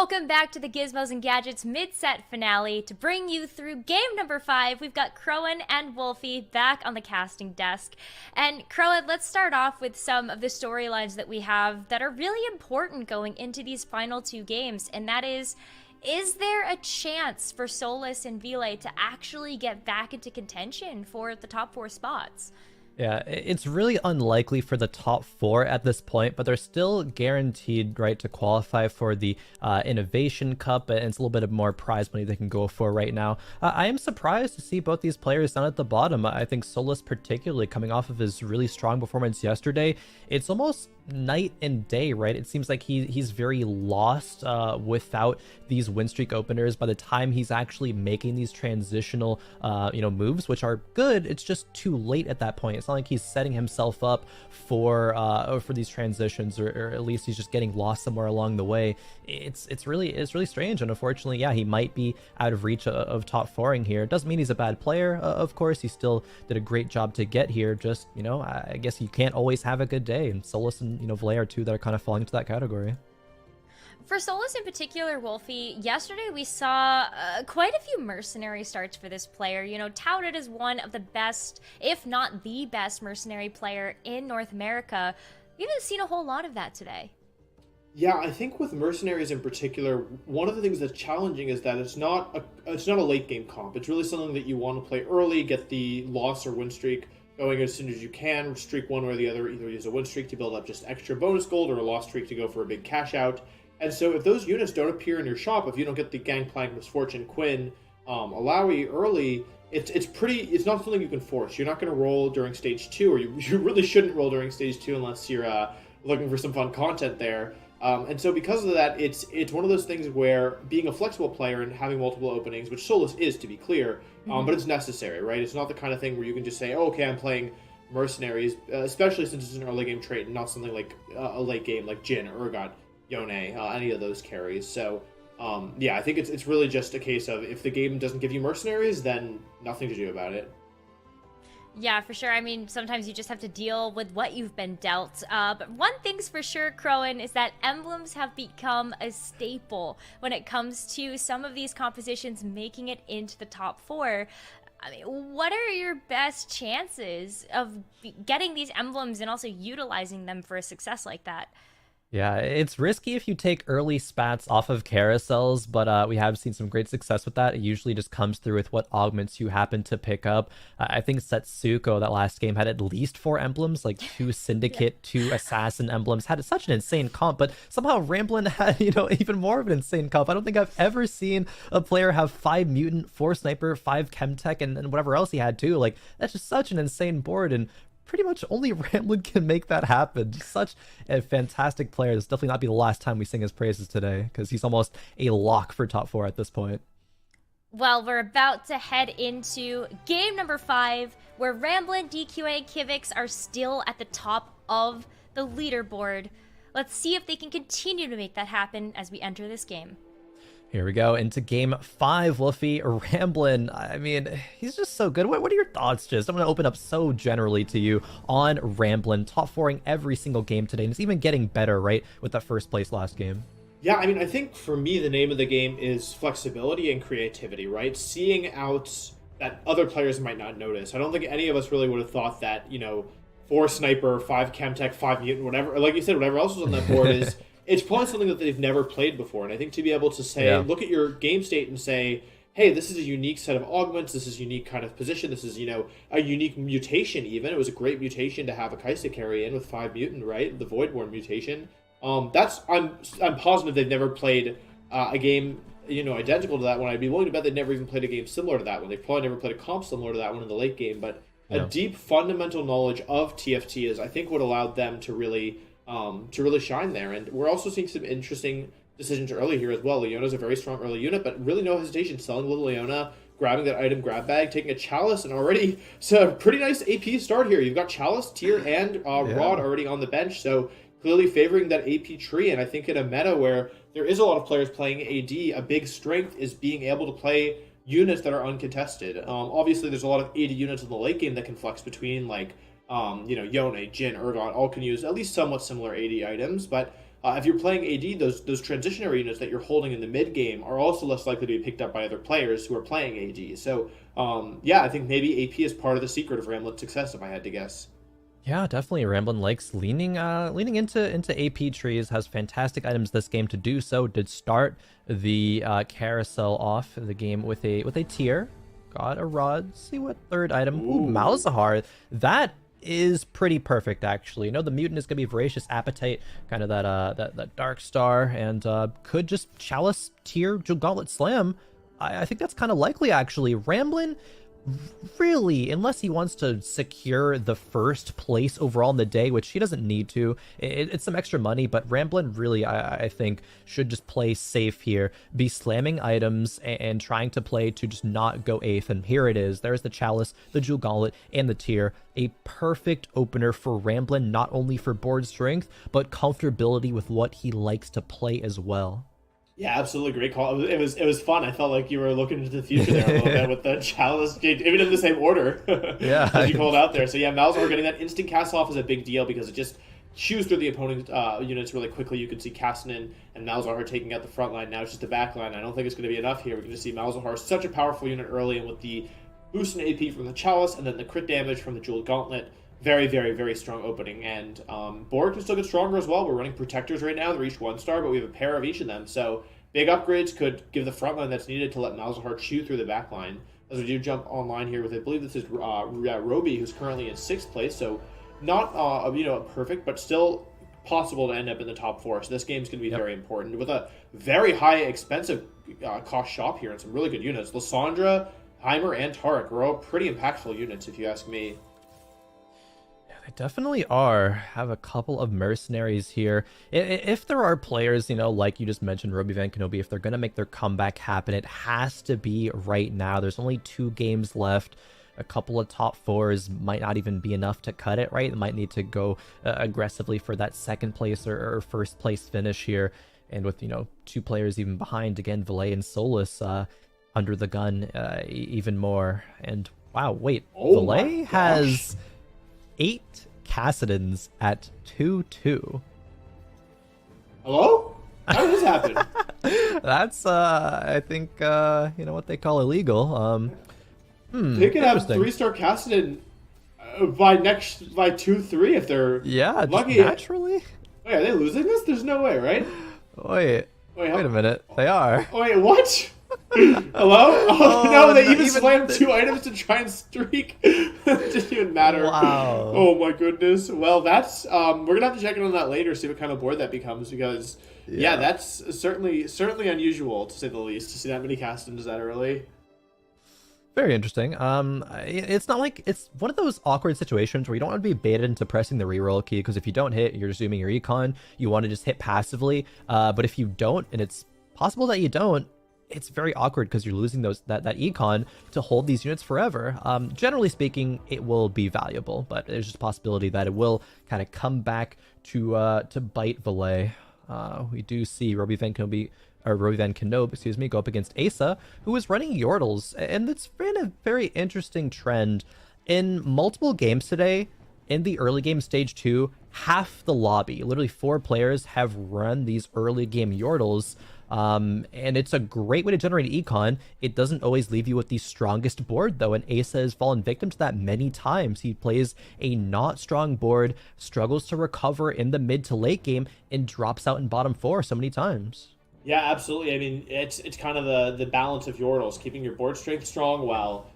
Welcome back to the Gizmos and Gadgets mid-set finale. To bring you through game number 5, we've got Khroen and Wolfey back on the casting desk. And Khroen, let's start off with some of the storylines that we have that are really important going into these final 2 games, and that is there a chance for Solus and Vile to actually get back into contention for the top 4 spots? Yeah, it's really unlikely for the top 4 at this point, but they're still guaranteed, right, to qualify for the Innovation Cup, and it's a little bit of more prize money they can go for right now. I am surprised to see both these players down at the bottom. I think Solus, particularly coming off of his really strong performance yesterday, it's almost night and day, right? It seems like he's very lost without these win streak openers. By the time he's actually making these transitional moves, which are good, it's just too late at that point. It's not like he's setting himself up for these transitions, or at least he's just getting lost somewhere along the way. It's really strange, and unfortunately, yeah, he might be out of reach of top 4ing here. It doesn't mean he's a bad player, of course. He still did a great job to get here. Just, I guess you can't always have a good day, and Solus and Vile are 2 that are kind of falling into that category. For Solus in particular, Wolfey, yesterday we saw quite a few mercenary starts for this player. Touted as one of the best, if not the best, mercenary player in North America. We haven't seen a whole lot of that today. Yeah, I think with mercenaries in particular, one of the things that's challenging is that it's not a late game comp. It's really something that you want to play early, get the loss or win streak going as soon as you can, streak one way or the other, either use a win streak to build up just extra bonus gold or a loss streak to go for a big cash out. And so if those units don't appear in your shop, if you don't get the Gangplank, Misfortune, Quinn, Alawi early, it's not something you can force. You're not going to roll during stage 2, or you really shouldn't roll during stage 2 unless you're looking for some fun content there. And so because of that, it's one of those things where being a flexible player and having multiple openings, which Solus is, to be clear, but it's necessary, right? It's not the kind of thing where you can just say, oh, okay, I'm playing mercenaries, especially since it's an early game trait and not something like a late game like Jhin, Urgot, Yone, any of those carries. So yeah, I think it's really just a case of if the game doesn't give you mercenaries, then nothing to do about it. Yeah, for sure. I mean, sometimes you just have to deal with what you've been dealt. But one thing's for sure, Khroen, is that emblems have become a staple when it comes to some of these compositions making it into the top 4. I mean, what are your best chances of getting these emblems and also utilizing them for a success like that? Yeah, it's risky if you take early spats off of carousels, but we have seen some great success with that. It usually just comes through with what augments you happen to pick up. I think Setsuko, that last game, had at least 4 emblems, like 2 Syndicate, 2 Assassin emblems. Had such an insane comp, but somehow Ramblin had, even more of an insane comp. I don't think I've ever seen a player have 5 Mutant, 4 Sniper, 5 Chemtech, and whatever else he had too. Like, that's just such an insane board, and pretty much only Ramblin can make that happen. Just such a fantastic player. This will definitely not be the last time we sing his praises today, because he's almost a lock for top 4 at this point. Well, we're about to head into game number 5, where Ramblin, DQA, and Kivix are still at the top of the leaderboard. Let's see if they can continue to make that happen as we enter this game. Here we go into game 5, Wolfey. Ramblin, I mean, he's just so good. What are your thoughts, just? I'm going to open up so generally to you on Ramblin, top 4ing every single game today, and it's even getting better, right, with that first place last game. Yeah, I mean, I think for me, the name of the game is flexibility and creativity, right? Seeing outs that other players might not notice. I don't think any of us really would have thought that, 4 Sniper, 5 Chemtech, 5 Mutant, whatever, like you said, whatever else was on that board is... It's probably something that they've never played before, and I think to be able to say, look at your game state and say, hey, this is a unique set of augments, this is a unique kind of position, this is, a unique mutation even. It was a great mutation to have a Kaisa carry in with 5 Mutant, right? The Voidborn mutation. I'm positive they've never played a game, identical to that one. I'd be willing to bet they've never even played a game similar to that one. They've probably never played a comp similar to that one in the late game, but a deep fundamental knowledge of TFT is, I think, what allowed them to really shine there. And we're also seeing some interesting decisions early here as well. Leona's a very strong early unit, but really no hesitation selling little Leona, grabbing that item grab bag, taking a Chalice, and already it's a pretty nice AP start here. You've got Chalice, Tyr, and Rod already on the bench, so clearly favoring that AP tree. And I think in a meta where there is a lot of players playing AD, a big strength is being able to play units that are uncontested. Obviously, there's a lot of AD units in the late game that can flex between, like, Yone, Jhin, Urgot, all can use at least somewhat similar AD items, but if you're playing AD, those transitionary units that you're holding in the mid game are also less likely to be picked up by other players who are playing AD. So yeah, I think maybe AP is part of the secret of Ramblin's success, if I had to guess. Yeah, definitely. Ramblin likes leaning into AP trees, has fantastic items this game to do so. Did start the carousel off the game with a tier. Got a rod. See what third item. Ooh, Malzahar. That is pretty perfect, actually. You know, the mutant is gonna be Voracious Appetite, kind of that Dark Star, and could just Chalice tier Jewel Gauntlet Slam. I think that's kind of likely, actually. Ramblin, really, unless he wants to secure the first place overall in the day, which he doesn't need to, it's some extra money, but Ramblin really, I think, should just play safe here, be slamming items and trying to play to just not go eighth. And here it is. There's the Chalice, the Jewel Gauntlet, and the tier. A perfect opener for Ramblin, not only for board strength, but comfortability with what he likes to play as well. Yeah, absolutely, great call. It was fun. I felt like you were looking into the future there a little bit with the Chalice, even in the same order. Yeah, as you called out there. So yeah, Malzahar getting that instant cast off is a big deal because it just chews through the opponent's units really quickly. You can see Kastanen and Malzahar taking out the front line. Now it's just the back line. I don't think it's going to be enough here. We're going to see Malzahar, such a powerful unit early, and with the boost in AP from the Chalice and then the crit damage from the Jewel Gauntlet, very, very, very strong opening. And board can still get stronger as well. We're running Protectors right now. They're each 1-star, but we have a pair of each of them. So big upgrades could give the front line that's needed to let Malzahar chew through the back line. As we do jump online here with, I believe this is Roby, who's currently in 6th place. So not perfect, but still possible to end up in the top 4. So this game's going to be very important. With a very high, expensive cost shop here and some really good units. Lysandra, Heimer, and Tarek are all pretty impactful units, if you ask me. They definitely are. Have a couple of mercenaries here. If there are players, you know, like you just mentioned, Roby Van Kenobi, if they're going to make their comeback happen, it has to be right now. There's only 2 games left. A couple of top 4s might not even be enough to cut it, right? They might need to go aggressively for that 2nd place or 1st place finish here. And with, you know, 2 players even behind, again, Valet and Solus under the gun even more. And wow, wait, Valet has 8 Kassadins at 2-2. Hello? How did this happen? That's I think you know what they call illegal. They could have 3-star Kassadin by 2-3 if they're lucky. Naturally. Wait, are they losing this? There's no way, right? Wait a minute. They are. Wait, what? Hello? Oh, no, they even slammed 2 items to try and streak. It didn't even matter. Wow. Oh my goodness. Well, that's we're gonna have to check in on that later, see what kind of board that becomes, because yeah that's certainly unusual to say the least, to see that many cast-ins that early. Very interesting. It's not like it's one of those awkward situations where you don't want to be baited into pressing the reroll key, because if you don't hit, you're assuming your econ. You want to just hit passively. But if you don't, and it's possible that you don't, it's very awkward because you're losing that econ to hold these units forever. Generally speaking, it will be valuable, but there's just a possibility that it will kind of come back to bite Valet. We do see Roby Van Kenobi, go up against Asa, who is running Yordles, and it's been a very interesting trend. In multiple games today, in the early game stage 2, half the lobby, literally 4 players, have run these early game Yordles. And it's a great way to generate econ. It doesn't always leave you with the strongest board, though, and Asa has fallen victim to that many times. He plays a not strong board, struggles to recover in the mid to late game, and drops out in bottom 4 so many times. Yeah, absolutely. I mean, it's kind of the balance of Yordles, keeping your board strength strong while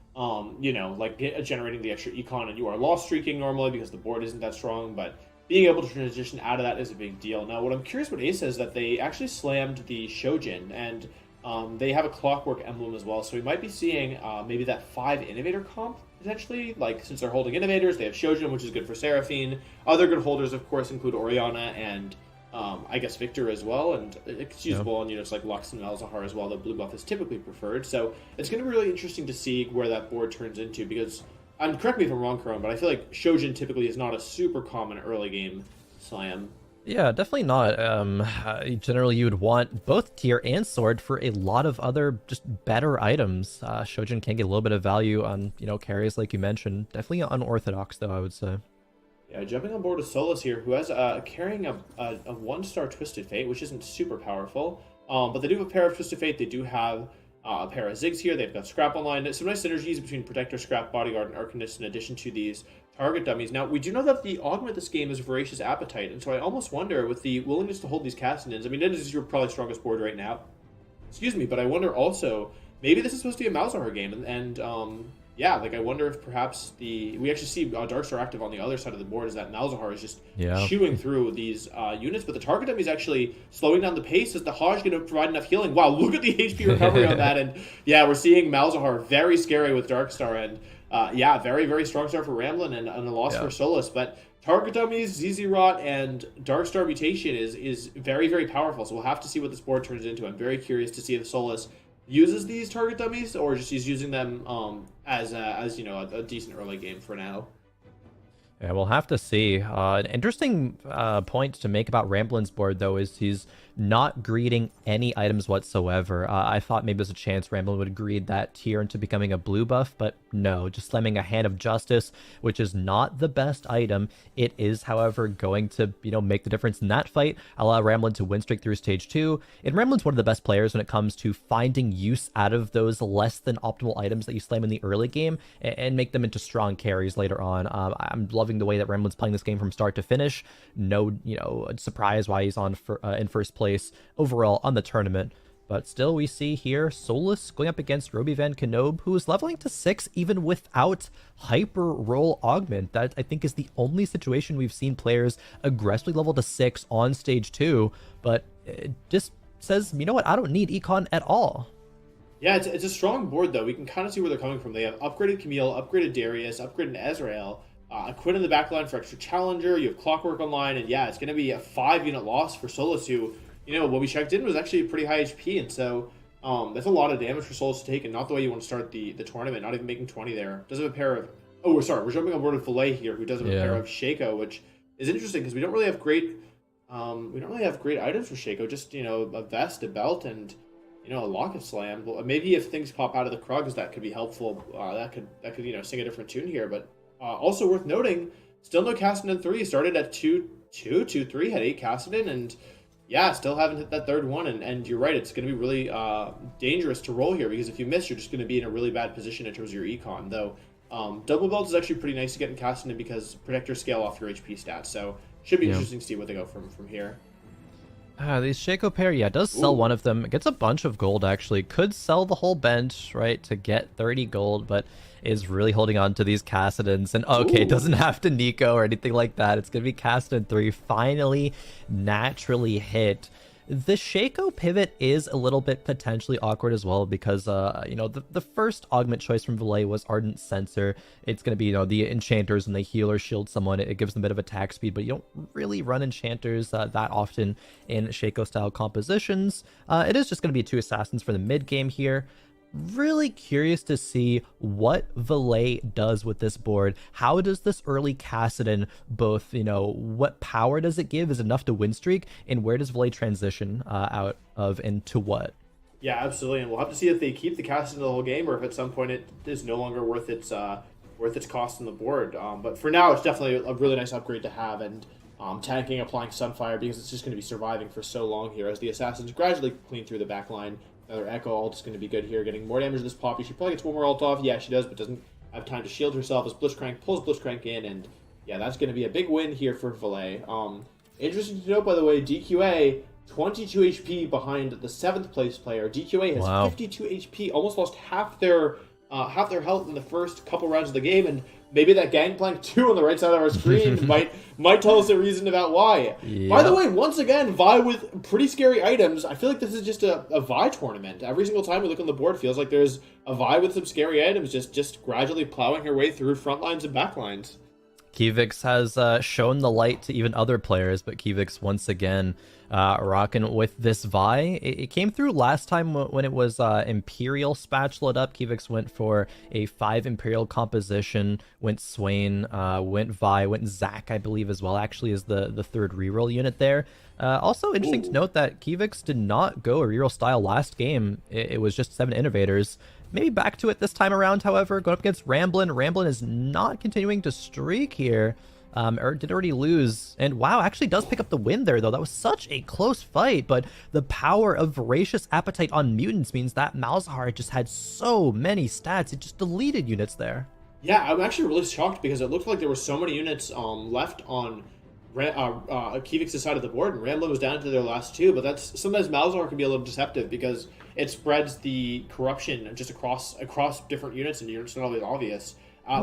generating the extra econ, and you are loss streaking normally because the board isn't that strong, but being able to transition out of that is a big deal. Now, what I'm curious about Asa is that they actually slammed the Shojin, and they have a Clockwork emblem as well, so we might be seeing maybe that 5 Innovator comp, potentially. Like, since they're holding Innovators, they have Shojin, which is good for Seraphine. Other good holders, of course, include Oriana and I guess Victor as well, and it's usable on units like Lux and Malzahar as well. The blue buff is typically preferred, so it's going to be really interesting to see where that board turns into, because, and correct me if I'm wrong, Khroen, but I feel like Shojin typically is not a super common early game slam. Yeah, definitely not. Generally, you would want both tier and sword for a lot of other just better items. Shojin can get a little bit of value on, carries like you mentioned. Definitely unorthodox, though, I would say. Yeah, jumping on board with Solus here, who has carrying a 1-star Twisted Fate, which isn't super powerful. But they do have a pair of Twisted Fate. They do have a pair of Ziggs here. They've got Scrap online. Some nice synergies between Protector, Scrap, Bodyguard, and Arcanist in addition to these target dummies. Now, we do know that the augment this game is Voracious Appetite, and so I almost wonder, with the willingness to hold these Cassidans, I mean, this is your probably strongest board right now. Excuse me, but I wonder also, maybe this is supposed to be a Malzahar game, and yeah, like I wonder if perhaps we actually see Darkstar active on the other side of the board, is that Malzahar is just chewing through these units, but the target dummy is actually slowing down the pace. Is the Hajj going to provide enough healing? Wow, look at the HP recovery on that, and yeah, we're seeing Malzahar very scary with Darkstar, and yeah, very, very strong start for Ramblin' and a loss for Solus, but target dummies, ZZ Rot, and Darkstar Mutation is very, very powerful, so we'll have to see what this board turns into. I'm very curious to see if Solus uses these target dummies or just he's using them as you know, a decent early game for now. Yeah, we'll have to see. An interesting point to make about Ramblin's board, though, is he's not greeding any items whatsoever. I thought maybe there's a chance Ramblin would greed that tier into becoming a blue buff, but no, just slamming a Hand of Justice, which is not the best item. It is, however, going to, you know, make the difference in that fight, allow Ramblin to win streak through stage 2. And Ramblin's one of the best players when it comes to finding use out of those less than optimal items that you slam in the early game and make them into strong carries later on. I'm loving the way that Ramblin's playing this game from start to finish. No, you know, surprise why he's on in first place overall on the tournament. But still, we see here Solus going up against Roby Van Knob, who is leveling to 6 even without Hyper Roll Augment. That, I think, is the only situation we've seen players aggressively level to 6 on stage 2. But it just says, you know what, I don't need Econ at all. Yeah, it's a strong board, though. We can kind of see where they're coming from. They have upgraded Camille, upgraded Darius, upgraded Ezreal, a Quinn in the backline for extra Challenger. You have Clockwork online, and yeah, it's going to be a 5-unit loss for Solus, who, you know, when we checked in, was actually pretty high HP, and so that's a lot of damage for Solus to take, and not the way you want to start the tournament, not even making 20 there. Does have a pair of... Oh, we're jumping on board with Wolfey here, who does have a pair of Shaco, which is interesting, because we don't really have great items for Shaco, just, you know, a vest, a belt, and, you know, a Locket Slam. Well, maybe if things pop out of the Krugs, that could be helpful. That could, you know, sing a different tune here, but also worth noting, still no Cassidon 3, started at 2-3, had 8 Cassidon, and yeah, still haven't hit that third one, and you're right, it's going to be really dangerous to roll here, because if you miss, you're just going to be in a really bad position in terms of your econ, though double belt is actually pretty nice to get in Cassidon because Protector scale off your HP stats, so should be interesting to see what they go from here. These Shaco pair, does sell one of them. It gets a bunch of gold, actually. Could sell the whole bench, right, to get 30 gold, but is really holding on to these Cassidons. And okay, it doesn't have to Nico or anything like that. It's going to be Cassidon 3 finally naturally hit. The Shaco pivot is a little bit potentially awkward as well because, you know, the first augment choice from Wolfey was Ardent Sensor. It's going to be, you know, the Enchanters when they heal or shield someone. It gives them a bit of attack speed, but you don't really run Enchanters that often in Shaco-style compositions. It is just going to be 2 Assassins for the mid-game here. Really curious to see what Wolfey does with this board. How does this early Cassidon both, you know, what power does it give is enough to win streak, and where does Wolfey transition out of into what? Yeah, absolutely, and we'll have to see if they keep the Cassidon the whole game, or if at some point it is no longer worth its cost on the board. But for now, it's definitely a really nice upgrade to have, and tanking, applying Sunfire, because it's just going to be surviving for so long here as the Assassins gradually clean through the back line. Another Echo ult is going to be good here, getting more damage to this Poppy. She probably gets one more ult off. Yeah, she does, but doesn't have time to shield herself as Blitzcrank pulls Blitzcrank in, and yeah, that's going to be a big win here for Wolfey. Interesting to note, by the way, DQA, 22 HP behind the 7th place player. DQA has 52 HP, almost lost half their health in the first couple rounds of the game, and maybe that Gangplank 2 on the right side of our screen might tell us a reason about why. Yep. By the way, once again, Vi with pretty scary items. I feel like this is just a Vi tournament. Every single time we look on the board, it feels like there's a Vi with some scary items just gradually plowing her way through front lines and back lines. Kivix has shown the light to even other players, but Kivix once again rocking with this Vi. It came through last time when it was Imperial spatula'd up. Kivix went for a 5 Imperial composition, went Swain, went Vi, went Zac, I believe, as well, actually, is the 3rd reroll unit there. Also interesting to note that Kivix did not go a reroll style last game. It was just 7 Innovators. Maybe back to it this time around, however, going up against Ramblin. Ramblin is not continuing to streak here. did already lose, and wow, actually does pick up the win there, though. That was such a close fight, but the power of Voracious Appetite on Mutants means that Malzahar just had so many stats, it just deleted units there. Yeah, I'm actually really shocked because it looked like there were so many units left on Kivix's side of the board, and Ramblin was down to their last 2, but that's sometimes Malzahar can be a little deceptive because it spreads the corruption just across different units, and units not always obvious.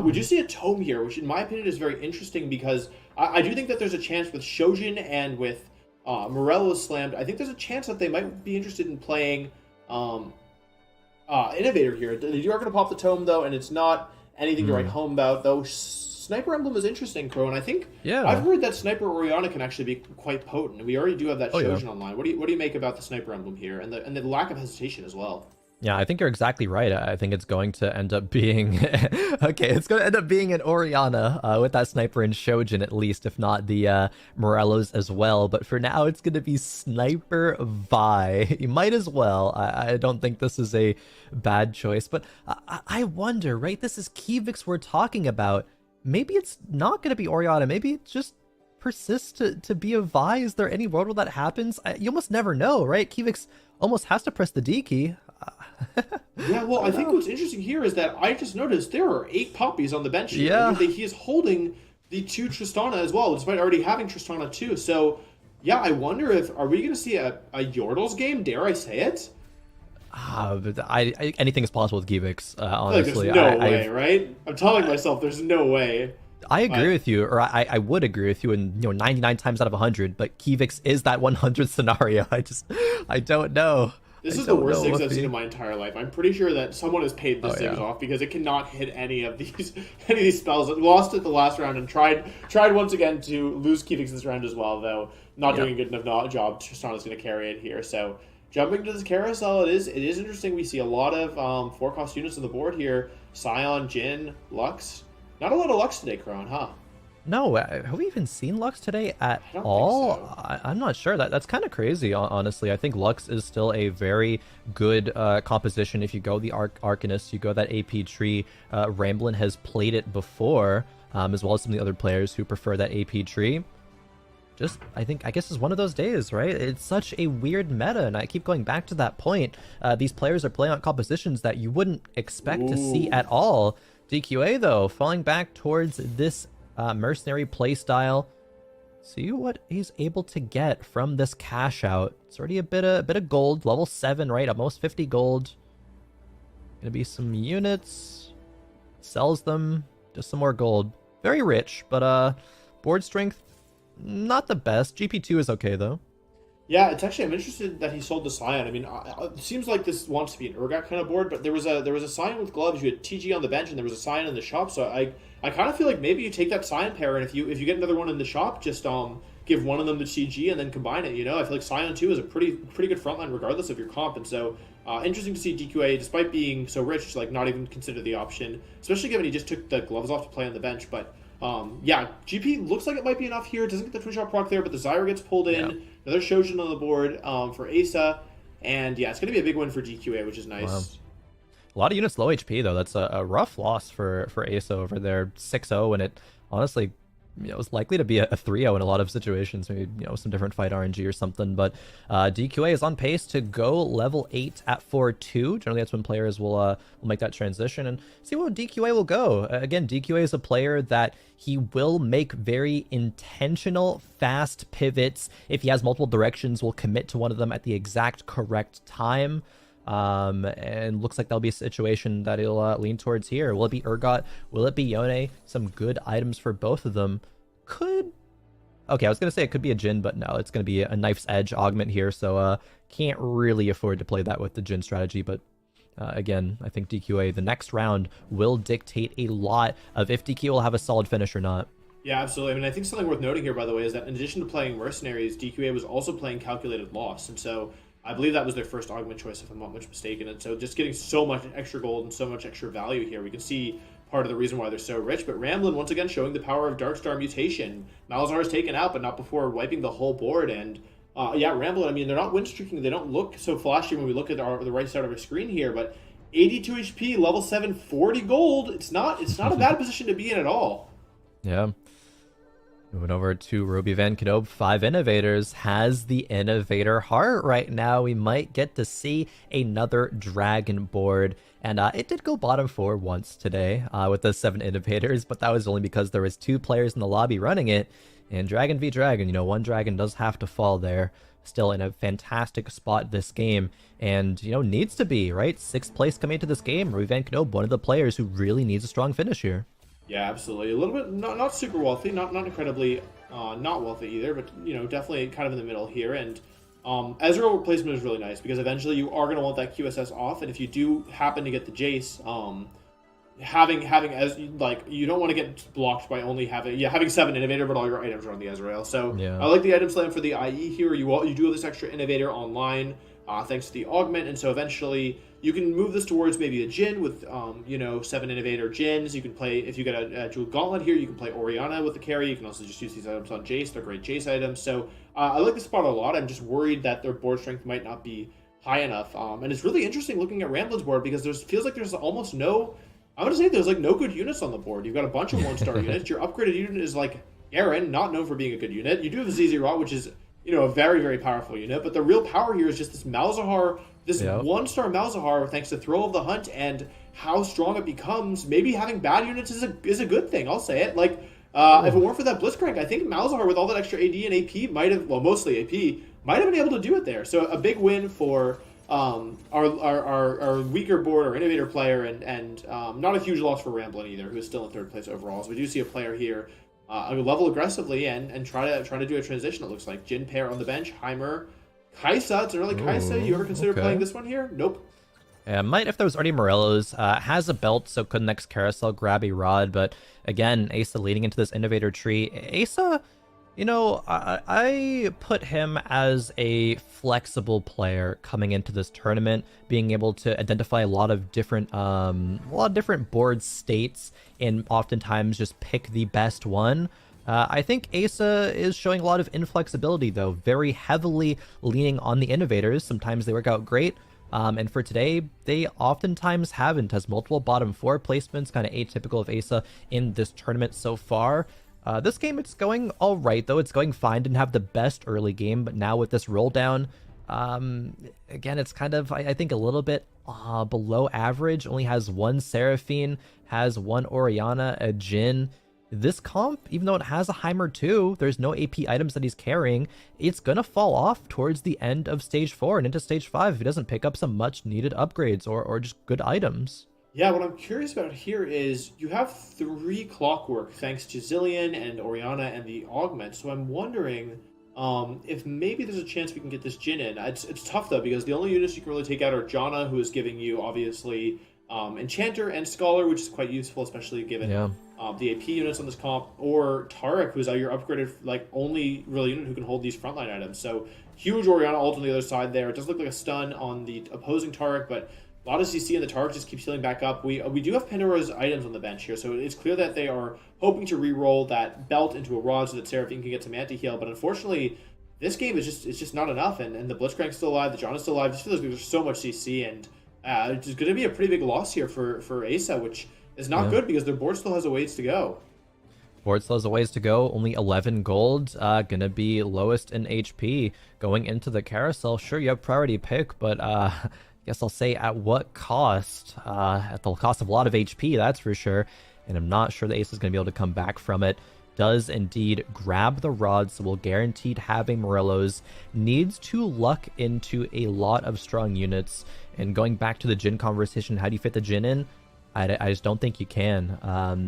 We do see a tome here, which in my opinion is very interesting because I do think that there's a chance with Shojin and with Morello's slammed. I think there's a chance that they might be interested in playing Innovator here. They are going to pop the tome, though, and it's not anything to write home about, though. Sniper Emblem is interesting, Khroen. I think I've heard that Sniper Oriana can actually be quite potent, and we already do have that Shojin online. What do you make about the Sniper Emblem here, and the lack of hesitation as well? Yeah, I think you're exactly right. I think it's going to end up being it's going to end up being an Oriana with that Sniper and Shojin at least, if not the Morellos as well. But for now, it's going to be Sniper Vi. You might as well. I don't think this is a bad choice, but I wonder, right? This is Kivix we're talking about. Maybe it's not going to be Oriana. Maybe it just persists to be a Vi. Is there any world where that happens? You almost never know, right? Kivix almost has to press the D key. Yeah, well, I think what's interesting here is that I just noticed there are 8 poppies on the bench here. Yeah. He is holding the 2 Tristana as well, despite already having Tristana too. So, yeah, I wonder are we going to see a Yordles game? Dare I say it? Anything is possible with Kivix, honestly. Like there's no way, right? I'm telling myself there's no way. I agree with you, or I would agree with you in 99 times out of 100, but Kivix is that 100th scenario. I don't know. This is the worst Ziggs I've seen in my entire life. I'm pretty sure that someone has paid this Ziggs off because it cannot hit any of these spells. It lost it the last round and tried once again to lose Kivix this round as well, though not doing a good enough job. Tristana's going to carry it here. So jumping to this carousel, it is interesting. We see a lot of 4-cost units on the board here. Scion, Jhin, Lux. Not a lot of Lux today, Khroen, huh? No, have we even seen Lux today at all? So. I'm not sure. That's kind of crazy, honestly. I think Lux is still a very good composition. If you go the Arcanist, you go that AP tree. Ramblin has played it before, as well as some of the other players who prefer that AP tree. I guess it's one of those days, right? It's such a weird meta, and I keep going back to that point. These players are playing on compositions that you wouldn't expect to see at all. DQA, though, falling back towards this mercenary playstyle. See what he's able to get from this cash out. It's already a bit of gold, level 7, right? Almost 50 gold. Gonna be some units. Sells them. Just some more gold. Very rich, but board strength, not the best. GP2 is okay though. Yeah, it's actually, I'm interested that he sold the Scion. I mean, it seems like this wants to be an Urgot kind of board, but there was a Scion with gloves. You had TG on the bench, and there was a Scion in the shop. So I kind of feel like maybe you take that Scion pair, and if you get another one in the shop, just give one of them to TG and then combine it. I feel like Scion 2 is a pretty good frontline regardless of your comp, and so interesting to see DQA, despite being so rich, like not even consider the option, especially given he just took the gloves off to play on the bench. But yeah, GP looks like it might be enough here. Doesn't get the twin shot proc there, but the Zyra gets pulled in. Yeah. Another Shojin on the board for Asa, and yeah, it's going to be a big win for DQA, which is nice. Wow. A lot of units low HP though. That's a rough loss for Asa over there. 6-0, and it honestly, was likely to be a 3-0 in a lot of situations. Maybe some different fight RNG or something. But DQA is on pace to go level 8 at 4-2. Generally, that's when players will make that transition and see where DQA will go. Again, DQA is a player that he will make very intentional, fast pivots. If he has multiple directions, will commit to one of them at the exact correct time. And looks like that'll be a situation that he'll lean towards here. Will it be Urgot? Will it be Yone? Some good items for both of them. Okay, I was gonna say it could be a Jhin, but no, it's gonna be a Knife's Edge augment here, so can't really afford to play that with the Jhin strategy. But again, I think DQA, the next round will dictate a lot of if DQ will have a solid finish or not. Yeah, absolutely. I mean, I think something worth noting here, by the way, is that in addition to playing Mercenaries, DQA was also playing Calculated Loss, and so I believe that was their first augment choice, if I'm not much mistaken. And so just getting so much extra gold and so much extra value here, we can see part of the reason why they're so rich. But Ramblin, once again, showing the power of Darkstar Mutation. Malzahar is taken out, but not before wiping the whole board. And yeah, Ramblin, I mean, they're not win streaking. They don't look so flashy when we look at the right side of our screen here. But 82 HP, level 7, 40 gold. It's not a bad position to be in at all. Yeah. Moving over to Ruby Van Knoop, 5 Innovators has the Innovator heart right now. We might get to see another Dragon board. And it did go bottom 4 once today with the 7 Innovators, but that was only because there was 2 players in the lobby running it. And Dragon v Dragon, you know, one Dragon does have to fall there. Still in a fantastic spot this game. And, you know, needs to be, right? 6th place coming into this game. Ruby Van Knoop, one of the players who really needs a strong finish here. Yeah, absolutely. A little bit, not super wealthy, not incredibly not wealthy either, but, you know, definitely kind of in the middle here. And Ezreal replacement is really nice because eventually you are going to want that QSS off, and if you do happen to get the Jace, having as like you don't want to get blocked by only having 7 Innovator, but all your items are on the Ezreal. So yeah. I like the item slam for the IE here. You do have this extra Innovator online thanks to the augment, and so eventually you can move this towards maybe a Jhin with, you know, 7 Innovator Jhins. You can play, if you get a Jewel Gauntlet here, you can play Orianna with the carry. You can also just use these items on Jace. They're great Jace items. So I like this spot a lot. I'm just worried that their board strength might not be high enough. And it's really interesting looking at Ramblin's board because feels like there's almost no, I'm going to say there's like no good units on the board. You've got a bunch of 1-star units. Your upgraded unit is like Garen, not known for being a good unit. You do have the ZZ Rot, which is, you know, a very, very powerful unit. But the real power here is just this Malzahar, this 1-star Malzahar, thanks to Throw of the Hunt and how strong it becomes. Maybe having bad units is a good thing. I'll say it. Like, if it weren't for that Blitzcrank, I think Malzahar with all that extra AD and AP might have, well, mostly AP, might have been able to do it there. So a big win for our weaker board or Innovator player, and not a huge loss for Ramblin either, who is still in 3rd place overall. So we do see a player here level aggressively and try to do a transition. It looks like Jhin pair on the bench, Heimer, Kai'Sa. It's an early Kai'Sa. You ever consider playing this one here? Nope. Yeah, might if there was already Morello's. Has a belt, so could next carousel grab a rod. But again, Asa leading into this Innovator tree. Asa, you know, I put him as a flexible player coming into this tournament, being able to identify a lot of different board states and oftentimes just pick the best one. I think Asa is showing a lot of inflexibility though, very heavily leaning on the Innovators. Sometimes they work out great. And for today, they oftentimes haven't, has multiple bottom 4 placements, kind of atypical of Asa in this tournament so far. This game, it's going all right, though. It's going fine. Didn't have the best early game, but now with this roll down, again, it's kind of, I think, a little bit below average. Only has 1 Seraphine, has 1 Orianna, a Jhin. This comp, even though it has a Heimer too, there's no AP items that he's carrying. It's going to fall off towards the end of Stage 4 and into Stage 5 if he doesn't pick up some much-needed upgrades or just good items. Yeah, what I'm curious about here is you have 3 Clockwork thanks to Zillion and Orianna and the Augment. So I'm wondering if maybe there's a chance we can get this Jhin in. It's tough though because the only units you can really take out are Janna, who is giving you obviously Enchanter and Scholar, which is quite useful, especially given the AP units on this comp, or Taric, who's your upgraded like only real unit who can hold these frontline items. So huge Orianna ult on the other side there. It does look like a stun on the opposing Taric, but a lot of CC and the Taric just keeps healing back up. We do have Pandora's items on the bench here, so it's clear that they are hoping to re-roll that belt into a rod so that Seraphine can get some anti-heal. But unfortunately, this game is just not enough, and the Blitzcrank's still alive, the John is still alive. It just feels like there's so much CC, and it's going to be a pretty big loss here for Asa, which is not good because their board still has a ways to go. Board still has a ways to go. Only 11 gold. Gonna be lowest in HP going into the carousel. Sure, you have priority pick, but guess I'll say at what cost? At the cost of a lot of HP, that's for sure. And I'm not sure the Ace is going to be able to come back from it. Does indeed grab the rod, so we'll guaranteed having Morello's. Needs to luck into a lot of strong units. And going back to the Jhin conversation, how do you fit the Jhin in? I just don't think you can.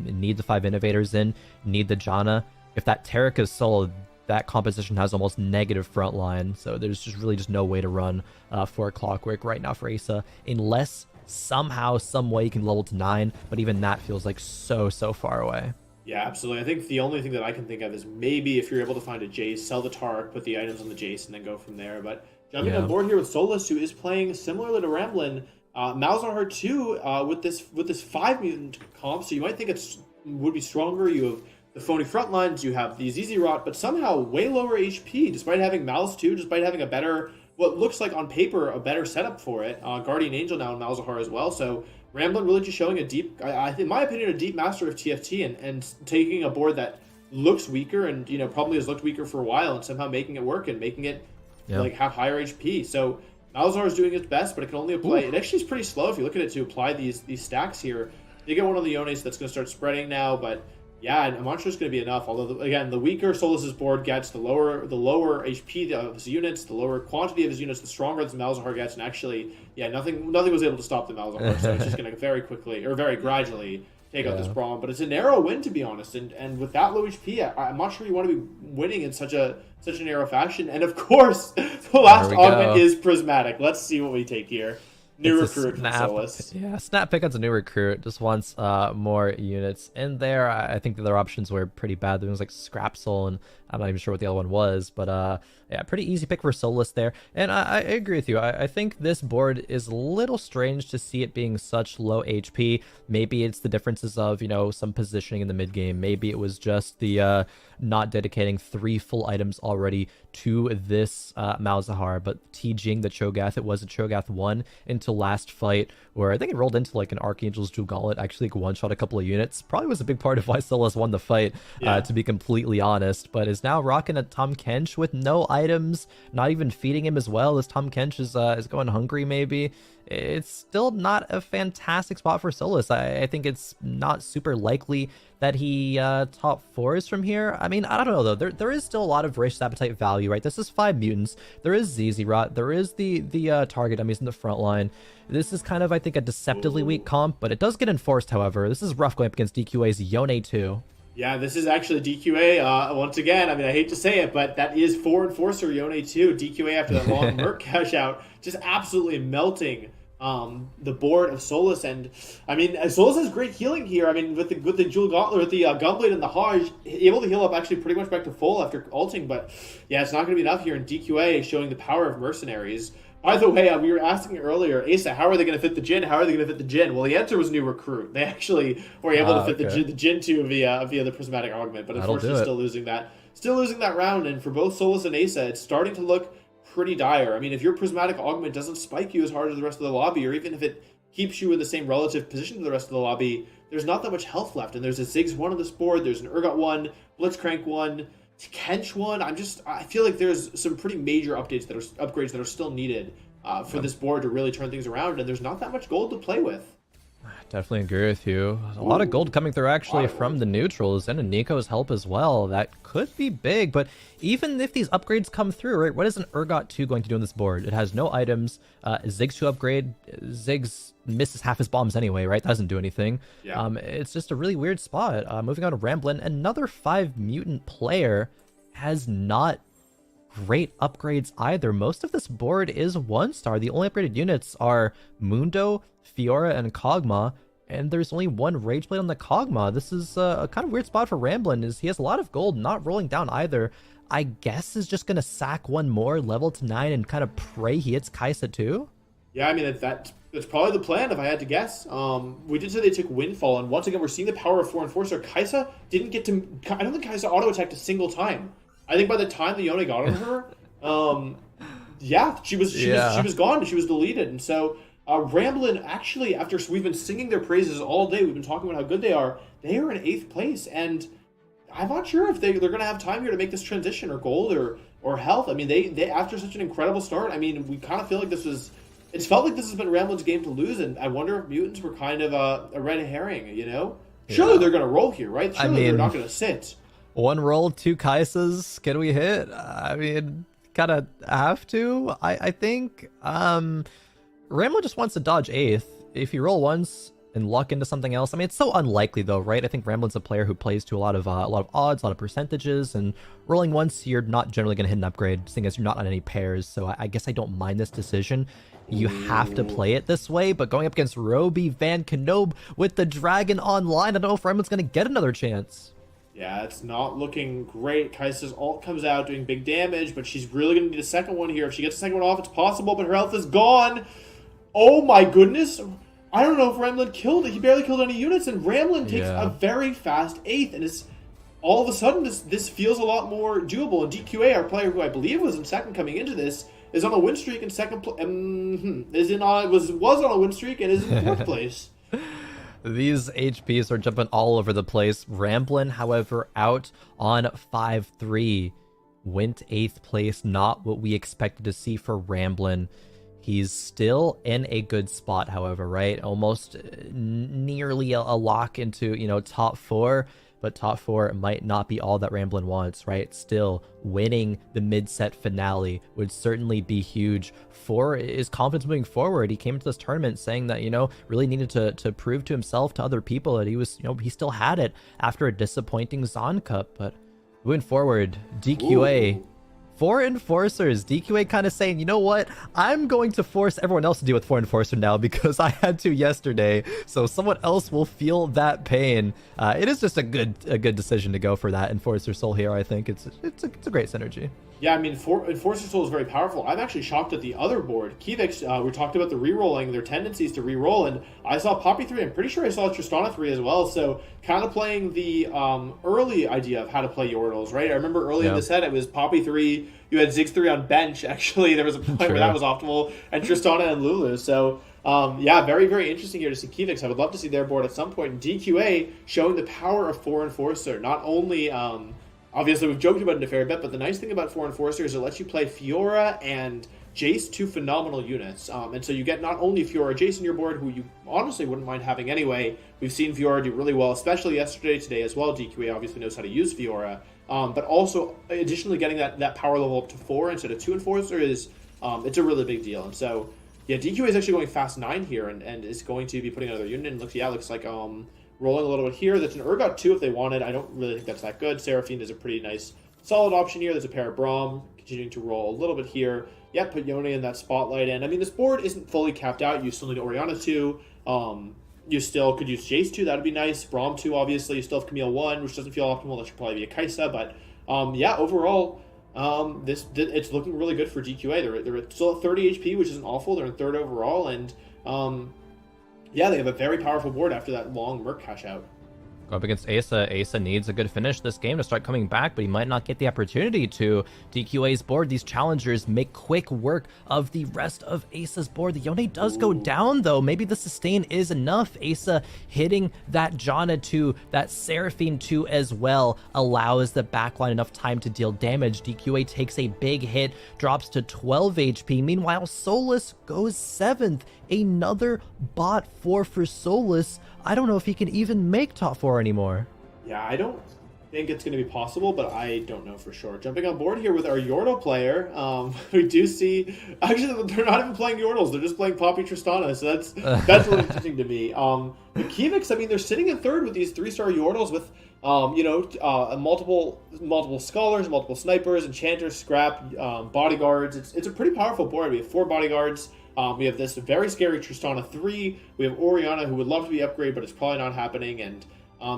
Need the 5 Innovators in, need the Janna. If that Taric is solo, that composition has almost negative front line, so there's just really just no way to run for Clockwork right now for Asa, unless somehow, some way you can level to 9, but even that feels like so far away. Yeah, absolutely. I think the only thing that I can think of is maybe if you're able to find a Jace, sell the Taric, put the items on the Jace, and then go from there. But jumping on board here with Solus, who is playing similarly to Ramblin', Malzahar too, with this 5 mutant comp, so you might think it would be stronger. You have the phony front lines, you have the ZZ Rot, but somehow way lower HP, despite having Malz too, despite having a better, what looks like on paper, a better setup for it. Guardian Angel now in Malzahar as well, so Ramblin' really just showing a deep, in my opinion, a deep master of TFT and taking a board that looks weaker and, you know, probably has looked weaker for a while, and somehow making it work and making it like have higher HP. So Malzahar is doing its best, but it can only apply. It actually is pretty slow if you look at it to apply these stacks here. You get one of the Yones that's going to start spreading now, but yeah, I'm not sure it's going to be enough. Although, again, the weaker Solis's board gets, the lower HP of his units, the lower quantity of his units, the stronger the Malzahar gets. And actually, yeah, nothing was able to stop the Malzahar. So it's just going to very gradually take out this Braum. But it's a narrow win, to be honest. And with that low HP, I'm not sure you want to be winning in such a narrow fashion. And of course, the last augment is prismatic. Let's see what we take here. New recruit from Solis. Yeah, Snap Pickup's a new recruit. Just wants more units in there. I think the other options were pretty bad. There was like Scrap Soul, and I'm not even sure what the other one was. But yeah, pretty easy pick for Solis there. And I agree with you. I think this board is a little strange to see it being such low HP. Maybe it's the differences of, you know, some positioning in the mid game. Maybe it was just the not dedicating 3 full items already to this Malzahar, but TGing the Cho'Gath. It was a Cho'Gath 1 until last fight, where I think it rolled into like an Archangel's Jewel Gauntlet, actually like one-shot a couple of units. Probably was a big part of why Solis won the fight, to be completely honest, but is now rocking a Tahm Kench with no items, not even feeding him as well, as Tahm Kench is going hungry maybe. It's still not a fantastic spot for Solis. I think it's not super likely that he top 4s from here. I mean, I don't know though. There is still a lot of Voracious Appetite value, right? This is 5 mutants. There is ZZ Rot. There is the target dummies in the front line. This is kind of, I think, a deceptively weak comp, but it does get enforced, however. This is rough going up against DQA's Yone 2. Yeah, this is actually DQA, once again. I mean, I hate to say it, but that is 4 Enforcer Yone 2. DQA after that long Merc cash out, just absolutely melting the board of Solis. And I mean, Solis has great healing here. I mean, with the Jewel Gauntlet, with the Gunblade and the Hajj, able to heal up actually pretty much back to full after ulting. But yeah, it's not going to be enough here in DQA, showing the power of Mercenaries. By the way, we were asking earlier, Asa, how are they going to fit the Jhin? How are they going to fit the Jhin? Well, the answer was new recruit. They actually were able to fit the Jhin 2 via the Prismatic Augment, but unfortunately still losing that round. And for both Solis and Asa, it's starting to look pretty dire. I mean, if your Prismatic Augment doesn't spike you as hard as the rest of the lobby, or even if it keeps you in the same relative position to the rest of the lobby, there's not that much health left. And there's a Ziggs 1 on this board, there's an Urgot 1, Blitzcrank 1, Kench 1. I feel like there's some pretty major upgrades that are still needed for this board to really turn things around, and there's not that much gold to play with. Definitely agree with you. A lot of gold coming through actually from the neutrals and Nico's help as well. That could be big, but even if these upgrades come through, right, what is an Urgot 2 going to do on this board? It has no items. Ziggs 2 upgrade. Ziggs misses half his bombs anyway, right? That doesn't do anything. Yeah. It's just a really weird spot. Moving on to Ramblin', another 5 mutant player has not great upgrades either. Most of this board is 1-star. The only upgraded units are Mundo, Fiora, and Kog'Maw, and there's only 1 Rage Blade on the Kog'Maw. This is a kind of weird spot for Ramblin', is he has a lot of gold, not rolling down either. I guess is just going to sack 1 more, level to 9, and kind of pray he hits Kai'Sa too? Yeah, I mean, that's probably the plan, if I had to guess. We did say they took Windfall, and once again, we're seeing the power of 4 Enforcer. Kai'Sa didn't get to... I don't think Kai'Sa auto-attacked a single time. I think by the time the Yone got on her, yeah, she was gone. She was deleted. And so Ramblin' actually, after we've been singing their praises all day, we've been talking about how good they are in 8th place. And I'm not sure if they're going to have time here to make this transition, or gold, or health. I mean, they after such an incredible start, I mean, we kind of feel like it's felt like this has been Ramblin's game to lose. And I wonder if mutants were kind of a red herring, you know? Surely they're going to roll here, right? Surely they're not going to sit. 1 roll, 2 Kai'Sas. Can we hit? I mean, kind of have to. I think Ramblin' just wants to dodge 8th. If you roll once and luck into something else, I mean, it's so unlikely though, right? I think Ramblin's a player who plays to a lot of odds, a lot of percentages, and rolling once, you're not generally going to hit an upgrade, seeing as you're not on any pairs. So I guess I don't mind this decision. You have to play it this way, but going up against Roby Van Knob with the Dragon online, I don't know if Ramblin's going to get another chance. Yeah, it's not looking great. Kai'Sa's ult comes out doing big damage, but she's really going to need a second one here. If she gets a second one off, it's possible, but her health is gone. Oh my goodness. I don't know if Ramblin killed it. He barely killed any units, and Ramblin takes a very fast 8th, and it's all of a sudden this feels a lot more doable. And DQA, our player who I believe was in second coming into this, is on a win streak in second place. Was on a win streak and is in 4th place. These HPs are jumping all over the place. Ramblin', however, out on 5-3. Went 8th place, not what we expected to see for Ramblin'. He's still in a good spot, however, right? Almost nearly a lock into, top 4. But top 4 might not be all that Ramblin' wants, right? Still, winning the mid-set finale would certainly be huge for his confidence moving forward. He came to this tournament saying that, really needed to prove to himself, to other people, that he was, he still had it after a disappointing Zon Cup. But moving forward, DQA. Ooh. 4 Enforcers. DQA kind of saying, you know what? I'm going to force everyone else to deal with 4 Enforcer now because I had to yesterday. So someone else will feel that pain. It is just a good decision to go for that Enforcer Soul here. I think it's a great synergy. Yeah, I mean, Enforcer Soul is very powerful. I'm actually shocked at the other board. Kivix, we talked about the rerolling, their tendencies to reroll, and I saw Poppy 3. I'm pretty sure I saw Tristana 3 as well. So kind of playing the early idea of how to play Yordles, right? I remember early in the set, it was Poppy 3. You had Ziggs 3 on bench, actually. There was a point where that was optimal, and Tristana and Lulu. So, yeah, very, very interesting here to see Kivix. I would love to see their board at some point. And DQA showing the power of 4 Enforcer. Not only... obviously, we've joked about it a fair bit, but the nice thing about 4 Enforcer is it lets you play Fiora and Jace, 2 phenomenal units. And so you get not only Fiora, Jace in your board, who you honestly wouldn't mind having anyway. We've seen Fiora do really well, especially yesterday, today as well. DQA obviously knows how to use Fiora. But also, additionally, getting that power level up to 4 instead of 2 Enforcer is it's a really big deal. And so, yeah, DQA is actually going fast 9 here and is going to be putting another unit in. Looks like... rolling a little bit here. That's an Urgot 2 if they wanted. I don't really think that's that good. Seraphine is a pretty nice, solid option here. There's a pair of Braum continuing to roll a little bit here. Yeah, put Yone in that spotlight. And I mean, this board isn't fully capped out. You still need Orianna 2. You still could use Jace 2. That'd be nice. Braum 2, obviously. You still have Camille 1, which doesn't feel optimal. That should probably be a Kaisa. But yeah, overall, it's looking really good for DQA. They're still at 30 HP, which isn't awful. They're in 3rd overall. And yeah, they have a very powerful board after that long Merc cash out. Go up against Asa. Asa needs a good finish this game to start coming back, but he might not get the opportunity to. DQA's board, these challengers make quick work of the rest of Asa's board. The Yone does go down, though. Maybe the sustain is enough. Asa hitting that Janna 2, that Seraphine 2 as well, allows the backline enough time to deal damage. DQA takes a big hit, drops to 12 HP. Meanwhile, Solus goes 7th. Another bot 4 for Solus. I don't know if he can even make top 4 anymore. Yeah, I don't think it's going to be possible, but I don't know for sure. Jumping on board here with our Yordle player, we do see... Actually, they're not even playing Yordles. They're just playing Poppy Tristana, so that's really interesting to me. The Kivix, I mean, they're sitting in 3rd with these 3-star Yordles with, multiple Scholars, multiple Snipers, Enchanters, Scrap, Bodyguards. It's a pretty powerful board. We have 4 Bodyguards. We have this very scary Tristana 3. We have Orianna, who would love to be upgraded, but it's probably not happening. And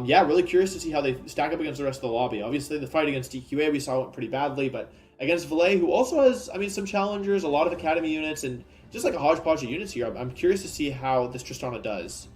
yeah, really curious to see how they stack up against the rest of the lobby. Obviously, the fight against DQA we saw went pretty badly, but against Valet, who also has, I mean, some challengers, a lot of Academy units, and just like a hodgepodge of units here. I'm curious to see how this Tristana does.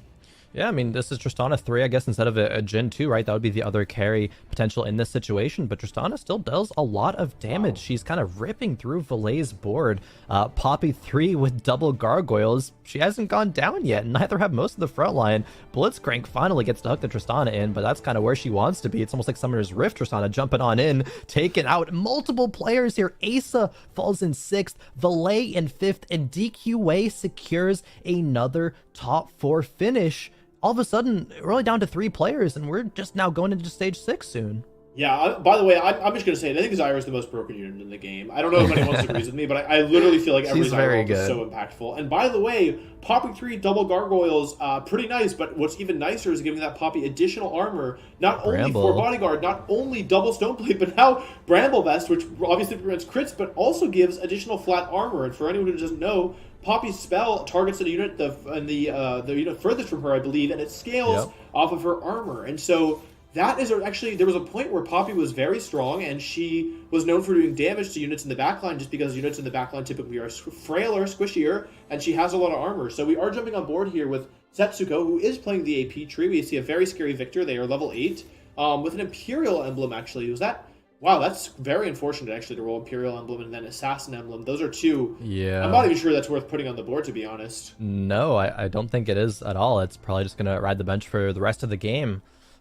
Yeah, I mean, this is Tristana 3, I guess, instead of a Jhin 2, right? That would be the other carry potential in this situation, but Tristana still does a lot of damage. Wow. She's kind of ripping through Valet's board. Poppy 3 with double gargoyles. She hasn't gone down yet, and neither have most of the front line. Blitzcrank finally gets to hook the Tristana in, but that's kind of where she wants to be. It's almost like Summoner's Rift. Tristana jumping on in, taking out multiple players here. Asa falls in 6th, Valet in 5th, and DQA secures another top 4 finish. All of a sudden, we're only down to 3 players, and we're just now going into stage 6 soon. Yeah, by the way, I'm just going to say it. I think Zyra is the most broken unit in the game. I don't know if anyone agrees with me, but I literally feel like every Zyra is so impactful. And by the way, Poppy 3 double gargoyles, pretty nice, but what's even nicer is giving that Poppy additional armor, not only for Bodyguard, not only double Stoneblade, but now Bramble Vest, which obviously prevents crits, but also gives additional flat armor. And for anyone who doesn't know, Poppy's spell targets a unit the unit furthest from her, I believe, and it scales off of her armor. And so that is actually, there was a point where Poppy was very strong, and she was known for doing damage to units in the backline just because units in the backline typically are frailer, squishier, and she has a lot of armor. So we are jumping on board here with Setsuko, who is playing the AP tree. We see a very scary Victor. They are level 8 with an Imperial emblem, actually. Was that Wow, that's very unfortunate actually to roll Imperial Emblem and then Assassin Emblem. Those are two. Yeah. I'm not even sure that's worth putting on the board, to be honest. No, I don't think it is at all. It's probably just gonna ride the bench for the rest of the game.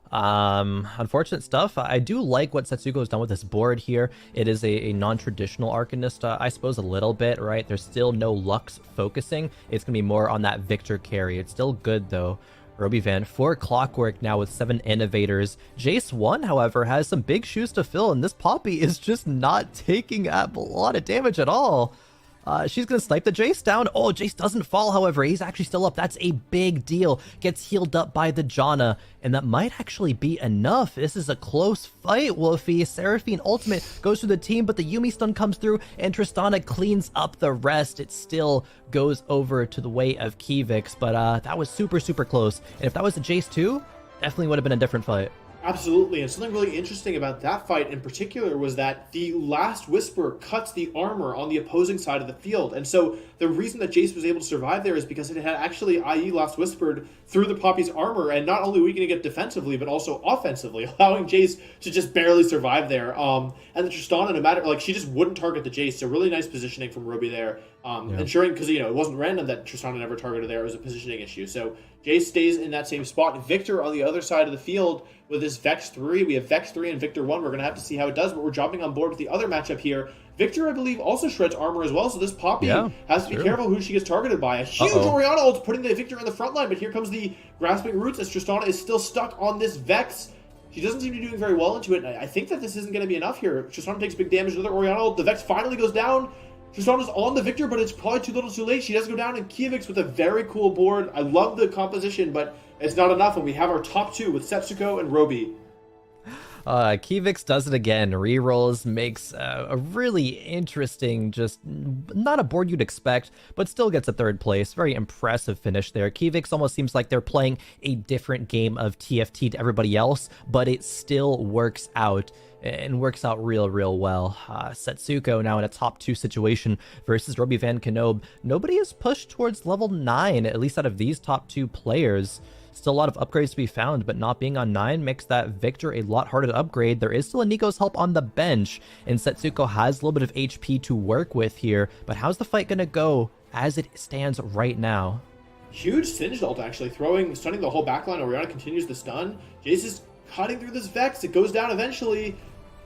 Unfortunate stuff. I do like what Setsuko's done with this board here. It is a non-traditional Arcanist, I suppose, a little bit, right? There's still no Lux focusing. It's gonna be more on that Victor carry. It's still good though. Roby Van, 4 Clockwork now with 7 Innovators. Jace 1, however, has some big shoes to fill, and this Poppy is just not taking a lot of damage at all. She's going to snipe the Jace down. Oh, Jace doesn't fall, however. He's actually still up. That's a big deal. Gets healed up by the Janna, and that might actually be enough. This is a close fight, Wolfey. Seraphine ultimate goes through the team, but the Yumi stun comes through, and Tristana cleans up the rest. It still goes over to the way of Kivix, but that was super, super close. And if that was a Jace 2, definitely would have been a different fight. Absolutely, and something really interesting about that fight in particular was that the last Whisper cuts the armor on the opposing side of the field, and so the reason that Jace was able to survive there is because it had actually IE Last Whispered through the Poppy's armor, and not only weakening it defensively, but also offensively, allowing Jace to just barely survive there. And the Tristana, no matter, like, she just wouldn't target the Jace, so really nice positioning from Roby there, ensuring, because, you know, it wasn't random that Tristana never targeted there, it was a positioning issue, so Jace stays in that same spot. Victor on the other side of the field with his Vex 3. We have Vex 3 and Victor 1. We're going to have to see how it does, but we're jumping on board with the other matchup here. Victor, I believe, also shreds armor as well, so this Poppy has to be careful who she gets targeted by. A huge Orianna ult putting the Victor in the front line, but here comes the Grasping Roots as Tristana is still stuck on this Vex. She doesn't seem to be doing very well into it, and I think that this isn't going to be enough here. Tristana takes big damage. Another Orianna ult. The Vex finally goes down. Tristana's on the Victor, but it's probably too little too late. She does go down, and Kivix with a very cool board. I love the composition, but it's not enough, and we have our top two with Setsuko and Roby. Kivix does it again. Rerolls, makes a really interesting, just not a board you'd expect, but still gets a third place. Very impressive finish there. Kivix almost seems like they're playing a different game of TFT to everybody else, but it still works out. And works out real well. Setsuko now in a top 2 situation versus Roby Van Knob. Nobody is pushed towards level 9, at least out of these top 2 players. Still a lot of upgrades to be found, but not being on 9 makes that Victor a lot harder to upgrade. There is still a Nico's help on the bench, and Setsuko has a little bit of HP to work with here, but how's the fight gonna go as it stands right now? Huge Singed ult, actually, stunning the whole backline. Orianna continues the stun. Jace is cutting through this Vex. It goes down eventually.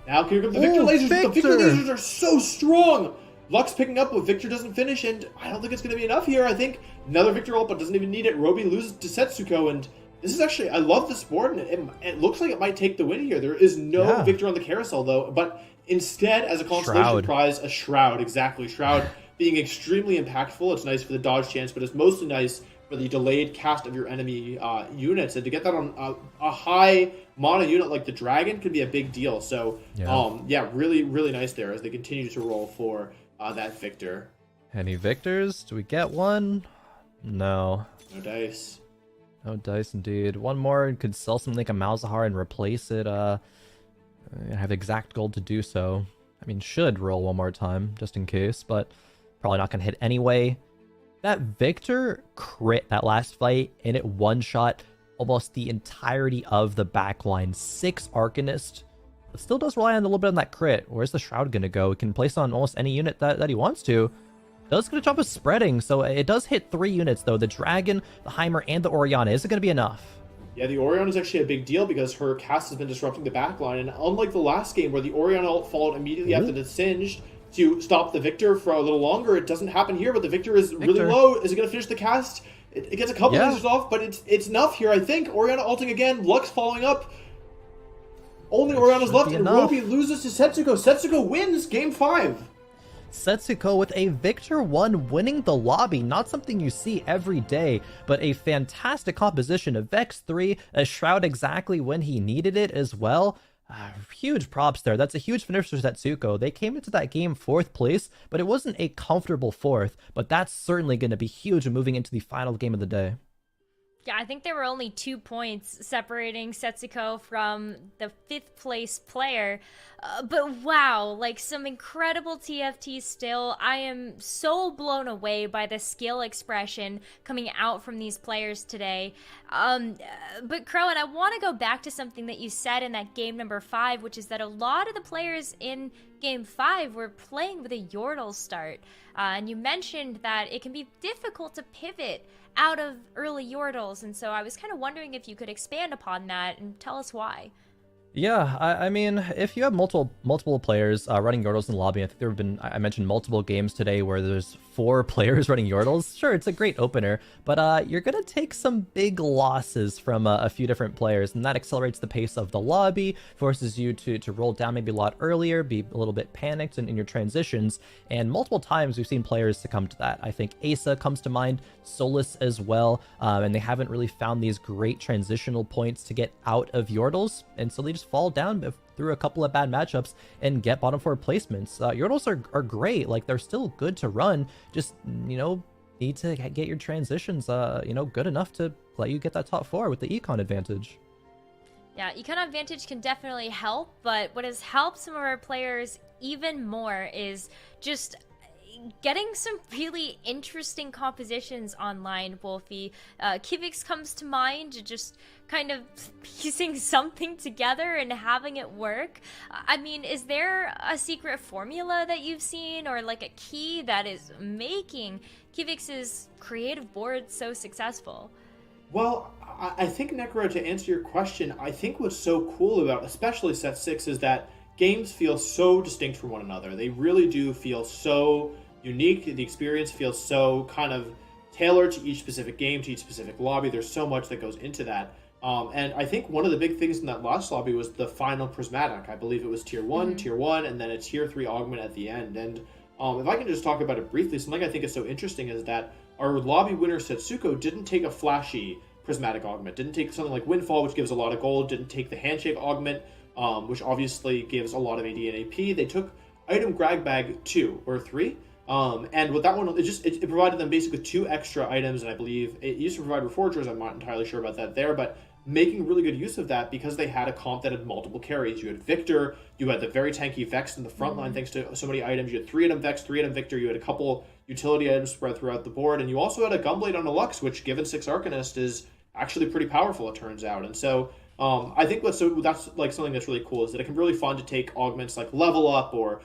Now here come the Victor lasers. The Victor lasers are so strong. Lux picking up, but Victor doesn't finish, and I don't think it's going to be enough here. I think another Victor ult, but doesn't even need it. Roby loses to Setsuko, and this is actually, I love this board, and it looks like it might take the win here. There is no Victor on the carousel, though, but instead, as a consolation prize, a Shroud. Exactly. Shroud being extremely impactful. It's nice for the dodge chance, but it's mostly nice for the delayed cast of your enemy units, and to get that on a high mono unit like the Dragon can be a big deal. So really nice there as they continue to roll for that Victor. Any Victors? Do we get one? No dice. No dice indeed. One more could sell something like a Malzahar and replace it. I have exact gold to do so. I mean, should roll one more time just in case, but probably not gonna hit anyway. That Victor crit that last fight, and it one-shot almost the entirety of the backline. 6 Arcanist. But still does rely on a little bit on that crit. Where's the Shroud going to go? He can place on almost any unit that he wants to. Does get a job of spreading, so it does hit 3 units, though. The Dragon, the Heimer, and the Orianna. Is it going to be enough? Yeah, the Orianna is actually a big deal because her cast has been disrupting the backline, and unlike the last game where the Orianna ult followed immediately after the Singed to stop the Victor for a little longer, it doesn't happen here, but the Victor is really low. Is it going to finish the cast? It gets a couple lasers off, but it's enough here, I think. Orianna ulting again, Lux following up. Only Orianna's left, and Roby loses to Setsuko. Setsuko wins Game 5. Setsuko with a Victor 1 winning the lobby. Not something you see every day, but a fantastic composition. A Vex 3, a Shroud exactly when he needed it as well. Huge props there. That's a huge finish for Setsuko. They came into that game 4th place, but it wasn't a comfortable 4th. But that's certainly going to be huge moving into the final game of the day. Yeah, I think there were only 2 points separating Setsuko from the 5th place player. But wow, like some incredible TFT still. I am so blown away by the skill expression coming out from these players today. But Khroen, I want to go back to something that you said in that game number 5, which is that a lot of the players in game 5 were playing with a Yordle start. And you mentioned that it can be difficult to pivot out of early Yordles, and so I was kind of wondering if you could expand upon that and tell us why. Yeah, I mean, if you have multiple players running Yordles in the lobby, I think there have been, I mentioned multiple games today where there's 4 players running Yordles. Sure, it's a great opener, but you're going to take some big losses from a few different players, and that accelerates the pace of the lobby, forces you to roll down maybe a lot earlier, be a little bit panicked in your transitions, and multiple times we've seen players succumb to that. I think Asa comes to mind, Solus as well, and they haven't really found these great transitional points to get out of Yordles, and so they just fall down through a couple of bad matchups and get bottom 4 placements. Yordles are great, like they're still good to run, just, you know, need to get your transitions, you know, good enough to let you get that top 4 with the econ advantage. Yeah, econ advantage can definitely help, but what has helped some of our players even more is just getting some really interesting compositions online, Wolfey. Kivix comes to mind, just kind of piecing something together and having it work. I mean, is there a secret formula that you've seen, or like a key that is making Kivix's creative board so successful? Well, I think, Nekkra, to answer your question, I think what's so cool about especially Set 6 is that games feel so distinct from one another. They really do feel so unique. The experience feels so kind of tailored to each specific game, to each specific lobby. There's so much that goes into that. And I think one of the big things in that last lobby was the final Prismatic. I believe it was Tier 1, Tier 1, and then a Tier 3 Augment at the end. And if I can just talk about it briefly, something I think is so interesting is that our lobby winner, Setsuko, didn't take a flashy Prismatic Augment. Didn't take something like Windfall, which gives a lot of gold. Didn't take the Handshake Augment, which obviously gives a lot of AD and AP. They took item Grab Bag 2 or 3. And with that one, it provided them basically 2 extra items, and I believe it used to provide Reforgers. I'm not entirely sure about that there, but making really good use of that because they had a comp that had multiple carries. You had Victor, you had the very tanky Vex in the front line thanks to so many items. You had 3-item Vex, 3-item Victor, you had a couple utility items spread throughout the board, and you also had a Gunblade on a Lux, which given 6 Arcanist is actually pretty powerful, it turns out. And so I think that's like something that's really cool, is that it can be really fun to take augments like Level Up or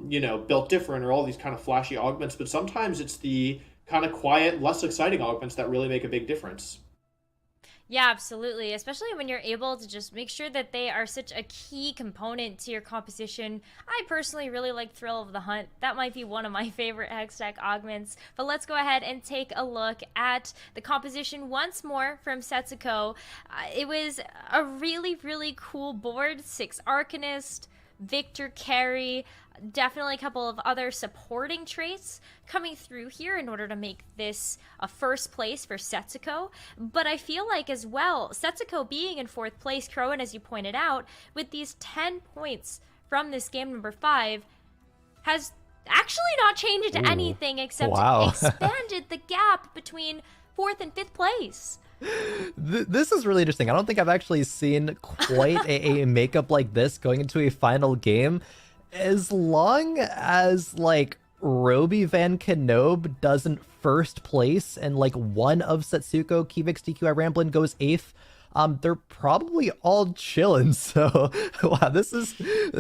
you know, Built Different or all these kind of flashy augments, but sometimes it's the kind of quiet, less exciting augments that really make a big difference. Yeah, absolutely. Especially when you're able to just make sure that they are such a key component to your composition. I personally really like Thrill of the Hunt. That might be one of my favorite Hextech augments. But let's go ahead and take a look at the composition once more from Setsuko. It was a really, really cool board. 6 Arcanist, Victor carry, definitely a couple of other supporting traits coming through here in order to make this a first place for Setsuko. But I feel like as well, Setsuko being in 4th place, Khroen, as you pointed out, with these 10 points from this game number 5, has actually not changed anything except expanded the gap between 4th and 5th place. This is really interesting. I don't think I've actually seen quite a makeup like this going into a final game. As long as, like, Roby Van Knob doesn't first place and, like, one of Setsuko, Kivix, DQI, Ramblin goes 8th, they're probably all chilling. So wow, this is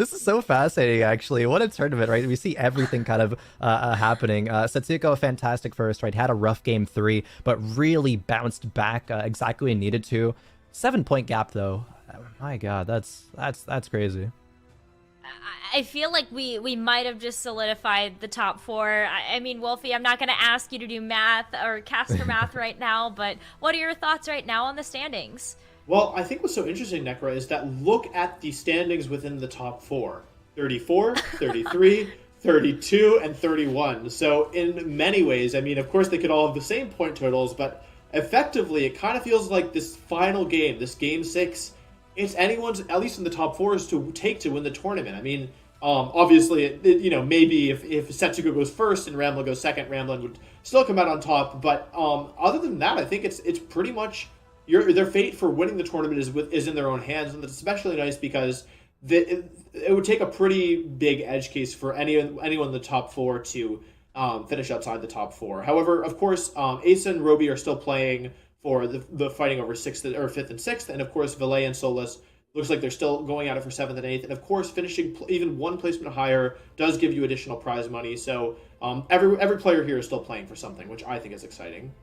so fascinating, actually. What a tournament, right? We see everything kind of happening. Setsuko, fantastic first, right? Had a rough game 3, but really bounced back exactly when he needed to. 7-point gap though. My God, that's crazy. I feel like we might have just solidified the top 4. I mean, Wolfey, I'm not going to ask you to do math or caster math right now, but what are your thoughts right now on the standings? Well, I think what's so interesting, Nekkra, is that look at the standings within the top 4. 34, 33, 32, and 31. So in many ways, I mean, of course they could all have the same point totals, but effectively it kind of feels like this final game, this game 6, it's anyone's, at least in the top 4, is to take to win the tournament. I mean, obviously, you know, maybe if Setsuko goes first and Ramblin goes second, Ramblin would still come out on top. But other than that, I think it's pretty much their fate for winning the tournament is in their own hands, and that's especially nice because it would take a pretty big edge case for anyone in the top 4 to finish outside the top 4. However, of course, Asa and Roby are still playing for the fighting over 5th and 6th. And of course, Valet and Solus looks like they're still going at it for 7th and 8th. And of course, finishing even one placement higher does give you additional prize money. So every player here is still playing for something, which I think is exciting.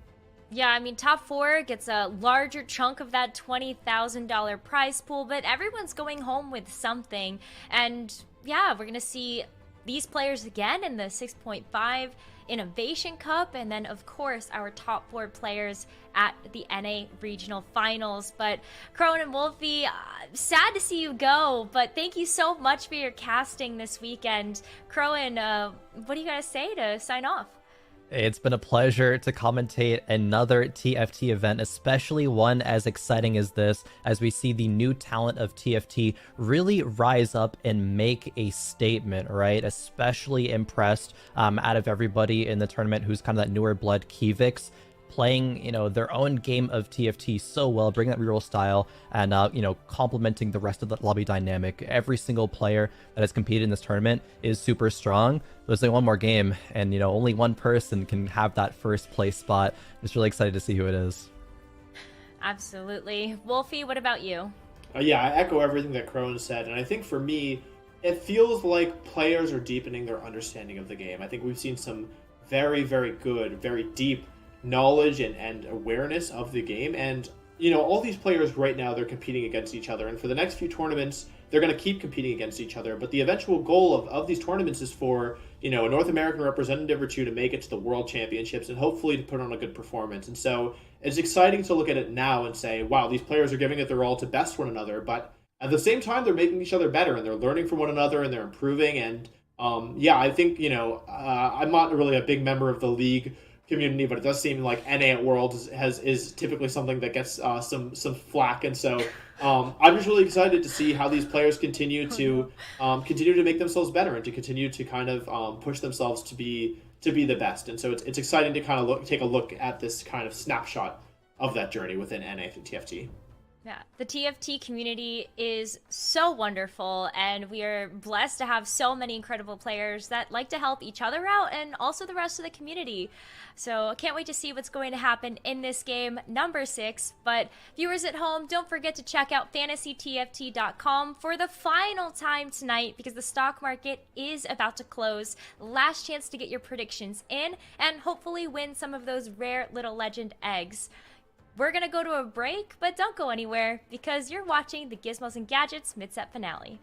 Yeah, I mean, top 4 gets a larger chunk of that $20,000 prize pool, but everyone's going home with something. And yeah, we're going to see these players again in the 6.5 Innovation Cup, and then of course our top 4 players at the NA Regional Finals. But Khroen and Wolfey, sad to see you go, but thank you so much for your casting this weekend. Khroen, what do you gotta say to sign off? It's been a pleasure to commentate another TFT event, especially one as exciting as this, as we see the new talent of TFT really rise up and make a statement, right? Especially impressed out of everybody in the tournament who's kind of that newer blood, Kivix, playing, you know, their own game of TFT so well, bringing that reroll style and, you know, complementing the rest of the lobby dynamic. Every single player that has competed in this tournament is super strong. There's like one more game and, you know, only one person can have that first place spot. I'm just really excited to see who it is. Absolutely. Wolfey, what about you? Yeah, I echo everything that Khroen said. And I think for me, it feels like players are deepening their understanding of the game. I think we've seen some very, very good, very deep knowledge and awareness of the game. And, you know, all these players right now, they're competing against each other. And for the next few tournaments, they're going to keep competing against each other. But the eventual goal of these tournaments is for, you know, a North American representative or two to make it to the World Championships and hopefully to put on a good performance. And so it's exciting to look at it now and say, wow, these players are giving it their all to best one another. But at the same time, they're making each other better and they're learning from one another and they're improving. And yeah, I think, you know, I'm not really a big member of the league community, but it does seem like NA at Worlds is typically something that gets some flack, and so I'm just really excited to see how these players continue to make themselves better and to continue to kind of push themselves to be the best. And so it's exciting to kind of take a look at this kind of snapshot of that journey within NA and TFT. Yeah, the TFT community is so wonderful, and we are blessed to have so many incredible players that like to help each other out and also the rest of the community. So I can't wait to see what's going to happen in this game, number 6. But viewers at home, don't forget to check out fantasytft.com for the final time tonight, because the stock market is about to close. Last chance to get your predictions in and hopefully win some of those rare little legend eggs. We're going to go to a break, but don't go anywhere, because you're watching the Gizmos and Gadgets mid-set finale.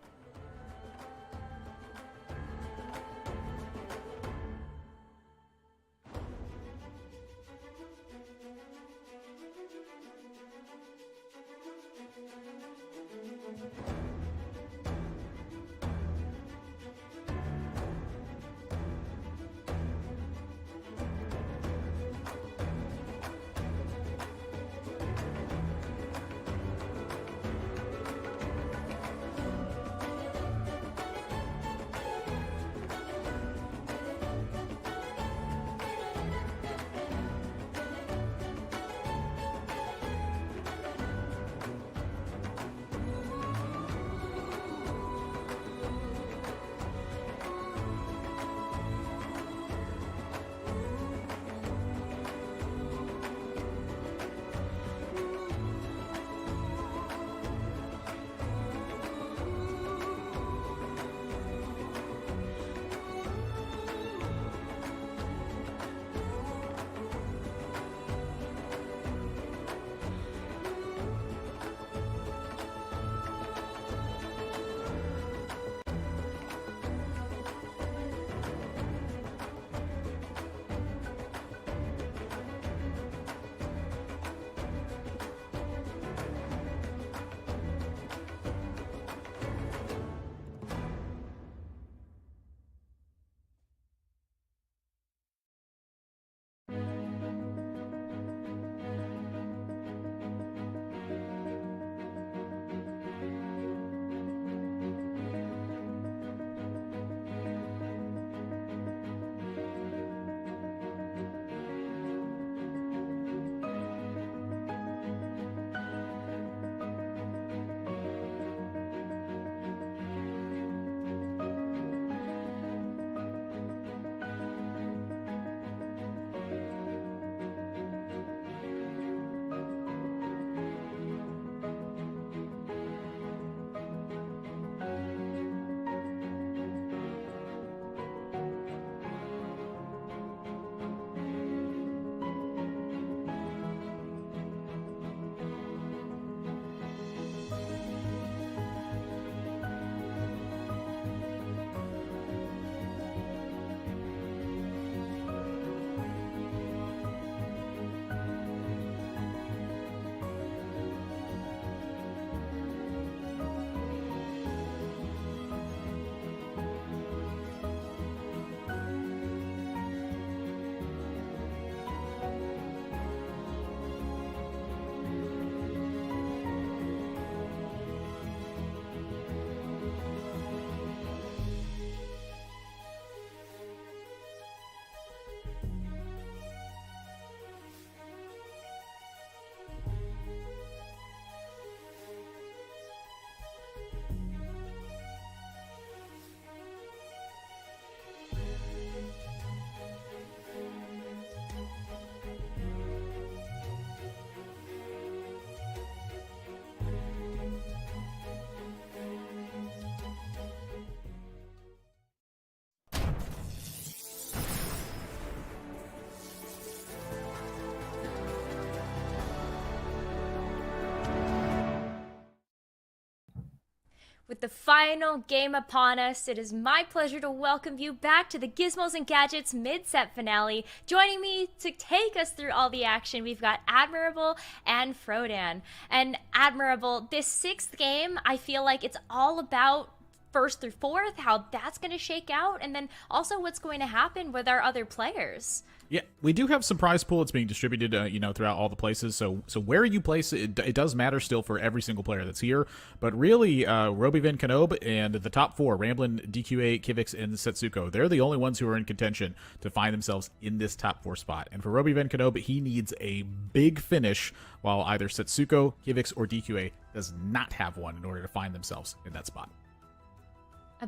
With the final game upon us, it is my pleasure to welcome you back to the Gizmos and Gadgets mid-set finale. Joining me to take us through all the action, we've got Admirable and Khroen. And Admirable, this 6th game, I feel like it's all about first through 4th, how that's going to shake out, and then also what's going to happen with our other players. Yeah, we do have some prize pool. It's being distributed, throughout all the places. So where you place it, it does matter still for every single player that's here. But really, Roby Van Knob and the top 4, Ramblin', DQA, Kivix, and Setsuko, they're the only ones who are in contention to find themselves in this top 4 spot. And for Roby Van Knob, he needs a big finish, while either Setsuko, Kivix, or DQA does not have one in order to find themselves in that spot.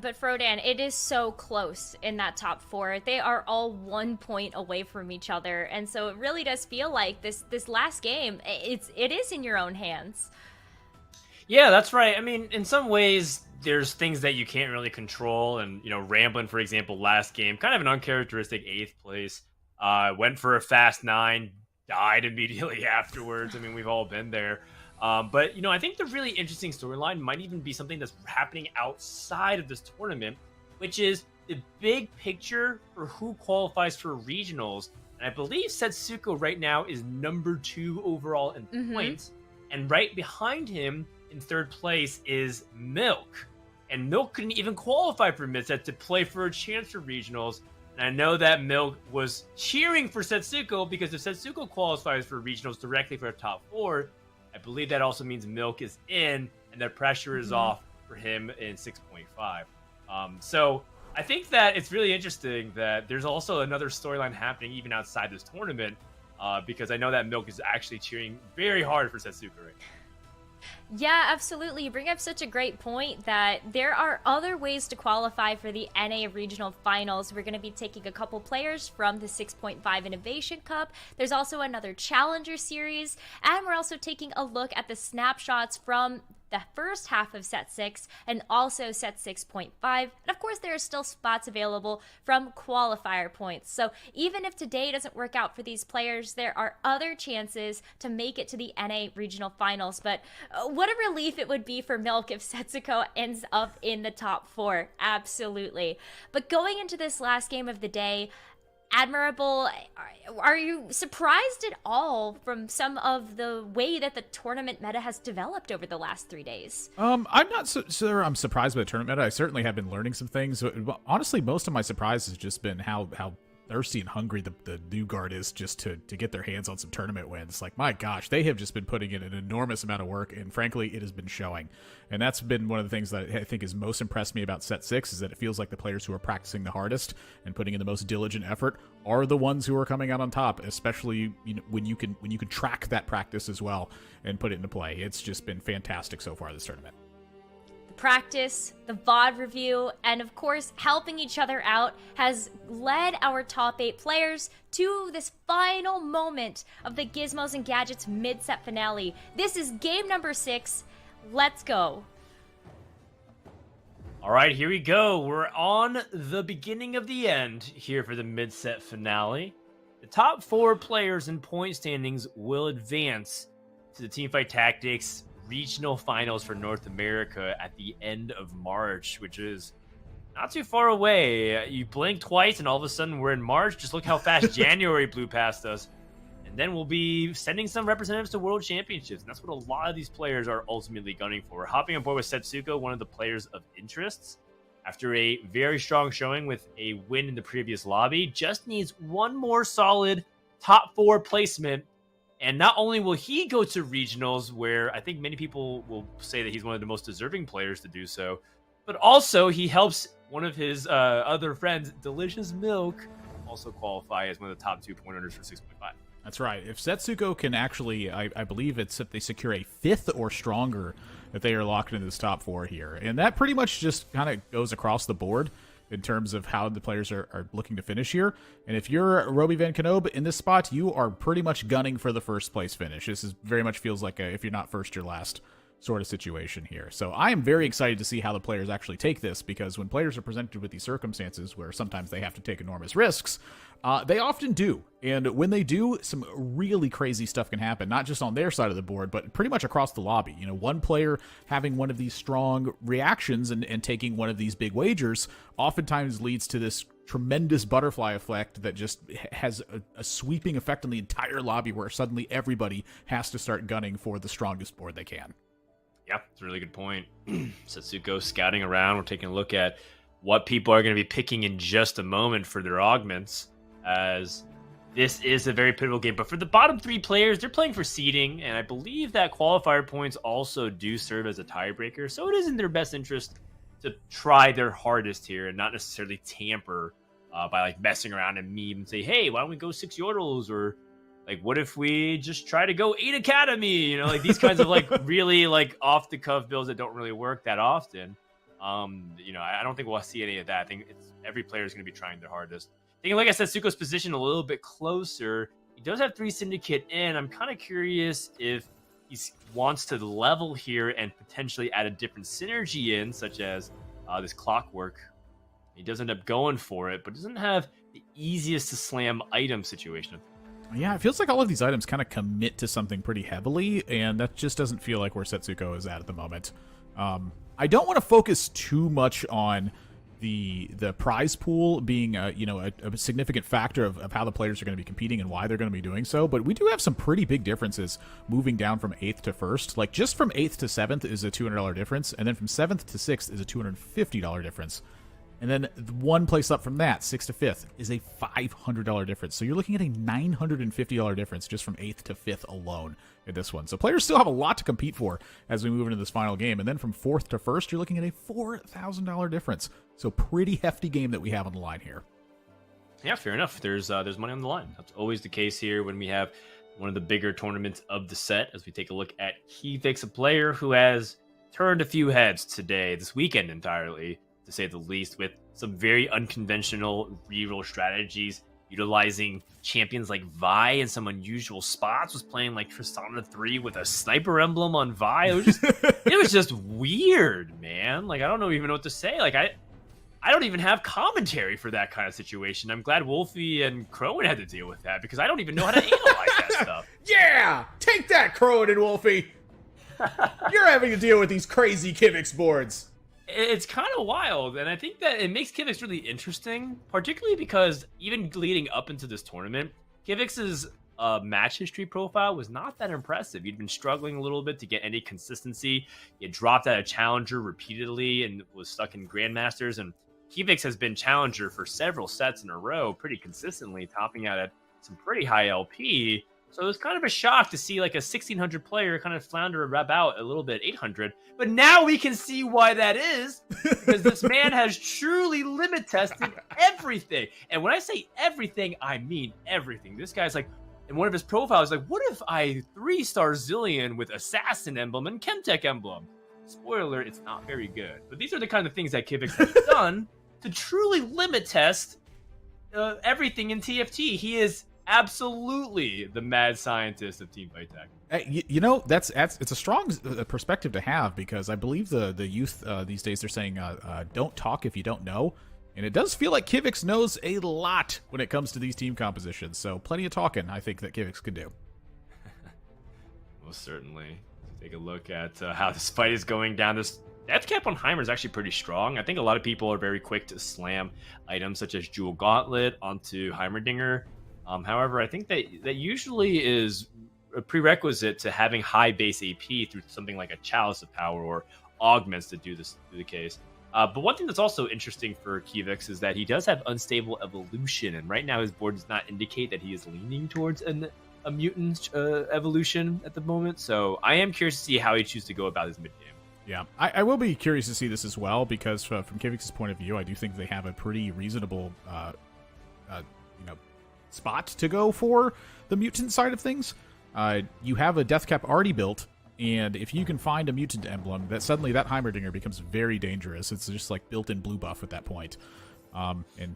But Khroen, it is so close in that top 4. They are all 1 point away from each other, and so it really does feel like this last game, it is in your own hands. Yeah, that's right. I mean, in some ways, there's things that you can't really control, and Ramblin', for example, last game, kind of an uncharacteristic 8th place, went for a fast 9, died immediately afterwards. I mean, we've all been there. But I think the really interesting storyline might even be something that's happening outside of this tournament, which is the big picture for who qualifies for regionals. And I believe Setsuko right now is number 2 overall in points. And right behind him in 3rd place is Milk. And Milk couldn't even qualify for mid-set to play for a chance for regionals. And I know that Milk was cheering for Setsuko, because if Setsuko qualifies for regionals directly for a top 4, I believe that also means Milk is in, and the pressure is off for him in 6.5. So I think that it's really interesting that there's also another storyline happening even outside this tournament, because I know that Milk is actually cheering very hard for Setsuko right now. Yeah, absolutely. You bring up such a great point that there are other ways to qualify for the NA Regional Finals. We're going to be taking a couple players from the 6.5 Innovation Cup. There's also another Challenger Series, and we're also taking a look at the snapshots from the first half of Set 6 and also Set 6.5. And of course, there are still spots available from qualifier points. So even if today doesn't work out for these players, there are other chances to make it to the NA Regional Finals. But what a relief it would be for Milk if Setsuko ends up in the top 4. Absolutely. But going into this last game of the day, Admirable, are you surprised at all from some of the way that the tournament meta has developed over the last 3 days? I'm not so sure I'm surprised by the tournament meta. I certainly have been learning some things. Honestly, most of my surprise has just been how thirsty and hungry the new guard is just to get their hands on some tournament wins. Like, my gosh, they have just been putting in an enormous amount of work, and frankly, it has been showing. And that's been one of the things that I think has most impressed me about Set 6, is that it feels like the players who are practicing the hardest and putting in the most diligent effort are the ones who are coming out on top, especially when you can track that practice as well and put it into play. It's just been fantastic so far this tournament. Practice, the VOD review, and of course, helping each other out has led our top 8 players to this final moment of the Gizmos and Gadgets mid-set finale. This is game number 6. Let's go. All right, here we go. We're on the beginning of the end here for the mid-set finale. The top 4 players in point standings will advance to the Teamfight Tactics Regional Finals for North America at the end of March, which is not too far away. You blink twice and all of a sudden we're in March. Just look how fast January blew past us. And then we'll be sending some representatives to World Championships. And that's what a lot of these players are ultimately gunning for. Hopping on board with Setsuko, one of the players of interests, after a very strong showing with a win in the previous lobby, just needs one more solid top 4 placement. And not only will he go to regionals, where I think many people will say that he's one of the most deserving players to do so, but also he helps one of his other friends, Delicious Milk, also qualify as one of the top 2 point earners for 6.5. That's right. If Setsuko can actually, I believe it's if they secure a 5th or stronger, that they are locked into this top 4 here. And that pretty much just kind of goes across the board in terms of how the players are looking to finish here. And if you're Roby Van Knob in this spot, you are pretty much gunning for the first place finish. This is very much feels like if you're not first, you're last sort of situation here. So I am very excited to see how the players actually take this, because when players are presented with these circumstances where sometimes they have to take enormous risks, they often do. And when they do, some really crazy stuff can happen, not just on their side of the board, but pretty much across the lobby. You know, one player having one of these strong reactions and taking one of these big wagers oftentimes leads to this tremendous butterfly effect that just has a sweeping effect on the entire lobby, where suddenly everybody has to start gunning for the strongest board they can. Yeah, it's a really good point. Setsuko scouting around. We're taking a look at what people are going to be picking in just a moment for their augments, as this is a very pivotal game. But for the bottom 3 players, they're playing for seeding, and I believe that qualifier points also do serve as a tiebreaker, so it is in their best interest to try their hardest here and not necessarily tamper by like messing around and meme and say, hey, why don't we go 6 Yordles, or like, what if we just try to go 8 Academy? You know, like these kinds of like really like off the cuff builds that don't really work that often. You know, I don't think we'll see any of that. I think every player is going to be trying their hardest. Thinking, like I said, Setsuko's position a little bit closer. He does have 3 Syndicate in. I'm kind of curious if he wants to level here and potentially add a different synergy in, such as this Clockwork. He does end up going for it, but doesn't have the easiest to slam item situation. Yeah, it feels like all of these items kind of commit to something pretty heavily, and that just doesn't feel like where Setsuko is at the moment. I don't want to focus too much on the prize pool being a significant factor of how the players are going to be competing and why they're going to be doing so, but we do have some pretty big differences moving down from 8th to 1st. Like, just from 8th to 7th is a $200 difference, and then from 7th to 6th is a $250 difference. And then one place up from that, 6th to 5th, is a $500 difference. So you're looking at a $950 difference just from 8th to 5th alone in this one. So players still have a lot to compete for as we move into this final game. And then from 4th to 1st, you're looking at a $4,000 difference. So pretty hefty game that we have on the line here. Yeah, fair enough. There's money on the line. That's always the case here when we have one of the bigger tournaments of the set, as we take a look at Keyfix, a player who has turned a few heads today, this weekend entirely, to say the least, with some very unconventional reroll strategies, utilizing champions like Vi in some unusual spots, was playing like Tristana 3 with a sniper emblem on Vi. It was just weird, man. Like, I don't even know what to say. Like, I don't even have commentary for that kind of situation. I'm glad Wolfey and Khroen had to deal with that, because I don't even know how to analyze that stuff. Yeah! Take that, Khroen and Wolfey! You're having to deal with these crazy Kivix boards. It's kind of wild, and I think that it makes Kivix really interesting, particularly because even leading up into this tournament, Kivix's match history profile was not that impressive. He'd been struggling a little bit to get any consistency. He had dropped out of Challenger repeatedly and was stuck in Grandmasters, and Kivix has been Challenger for several sets in a row pretty consistently, topping out at some pretty high LP. So it was kind of a shock to see like a 1600 player kind of flounder about a little bit 800. But now we can see why that is, because this man has truly limit tested everything. And when I say everything, I mean everything. This guy's like, in one of his profiles, like, what if I 3-star Zillion with Assassin emblem and Chemtech emblem? Spoiler, it's not very good. But these are the kind of things that Kivix has done to truly limit test everything in TFT. He is absolutely the mad scientist of Teamfight Tech. You know, it's a strong perspective to have, because I believe the youth these days, they're saying don't talk if you don't know, and it does feel like Kivix knows a lot when it comes to these team compositions. So plenty of talking, I think, that Kivix could do. Most certainly. Take a look at how this fight is going down. This death cap on Heimer is actually pretty strong. I think a lot of people are very quick to slam items such as Jewel Gauntlet onto Heimerdinger. However, I think that usually is a prerequisite to having high base AP through something like a Chalice of Power or augments to do the case. But one thing that's also interesting for Kivix is that he does have unstable evolution, and right now his board does not indicate that he is leaning towards a mutant evolution at the moment. So I am curious to see how he chooses to go about his mid game. Yeah, I will be curious to see this as well, because from Kivix's point of view, I do think they have a pretty reasonable spot to go for the mutant side of things. You have a death cap already built, and if you can find a mutant emblem, that suddenly that Heimerdinger becomes very dangerous. It's just like built-in blue buff at that point. And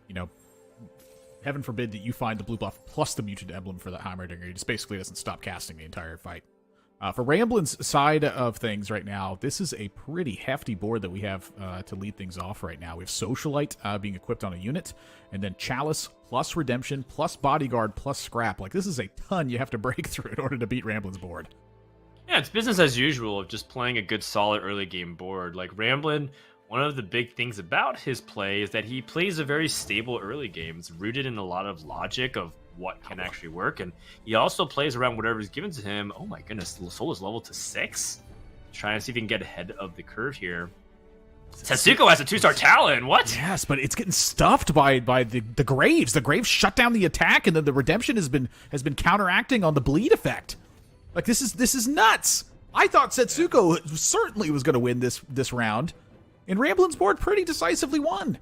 heaven forbid that you find the blue buff plus the mutant emblem for that Heimerdinger. He just basically doesn't stop casting the entire fight. For Ramblin's side of things right now, this is a pretty hefty board that we have to lead things off right now. We have Socialite being equipped on a unit, and then Chalice plus Redemption plus Bodyguard plus Scrap. Like, this is a ton you have to break through in order to beat Ramblin's board. Yeah, it's business as usual of just playing a good, solid early game board. Like, Ramblin', one of the big things about his play is that he plays a very stable early game. It's rooted in a lot of logic of what can actually work, and he also plays around whatever is given to him. Oh my goodness, Soul is level to 6. Trying to see if he can get ahead of the curve here. Tetsuko has a 2-star Talon. What? Yes, but it's getting stuffed by the Graves. The Graves shut down the attack, and then the Redemption has been counteracting on the bleed effect. Like, this is nuts. I thought Setsuko certainly was going to win this round, and Ramblin's board pretty decisively won.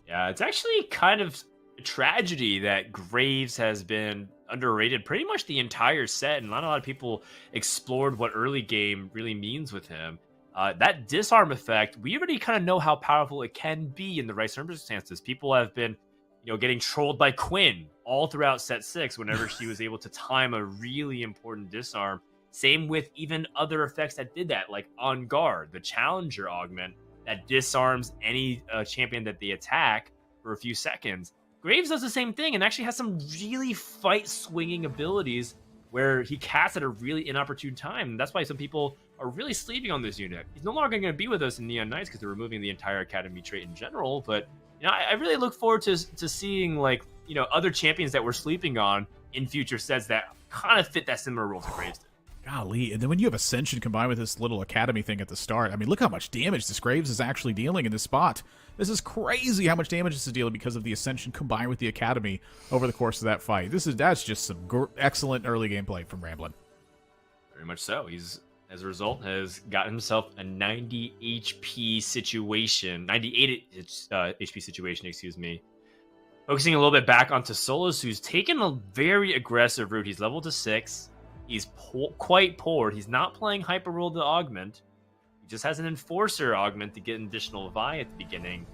Yeah, it's actually kind of a tragedy that Graves has been underrated pretty much the entire set, and not a lot of people explored what early game really means with him. That disarm effect, we already kind of know how powerful it can be in the right circumstances. People have been, getting trolled by Quinn all throughout set 6 whenever she was able to time a really important disarm. Same with even other effects that did that, like On Guard, the Challenger augment that disarms any champion that they attack for a few seconds. Graves does the same thing and actually has some really fight-swinging abilities where he casts at a really inopportune time. And that's why some people are really sleeping on this unit. He's no longer going to be with us in Neon Knights because they're removing the entire Academy trait in general. But I really look forward to seeing other champions that we're sleeping on in future sets that kind of fit that similar role to Graves did. Golly, and then when you have Ascension combined with this little Academy thing at the start, I mean, look how much damage this Graves is actually dealing in this spot. This is crazy how much damage this is dealing because of the Ascension combined with the Academy over the course of that fight. That's just some excellent early gameplay from Ramblin'. Very much so. He's, as a result, has got himself a 90 HP situation, 98 HP situation, excuse me. Focusing a little bit back onto Solus, who's taken a very aggressive route. He's level to 6. He's quite poor. He's not playing Hyper Roll to augment. He just has an Enforcer augment to get an additional Vi at the beginning.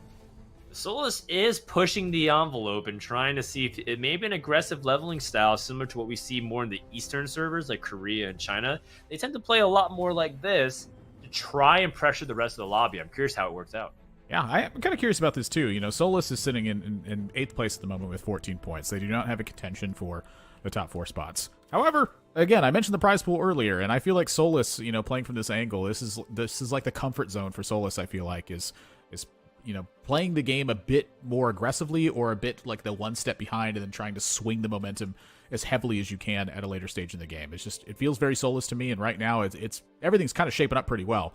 Solus is pushing the envelope and trying to see if it may be an aggressive leveling style similar to what we see more in the Eastern servers like Korea and China. They tend to play a lot more like this to try and pressure the rest of the lobby. I'm curious how it works out. Yeah, I'm kind of curious about this too. Solus is sitting in 8th place at the moment with 14 points. They do not have a contention for the top 4 spots. However, again, I mentioned the prize pool earlier, and I feel like Solus, playing from this angle, this is like the comfort zone for Solus. I feel like is playing the game a bit more aggressively or a bit like the one step behind, and then trying to swing the momentum as heavily as you can at a later stage in the game. It feels very Solus to me, and right now it's everything's kind of shaping up pretty well.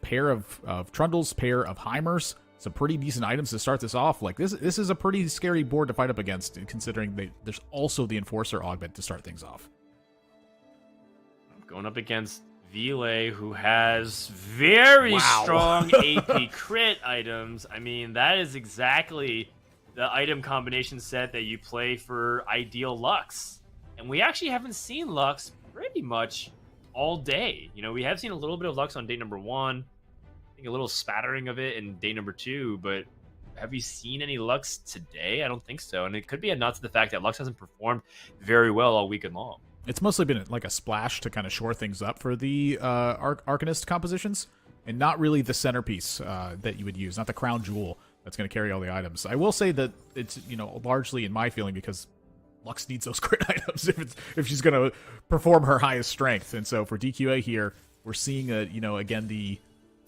Pair of Trundles, pair of Heimers, some pretty decent items to start this off. Like this is a pretty scary board to fight up against, considering there's also the Enforcer augment to start things off. Going up against Vile, who has very strong AP crit items. I mean, that is exactly the item combination set that you play for Ideal Lux. And we actually haven't seen Lux pretty much all day. We have seen a little bit of Lux on day number 1. I think a little spattering of it in day number 2, but have you seen any Lux today? I don't think so. And it could be a nod to the fact that Lux hasn't performed very well all weekend long. It's mostly been like a splash to kind of shore things up for the Arcanist compositions, and not really the centerpiece that you would use, not the crown jewel that's going to carry all the items. I will say that it's largely in my feeling because Lux needs those crit items if she's going to perform her highest strength. And so for DQA here, we're seeing again the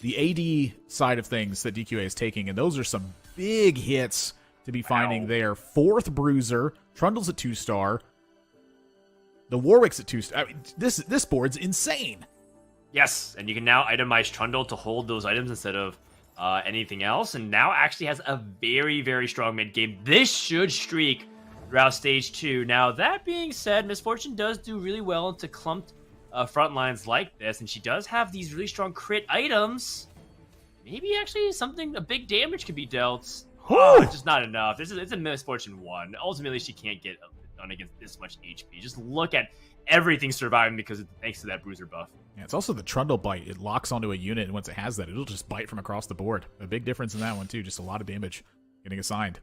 AD side of things that DQA is taking, and those are some big hits to be finding there. 4th Bruiser, Trundle's at 2-star. The Warwick's at 2-star. I mean, this board's insane. Yes, and you can now itemize Trundle to hold those items instead of anything else, and now actually has a very, very strong mid game. This should streak throughout stage 2. Now, that being said, Miss Fortune does do really well into clumped front lines like this, and she does have these really strong crit items. Maybe actually a big damage could be dealt. It's just not enough. It's a Miss Fortune 1. Ultimately, she can't get done against this much HP. Just look at everything surviving thanks to that Bruiser buff. Yeah, it's also the Trundle bite. It locks onto a unit, and once it has that, it'll just bite from across the board. A big difference in that one, too. Just a lot of damage getting assigned.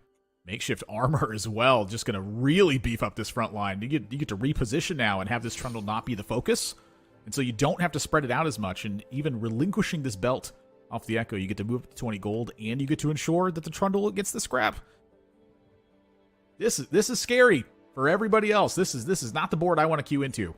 Makeshift armor as well. Just going to really beef up this front line. You get to reposition now and have this Trundle not be the focus. And so you don't have to spread it out as much, and even relinquishing this belt off the Echo, you get to move up to 20 gold, and you get to ensure that the Trundle gets the scrap. This is scary for everybody else. This is not the board I want to queue into.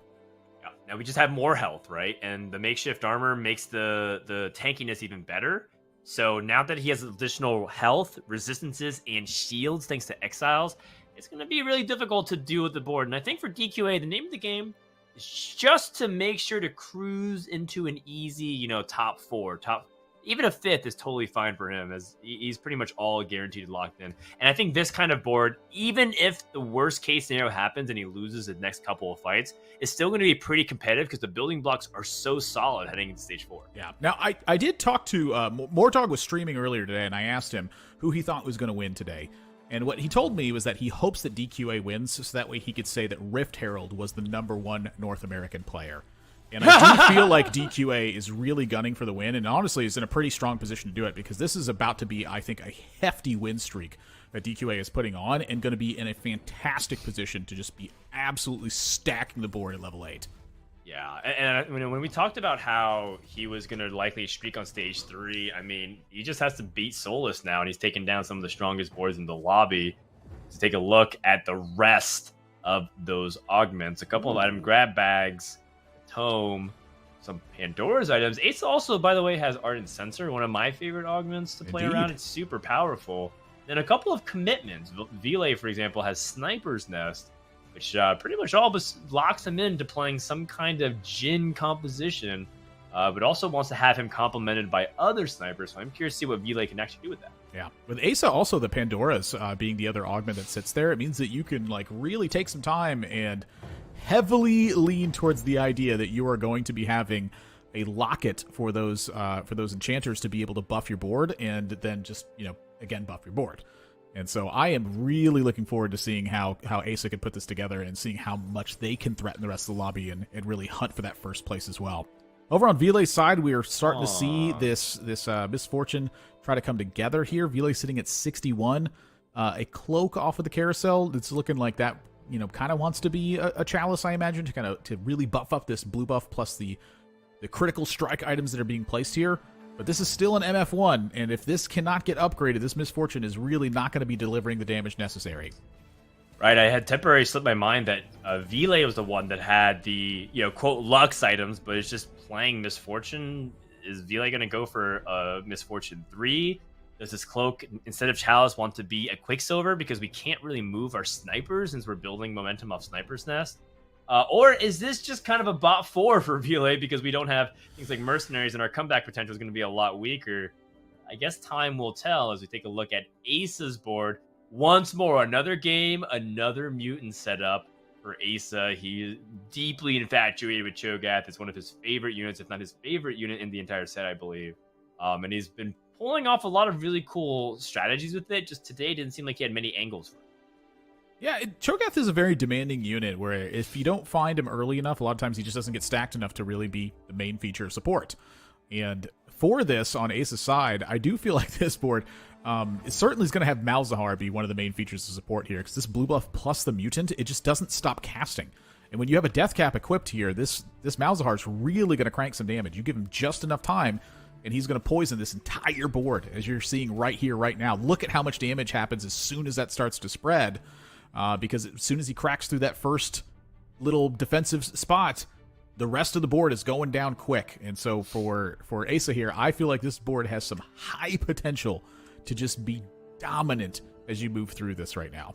Yeah. Now we just have more health, right? And the makeshift armor makes the tankiness even better. So now that he has additional health, resistances, and shields thanks to exiles, it's going to be really difficult to deal with the board. And I think for DQA, the name of the game is just to make sure to cruise into an easy, top 4, even a 5th is totally fine for him, as he's pretty much all guaranteed locked in. And I think this kind of board, even if the worst case scenario happens and he loses the next couple of fights, is still going to be pretty competitive because the building blocks are so solid heading into stage 4. Yeah. Now, I did talk to, Mortog was streaming earlier today, and I asked him who he thought was going to win today. And what he told me was that he hopes that DQA wins, so that way he could say that Rift Herald was the #1 North American player. And I do feel like DQA is really gunning for the win, and honestly is in a pretty strong position to do it, because this is about to be, I think, a hefty win streak that DQA is putting on, and going to be in a fantastic position to just be absolutely stacking the board at level 8. Yeah, and when we talked about how he was going to likely streak on stage 3, I mean, he just has to beat Solus now, and he's taken down some of the strongest boards in the lobby. To take a look at the rest of those augments, a couple of item grab bags, Tome, some Pandora's items. Ace also, by the way, has Ardent Sensor, one of my favorite augments to play around. It's super powerful. Then a couple of commitments. Vile, for example, has Sniper's Nest, which pretty much all but locks him into playing some kind of Jhin composition, but also wants to have him complemented by other snipers. So I'm curious to see what Vile can actually do with that. Yeah. With Asa, also the Pandora's being the other augment that sits there, it means that you can really take some time and heavily lean towards the idea that you are going to be having a locket for those enchanters to be able to buff your board, and then just again buff your board. And so I am really looking forward to seeing how Asa can put this together, and seeing how much they can threaten the rest of the lobby and really hunt for that first place as well. Over on Vile's side, we are starting to see this misfortune try to come together here. Vile sitting at 61, a cloak off of the carousel. It's looking like that kind of wants to be a chalice, I imagine, to really buff up this blue buff plus the critical strike items that are being placed here. But this is still an MF1, and if this cannot get upgraded, this misfortune is really not going to be delivering the damage necessary. Right, I had temporarily slipped my mind that Vile was the one that had the, quote, Lux items, but it's just playing Misfortune. Is Vile going to go for Misfortune 3? Does this cloak, instead of Chalice, want to be a Quicksilver because we can't really move our snipers since we're building momentum off Sniper's Nest? Or is this just kind of a bot 4 for Vile because we don't have things like Mercenaries and our comeback potential is going to be a lot weaker? I guess time will tell as we take a look at Asa's board. Once more, another game, another mutant setup for Asa. He is deeply infatuated with Cho'Gath. It's one of his favorite units, if not his favorite unit in the entire set, I believe. And he's been pulling off a lot of really cool strategies with it. Just today, it didn't seem like he had many angles for it. Yeah, Cho'Gath is a very demanding unit where if you don't find him early enough, a lot of times he just doesn't get stacked enough to really be the main feature of support. And for this, on Ace's side, I do feel like this board it certainly is going to have Malzahar be one of the main features of support here, because this blue buff plus the mutant, it just doesn't stop casting. And when you have a death cap equipped here, this Malzahar is really going to crank some damage. You give him just enough time, and he's going to poison this entire board, as you're seeing right here, right now. Look at how much damage happens as soon as that starts to spread, because as soon as he cracks through that first little defensive spot, the rest of the board is going down quick. And so for Asa here, I feel like this board has some high potential to just be dominant as you move through this right now.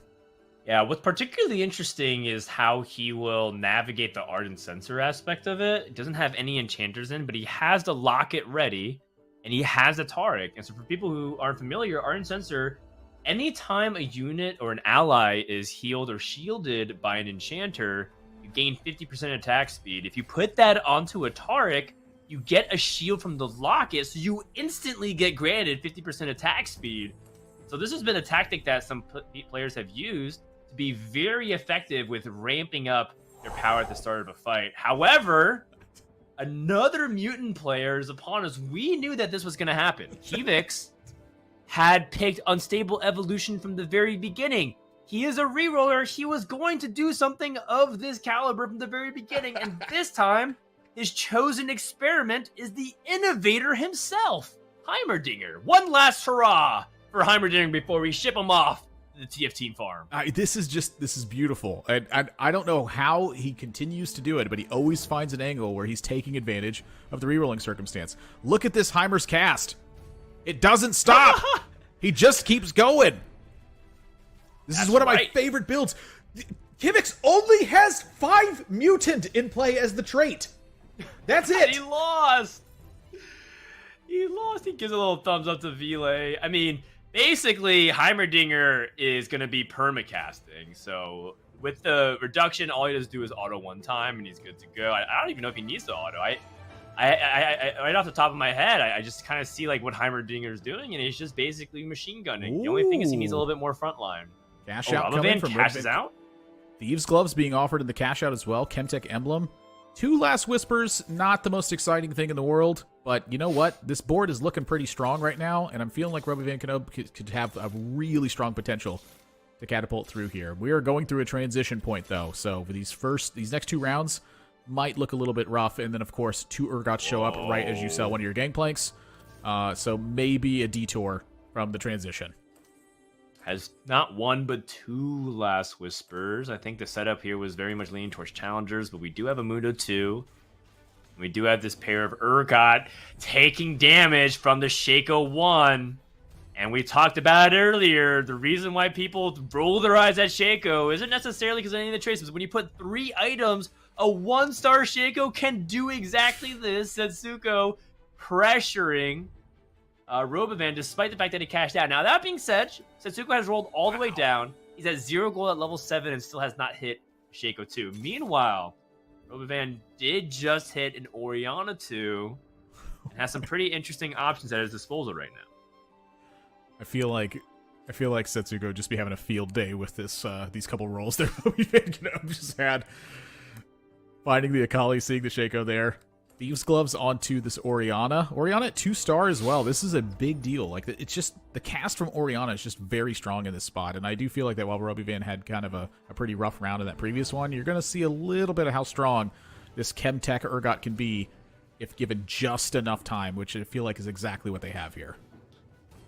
Yeah, what's particularly interesting is how he will navigate the Ardent Sensor aspect of it. It doesn't have any enchanters in, but he has the locket ready, and he has a Taric. And so for people who aren't familiar, Ardent Sensor, anytime a unit or an ally is healed or shielded by an enchanter, you gain 50% attack speed. If you put that onto a Taric, you get a shield from the locket, so you instantly get granted 50% attack speed. So this has been a tactic that some players have used to be very effective with ramping up their power at the start of a fight. However, another mutant player is upon us. We knew that this was going to happen. Kivix had picked Unstable Evolution from the very beginning. He is a reroller. He was going to do something of this caliber from the very beginning, and this time, his chosen experiment is the innovator himself, Heimerdinger. One last hurrah for Heimerdinger before we ship him off to the TF farm. This is beautiful. And I don't know how he continues to do it, but he always finds an angle where he's taking advantage of the rerolling circumstance. Look at this Heimer's cast. It doesn't stop. He just keeps going. This is one of my favorite builds. Kivix only has 5 mutant in play as the trait. That's it. He lost. He gives a little thumbs up to Vile. I mean, basically, Heimerdinger is going to be permacasting. So with the reduction, all he does do is auto one time, and he's good to go. I don't even know if he needs to auto. I right off the top of my head, I just kind of see like what Heimerdinger is doing, and he's just basically machine gunning. Ooh. The only thing is he needs a little bit more frontline. Cash out coming from cashes out. Thieves Gloves being offered in the cash out as well. Chemtech Emblem. 2 Last Whispers, not the most exciting thing in the world, but you know what? This board is looking pretty strong right now, and I'm feeling like Robovan could have a really strong potential to catapult through here. We are going through a transition point, though, so for these next 2 rounds might look a little bit rough, and then, of course, 2 Urgots show up right as you sell one of your gangplanks, so maybe a detour from the transition. Has not 1 but 2 Last Whispers. I think the setup here was very much leaning towards challengers, but we do have a Mundo 2. We do have this pair of Urgot taking damage from the Shaco 1. And we talked about it earlier. The reason why people roll their eyes at Shaco isn't necessarily because of any of the traces. When you put 3 items, a 1-star Shaco can do exactly this. Setsuko pressuring Robovan, despite the fact that he cashed out. Now, that being said, Setsuko has rolled all the way down. He's at 0 gold at level 7 and still has not hit Shaco 2. Meanwhile, Robovan did just hit an Oriana 2 and has some pretty interesting options at his disposal right now. I feel like Setsuko would just be having a field day with this these couple rolls that Robovan just had. Finding the Akali, seeing the Shaco there. Thieves Gloves onto this Oriana. Oriana at 2-star as well. This is a big deal. Like, it's just, the cast from Oriana is just very strong in this spot. And I do feel like that while Robovan had kind of a pretty rough round in that previous one, you're going to see a little bit of how strong this Chemtech Urgot can be if given just enough time, which I feel like is exactly what they have here.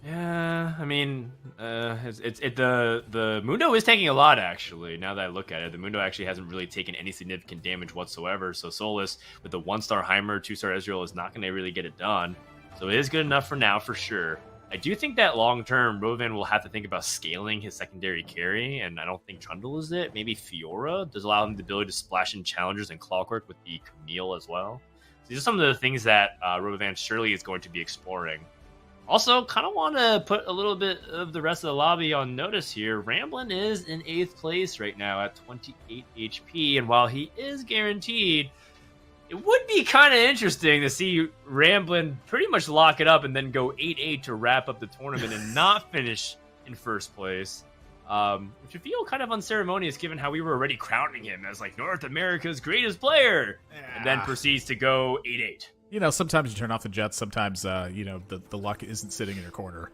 Yeah, I mean, the Mundo is taking a lot, actually, now that I look at it. The Mundo actually hasn't really taken any significant damage whatsoever, so Solus, with the 1-star Heimer, 2-star Ezreal, is not going to really get it done. So it is good enough for now, for sure. I do think that long-term, Robovan will have to think about scaling his secondary carry, and I don't think Trundle is it. Maybe Fiora does allow him the ability to splash in challengers and Clockwork with the Camille as well. So these are some of the things that Robovan surely is going to be exploring. Also, kind of want to put a little bit of the rest of the lobby on notice here. Ramblin is in 8th place right now at 28 HP, and while he is guaranteed, it would be kind of interesting to see Ramblin pretty much lock it up and then go 8-8 to wrap up the tournament and not finish in 1st place. Which would feel kind of unceremonious given how we were already crowning him as like North America's greatest player, and then proceeds to go 8-8. You know, sometimes you turn off the Jets, sometimes, the luck isn't sitting in your corner.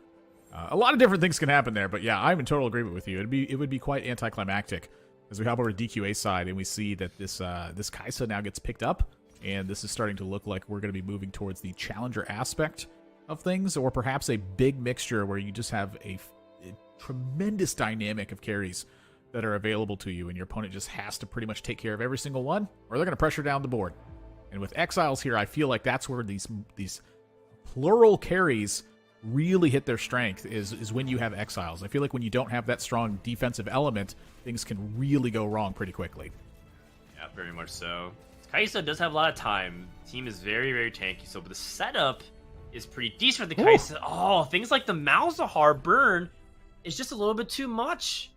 A lot of different things can happen there, but yeah, I'm in total agreement with you. It would be quite anticlimactic as we hop over to DQA side and we see that this Kai'Sa now gets picked up, and this is starting to look like we're going to be moving towards the challenger aspect of things, or perhaps a big mixture where you just have a tremendous dynamic of carries that are available to you, and your opponent just has to pretty much take care of every single one, or they're going to pressure down the board. And with Exiles here, I feel like that's where these plural carries really hit their strength, is when you have Exiles. I feel like when you don't have that strong defensive element, things can really go wrong pretty quickly. Yeah, very much so. Kai'Sa does have a lot of time. The team is very, very tanky, so but the setup is pretty decent for the Kai'Sa. Oh, things like the Malzahar burn is just a little bit too much.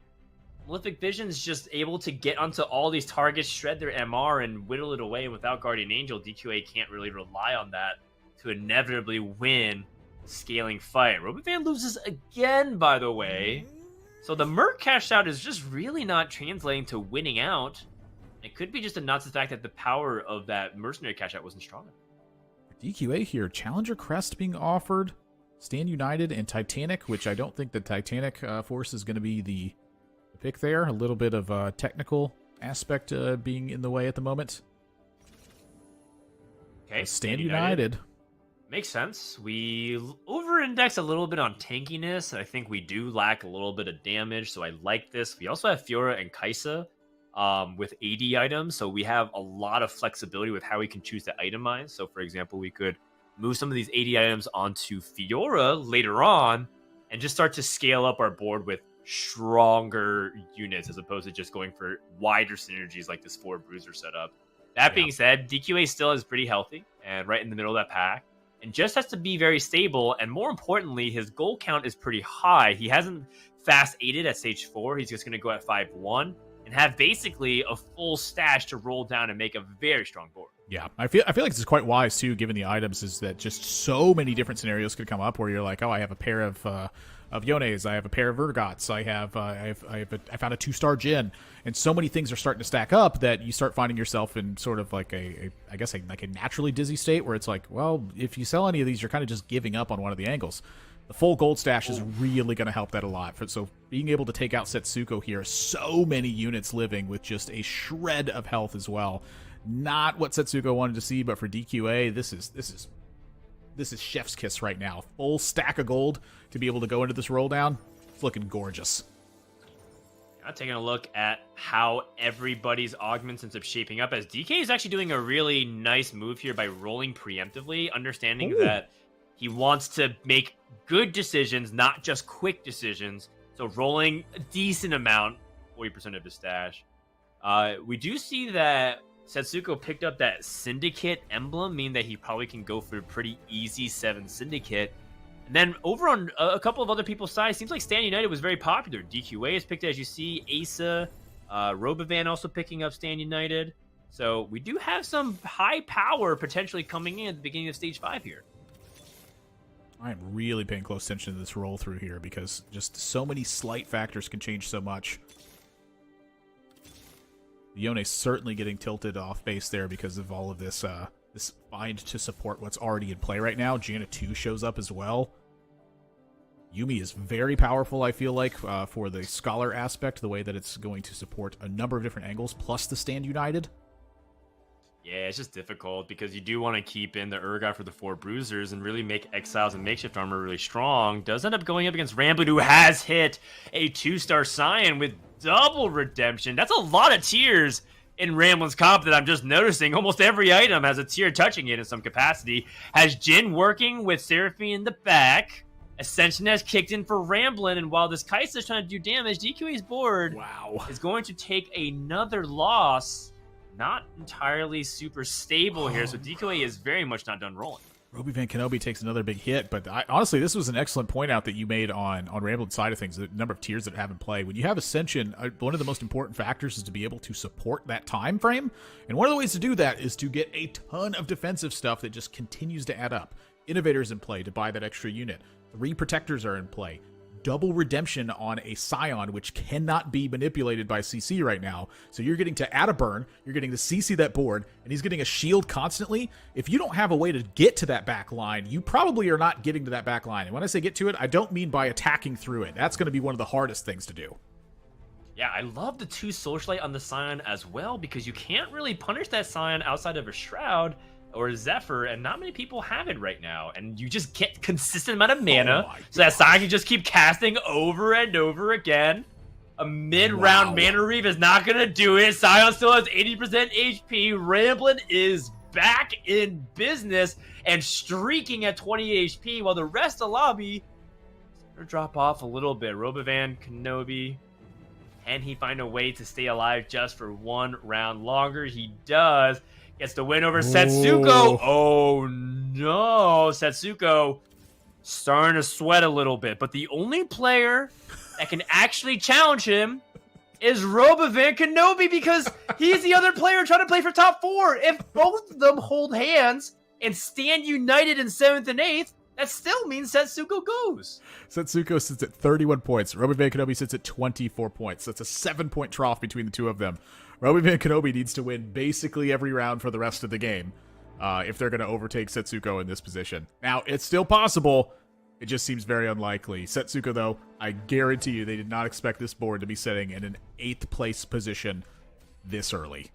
Malefic Vision's just able to get onto all these targets, shred their MR, and whittle it away. Without Guardian Angel, DQA can't really rely on that to inevitably win a scaling fight. Robovan loses again, by the way. So the Merc cash out is just really not translating to winning out. It could be just a nod to the fact that the power of that Mercenary cash out wasn't strong enough. DQA here, Challenger Crest being offered, Stand United, and Titanic, which I don't think the Titanic force is going to be the pick there. A little bit of technical aspect being in the way at the moment. Okay, Stand United. Makes sense. We over-index a little bit on tankiness. I think we do lack a little bit of damage, so I like this. We also have Fiora and Kaisa with AD items, so we have a lot of flexibility with how we can choose to itemize. So, for example, we could move some of these AD items onto Fiora later on and just start to scale up our board with stronger units as opposed to just going for wider synergies like this 4 bruiser setup. That being said, DQA still is pretty healthy and right in the middle of that pack, and just has to be very stable, and more importantly, his goal count is pretty high. He hasn't fast 8'd at stage 4. He's just going to go at 5-1 and have basically a full stash to roll down and make a very strong board. Yeah, I feel like this is quite wise too, given the items. Is that just so many different scenarios could come up where you're like, oh, I have a pair of Yones, I have a pair of Vergots, I found a 2-star Jin, and so many things are starting to stack up that you start finding yourself in sort of like a naturally dizzy state where it's like, well, if you sell any of these, you're kind of just giving up on one of the angles. The full gold stash is really going to help that a lot. So being able to take out Setsuko here, so many units living with just a shred of health as well. Not what Setsuko wanted to see, but for DQA, this is chef's kiss right now. Full stack of gold to be able to go into this roll down. It's looking gorgeous. Now taking a look at how everybody's augments ends up shaping up, as DK is actually doing a really nice move here by rolling preemptively, understanding that he wants to make good decisions, not just quick decisions. So rolling a decent amount, 40% of his stash. We do see that Setsuko picked up that Syndicate emblem, meaning that he probably can go for a pretty easy 7 Syndicate. And then over on a couple of other people's sides, seems like Stand United was very popular. DQA is picked, as you see, Asa, Robovan also picking up Stand United. So we do have some high power potentially coming in at the beginning of Stage 5 here. I am really paying close attention to this roll through here because just so many slight factors can change so much. Yone certainly getting tilted off base there because of all of this this bind to support what's already in play right now. Janna 2 shows up as well. Yuumi is very powerful, I feel like, for the Scholar aspect, the way that it's going to support a number of different angles, plus the Stand United. Yeah, it's just difficult because you do want to keep in the Urgot for the 4 bruisers and really make Exiles and Makeshift Armor really strong. Does end up going up against Ramblin, who has hit a 2-star Scion with double redemption. That's a lot of tiers in Ramblin's comp that I'm just noticing. Almost every item has a tier touching it in some capacity. Has Jin working with Seraphine in the back. Ascension has kicked in for Ramblin, and while this Kaisa is trying to do damage, DQA's board is going to take another loss. Not entirely super stable here, so DQA is very much not done rolling. Roby Van Kenobi takes another big hit, but honestly, this was an excellent point out that you made on Ramblin's side of things, the number of tiers that have in play. When you have Ascension, one of the most important factors is to be able to support that time frame, and one of the ways to do that is to get a ton of defensive stuff that just continues to add up. Innovators in play to buy that extra unit. 3 Protectors are in play. Double redemption on a Scion, which cannot be manipulated by CC right now. So you're getting to add a burn, you're getting to CC that board, and he's getting a shield constantly. If you don't have a way to get to that back line, you probably are not getting to that back line. And when I say get to it, I don't mean by attacking through it. That's going to be one of the hardest things to do. Yeah, I love the 2 Socialite on the Scion as well, because you can't really punish that Scion outside of a Shroud or a Zephyr, and not many people have it right now. And you just get consistent amount of mana, so that Scion can just keep casting over and over again. A mid-round Mana Reave is not going to do it. Scion still has 80% HP. Ramblin is back in business and streaking at 20 HP, while the rest of the lobby is going to drop off a little bit. Robovan Kenobi, can he find a way to stay alive just for 1 round longer? He does. Gets the win over Setsuko. Oh no, Setsuko starting to sweat a little bit. But the only player that can actually challenge him is Robovan Kenobi, because he's the other player trying to play for top 4. If both of them hold hands and stand united in 7th and 8th, that still means Setsuko goes. Setsuko sits at 31 points. Robovan Kenobi sits at 24 points. That's a 7-point trough between the two of them. Robovan Kenobi needs to win basically every round for the rest of the game if they're going to overtake Setsuko in this position. Now, it's still possible. It just seems very unlikely. Setsuko, though, I guarantee you they did not expect this board to be sitting in an 8th place position this early.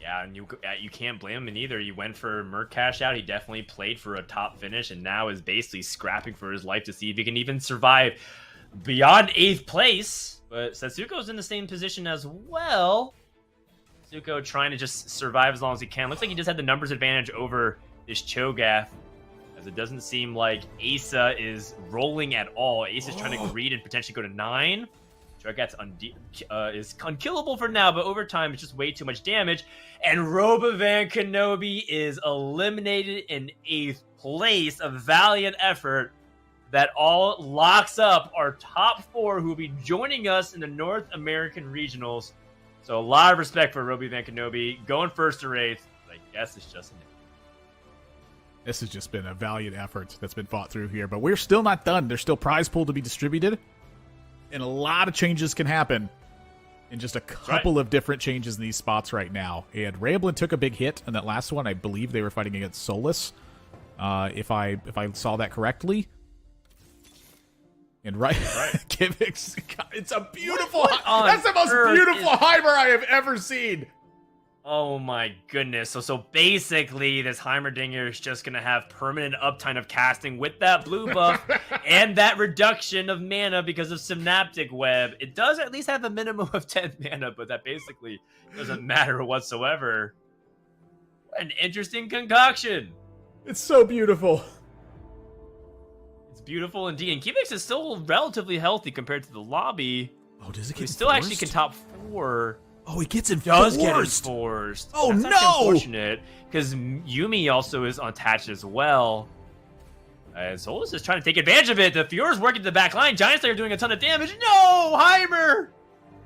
Yeah, and you can't blame him in either. He went for Merc cash out. He definitely played for a top finish, and now is basically scrapping for his life to see if he can even survive beyond 8th place. But Setsuko's in the same position as well. Setsuko trying to just survive as long as he can. Looks like he just had the numbers advantage over this Cho'Gath, as it doesn't seem like Asa is rolling at all. Asa's trying to greed and potentially go to 9. Cho'Gath's is unkillable for now, but over time, it's just way too much damage. And Robovan Kenobi is eliminated in 8th place. A valiant effort that all locks up our top 4 who will be joining us in the North American Regionals. So a lot of respect for Robovan Kenobi. Going first to 8th, but I guess it's just an This has just been a valiant effort that's been fought through here, but we're still not done. There's still prize pool to be distributed, and a lot of changes can happen in just a couple of different changes in these spots right now. And Ramblin took a big hit in that last one. I believe they were fighting against Solus, if I saw that correctly. And Kivix, it's a beautiful. That's the most beautiful Heimer I have ever seen. Oh my goodness. So basically this Heimerdinger is just going to have permanent uptime of casting with that blue buff and that reduction of mana because of Synaptic Web. It does at least have a minimum of 10 mana, but that basically doesn't matter whatsoever. An interesting concoction. It's so beautiful. It's beautiful indeed. And Kivix is still relatively healthy compared to the lobby. Oh, does it get He still actually can top 4. Oh, he gets enforced. Does get enforced. Oh, That's no! actually unfortunate, because Yumi also is unattached as well. And Solus is trying to take advantage of it. The Fuhrer's working to the back line. Giant Slayer doing a ton of damage. No! Heimer!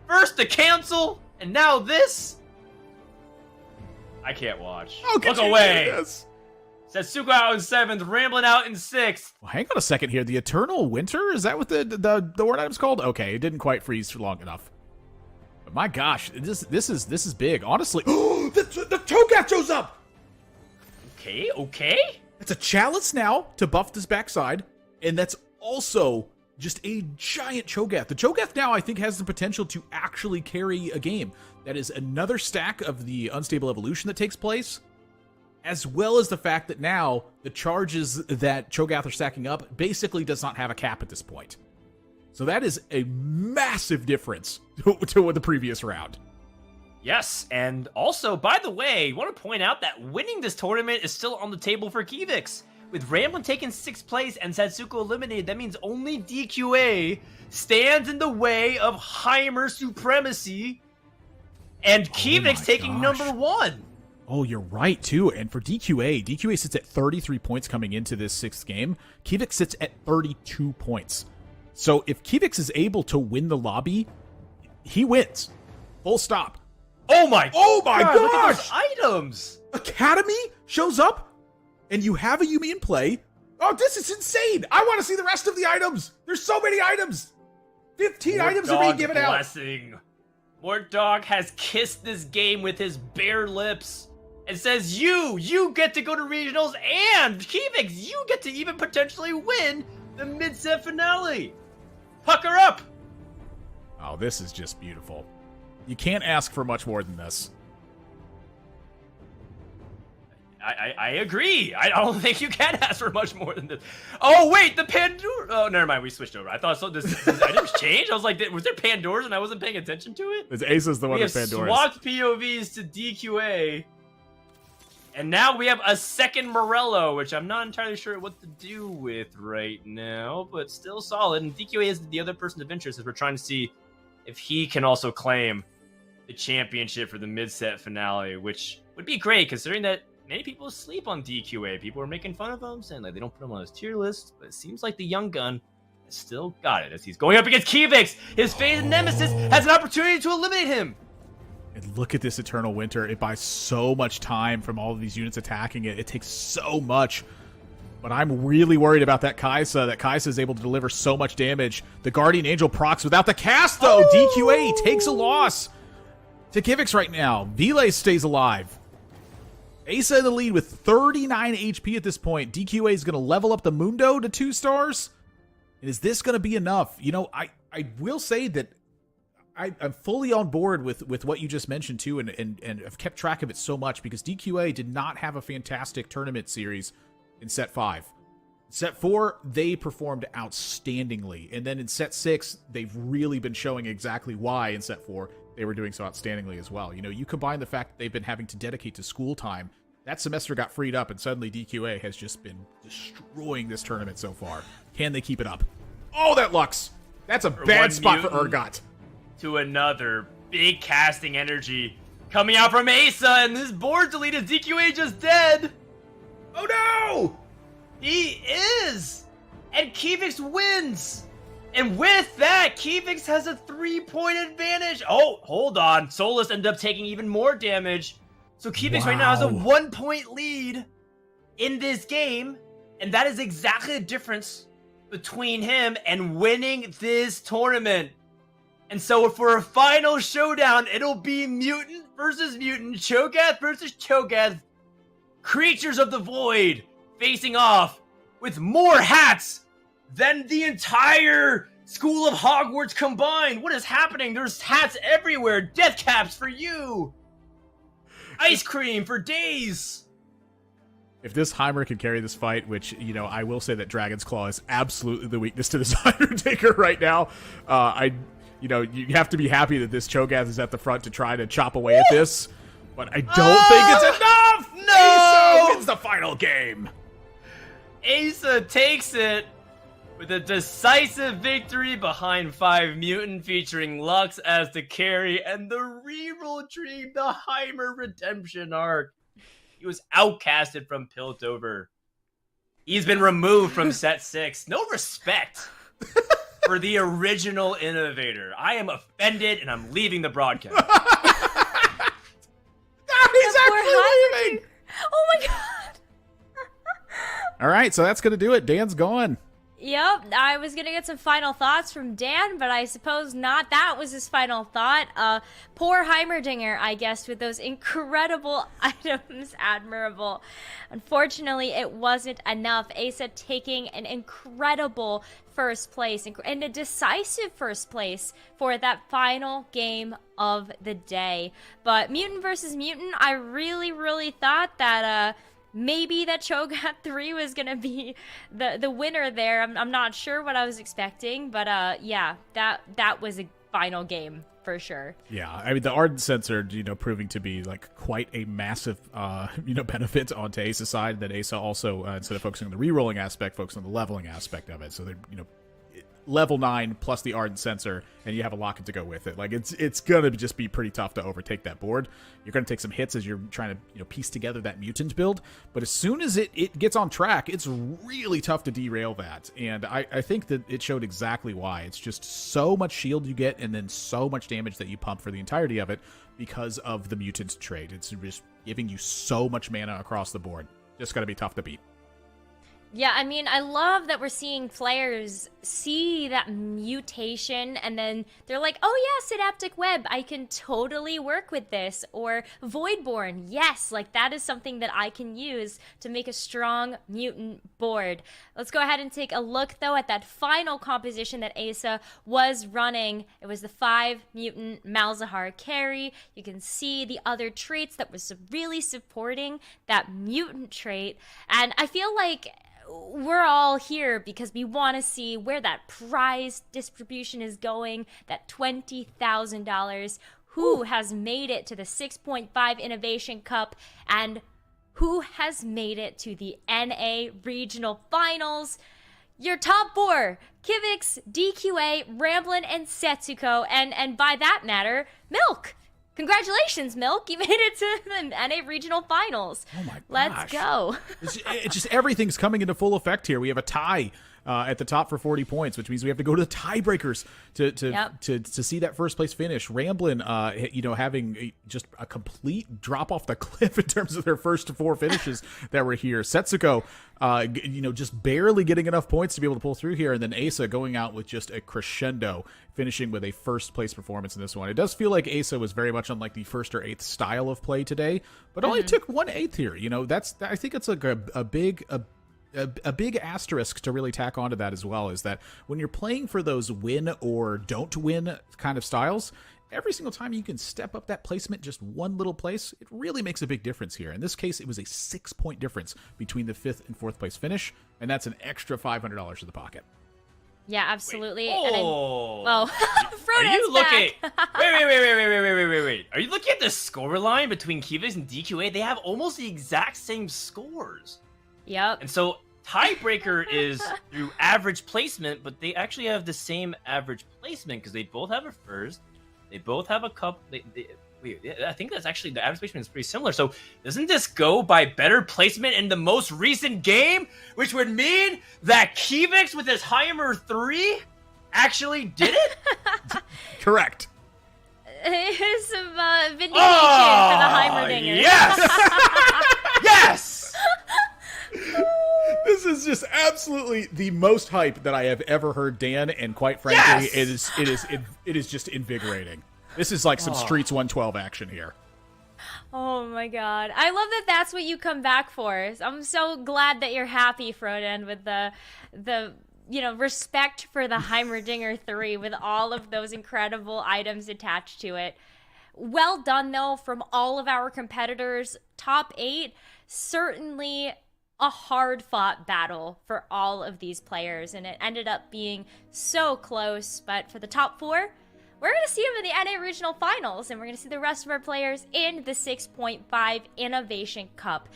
First the cancel, and now this? I can't watch. Look away! Setsuko out in 7th, Ramblin out in 6th. Well, hang on a second here. The Eternal Winter? Is that what the word item's called? Okay, it didn't quite freeze for long enough. But my gosh, this is big. Honestly, the Cho'Gath shows up. Okay. It's a chalice now to buff this backside, and that's also just a giant Cho'Gath. The Cho'Gath now, I think, has the potential to actually carry a game. That is another stack of the Unstable Evolution that takes place, as well as the fact that now the charges that Cho'Gath are stacking up basically does not have a cap at this point. So that is a massive difference to the previous round. Yes, and also, by the way, I want to point out that winning this tournament is still on the table for Kivix. With Ramblin taking 6th place and Setsuko eliminated, that means only DQA stands in the way of Heimer supremacy, and Kivix taking number 1. Oh, you're right, too. And for DQA sits at 33 points coming into this 6th game. Kivix sits at 32 points. So if Kivix is able to win the lobby, he wins. Full stop. Oh my gosh! Look at those items! Academy shows up, and you have a Yumi in play. Oh, this is insane! I want to see the rest of the items! There's so many items! 15 items are being given out! Mortdog has kissed this game with his bare lips and says, you get to go to regionals, and Kivix, you get to even potentially win the mid-set finale! Pucker up! Oh, this is just beautiful. You can't ask for much more than this. I agree. I don't think you can ask for much more than this. Oh, wait, the Pandora. Oh, never mind. We switched over. I thought this items changed. I was like, was there Pandoras and I wasn't paying attention to it? It's Asa's the one with Pandoras. We have swapped POVs to DQA. And now we have a second Morello, which I'm not entirely sure what to do with right now, but still solid. And DQA is the other person of interest as we're trying to see if he can also claim the championship for the mid-set finale, which would be great considering that many people sleep on DQA. People are making fun of him, saying like they don't put him on his tier list, but it seems like the young gun has still got it as he's going up against Kivix. His fated nemesis has an opportunity to eliminate him. And look at this Eternal Winter. It buys so much time from all of these units attacking it. It takes so much. But I'm really worried about that Kaisa. That Kaisa is able to deliver so much damage. The Guardian Angel procs without the cast, though. DQA takes a loss to Kivix right now. Vile stays alive. Asa in the lead with 39 HP at this point. DQA is going to level up the Mundo to 2 stars. And is this going to be enough? You know, I will say that I'm fully on board with what you just mentioned too, and I've kept track of it so much because DQA did not have a fantastic tournament series in set 5. Set 4, they performed outstandingly, and then in set 6, they've really been showing exactly why in set 4 they were doing so outstandingly as well. You know, you combine the fact that they've been having to dedicate to school time, that semester got freed up, and suddenly DQA has just been destroying this tournament so far. Can they keep it up? Oh, that Lux! That's a bad spot for Urgot. To another big casting energy coming out from Asa, and this board delete is DQA just dead. Oh no! He is! And Kivix wins! And with that, Kivix has a 3-point advantage. Oh, hold on. Solus ended up taking even more damage. So Kivix right now has a 1-point lead in this game. And that is exactly the difference between him and winning this tournament. And so for a final showdown, it'll be Mutant versus Mutant, Cho'Gath versus Cho'Gath, Creatures of the Void facing off with more hats than the entire School of Hogwarts combined. What is happening? There's hats everywhere. Death caps for you. Ice cream for days. If this Heimer can carry this fight, which, you know, I will say that Dragon's Claw is absolutely the weakness to this Undertaker right now. You know, you have to be happy that this Cho'Gath is at the front to try to chop away at this. But I don't think it's enough! No! Asa wins the final game! Asa takes it with a decisive victory behind 5 Mutant featuring Lux as the carry and the reroll dream, the Heimer redemption arc. He was outcasted from Piltover. He's been removed from set 6. No respect for the original innovator. I am offended and I'm leaving the broadcast. He's actually leaving! Oh my god! All right, so that's going to do it. Dan's gone. Yep, I was gonna get some final thoughts from Dan, but I suppose not. That was his final thought. Poor Heimerdinger, I guess, with those incredible items. Admirable. Unfortunately, it wasn't enough. Asa taking an incredible first place, and a decisive first place for that final game of the day. But Mutant versus Mutant, I really thought that, maybe that Cho'Gath 3 was going to be the winner there. I'm not sure what I was expecting, but yeah, that was a final game for sure. Yeah, I mean, the Ardent Sensor, you know, proving to be like quite a massive, you know, benefit onto Asa's side, that Asa also, instead of focusing on the re-rolling aspect, focused on the leveling aspect of it. So they're, you know, level 9 plus the Ardent Sensor, and you have a locket to go with it. Like, it's gonna just be pretty tough to overtake that board. You're gonna take some hits as you're trying to, you know, piece together that mutant build, but as soon as it gets on track, it's really tough to derail that. And I think that it showed exactly why. It's just so much shield you get, and then so much damage that you pump for the entirety of it because of the mutant trait. It's just giving you so much mana across the board. Just gonna be tough to beat. Yeah, I mean, I love that we're seeing players see that mutation and then they're like, oh yeah, Synaptic Web, I can totally work with this. Or Voidborn, yes, like that is something that I can use to make a strong mutant board. Let's go ahead and take a look, though, at that final composition that Asa was running. It was the 5 mutant Malzahar carry. You can see the other traits that was really supporting that mutant trait. And I feel like we're all here because we want to see where that prize distribution is going, that $20,000. Who has made it to the 6.5 Innovation Cup, and who has made it to the NA Regional Finals? Your top 4, Kivix, DQA, Ramblin', and Setsuko, and by that matter, Milk. Congratulations, Milk. You made it to the NA Regional Finals. Oh my gosh. Let's go. It's just everything's coming into full effect here. We have a tie at the top for 40 points, which means we have to go to the tiebreakers to see that first place finish. Ramblin', you know, having just a complete drop off the cliff in terms of their first 4 finishes that were here. Setsuko, you know, just barely getting enough points to be able to pull through here, and then Asa going out with just a crescendo, finishing with a first place performance in this one. It does feel like Asa was very much on like the 1st or 8th style of play today, but only took 1/8 here. You know, I think it's like a big a big asterisk to really tack onto that as well is that when you're playing for those win or don't win kind of styles, every single time you can step up that placement just one little place, it really makes a big difference here. In this case, it was a 6-point difference between the 5th and 4th place finish, and that's an extra $500 to the pocket. Yeah, absolutely. Wait. Oh. Well, Are you looking? Wait. Are you looking at the score line between Kivix and DQA? They have almost the exact same scores. Yep. And so tiebreaker is through average placement, but they actually have the same average placement because they both have a first. They both have a cup. I think that's actually the average placement is pretty similar. So doesn't this go by better placement in the most recent game, which would mean that Kivix with his Heimer 3 actually did it? Correct. Here's some vindication for the Heimerdinger. Yes! Yes! This is just absolutely the most hype that I have ever heard, Dan, and quite frankly, Yes! it is just invigorating. This is like some Streets 112 action here. Oh my god. I love that that's what you come back for. I'm so glad that you're happy, Khroen, with the respect for the Heimerdinger 3 with all of those incredible items attached to it. Well done, though, from all of our competitors. Top 8, certainly a hard-fought battle for all of these players, and it ended up being so close. But for the top 4, we're going to see them in the NA Regional Finals, and we're going to see the rest of our players in the 6.5 Innovation Cup.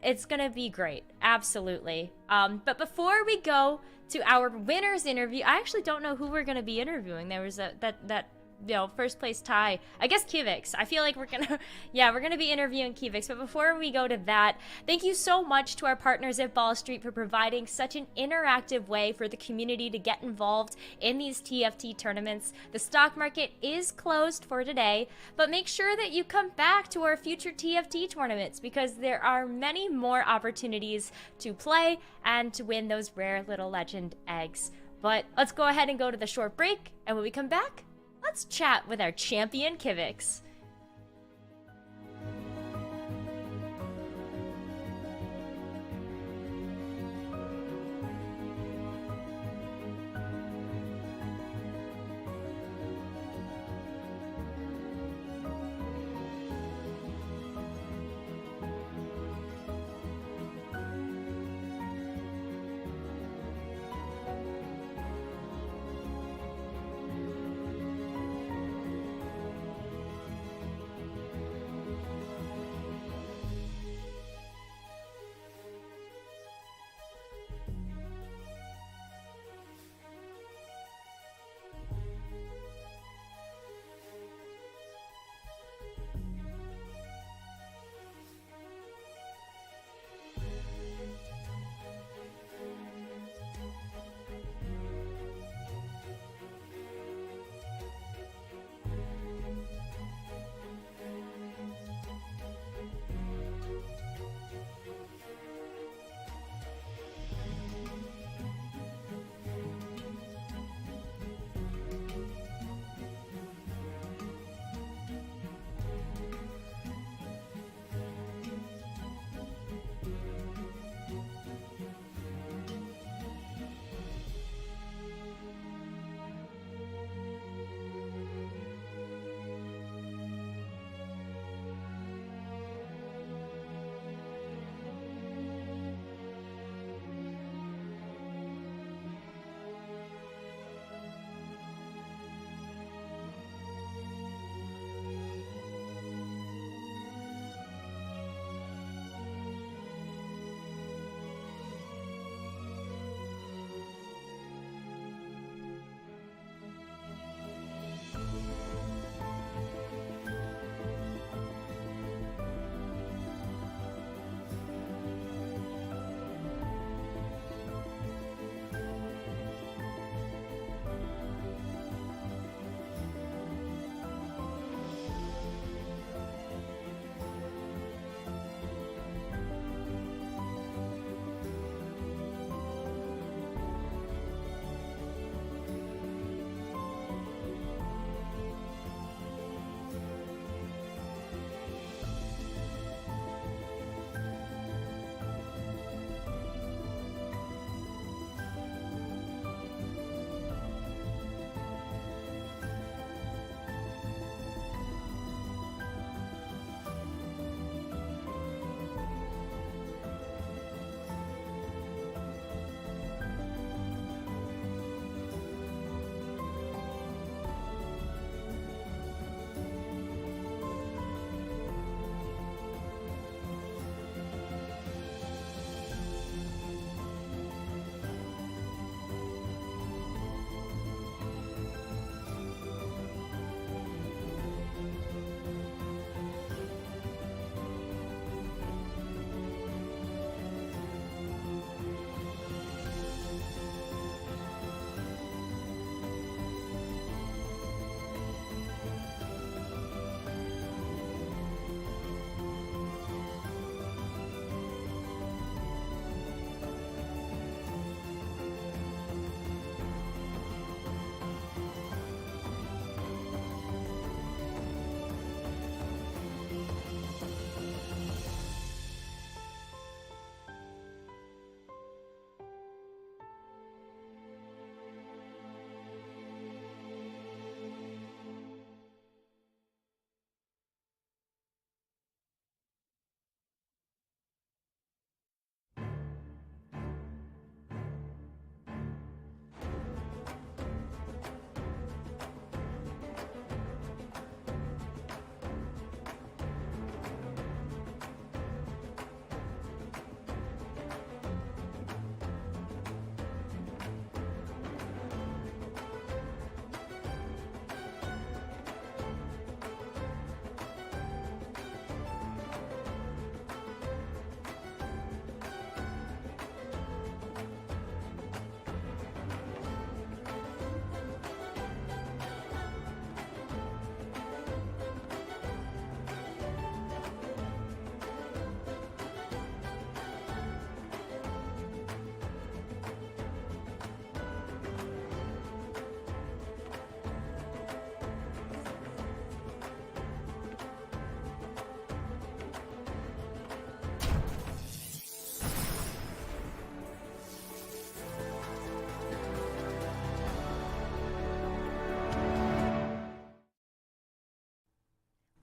It's going to be great, absolutely. But before we go to our winners interview, I actually don't know who we're going to be interviewing. There was that first place tie. I guess Kivix. I feel like we're gonna be interviewing Kivix. But before we go to that, thank you so much to our partners at Ball Street for providing such an interactive way for the community to get involved in these TFT tournaments. The stock market is closed for today, but make sure that you come back to our future TFT tournaments because there are many more opportunities to play and to win those rare little legend eggs. But let's go ahead and go to the short break, and when we come back, let's chat with our champion, Kivix.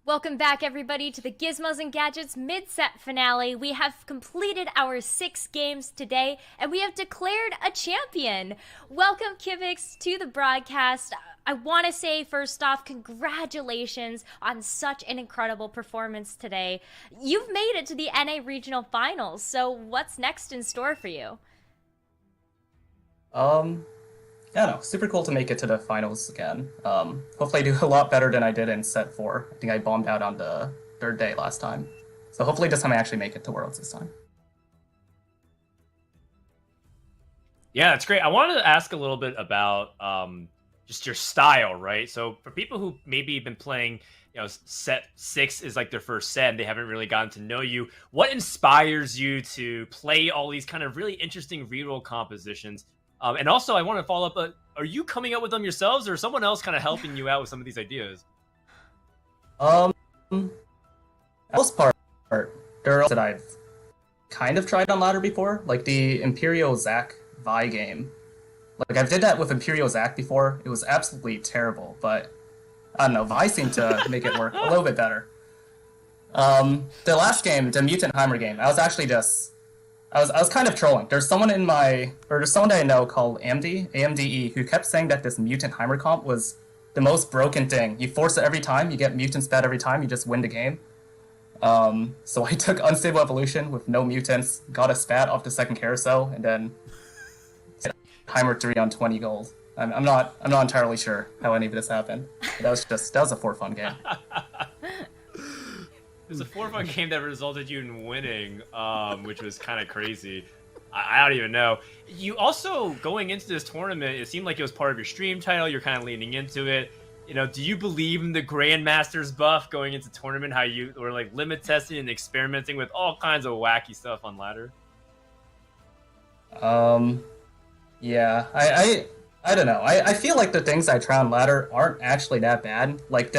Welcome back, everybody, to the Gizmos and Gadgets mid-set finale. We have completed our 6 games today, and we have declared a champion. Welcome, Kivix, to the broadcast. I want to say, first off, congratulations on such an incredible performance today. You've made it to the NA Regional Finals, so what's next in store for you? Yeah, no, super cool to make it to the finals again. Hopefully I do a lot better than I did in set 4. I think I bombed out on the 3rd day last time. So hopefully this time I actually make it to Worlds this time. Yeah, it's great. I wanted to ask a little bit about just your style, right? So for people who maybe been playing, set 6 is like their first set and they haven't really gotten to know you, what inspires you to play all these kind of really interesting reroll compositions? And also, I want to follow up, are you coming up with them yourselves, or is someone else kind of helping you out with some of these ideas? Most part, there are that I've kind of tried on ladder before, like the Imperial Zac Vi game. Like, I did that with Imperial Zac before. It was absolutely terrible, but I don't know, Vi seemed to make it work a little bit better. The last game, the Mutant Heimer game, I was actually just... I was kind of trolling. There's someone there's someone that I know called AMDE, who kept saying that this Mutant Heimer comp was the most broken thing. You force it every time, you get Mutant spat every time, you just win the game. So I took Unstable Evolution with no mutants, got a spat off the second carousel, and then Heimer 3 on 20 gold. I'm not entirely sure how any of this happened. But that was a for fun game. It was a 4-fun game that resulted you in winning, which was kind of crazy. I don't even know. You also, going into this tournament, it seemed like it was part of your stream title. You're kind of leaning into it. Do you believe in the Grandmaster's buff going into tournament? How you were like limit testing and experimenting with all kinds of wacky stuff on ladder? Yeah, I don't know. I feel like the things I try on ladder aren't actually that bad. Like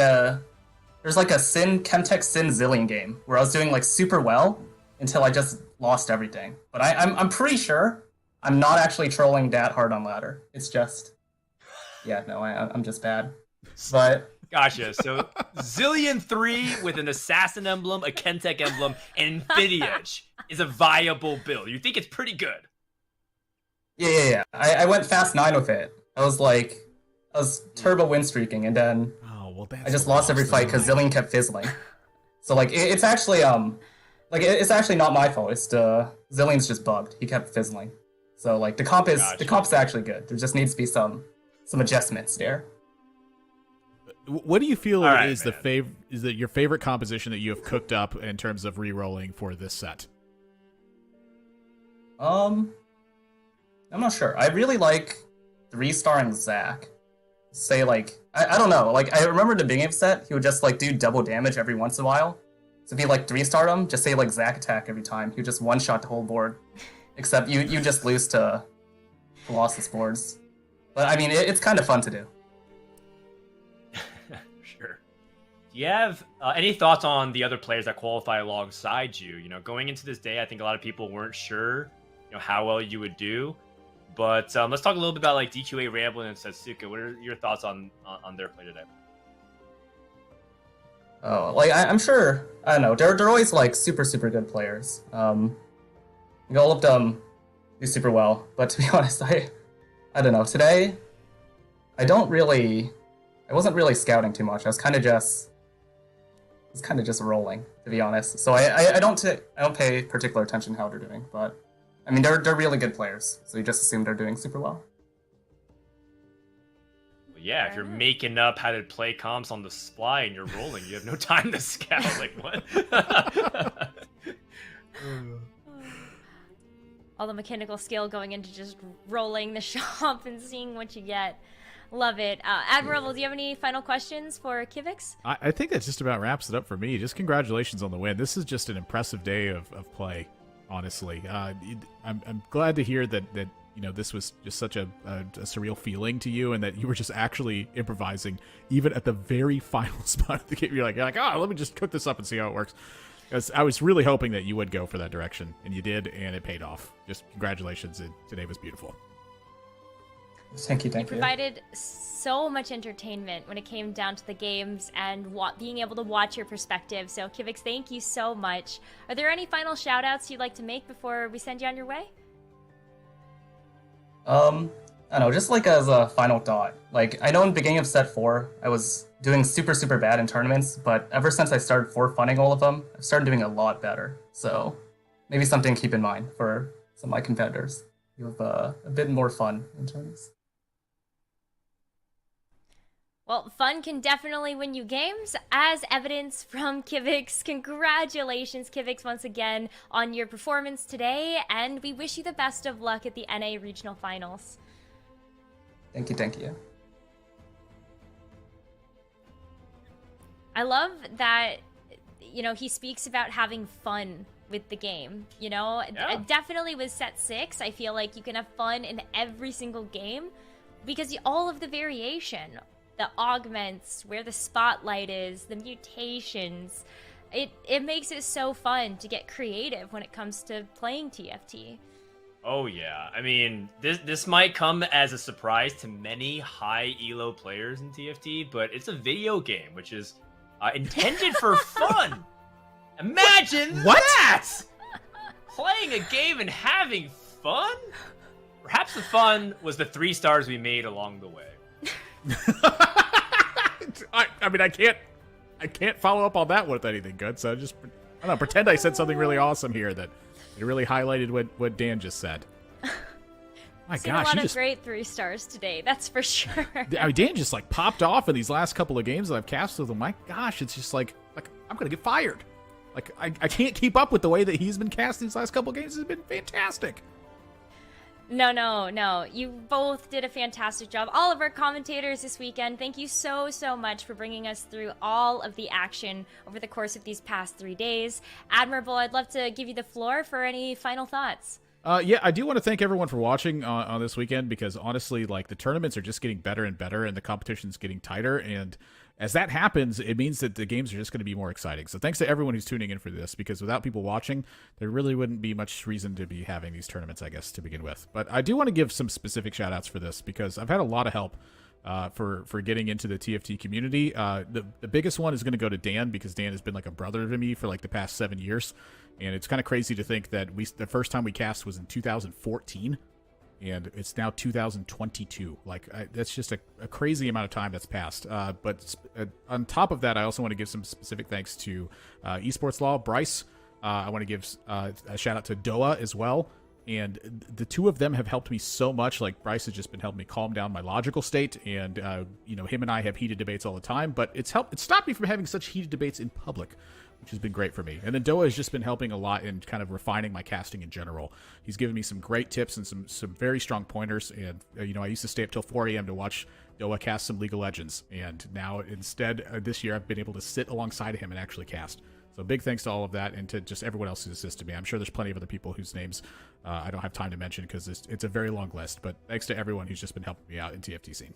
there's like a Chemtech Sin Zillion game where I was doing like super well until I just lost everything. But I'm pretty sure I'm not actually trolling that hard on ladder. It's just, yeah, no, I'm just bad. But gotcha. So Zillion 3 with an Assassin emblem, a Chemtech emblem, and Infinity Edge is a viable build. You think it's pretty good? Yeah. I went fast 9 with it. I was turbo win streaking, and then I just lost every fight because Zillion kept fizzling. So like it's actually it's actually not my fault. It's Zillion's just bugged. He kept fizzling. So like the comp's actually good. There just needs to be some adjustments there. What do you feel is man. Your favorite composition that you have cooked up in terms of re-rolling for this set? I'm not sure. I really like 3-starring Zac. Say like I don't know. Like I remember the beginning of set, he would just like do double damage every once in a while. So if you like 3-star him, just say like Zac attack every time. He would just one-shot the whole board. Except you just lose to Colossus boards. But I mean, it's kind of fun to do. Sure. Do you have any thoughts on the other players that qualify alongside you? Going into this day, I think a lot of people weren't sure, how well you would do. But let's talk a little bit about like DQA, Ramblin, and Setsuka. What are your thoughts on their play today? Oh, like I'm sure. I don't know. They're always like super good players. All of them do super well. But to be honest, I don't know. Today, I wasn't really scouting too much. I was kind of just rolling, to be honest. So I don't pay particular attention to how they're doing, but. I mean, they're really good players, so you just assume they're doing super well. Well, yeah, if you're making up how to play comps on the fly and you're rolling, you have no time to scout. Like, what? All the mechanical skill going into just rolling the shop and seeing what you get. Love it. Admirable, do you have any final questions for Kivix? I think that just about wraps it up for me. Just congratulations on the win. This is just an impressive day of play. Honestly, I'm glad to hear that this was just such a surreal feeling to you, and that you were just actually improvising even at the very final spot of the game. You're like, oh, let me just cook this up and see how it works. I was really hoping that you would go for that direction, and you did, and it paid off. Just congratulations, today was beautiful. Thank you. You provided so much entertainment when it came down to the games and being able to watch your perspective. So, Kivix, thank you so much. Are there any final shout-outs you'd like to make before we send you on your way? I don't know, just like as a final thought. Like, I know in the beginning of set 4, I was doing super, super bad in tournaments, but ever since I started funning all of them, I've started doing a lot better. So, maybe something to keep in mind for some of my competitors. You have a bit more fun in tournaments. Well, fun can definitely win you games, as evidence from Kivix. Congratulations, Kivix, once again on your performance today, and we wish you the best of luck at the NA Regional Finals. Thank you, thank you. I love that, you know, he speaks about having fun with the game, you know? Yeah. Definitely with set 6, I feel like you can have fun in every single game because all of the variation, the augments, where the spotlight is, the mutations, it makes it so fun to get creative when it comes to playing TFT. Oh yeah, I mean, this might come as a surprise to many high elo players in TFT, but it's a video game, which is intended for fun. Imagine that! Playing a game and having fun? Perhaps the fun was the 3 stars we made along the way. I mean, I can't follow up on that with anything good. So just, I don't know, pretend I said something really awesome here that it really highlighted what Dan just said. My Seen gosh, a lot of great 3 stars today, that's for sure. I mean, Dan just like popped off in these last couple of games that I've cast with him. My gosh, it's just like I'm gonna get fired. Like I can't keep up with the way that he's been casting these last couple of games. It's been fantastic. No. You both did a fantastic job. All of our commentators this weekend, thank you so much for bringing us through all of the action over the course of these past 3 days. Admirable, I'd love to give you the floor for any final thoughts. Yeah, I do want to thank everyone for watching on this weekend because honestly, like the tournaments are just getting better and better and the competition's getting tighter. And as that happens, it means that the games are just going to be more exciting. So thanks to everyone who's tuning in for this because without people watching, there really wouldn't be much reason to be having these tournaments, I guess, to begin with. But I do want to give some specific shout outs for this because I've had a lot of help for getting into the TFT community. The biggest one is going to go to Dan because Dan has been like a brother to me for like the past 7 years. And it's kind of crazy to think that the first time we cast was in 2014, and it's now 2022. Like that's just a crazy amount of time that's passed. But on top of that, I also want to give some specific thanks to Esports Law, Bryce. I want to give a shout out to Doa as well. And the two of them have helped me so much. Like Bryce has just been helping me calm down my logical state, and you know, him and I have heated debates all the time. But it stopped me from having such heated debates in public, which has been great for me. And then Doa has just been helping a lot in kind of refining my casting in general. He's given me some great tips and some very strong pointers. And you know, I used to stay up till 4 a.m. to watch Doa cast some League of Legends, and now instead this year I've been able to sit alongside him and actually cast. So big thanks to all of that and to just everyone else who's assisted me. I'm sure there's plenty of other people whose names I don't have time to mention because it's a very long list. But thanks to everyone who's just been helping me out in TFT scene.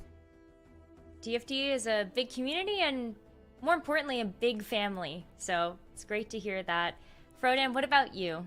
TFT is a big community and, more importantly, a big family. So it's great to hear that. Khroen, what about you?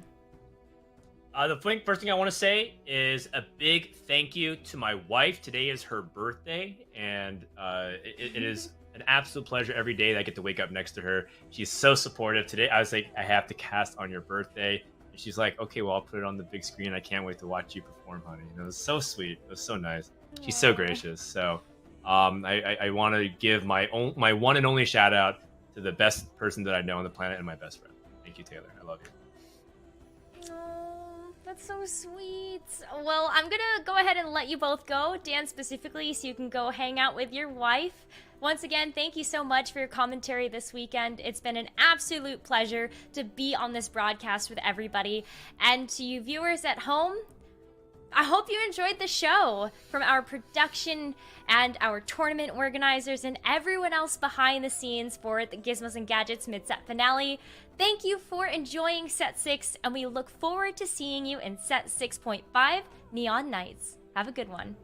The first thing I want to say is a big thank you to my wife. Today is her birthday, and it is an absolute pleasure every day that I get to wake up next to her. She's so supportive. Today, I was like, I have to cast on your birthday. And she's like, okay, well, I'll put it on the big screen. I can't wait to watch you perform, honey. And it was so sweet. It was so nice. She's so gracious. So I want to give my one and only shout out to the best person that I know on the planet and my best friend. Thank you, Taylor. I love you. Oh, that's so sweet. Well, I'm gonna go ahead and let you both go, Dan specifically, so you can go hang out with your wife. Once again, thank you so much for your commentary this weekend. It's been an absolute pleasure to be on this broadcast with everybody. And to you viewers at home, I hope you enjoyed the show. From our production and our tournament organizers and everyone else behind the scenes for the Gizmos and Gadgets mid-set finale, thank you for enjoying Set 6, and we look forward to seeing you in Set 6.5, Neon Nights. Have a good one.